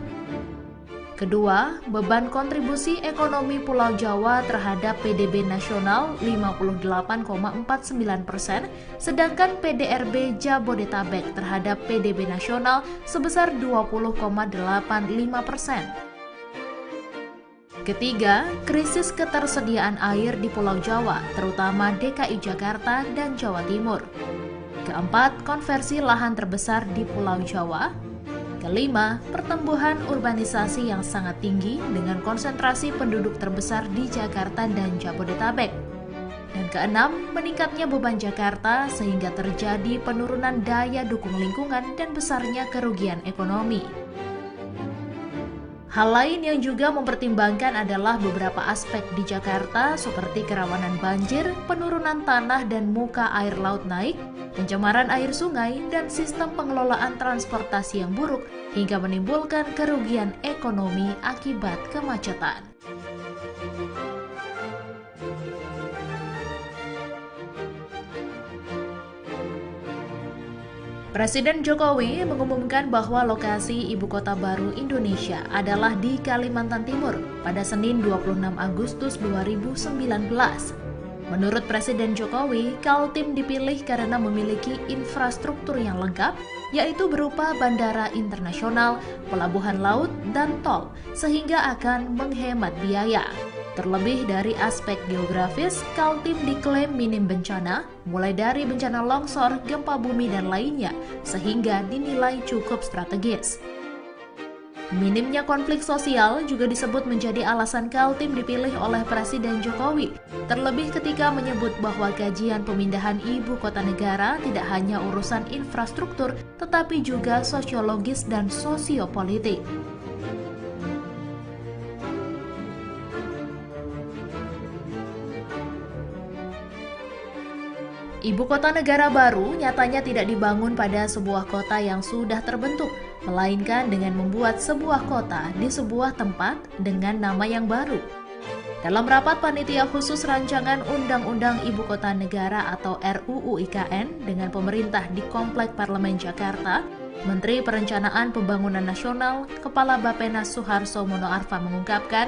Kedua, beban kontribusi ekonomi Pulau Jawa terhadap PDB nasional 58,49%, sedangkan PDRB Jabodetabek terhadap PDB nasional sebesar 20,85%. Ketiga, krisis ketersediaan air di Pulau Jawa, terutama DKI Jakarta dan Jawa Timur. Keempat, konversi lahan terbesar di Pulau Jawa. Kelima, pertumbuhan urbanisasi yang sangat tinggi dengan konsentrasi penduduk terbesar di Jakarta dan Jabodetabek. Dan keenam, meningkatnya beban Jakarta sehingga terjadi penurunan daya dukung lingkungan dan besarnya kerugian ekonomi. Hal lain yang juga mempertimbangkan adalah beberapa aspek di Jakarta seperti kerawanan banjir, penurunan tanah dan muka air laut naik, pencemaran air sungai, dan sistem pengelolaan transportasi yang buruk hingga menimbulkan kerugian ekonomi akibat kemacetan. Presiden Jokowi mengumumkan bahwa lokasi ibu kota baru Indonesia adalah di Kalimantan Timur pada Senin 26 Agustus 2019. Menurut Presiden Jokowi, Kaltim dipilih karena memiliki infrastruktur yang lengkap, yaitu berupa bandara internasional, pelabuhan laut, dan tol, sehingga akan menghemat biaya. Terlebih dari aspek geografis, Kaltim diklaim minim bencana, mulai dari bencana longsor, gempa bumi, dan lainnya, sehingga dinilai cukup strategis. Minimnya konflik sosial juga disebut menjadi alasan Kaltim dipilih oleh Presiden Jokowi, terlebih ketika menyebut bahwa kajian pemindahan ibu kota negara tidak hanya urusan infrastruktur, tetapi juga sosiologis dan sosiopolitik. Ibu kota negara baru nyatanya tidak dibangun pada sebuah kota yang sudah terbentuk, melainkan dengan membuat sebuah kota di sebuah tempat dengan nama yang baru. Dalam rapat panitia khusus rancangan Undang-Undang Ibu Kota Negara atau RUU IKN dengan pemerintah di Komplek Parlemen Jakarta, Menteri Perencanaan Pembangunan Nasional, Kepala Bappenas Suharso Monoarfa mengungkapkan,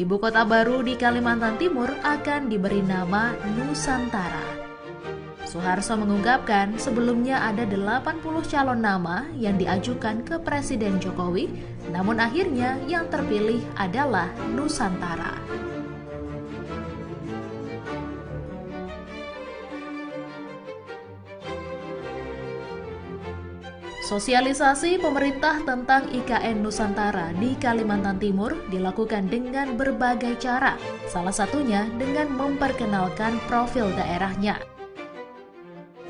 ibu kota baru di Kalimantan Timur akan diberi nama Nusantara. Suharso mengungkapkan sebelumnya ada 80 calon nama yang diajukan ke Presiden Jokowi, namun akhirnya yang terpilih adalah Nusantara. Sosialisasi pemerintah tentang IKN Nusantara di Kalimantan Timur dilakukan dengan berbagai cara, salah satunya dengan memperkenalkan profil daerahnya.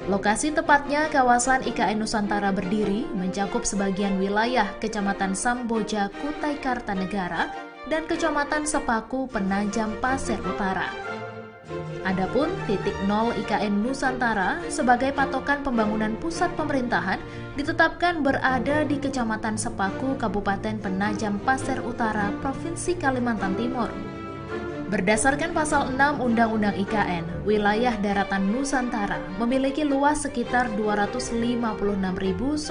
Lokasi tepatnya kawasan IKN Nusantara berdiri mencakup sebagian wilayah Kecamatan Samboja, Kutai Kartanegara, dan Kecamatan Sepaku, Penajam Pasir Utara. Adapun titik nol IKN Nusantara sebagai patokan pembangunan pusat pemerintahan ditetapkan berada di Kecamatan Sepaku, Kabupaten Penajam Pasir Utara, Provinsi Kalimantan Timur. Berdasarkan pasal 6 Undang-Undang IKN, wilayah daratan Nusantara memiliki luas sekitar 256.142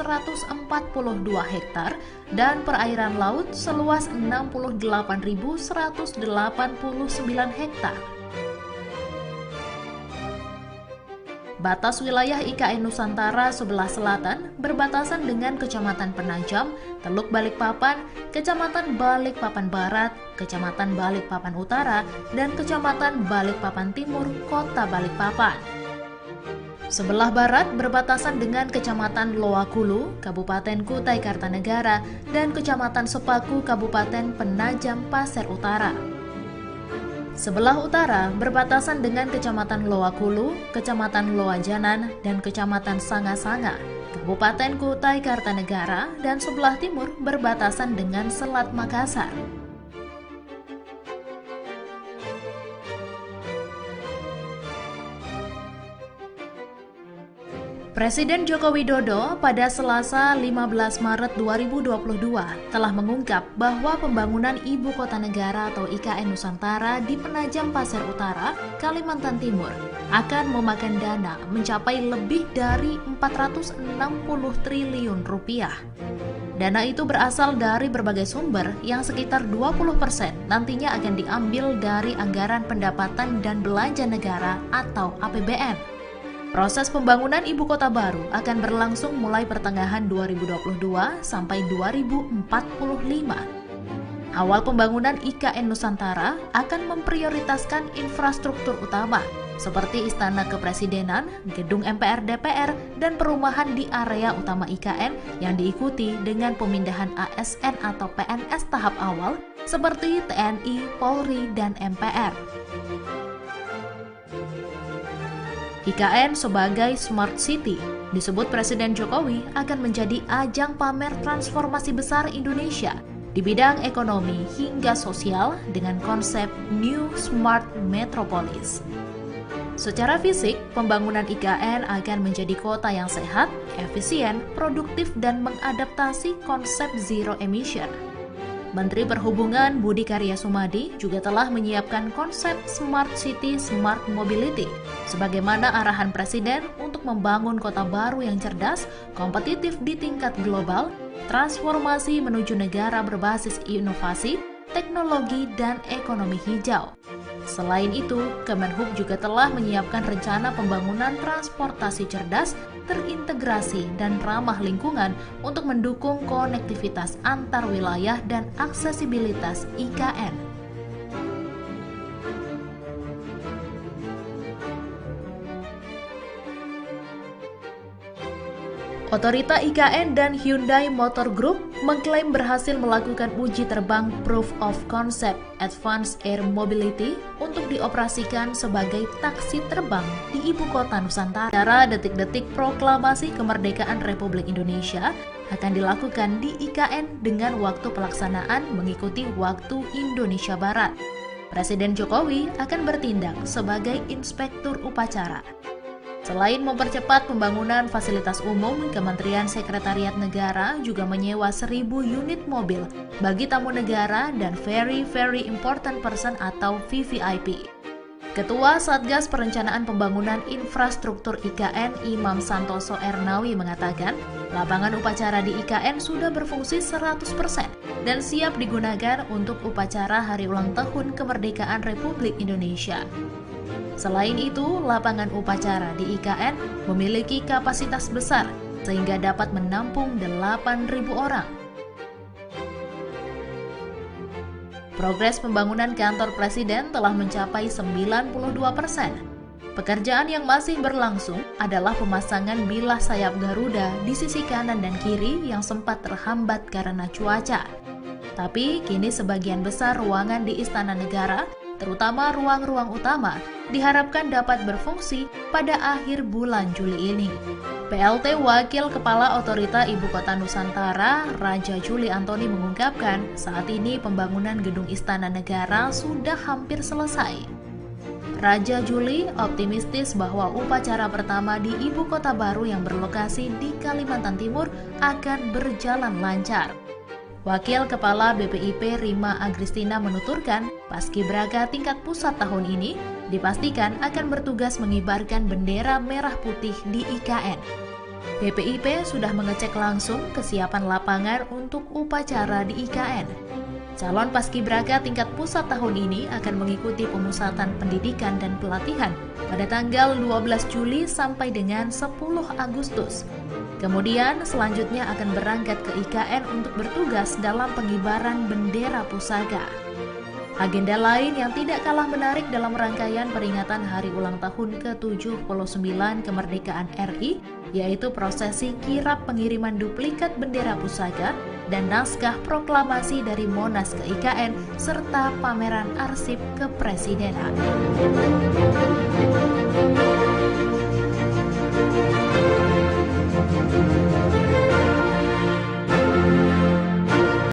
hektar dan perairan laut seluas 68.189 hektar. Batas wilayah IKN Nusantara sebelah selatan berbatasan dengan Kecamatan Penajam, Teluk Balikpapan, Kecamatan Balikpapan Barat, Kecamatan Balikpapan Utara, dan Kecamatan Balikpapan Timur, Kota Balikpapan. Sebelah barat berbatasan dengan Kecamatan Loakulu, Kabupaten Kutai Kartanegara, dan Kecamatan Sepaku, Kabupaten Penajam Pasir Utara. Sebelah utara berbatasan dengan Kecamatan Loakulu, Kecamatan Loajanan, dan Kecamatan Sanga-Sanga, Kabupaten Kutai Kartanegara, dan sebelah timur berbatasan dengan Selat Makassar. Presiden Joko Widodo pada Selasa 15 Maret 2022 telah mengungkap bahwa pembangunan Ibu Kota Negara atau IKN Nusantara di Penajam Pasir Utara, Kalimantan Timur akan memakan dana mencapai lebih dari 460 triliun rupiah. Dana itu berasal dari berbagai sumber yang sekitar 20% nantinya akan diambil dari anggaran pendapatan dan belanja negara atau APBN. Proses pembangunan ibu kota baru akan berlangsung mulai pertengahan 2022 sampai 2045. Awal pembangunan IKN Nusantara akan memprioritaskan infrastruktur utama seperti Istana Kepresidenan, Gedung MPR DPR, dan perumahan di area utama IKN yang diikuti dengan pemindahan ASN atau PNS tahap awal seperti TNI, Polri, dan MPR. IKN sebagai Smart City disebut Presiden Jokowi akan menjadi ajang pamer transformasi besar Indonesia di bidang ekonomi hingga sosial dengan konsep New Smart Metropolis. Secara fisik, pembangunan IKN akan menjadi kota yang sehat, efisien, produktif, dan mengadaptasi konsep zero emission. Menteri Perhubungan Budi Karya Sumadi juga telah menyiapkan konsep Smart City Smart Mobility sebagaimana arahan Presiden untuk membangun kota baru yang cerdas, kompetitif di tingkat global, transformasi menuju negara berbasis inovasi, teknologi, dan ekonomi hijau. Selain itu, Kemenhub juga telah menyiapkan rencana pembangunan transportasi cerdas, terintegrasi, dan ramah lingkungan untuk mendukung konektivitas antar wilayah dan aksesibilitas IKN. Otorita IKN dan Hyundai Motor Group mengklaim berhasil melakukan uji terbang Proof of Concept Advanced Air Mobility untuk dioperasikan sebagai taksi terbang di Ibu Kota Nusantara. Acara detik-detik proklamasi kemerdekaan Republik Indonesia akan dilakukan di IKN dengan waktu pelaksanaan mengikuti waktu Indonesia Barat. Presiden Jokowi akan bertindak sebagai inspektur upacara. Selain mempercepat pembangunan fasilitas umum, Kementerian Sekretariat Negara juga menyewa 1.000 unit mobil bagi tamu negara dan Very Important Person atau VVIP. Ketua Satgas Perencanaan Pembangunan Infrastruktur IKN Imam Santoso Ernawi mengatakan, lapangan upacara di IKN sudah berfungsi 100% dan siap digunakan untuk upacara Hari Ulang Tahun Kemerdekaan Republik Indonesia. Selain itu, lapangan upacara di IKN memiliki kapasitas besar sehingga dapat menampung 8.000 orang. Progres pembangunan kantor presiden telah mencapai 92%. Pekerjaan yang masih berlangsung adalah pemasangan bilah sayap Garuda di sisi kanan dan kiri yang sempat terhambat karena cuaca. Tapi kini sebagian besar ruangan di Istana Negara, terutama ruang-ruang utama, diharapkan dapat berfungsi pada akhir bulan Juli ini. PLT Wakil Kepala Otorita Ibu Kota Nusantara, Raja Juli Antoni mengungkapkan, saat ini pembangunan gedung Istana Negara sudah hampir selesai. Raja Juli optimistis bahwa upacara pertama di Ibu Kota baru yang berlokasi di Kalimantan Timur akan berjalan lancar. Wakil Kepala BPIP Rima Agristina menuturkan, Paskibraka tingkat pusat tahun ini dipastikan akan bertugas mengibarkan bendera merah putih di IKN. BPIP sudah mengecek langsung kesiapan lapangan untuk upacara di IKN. Calon Paskibraka tingkat pusat tahun ini akan mengikuti pemusatan pendidikan dan pelatihan pada tanggal 12 Juli sampai dengan 10 Agustus. Kemudian selanjutnya akan berangkat ke IKN untuk bertugas dalam pengibaran bendera pusaka. Agenda lain yang tidak kalah menarik dalam rangkaian peringatan Hari Ulang Tahun ke-79 Kemerdekaan RI, yaitu prosesi kirap pengiriman duplikat bendera pusaka dan naskah proklamasi dari Monas ke IKN, serta pameran arsip kepresidenan.